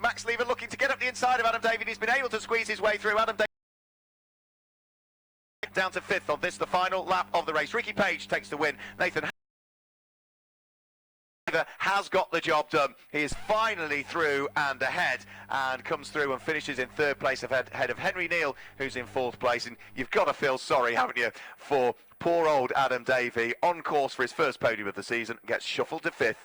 A: Max Lever looking to get up the inside of Adam Davey. He's been able to squeeze his way through. Adam Davey down to 5th on this, the final lap of the race. Ricky Page takes the win. Nathan has got the job done. He is finally through and ahead and comes through and finishes in 3rd place ahead of Henry Neal, who's in 4th place. And you've got to feel sorry, haven't you, for poor old Adam Davey, on course for his first podium of the season, gets shuffled to 5th.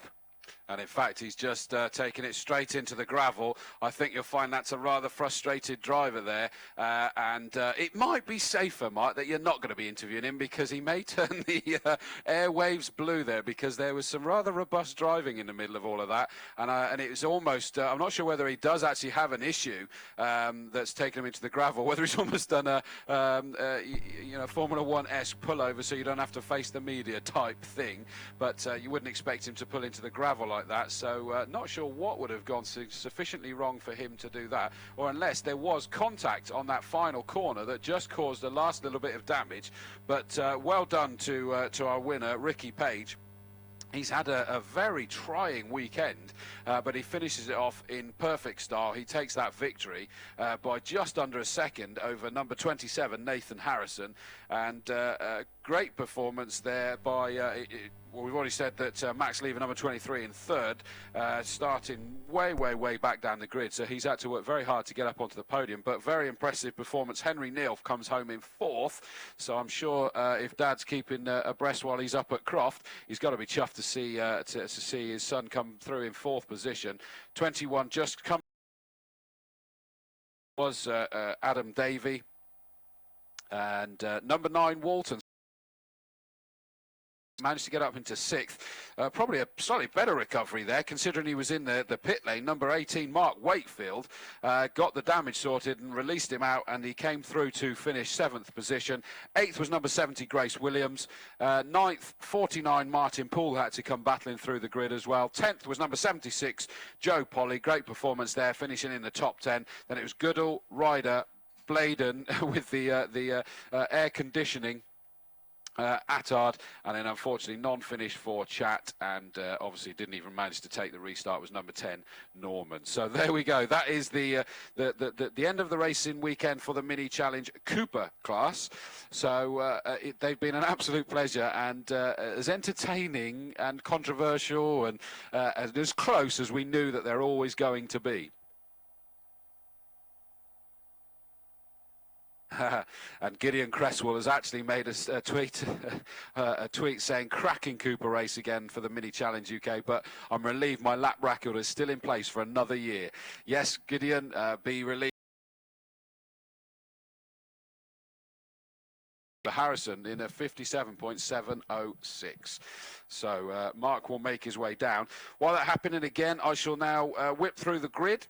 B: And in fact, he's just taken it straight into the gravel. I think you'll find that's a rather frustrated driver there. And it might be safer, Mike, that you're not going to be interviewing him, because he may turn the airwaves blue there, because there was some rather robust driving in the middle of all of that. And it was almost, I'm not sure whether he does actually have an issue that's taken him into the gravel, whether he's almost done a Formula 1-esque pullover so you don't have to face the media type thing. But you wouldn't expect him to pull into the gravel like that, so not sure what would have gone sufficiently wrong for him to do that, or unless there was contact on that final corner that just caused the last little bit of damage. But well done to our winner, Ricky Page. He's had a very trying weekend, but he finishes it off in perfect style. He takes that victory by just under a second over number 27, Nathan Harrison. And great performance there by, well, we've already said that Max Lever, number 23, in third, starting way back down the grid. So he's had to work very hard to get up onto the podium, but very impressive performance. Henry Neal comes home in fourth. So I'm sure if Dad's keeping abreast while he's up at Croft, he's got to be chuffed to see his son come through in fourth position. 21 just come was Adam Davey, and number 9 Walton managed to get up into sixth. Probably a slightly better recovery there, considering he was in the pit lane. Number 18, Mark Wakefield, got the damage sorted and released him out, and he came through to finish 7th position. 8th was number 70, Grace Williams. 9th, 49, Martin Poole had to come battling through the grid as well. 10th was number 76, Joe Polly. Great performance there, finishing in the top 10. Then it was Goodall, Ryder, Bladen with the air conditioning. Attard, and then unfortunately non-finish for Chat, and obviously didn't even manage to take the restart, was number 10 Norman. So there we go. That is the end of the racing weekend for the Mini Challenge Cooper class. So they've been an absolute pleasure, and as entertaining and controversial and as close as we knew that they're always going to be. And Gideon Cresswell has actually made a tweet saying cracking Cooper race again for the Mini Challenge UK, but I'm relieved my lap record is still in place for another year. Yes, Gideon, be relieved. Harrison in a 57.706. So Mark will make his way down. While that happening again, I shall now whip through the grid.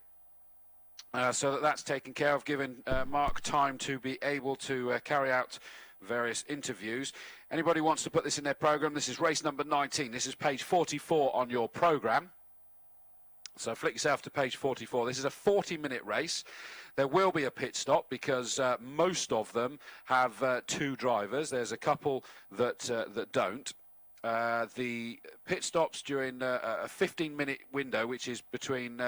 B: So that's taken care of, giving Mark time to be able to carry out various interviews. Anybody wants to put this in their program, this is race number 19. This is page 44 on your program. So flick yourself to page 44. This is a 40-minute race. There will be a pit stop because most of them have 2 drivers. There's a couple that don't. The pit stops during a 15-minute window, which is between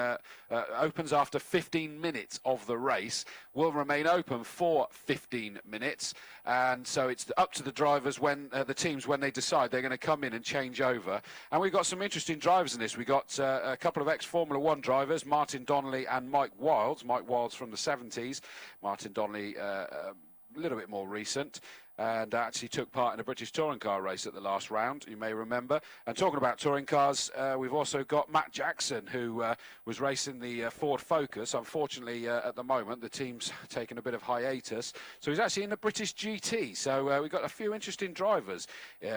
B: opens after 15 minutes of the race, will remain open for 15 minutes, and so it's up to the drivers when the teams when they decide they're going to come in and change over. And we've got some interesting drivers in this. We got a couple of ex-Formula 1 drivers, Martin Donnelly and Mike Wilds. Mike Wilds from the 70s, Martin Donnelly a little bit more recent, and actually took part in a British touring car race at the last round, you may remember. And talking about touring cars, we've also got Matt Jackson, who was racing the Ford Focus. Unfortunately, at the moment, the team's taken a bit of hiatus. So he's actually in the British GT. So we've got a few interesting drivers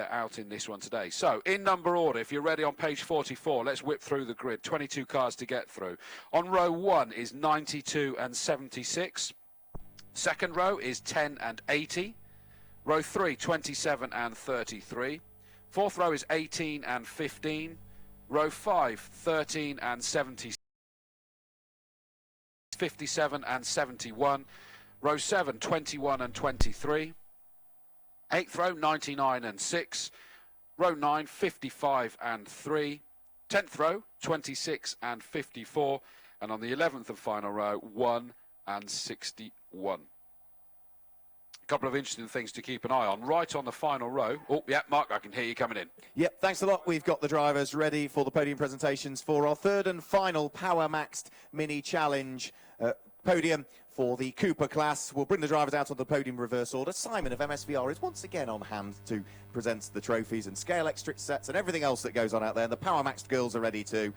B: out in this one today. So in number order, if you're ready on page 44, let's whip through the grid. 22 cars to get through. On row 1 is 92 and 76. Second row is 10 and 80. Row 3, 27 and 33. Fourth row is 18 and 15. Row 5, 13 and 70. 57 and 71. Row 7, 21 and 23. Eighth row, 99 and 6. Row 9, 55 and 3. 10th row, 26 and 54. And on the 11th and final row, 1 and 61. Couple of interesting things to keep an eye on. Right on the final row. Oh, yeah, Mark, I can hear you coming in.
F: Yep, thanks a lot. We've got the drivers ready for the podium presentations for our third and final Power Maxed Mini Challenge podium for the Cooper class. We'll bring the drivers out on the podium reverse order. Simon of MSVR is once again on hand to present the trophies and scale extra sets and everything else that goes on out there. And the Power Maxed girls are ready too.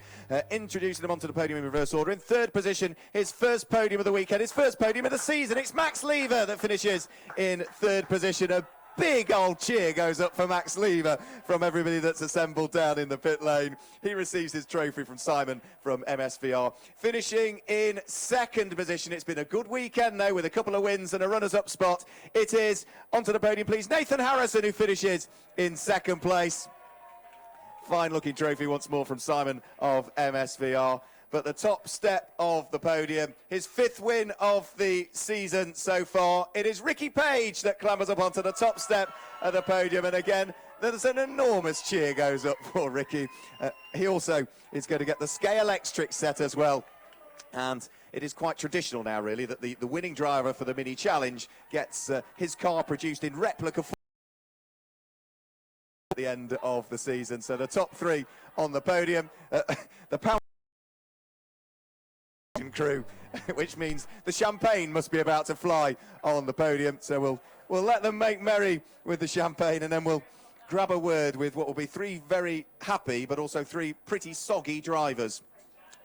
F: Introducing them onto the podium in reverse order. In third position, his first podium of the weekend, his first podium of the season. It's Max Lever that finishes in third position. A big old cheer goes up for Max Lever from everybody that's assembled down in the pit lane. He receives his trophy from Simon from MSVR. Finishing in second position. It's been a good weekend though, with a couple of wins and a runners-up spot. It is onto the podium, please, Nathan Harrison, who finishes in second place. Fine looking trophy once more from Simon of MSVR. But the top step of the podium, his fifth win of the season so far. It is Ricky Page that clambers up onto the top step of the podium. And again, there's an enormous cheer goes up for Ricky. He also is going to get the Scale Electric set as well. And it is quite traditional now, really, that the winning driver for the Mini Challenge gets his car produced in replica form at the end of the season. So the top three on the podium. The Power crew, which means the champagne must be about to fly on the podium. So we'll let them make merry with the champagne, and then we'll grab a word with what will be three very happy but also three pretty soggy drivers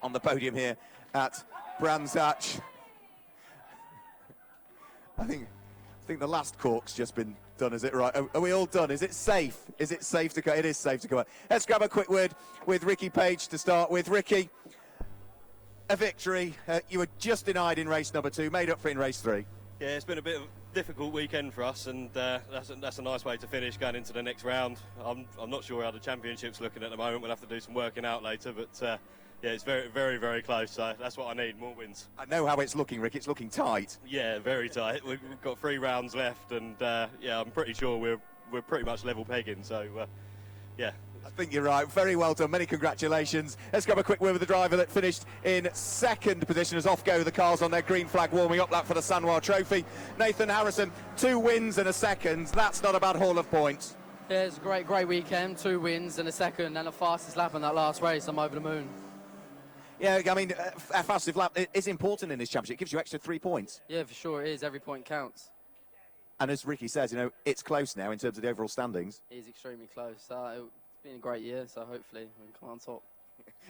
F: on the podium here at Brands Hatch. I think the last cork's just been done. Is it right? Are we all done? Is it safe? Is it safe to go? It is safe to go. Let's grab a quick word with Ricky Page to start with. Ricky, a victory. You were just denied in race number 2, made up for in race 3.
J: Yeah, it's been a bit of a difficult weekend for us, and that's a nice way to finish going into the next round. I'm not sure how the championship's looking at the moment. We'll have to do some working out later, but yeah, it's very, very, very close. So that's what I need, more wins.
F: I know how it's looking, Rick. It's looking tight.
J: Yeah, very tight. We've got 3 rounds left, and yeah, I'm pretty sure we're pretty much level pegging. So yeah.
F: I think you're right. Very well done. Many congratulations. Let's grab a quick word with the driver that finished in second position as off go the cars on their green flag warming up lap for the Sanwa Trophy. Nathan Harrison, 2 wins and a second. That's not a bad haul of points.
U: Yeah, it's a great weekend. 2 wins and a second and the fastest lap in that last race. I'm over the moon.
F: Yeah, I mean, a fastest lap is important in this championship. It gives you extra 3 points.
U: Yeah, for sure it is. Every point counts.
F: And as Ricky says, you know, it's close now in terms of the overall standings.
U: It is extremely close. It's been a great year, so hopefully we can come on top.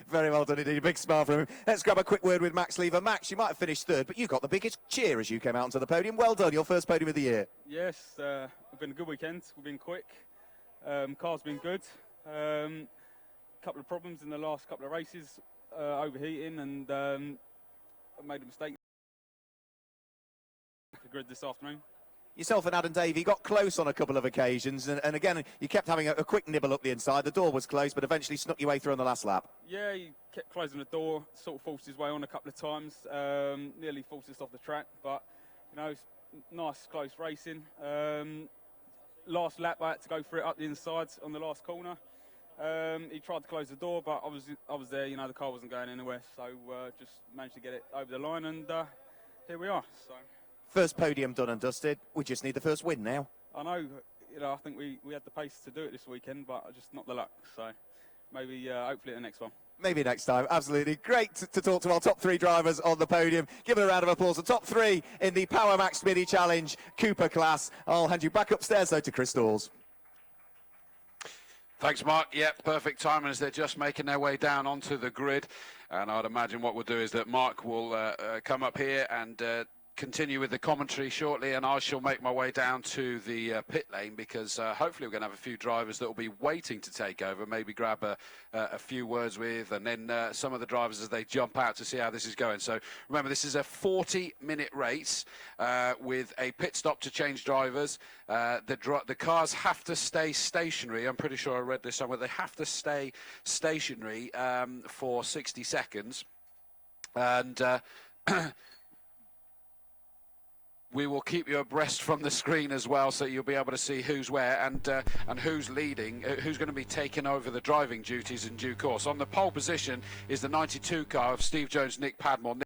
F: Very well done indeed. A big smile from him. Let's grab a quick word with Max Lever. Max, you might have finished third, but you got the biggest cheer as you came out onto the podium. Well done, your first podium of the year.
V: Yes, it's been a good weekend. We've been quick. Car's been good. Couple of problems in the last couple of races, overheating, and I made a mistake. The grid this afternoon.
F: Yourself and Adam Davey got close on a couple of occasions, and again, you kept having a quick nibble up the inside. The door was closed, but eventually snuck your way through on the last lap.
V: Yeah, he kept closing the door, sort of forced his way on a couple of times, nearly forced us off the track, but, you know, nice, close racing. Last lap, I had to go for it up the inside on the last corner. He tried to close the door, but I was there, you know, the car wasn't going anywhere, so just managed to get it over the line, and here we are. So.
F: First podium done and dusted. We just need the first win now.
V: I know, you know, I think we had the pace to do it this weekend, but just not the luck. So maybe, hopefully, the next one.
F: Maybe next time. Absolutely. Great to talk to our top 3 drivers on the podium. Give them a round of applause. The top 3 in the Power Max Mini Challenge Cooper class. I'll hand you back upstairs, though, to Chris Dawes.
B: Thanks, Mark. Yep, perfect timing as they're just making their way down onto the grid. And I'd imagine what we'll do is that Mark will come up here and continue with the commentary shortly, and I shall make my way down to the pit lane, because hopefully we're going to have a few drivers that will be waiting to take over, maybe grab a few words with, and then some of the drivers as they jump out to see how this is going. So remember, this is a 40-minute race with a pit stop to change drivers. The cars have to stay stationary. I'm pretty sure I read this somewhere. They have to stay stationary for 60 seconds. And we will keep you abreast from the screen as well, so you'll be able to see who's where and who's leading, who's going to be taking over the driving duties in due course. On the pole position is the 92 car of Steve Jones, Nick Padmore.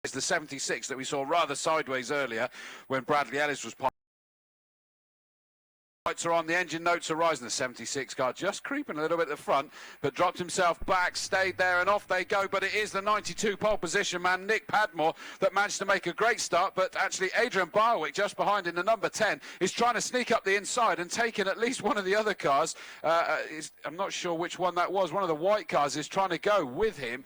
B: It's the 76 that we saw rather sideways earlier when Bradley Ellis was Lights are on, the engine notes are rising. The 76 car just creeping a little bit at the front, but dropped himself back, stayed there, and off they go. But it is the 92 pole position man, Nick Padmore, that managed to make a great start. But actually, Adrian Barwick, just behind in the number 10, is trying to sneak up the inside and take in at least one of the other cars. I'm not sure which one that was. One of the white cars is trying to go with him.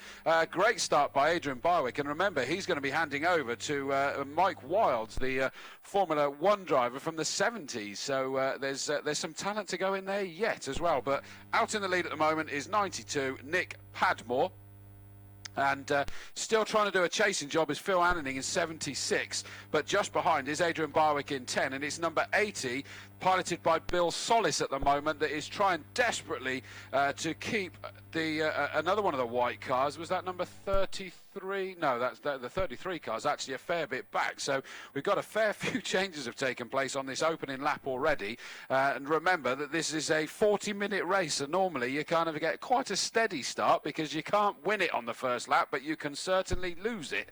B: Great start by Adrian Barwick. And remember, he's going to be handing over to Mike Wilds, the Formula One driver from the 70s. So there's some talent to go in there yet as well. But out in the lead at the moment is 92, Nick Padmore. And still trying to do a chasing job is Phil Anning in 76. But just behind is Adrian Barwick in 10. And it's number 80, piloted by Bill Solis at the moment, that is trying desperately to keep another one of the white cars. Was that number 33? No, that's the 33 car is actually a fair bit back. So we've got a fair few changes have taken place on this opening lap already. And remember that this is a 40-minute race, and normally you kind of get quite a steady start because you can't win it on the first lap, but you can certainly lose it.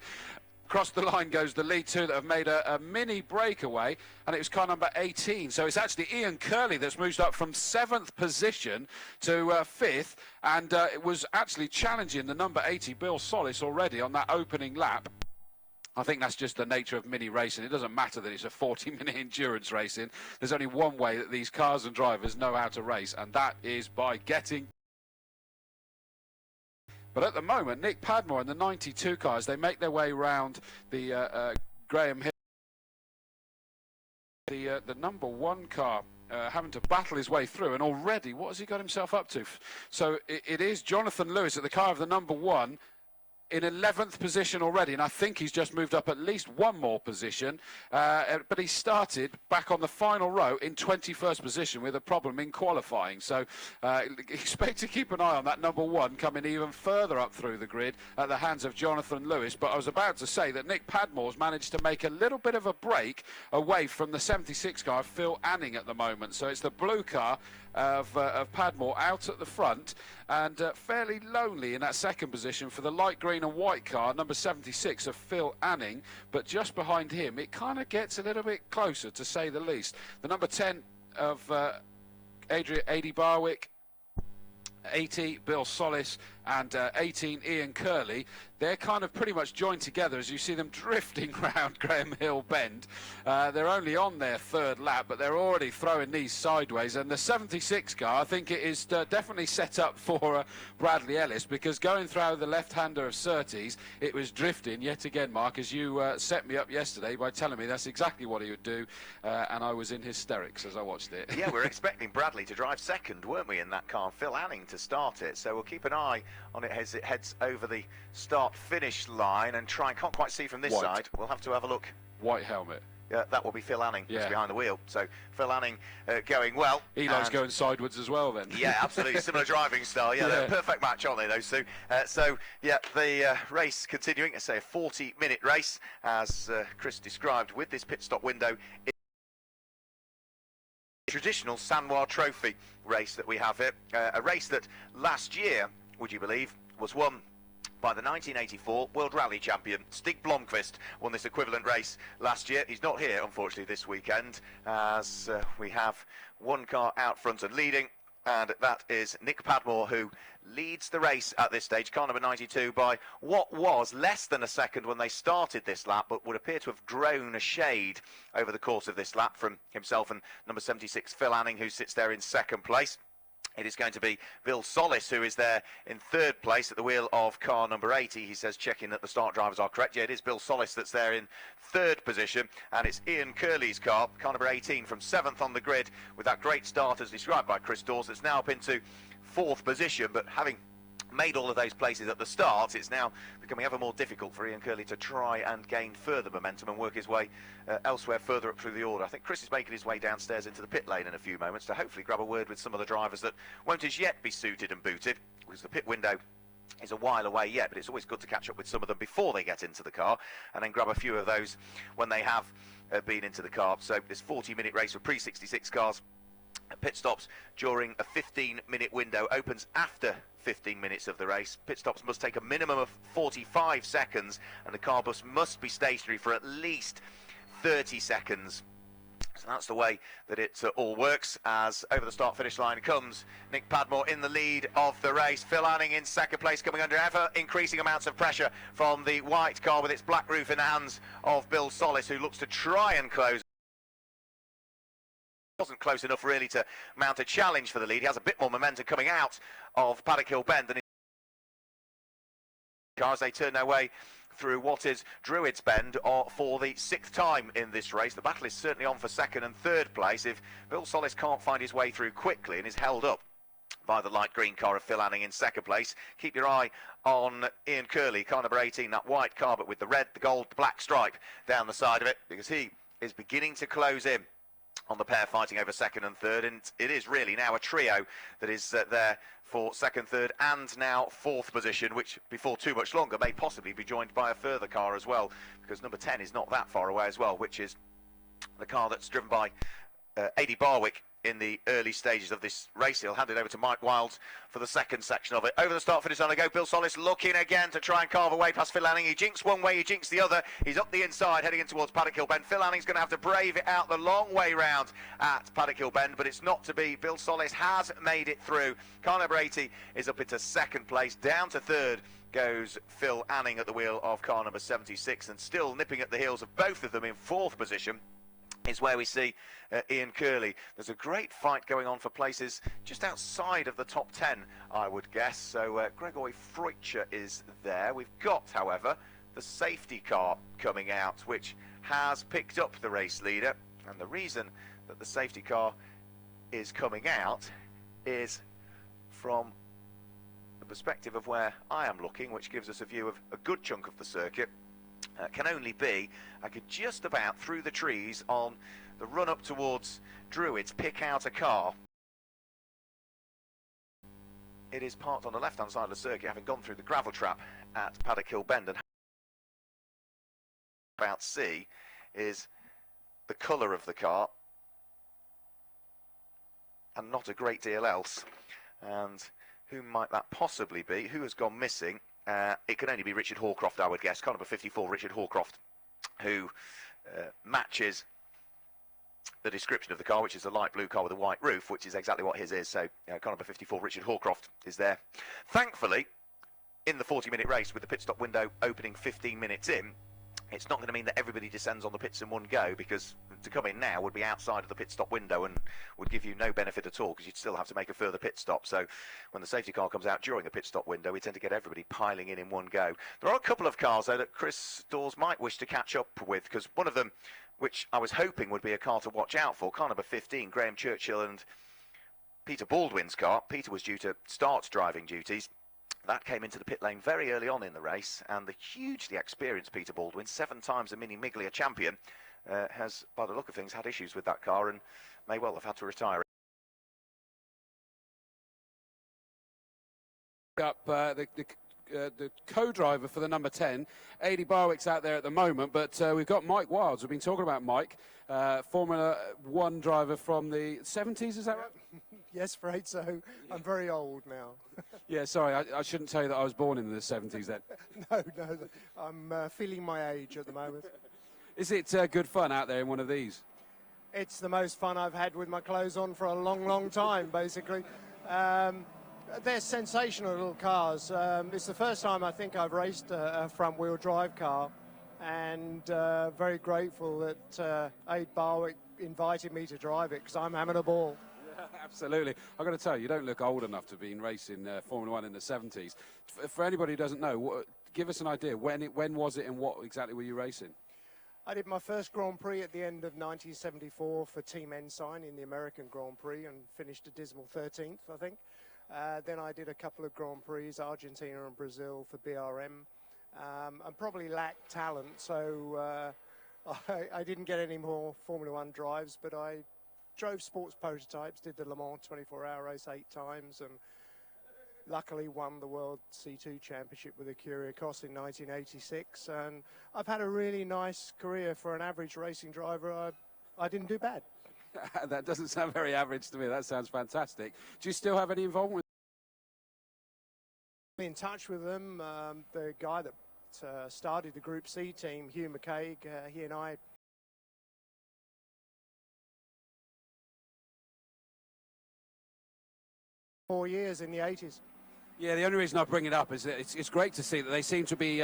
B: Across the line goes the lead two that have made a mini breakaway, and it was car number 18. So it's actually Ian Curley that's moved up from 7th position to 5th, and it was actually challenging the number 80, Bill Solis, already on that opening lap. I think that's just the nature of mini racing. It doesn't matter that it's a 40-minute endurance racing. There's only one way that these cars and drivers know how to race, and that is by getting. But at the moment, Nick Padmore and the 92 cars, they make their way round the Graham Hill. The number 1 car having to battle his way through, and already, what has he got himself up to? So it is Jonathan Lewis at the car of the number 1. In 11th position already, and I think he's just moved up at least one more position, but he started back on the final row in 21st position with a problem in qualifying. So expect to keep an eye on that number 1 coming even further up through the grid at the hands of Jonathan Lewis. But I was about to say that Nick Padmore's managed to make a little bit of a break away from the 76 car, Phil Anning, at the moment. So it's the blue car of Padmore out at the front, and fairly lonely in that second position for the light green and white car, number 76 of Phil Anning. But just behind him, it kind of gets a little bit closer, to say the least. The number 10 of Adrian Barwick, 80 Bill Solis, and 18 Ian Curley. They're kind of pretty much joined together as you see them drifting round Graham Hill Bend. They're only on their 3rd lap, but they're already throwing these sideways. And the 76 car, I think it is definitely set up for Bradley Ellis, because going through the left-hander of Surtees, it was drifting yet again, Mark, as you set me up yesterday by telling me that's exactly what he would do, and I was in hysterics as I watched it.
A: Yeah, we were expecting Bradley to drive second, weren't we, in that car? Phil Anning to start it, so we'll keep an eye on it as it heads over the start-finish line and try. Can't quite see from this side. We'll have to have a look.
B: White helmet.
A: Yeah, that will be Phil Anning who's behind the wheel. So Phil Anning going well.
B: Eli's going sideways as well then.
A: Yeah, absolutely. Similar driving style. Yeah, they're a perfect match, aren't they, those two? So, yeah, the race continuing. It's a 40-minute race, as Chris described, with this pit stop window. Traditional San Juan Trophy race that we have here. A race that last year, would you believe, was won by the 1984 World Rally champion Stig Blomqvist. Won this equivalent race last year. He's not here, unfortunately, this weekend, as we have one car out front and leading, and that is Nick Padmore, who leads the race at this stage, car number 92, by what was less than a second when they started this lap, but would appear to have grown a shade over the course of this lap from himself and number 76 Phil Anning, who sits there in 2nd place. It is going to be Bill Solis who is there in 3rd place at the wheel of car number 80. He says checking that the start drivers are correct. Yeah, it is Bill Solis that's there in 3rd position, and it's Ian Curley's car number 18, from 7th on the grid with that great start as described by Chris Dawes. That's now up into 4th position, but having made all of those places at the start, it's now becoming ever more difficult for Ian Curley to try and gain further momentum and work his way elsewhere further up through the order. I think Chris is making his way downstairs into the pit lane in a few moments to hopefully grab a word with some of the drivers that won't as yet be suited and booted, because the pit window is a while away yet, but it's always good to catch up with some of them before they get into the car and then grab a few of those when they have been into the car. So this 40-minute race with pre-66 cars, pit stops during a 15-minute window, opens after 15 minutes of the race. Pit stops must take a minimum of 45 seconds, and the car bus must be stationary for at least 30 seconds. So that's the way that it all works, as over the start-finish line comes Nick Padmore in the lead of the race. Phil Anning in second place, coming under ever-increasing amounts of pressure from the white car with its black roof in the hands of Bill Solis, who looks to try and close. Wasn't close enough really to mount a challenge for the lead. He has a bit more momentum coming out of Paddock Hill Bend than as they turn their way through what is Druids Bend for the 6th time in this race. The battle is certainly on for 2nd and 3rd place. If Bill Solis can't find his way through quickly and is held up by the light green car of Phil Anning in 2nd place, keep your eye on Ian Curley, car number 18, that white car but with the red, the gold, the black stripe down the side of it, because he is beginning to close in on the pair fighting over 2nd and 3rd, and it is really now a trio that is there for 2nd, 3rd and now 4th position, which before too much longer may possibly be joined by a further car as well, because number 10 is not that far away as well, which is the car that's driven by Adi Barwick in the early stages of this race. He'll hand it over to Mike Wilds for the 2nd section of it. Over the start finish on the go, Bill Solis looking again to try and carve away past Phil Anning. He jinks one way, he jinks the other. He's up the inside heading in towards Paddock Hill Bend. Phil Anning's going to have to brave it out the long way round at Paddock Hill Bend, but it's not to be. Bill Solis has made it through. Car number 80 is up into 2nd place. Down to 3rd goes Phil Anning at the wheel of car number 76, and still nipping at the heels of both of them in 4th position is where we see Ian Curley. There's a great fight going on for places just outside of the top 10, I would guess. So Gregory Freutcher is there. We've got, however, the safety car coming out, which has picked up the race leader. And the reason that the safety car is coming out is from the perspective of where I am looking, which gives us a view of a good chunk of the circuit. Can only be, I could just about through the trees on the run up towards Druids pick out a car. It is parked on the left hand side of the circuit, having gone through the gravel trap at Paddock Hill Bend, and about see is the colour of the car and not a great deal else. And who might that possibly be? Who has gone missing? It can only be Richard Hawcroft, I would guess. Car number 54, Richard Hawcroft, who matches the description of the car, which is a light blue car with a white roof, which is exactly what his is. So car number 54, Richard Hawcroft, is there. Thankfully, in the 40-minute race, with the pit stop window opening 15 minutes in, it's not going to mean that everybody descends on the pits in one go, because to come in now would be outside of the pit stop window and would give you no benefit at all, because you'd still have to make a further pit stop. So when the safety car comes out during the pit stop window, we tend to get everybody piling in one go. There are a couple of cars, though, that Chris Dawes might wish to catch up with, because one of them, which I was hoping would be a car to watch out for, car number 15, Graham Churchill and Peter Baldwin's car. Peter was due to start driving duties. That came into the pit lane very early on in the race, and the hugely experienced Peter Baldwin, 7 times a Mini Miglia champion, has, by the look of things, had issues with that car and may well have had to retire.
B: Up the co-driver for the number 10, Adi Barwick's out there at the moment, but we've got Mike Wilds. We've been talking about Mike, Formula 1 driver from the 70s, is that right?
H: Yes, afraid so. I'm very old now.
B: Yeah, sorry, I shouldn't tell you that I was born in the 70s then.
H: No, I'm feeling my age at the moment.
B: Is it good fun out there in one of these?
H: It's the most fun I've had with my clothes on for a long, long time, basically. They're sensational little cars. It's the first time I think I've raced a front-wheel drive car, and very grateful that Ade Barwick invited me to drive it, because I'm having a ball.
B: Absolutely. I've got to tell you, you don't look old enough to have been racing Formula 1 in the 70s. For anybody who doesn't know, give us an idea. When was it and what exactly were you racing?
H: I did my first Grand Prix at the end of 1974 for Team Ensign in the American Grand Prix and finished a dismal 13th, I think. Then I did a couple of Grand Prix, Argentina and Brazil for BRM, and probably lacked talent, so I didn't get any more Formula 1 drives, but I drove sports prototypes, did the Le Mans 24-hour race 8 times, and luckily won the World C2 Championship with a Curiacos in 1986. And I've had a really nice career for an average racing driver. I didn't do bad.
B: That doesn't sound very average to me. That sounds fantastic. Do you still have any involvement with
H: In touch with them, the guy that started the Group C team, Hugh McCaig, he and I 4 years in the 80s.
B: Yeah, the only reason I bring it up is that it's great to see that they seem to be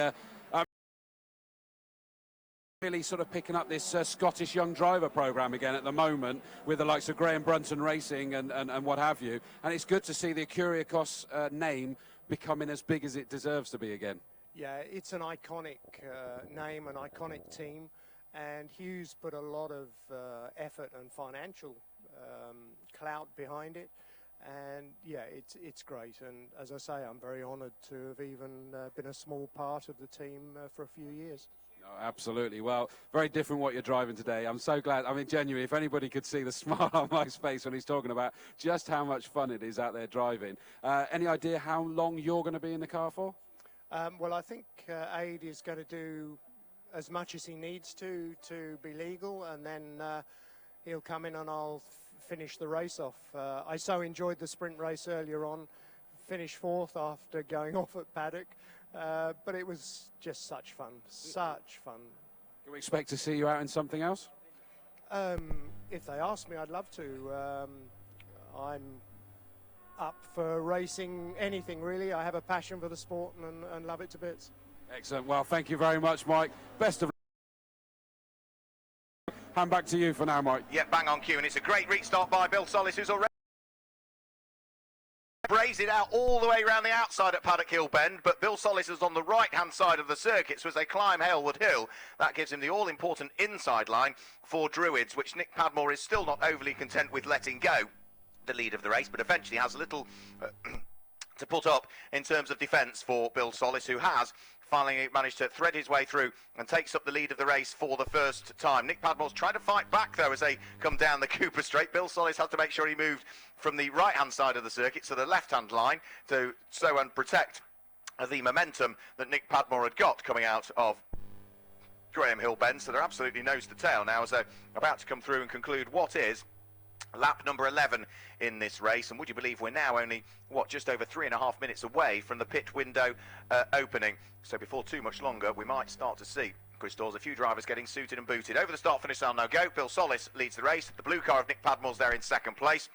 B: really sort of picking up this Scottish young driver program again at the moment with the likes of Graham Brunton Racing and what have you. And it's good to see the Kyriakos name becoming as big as it deserves to be again.
H: Yeah, it's an iconic name, an iconic team, and Hughes put a lot of effort and financial clout behind it. And yeah, it's great. And as I say, I'm very honoured to have even been a small part of the team for a few years.
B: Oh, absolutely. Well, very different what you're driving today. I'm so glad. I mean, genuinely, if anybody could see the smile on my face when he's talking about just how much fun it is out there driving. Any idea how long you're going to be in the car for?
H: Well, I think Aid is going to do as much as he needs to be legal, and then he'll come in and I'll finish the race off. I so enjoyed the sprint race earlier on, finished fourth after going off at Paddock. But it was just such fun, such fun.
B: Can we expect to see you out in something else?
H: If they ask me, I'd love to. I'm up for racing anything, really. I have a passion for the sport and love it to bits.
B: Excellent. Well, thank you very much, Mike. Best of luck. Hand back to you for now, Mike.
A: Yeah, bang on cue, and it's a great restart by Bill Solis, who's already braze it out all the way around the outside at Paddock Hill Bend, but Bill Solis is on the right-hand side of the circuit, so as they climb Halewood Hill, that gives him the all-important inside line for Druids, which Nick Padmore is still not overly content with letting go the lead of the race, but eventually has a little to put up in terms of defence for Bill Solis, who has finally managed to thread his way through and takes up the lead of the race for the first time. Nick Padmore's trying to fight back, though, as they come down the Cooper Straight. Bill Solis has to make sure he moved from the right-hand side of the circuit to the left-hand line to so and protect the momentum that Nick Padmore had got coming out of Graham Hill Bend. So they're absolutely nose to tail now as they're about to come through and conclude what is lap number 11 in this race. And would you believe we're now only, what, just over 3.5 minutes away from the pit window opening. So before too much longer, we might start to see, Chris Dawes, a few drivers getting suited and booted. Over the start-finish line now go. Bill Solis leads the race. The blue car of Nick Padmore's there in second place,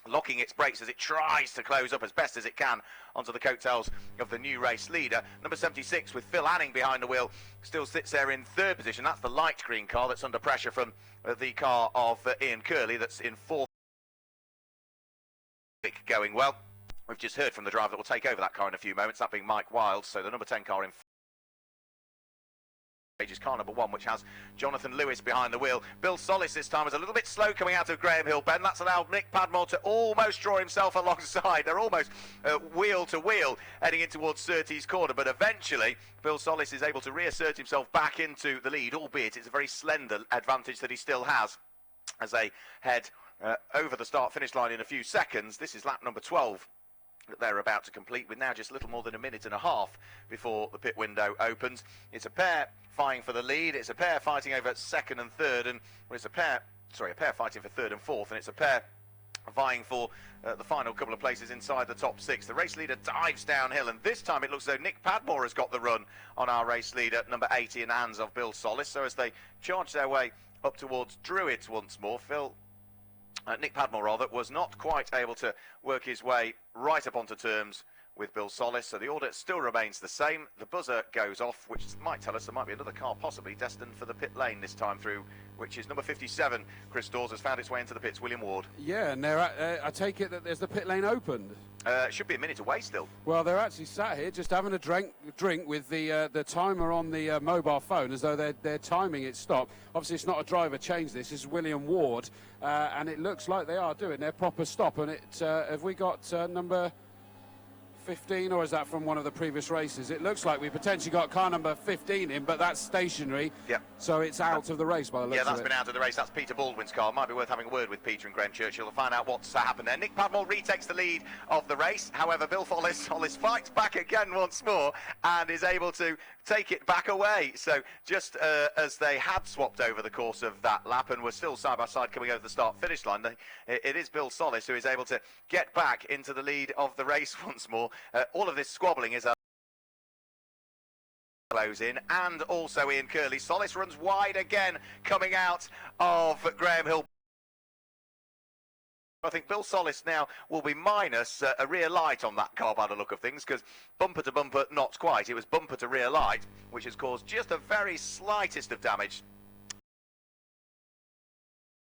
A: locking its brakes as it tries to close up as best as it can onto the coattails of the new race leader. Number 76 with Phil Anning behind the wheel still sits there in third position. That's the light green car that's under pressure from the car of Ian Curley that's in fourth. Going well. We've just heard from the driver that will take over that car in a few moments, that being Mike Wild. So the number 10 car in is car number 1, which has Jonathan Lewis behind the wheel. Bill Solis this time was a little bit slow coming out of Graham Hill Bend. That's allowed Nick Padmore to almost draw himself alongside. They're almost wheel to wheel heading in towards Surtees Corner, but eventually Bill Solis is able to reassert himself back into the lead, albeit it's a very slender advantage that he still has as they head over the start-finish line in a few seconds. This is lap number 12 that they're about to complete, with now just a little more than a minute and a half before the pit window opens. It's a pair vying for the lead. It's a pair fighting over second and third, and well, it's a pair fighting for third and fourth, and it's a pair vying for the final couple of places inside the top 6. The race leader dives downhill, and this time it looks as though Nick Padmore has got the run on our race leader, number 80, in the hands of Bill Solis. So as they charge their way up towards Druids once more, Nick Padmore, rather, was not quite able to work his way right up onto terms with Bill Solis, so the order still remains the same. The buzzer goes off, which might tell us there might be another car possibly destined for the pit lane this time through, which is number 57. Chris Dawes has found its way into the pits. William Ward.
B: Yeah, and I take it that there's the pit lane opened.
A: Should be a minute away still.
B: Well, they're actually sat here just having a drink with the timer on the mobile phone, as though they're timing its stop. Obviously, it's not a driver change. This is William Ward, and it looks like they are doing their proper stop. And have we got number 15, or is that from one of the previous races? It looks like we potentially got car number 15 in, but that's stationary.
A: Yeah.
B: So it's out of the race by the looks of it.
A: Yeah, that's been out of the race. That's Peter Baldwin's car. Might be worth having a word with Peter and Graham Churchill to find out what's happened there. Nick Padmore retakes the lead of the race. However, Bill Solis fights back again once more and is able to take it back away. So just as they had swapped over the course of that lap and were still side by side coming over the start-finish line, it is Bill Solis who is able to get back into the lead of the race once more. All of this squabbling is in, and also Ian Curley. Solis runs wide again coming out of Graham Hill I think Bill Solis now will be minus a rear light on that car by the look of things, because bumper to bumper, not quite. It was bumper to rear light, which has caused just a very slightest of damage.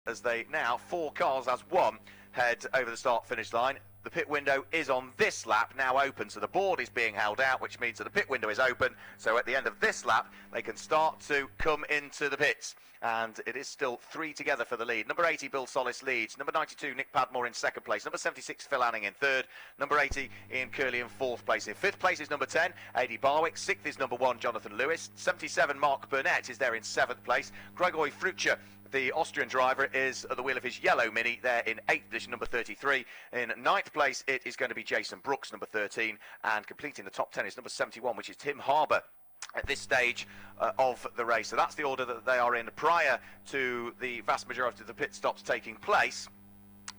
A: As they now, 4 cars as one, head over the start-finish line. The pit window is on this lap now open, so the board is being held out, which means that the pit window is open. So at the end of this lap, they can start to come into the pits. And it is still 3 together for the lead. Number 80, Bill Solis leads. Number 92, Nick Padmore in second place. Number 76, Phil Anning in third. Number 80, Ian Curley in fourth place. In fifth place is number 10, Adi Barwick. Sixth is number 1, Jonathan Lewis. 77, Mark Burnett is there in seventh place. Gregor Frucher, the Austrian driver, is at the wheel of his yellow Mini there in 8th position, number 33. In 9th place, it is going to be Jason Brooks, number 13. And completing the top 10 is number 71, which is Tim Harbour at this stage of the race. So that's the order that they are in prior to the vast majority of the pit stops taking place,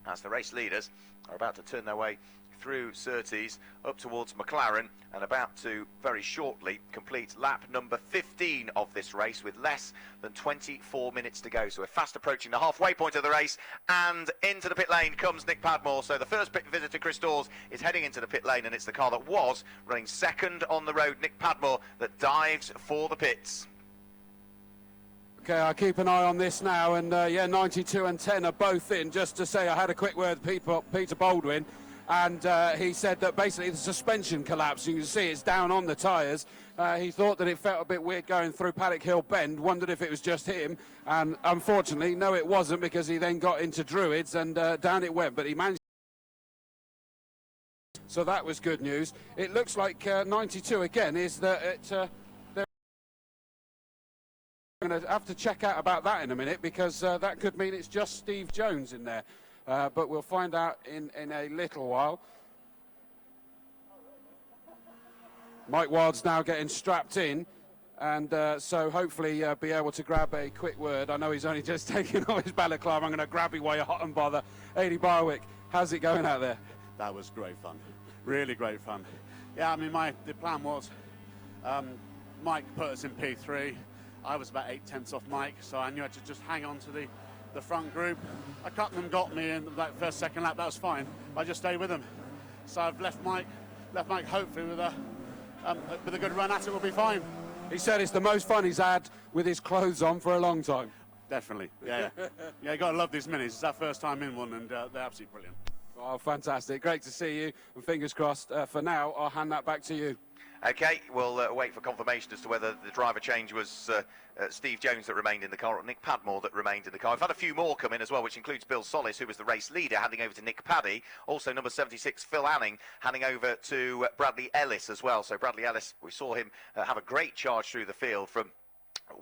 A: as the race leaders are about to turn their way through Surtees up towards McLaren and about to very shortly complete lap number 15 of this race with less than 24 minutes to go. So we're fast approaching the halfway point of the race, and into the pit lane comes Nick Padmore. So the first pit visitor, Chris Dawes, is heading into the pit lane, and it's the car that was running second on the road, Nick Padmore, that dives for the pits.
B: Okay, I'll keep an eye on this now, and yeah, 92 and 10 are both in. Just to say, I had a quick word with Peter Baldwin, and he said that basically the suspension collapsed. You can see it's down on the tyres. He thought that it felt a bit weird going through Paddock Hill Bend, wondered if it was just him, and unfortunately, no, it wasn't, because he then got into Druids and down it went, but he managed. So that was good news. It looks like 92 again is that they're going to have to check out about that in a minute, because that could mean it's just Steve Jones in there. But we'll find out in a little while. Mike Wild's now getting strapped in, and so hopefully be able to grab a quick word. I know he's only just taken off his balaclava. I'm going to grab you while you're hot and bother. Adi Barwick, how's it going out there?
I: That was great fun, really great fun. Yeah, I mean, the plan was Mike put us in P3. I was about 8/10 off Mike, so I knew I had to just hang on to the front group. A couple of them got me in that first, second lap. That was fine. I just stayed with them. So I've left Mike hopefully with a good run at it. Will be fine.
B: He said it's the most fun he's had with his clothes on for a long time.
I: Definitely. Yeah. Yeah. You got to love these minis. It's our first time in one, and they're absolutely brilliant.
B: Oh, fantastic! Great to see you. And fingers crossed. For now, I'll hand that back to you.
A: Okay, we'll wait for confirmation as to whether the driver change was Steve Jones that remained in the car or Nick Padmore that remained in the car. We've had a few more come in as well, which includes Bill Solis, who was the race leader, handing over to Nick Paddy. Also number 76, Phil Anning, handing over to Bradley Ellis as well. So Bradley Ellis, we saw him have a great charge through the field from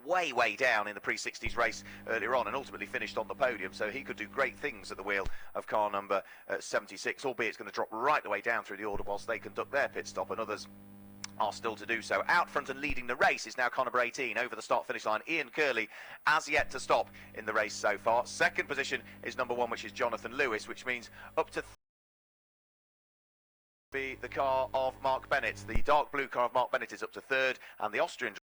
A: way down in the pre-60s race earlier on, and ultimately finished on the podium, so he could do great things at the wheel of car number 76, albeit it's going to drop right the way down through the order whilst they conduct their pit stop, and others are still to do so. Out front and leading the race is now car number 18 over the start-finish line. Ian Curley as yet to stop in the race so far. Second position is number 1, which is Jonathan Lewis, which means up to be the car of Mark Bennett. The dark blue car of Mark Bennett is up to third, and the Austrian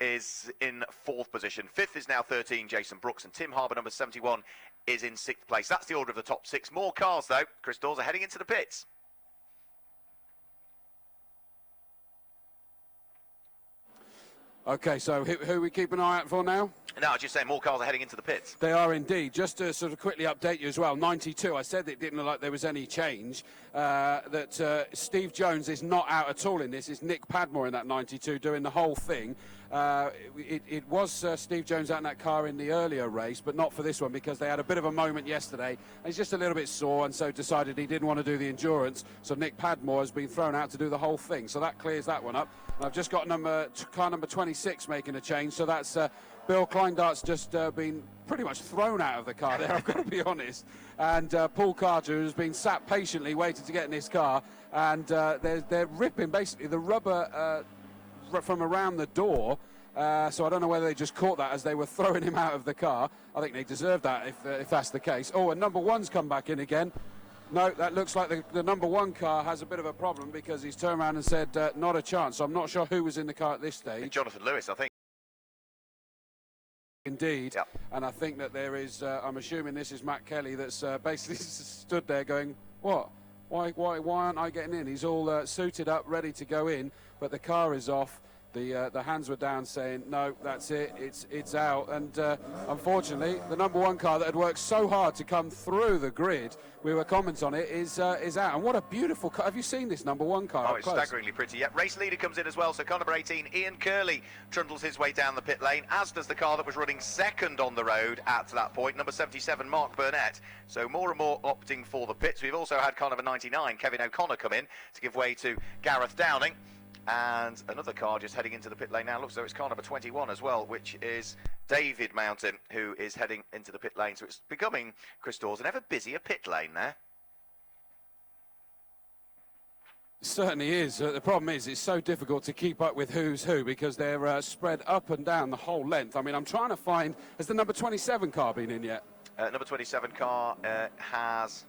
A: is in fourth position. Fifth is now 13, Jason Brooks, and Tim Harbour, number 71, is in sixth place. That's the order of the top 6. More cars, though. Chris Dawes are heading into the pits.
B: Okay, so who are we keep an eye out for now?
A: No, I was just saying more cars are heading into the pits.
B: They are indeed. Just to sort of quickly update you as well, 92, I said it didn't look like there was any change, that Steve Jones is not out at all in this. It's Nick Padmore in that 92 doing the whole thing. It was Steve Jones out in that car in the earlier race, but not for this one, because they had a bit of a moment yesterday. He's just a little bit sore, and so decided he didn't want to do the endurance, so Nick Padmore has been thrown out to do the whole thing. So that clears that one up. And I've just got car number 26 making a change, so that's Bill Kleindart's just been pretty much thrown out of the car there, I've got to be honest. And Paul Carter has been sat patiently waiting to get in his car, and they're ripping basically the rubber from around the door. So I don't know whether they just caught that as they were throwing him out of the car. I think they deserve that if that's the case. Oh, and number 1's come back in again. No, that looks like the number 1 car has a bit of a problem, because he's turned around and said not a chance. So I'm not sure who was in the car at this stage.
A: Jonathan Lewis, I think.
B: Indeed, and I think that there is, I'm assuming this is Matt Kelly that's basically stood there going, what? Why aren't I getting in? He's all suited up, ready to go in, but the car is off. The hands were down saying, no, that's it, it's out. And unfortunately, the number one car that had worked so hard to come through the grid, we were commenting on it, is out. And what a beautiful car. Have you seen this number one car?
A: Oh, it's staggeringly pretty. Yeah, race leader comes in as well. So car number 18, Ian Curley, trundles his way down the pit lane, as does the car that was running second on the road at that point, number 77, Mark Burnett. So more and more opting for the pits. We've also had car number 99, Kevin O'Connor, come in to give way to Gareth Downing. And another car just heading into the pit lane now. Looks as though it's car number 21 as well, which is David Mountain, who is heading into the pit lane. So it's becoming, Chris Dawes, an ever busier pit lane there.
B: Certainly is. The problem is it's so difficult to keep up with who's who because they're spread up and down the whole length. I mean, I'm trying to find, has the number 27 car been in yet?
A: Number 27 car has...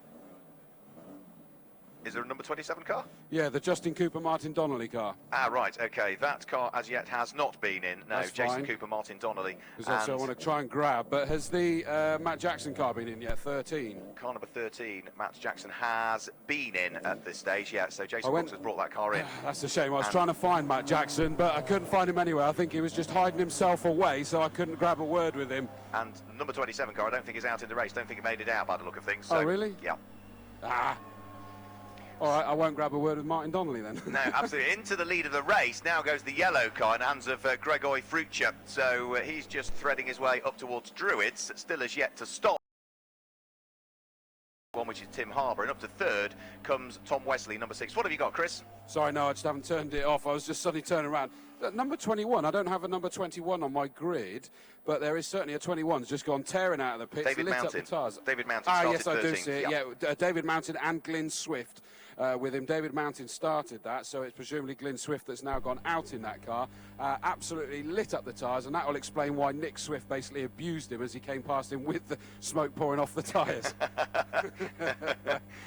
A: Is there a number 27 car?
B: Yeah, the Justin Cooper Martin Donnelly car.
A: Ah, right, okay. That car as yet has not been in. No,
B: That's
A: Jason
B: fine.
A: Cooper, Martin Donnelly.
B: Because that's what I want to try and grab. But has the Matt Jackson car been in yet? 13.
A: Car number 13, Matt Jackson, has been in at this stage, yeah. So Jason Brooks has brought that car in.
B: That's a shame. I was trying to find Matt Jackson, but I couldn't find him anywhere. I think he was just hiding himself away, so I couldn't grab a word with him.
A: And number 27 car, I don't think is out in the race. Don't think it made it out by the look of things. So,
B: oh, really?
A: Yeah.
B: Ah. All right, I won't grab a word with Martin Donnelly then.
A: No, absolutely. Into the lead of the race now goes the yellow car in hands of Gregory Frucha. So he's just threading his way up towards Druids, still as yet to stop. One which is Tim Harbour, and up to third comes Tom Wesley, number 6. What have you got, Chris?
B: Sorry, no, I just haven't turned it off. I was just suddenly turning around. Number 21, I don't have a number 21 on my grid, but there is certainly a 21's just gone tearing out of the pits,
A: David
B: lit
A: Mountain.
B: up the tyres.
A: David Mountain
B: Ah,
A: started
B: yes, I do
A: 13th,
B: see it. Yeah, David Mountain and Glyn Swift with him. David Mountain started that, so it's presumably Glyn Swift that's now gone out in that car. Absolutely lit up the tyres, and that will explain why Nick Swift basically abused him as he came past him with the smoke pouring off the tyres.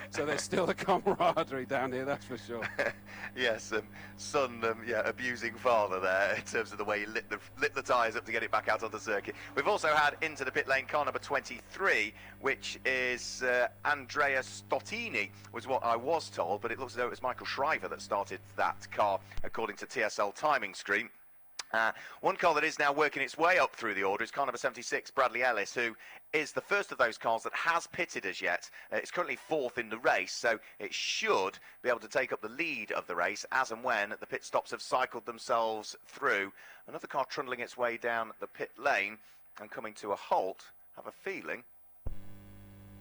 B: So there's still a camaraderie down here, that's for sure.
A: Yes, son, abusing father there in terms of the way he lit the tyres up to get it back out on the circuit. We've also had into the pit lane car number 23, which is Andrea Stottini, was what I was told, but it looks as though it was Michael Shriver that started that car, according to TSL timing screen. One car that is now working its way up through the order is car number 76, Bradley Ellis, who is the first of those cars that has pitted as yet. It's currently fourth in the race, so it should be able to take up the lead of the race as and when the pit stops have cycled themselves through. Another car trundling its way down the pit lane and coming to a halt, have a feeling.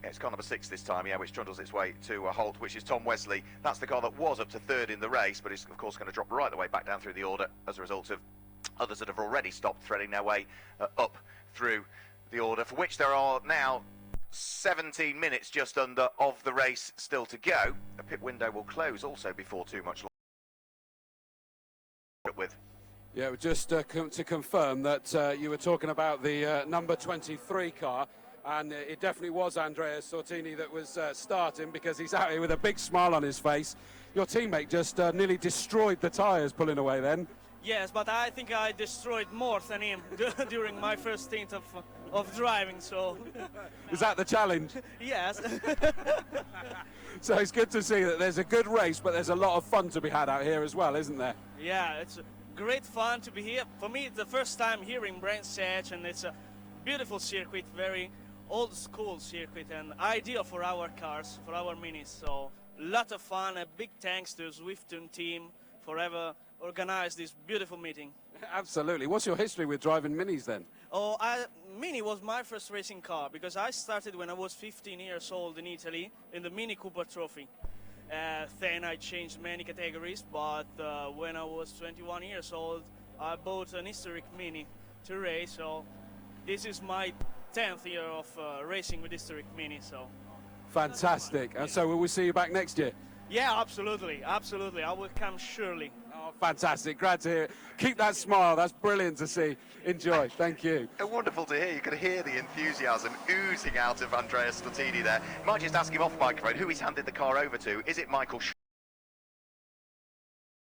A: Yeah, it's car number 6 this time, yeah, which trundles its way to a halt, which is Tom Wesley. That's the car that was up to third in the race, but is, of course, going to drop right the way back down through the order as a result of others that have already stopped threading their way up through the order, for which there are now 17 minutes just under of the race still to go. A pit window will close also before too much longer. With.
B: Yeah, just to confirm that you were talking about the number 23 car, and it definitely was Andrea Sortini that was starting, because he's out here with a big smile on his face. Your teammate just nearly destroyed the tyres pulling away then.
K: Yes, but I think I destroyed more than him during my first stint of driving, so...
B: Is that the challenge?
K: Yes.
B: So it's good to see that there's a good race, but there's a lot of fun to be had out here as well, isn't there?
K: Yeah, it's great fun to be here. For me, it's the first time here in Brands Hatch, and it's a beautiful circuit, very old school circuit, and ideal for our cars, for our minis. So, a lot of fun. A big thanks to Zwift team for ever organize this beautiful meeting.
B: Absolutely. What's your history with driving minis then?
K: Oh, Mini was my first racing car because I started when I was 15 years old in Italy in the Mini Cooper Trophy. Then I changed many categories, but when I was 21 years old, I bought an historic Mini to race. So this is my 10th year of racing with historic Mini. So
B: fantastic. And so will we see you back next year?
K: Yeah, absolutely, absolutely. I will come surely.
B: Oh, fantastic. Glad to hear it. Keep that smile. That's brilliant to see. Enjoy. Thank you.
A: Wonderful to hear. You could hear the enthusiasm oozing out of Andrea Stottini there. You might just ask him off microphone who he's handed the car over to. Is it Michael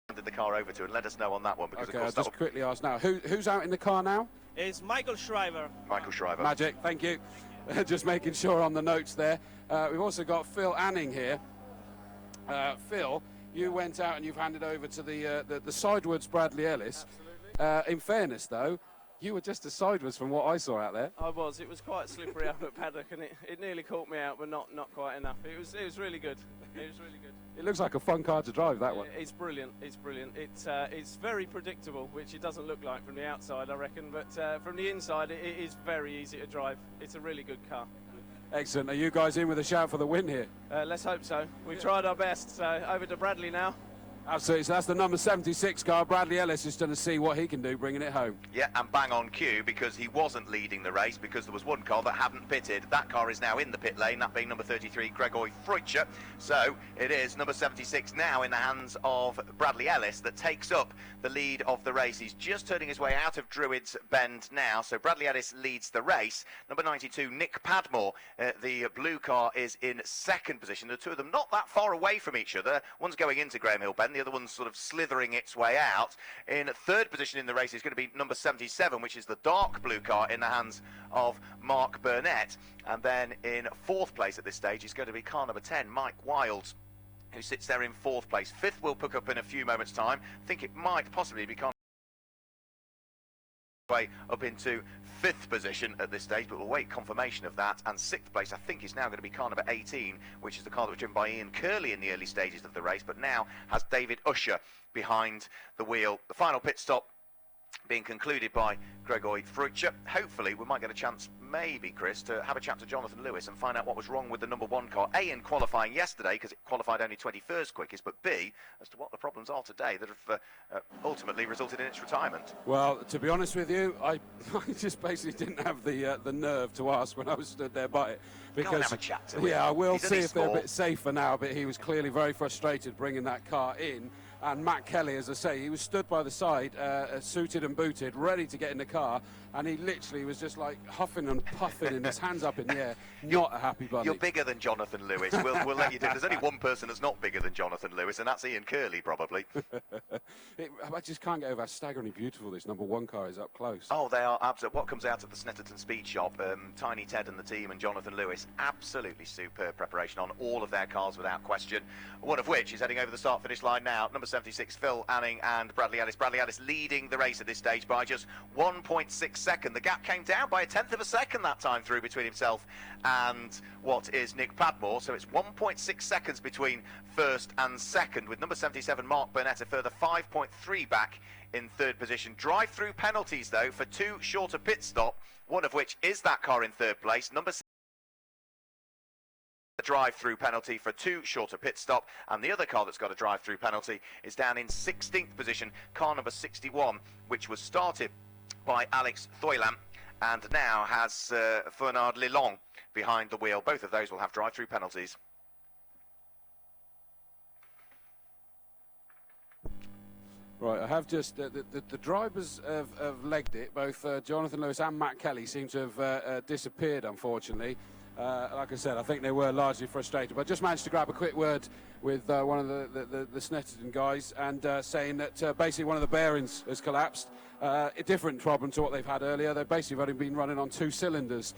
A: handed the car over to and let us know on that one, because
B: Okay,
A: of
B: I'll
A: course
B: just quickly ask now. Who's out in the car now?
K: It's Michael Shriver.
A: Michael Shriver.
B: Magic, thank you. Just making sure on the notes there. We've also got Phil Anning here. Phil, you went out and you've handed over to the sidewards Bradley Ellis. In fairness, though, you were just a sideways from what I saw out there.
L: I was. It was quite slippery up at paddock, and it nearly caught me out, but not quite enough. It was really good. It was really good.
B: It looks like a fun car to drive, that one.
L: It's brilliant. It's brilliant. It's very predictable, which it doesn't look like from the outside, I reckon. But from the inside, it is very easy to drive. It's a really good car.
B: Excellent. Are you guys in with a shout for the win here?
L: Let's hope so. We've tried our best. So over to Bradley now.
B: Absolutely. So that's the number 76 car. Bradley Ellis is going to see what he can do, bringing it home.
A: Yeah, and bang on cue, because he wasn't leading the race, because there was one car that hadn't pitted. That car is now in the pit lane, that being number 33, Gregor Freutcher. So it is number 76 now in the hands of Bradley Ellis that takes up the lead of the race. He's just turning his way out of Druids Bend now, so Bradley Ellis leads the race. Number 92, Nick Padmore, the blue car, is in second position. The two of them not that far away from each other. One's going into Graham Hill Bend, the other one's sort of slithering its way out. In third position in the race is going to be number 77, which is the dark blue car in the hands of Mark Burnett. And then in fourth place at this stage is going to be car number 10, Mike Wilds, who sits there in fourth place. Fifth will pick up in a few moments' time. I think it might possibly be way up into fifth position at this stage, but we'll wait confirmation of that. And sixth place I think is now going to be car number 18, which is the car that was driven by Ian Curley in the early stages of the race, but now has David Usher behind the wheel. The final pit stop being concluded by Gregor Freutcher. Hopefully we might get a chance, maybe Chris, to have a chat to Jonathan Lewis and find out what was wrong with the number one car, A, in qualifying yesterday, because it qualified only 21st quickest, but B, as to what the problems are today that have ultimately resulted in its retirement.
B: Well, to be honest with you, I just basically didn't have the nerve to ask when I was stood there by it.
A: Go and have a chat to him.
B: Yeah, I will
A: He's
B: see
A: only
B: if they're a
A: small.
B: bit safer now, but he was clearly very frustrated bringing that car in. And Matt Kelly, as I say, he was stood by the side, suited and booted, ready to get in the car, and he literally was just like huffing and puffing and his hands up in the air. Not a happy bunny.
A: You're bigger than Jonathan Lewis. We'll let you do it. There's only one person that's not bigger than Jonathan Lewis, and that's Ian Curley, probably.
B: I just can't get over how staggeringly beautiful this number one car is up close.
A: Oh, they are absolute. What comes out of the Snetterton Speed Shop, Tiny Ted and the team and Jonathan Lewis, absolutely superb preparation on all of their cars without question. One of which is heading over the start-finish line now. Number 76, Phil Anning and Bradley Ellis. Bradley Ellis leading the race at this stage by just 1.6 seconds. The gap came down by 1/10 of a second that time through between himself and what is Nick Padmore. So it's 1.6 seconds between first and second, with number 77, Mark Burnett, a further 5.3 back in third position. Drive-through penalties, though, for two shorter pit stop, one of which is that car in third place. Number a drive-through penalty for two shorter pit stop, and the other car that's got a drive-through penalty is down in 16th position, car number 61, which was started by Alex Thoylam and now has Fernand Lilong behind the wheel. Both of those will have drive-through penalties.
B: Right, I have just, the drivers have legged it. Both Jonathan Lewis and Matt Kelly seem to have disappeared, unfortunately. Like I said, I think they were largely frustrated. But I just managed to grab a quick word with one of the Snetterton guys, and saying that basically one of the bearings has collapsed. A different problem to what they've had earlier. They've basically only been running on 2 cylinders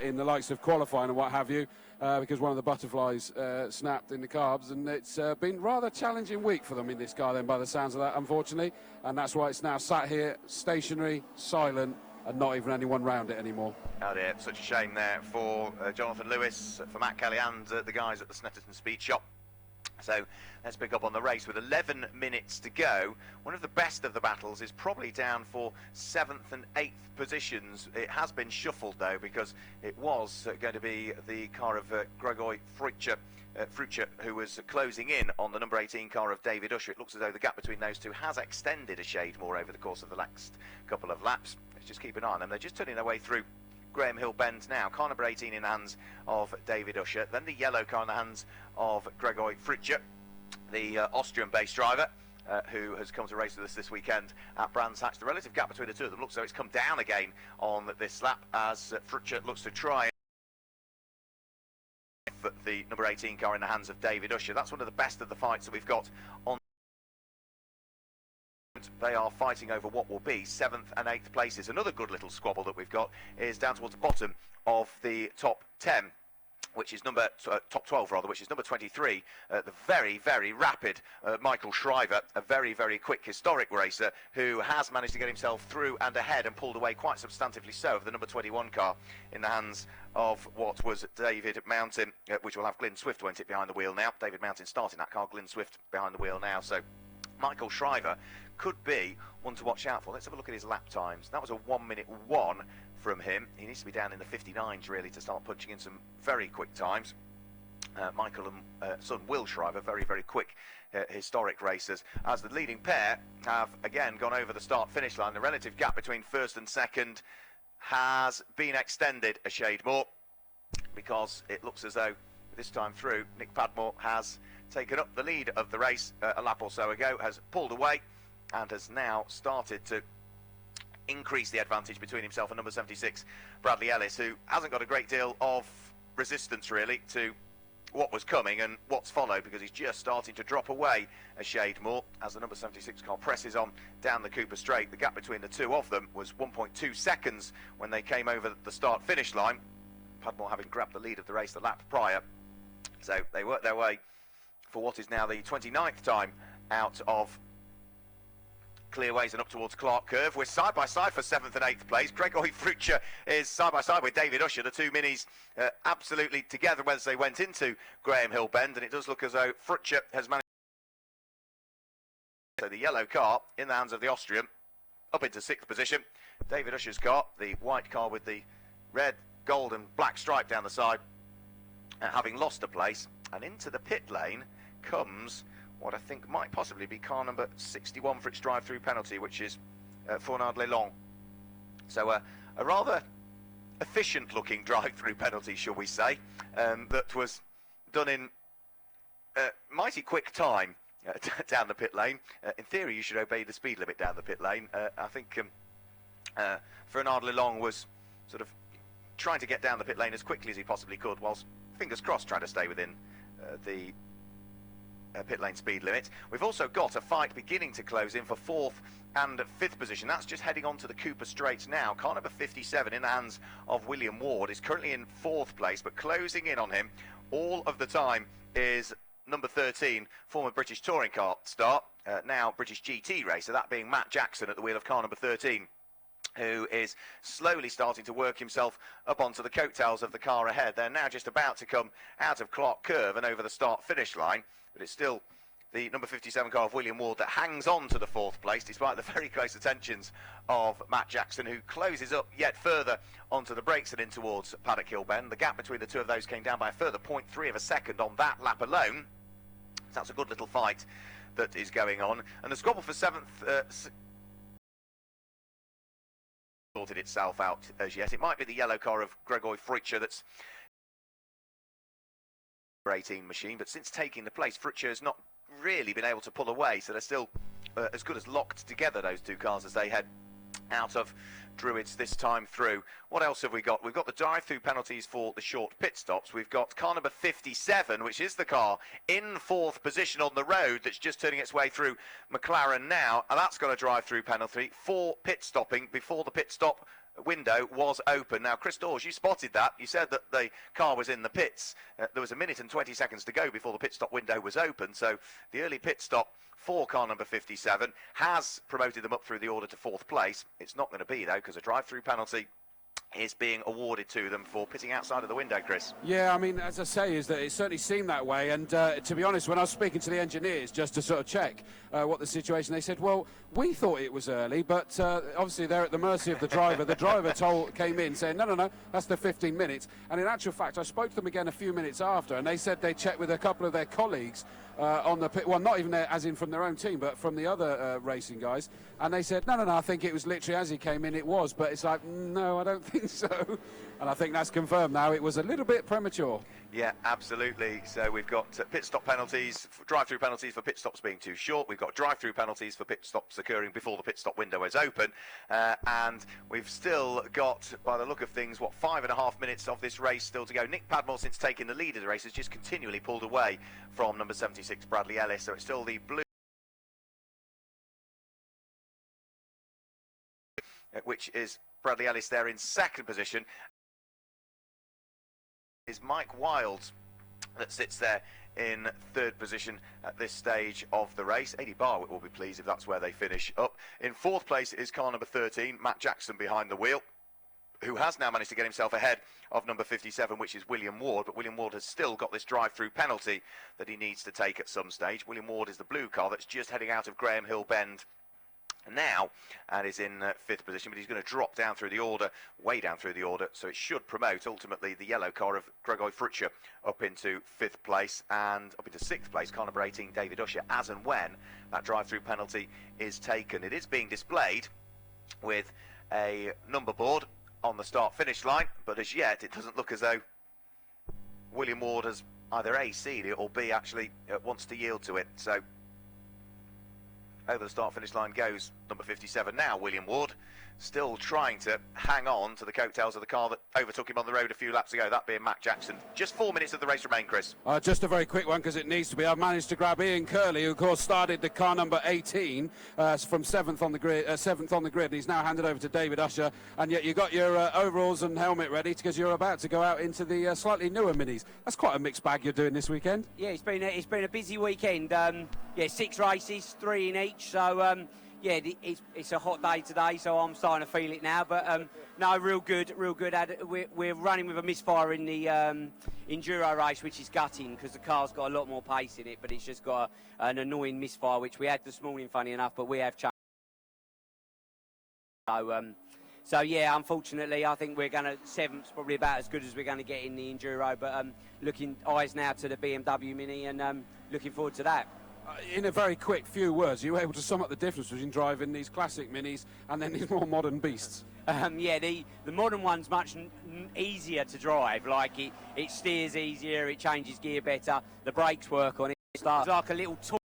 B: in the likes of qualifying and what have you, because one of the butterflies snapped in the carbs, and it's been rather challenging week for them in this car then, by the sounds of that, unfortunately. And that's why it's now sat here stationary, silent, and not even anyone round it anymore.
A: Oh dear, such a shame there for Jonathan Lewis, for Matt Kelly and the guys at the Snetterton Speed Shop. So let's pick up on the race with 11 minutes to go. One of the best of the battles is probably down for 7th and 8th positions. It has been shuffled though, because it was going to be the car of Gregor Freutcher, who was closing in on the number 18 car of David Usher. It looks as though the gap between those two has extended a shade more over the course of the last couple of laps. Let's just keep an eye on them. They're just turning their way through Graham Hill Bend now. Car number 18 in the hands of David Usher. Then the yellow car in the hands of Gregor Freutcher, the Austrian-based driver who has come to race with us this weekend at Brands Hatch. The relative gap between the two of them looks as though it's come down again on this lap as Freutcher looks to try the number 18 car in the hands of David Usher. That's one of the best of the fights that we've got on They are fighting over what will be 7th and 8th places. Another good little squabble that we've got is down towards the bottom of the top 10, which is top 12 rather, which is number 23, the very, very rapid Michael Shriver, a very, very quick historic racer who has managed to get himself through and ahead and pulled away quite substantively so of the number 21 car in the hands of what was David Mountain, which will have Glyn Swift, won't it, behind the wheel now. David Mountain starting that car, Glyn Swift behind the wheel now. So Michael Shriver could be one to watch out for. Let's have a look at his lap times. That was a 1:01 from him. He needs to be down in the 59s really to start punching in some very quick times. Michael and son Will Shriver, very, very quick historic racers, as the leading pair have again gone over the start-finish line. The relative gap between first and second has been extended a shade more, because it looks as though this time through Nick Padmore has taken up the lead of the race a lap or so ago, has pulled away and has now started to increase the advantage between himself and number 76 Bradley Ellis, who hasn't got a great deal of resistance really to what was coming and what's followed, because he's just starting to drop away a shade more as the number 76 car presses on down the Cooper Straight. The gap between the two of them was 1.2 seconds when they came over the start-finish line, Padmore having grabbed the lead of the race the lap prior. So they worked their way for what is now the 29th time out of Clearways and up towards Clark Curve. We're side by side for 7th and 8th place. Gregory Frucher is side by side with David Usher, the two minis absolutely together as they went into Graham Hill Bend, and it does look as though Frucher has managed. So the yellow car in the hands of the Austrian up into 6th position. David Usher's car, the white car with the red, gold and black stripe down the side, having lost a place, and into the pit lane comes what I think might possibly be car number 61 for its drive-through penalty, which is Fournard Lelong. So a rather efficient-looking drive-through penalty, shall we say, that was done in mighty quick time down the pit lane. In theory, you should obey the speed limit down the pit lane. I think Fournard Lelong was sort of trying to get down the pit lane as quickly as he possibly could, whilst, fingers crossed, trying to stay within the pit lane speed limit. We've also got a fight beginning to close in for 4th and 5th position. That's just heading on to the Cooper Straight now. Car number 57 in the hands of William Ward is currently in 4th place, but closing in on him all of the time is number 13, former British touring car star, now British GT racer, that being Matt Jackson at the wheel of car number 13, who is slowly starting to work himself up onto the coattails of the car ahead. They're now just about to come out of Clark Curve and over the start-finish line, but it's still the number 57 car of William Ward that hangs on to the 4th place, despite the very close attentions of Matt Jackson, who closes up yet further onto the brakes and in towards Paddock Hill Bend. The gap between the two of those came down by a further 0.3 of a second on that lap alone. So that's a good little fight that is going on. And the squabble for 7th sorted itself out as yet. It might be the yellow car of Gregory Frucher that's 18 machine, but since taking the place, Frucher has not really been able to pull away, so they're still as good as locked together, those two cars, as they head out of Druids this time through. What else have we got? We've got the drive-through penalties for the short pit stops. We've got car number 57, which is the car in 4th position on the road that's just turning its way through McLaren now, and that's got a drive-through penalty for pit stopping before the pit stop window was open. Now, Chris Dawes, you spotted that. You said that the car was in the pits. There was 1 minute and 20 seconds to go before the pit stop window was open, so the early pit stop for car number 57 has promoted them up through the order to 4th place. It's not going to be, though, because a drive-through penalty is being awarded to them for pitting outside of the window, Chris.
B: Yeah, I mean, as I say, is that it certainly seemed that way. And to be honest, when I was speaking to the engineers just to sort of check what the situation, they said, well, we thought it was early, but obviously they're at the mercy of the driver. The driver came in saying, no, that's the 15 minutes. And in actual fact, I spoke to them again a few minutes after, and they said they checked with a couple of their colleagues on the pit, well, not even as in from their own team, but from the other racing guys, and they said, no, I think it was literally as he came in, it was, but it's like, no, I don't think so. And I think that's confirmed now. It was a little bit premature.
A: Yeah, absolutely. So we've got pit stop penalties, drive-through penalties for pit stops being too short. We've got drive-through penalties for pit stops occurring before the pit stop window is open. And we've still got, by the look of things, 5.5 minutes of this race still to go. Nick Padmore, since taking the lead of the race, has just continually pulled away from number 76, Bradley Ellis. So it's still the blue which is Bradley Ellis there in second position. Is Mike Wild that sits there in third position at this stage of the race. Eddie Barwick will be pleased if that's where they finish up. In fourth place is car number 13, Matt Jackson behind the wheel, who has now managed to get himself ahead of number 57, which is William Ward, but William Ward has still got this drive-through penalty that he needs to take at some stage. William Ward is the blue car that's just heading out of Graham Hill Bend now and is in fifth position, but he's going to drop down through the order, way down through the order, so it should promote ultimately the yellow car of Gregory Frutcher up into fifth place and up into sixth place, car number 18, David Usher, as and when that drive-through penalty is taken. It is being displayed with a number board on the start-finish line, but as yet it doesn't look as though William Ward has either A, seen it, or B, actually wants to yield to it. So over the start-finish line goes number 57 now, William Ward, still trying to hang on to the coattails of the car that overtook him on the road a few laps ago, that being Matt Jackson. Just 4 minutes of the race remain, Chris.
B: Just a very quick one, because it needs to be. I've managed to grab Ian Curley, who of course started the car number 18 from seventh on the grid, and he's now handed over to David Usher. And yet you got your overalls and helmet ready because you're about to go out into the slightly newer minis. That's quite a mixed bag you're doing this weekend.
M: Yeah, it's been a busy weekend. Yeah, 6 races, 3 in each. So yeah, it's a hot day today, so I'm starting to feel it now. But no, real good. We're running with a misfire in the enduro race, which is gutting because the car's got a lot more pace in it, but it's just got an annoying misfire, which we had this morning, funny enough, but we have changed. So yeah, unfortunately, I think we're going to 7th's probably about as good as we're going to get in the enduro. But looking eyes now to the BMW Mini and looking forward to that.
B: In a very quick few words, are you able to sum up the difference between driving these classic minis and then these more modern beasts?
M: Yeah, the modern one's much easier to drive. Like it steers easier, it changes gear better, the brakes work on it. It's like a little toy.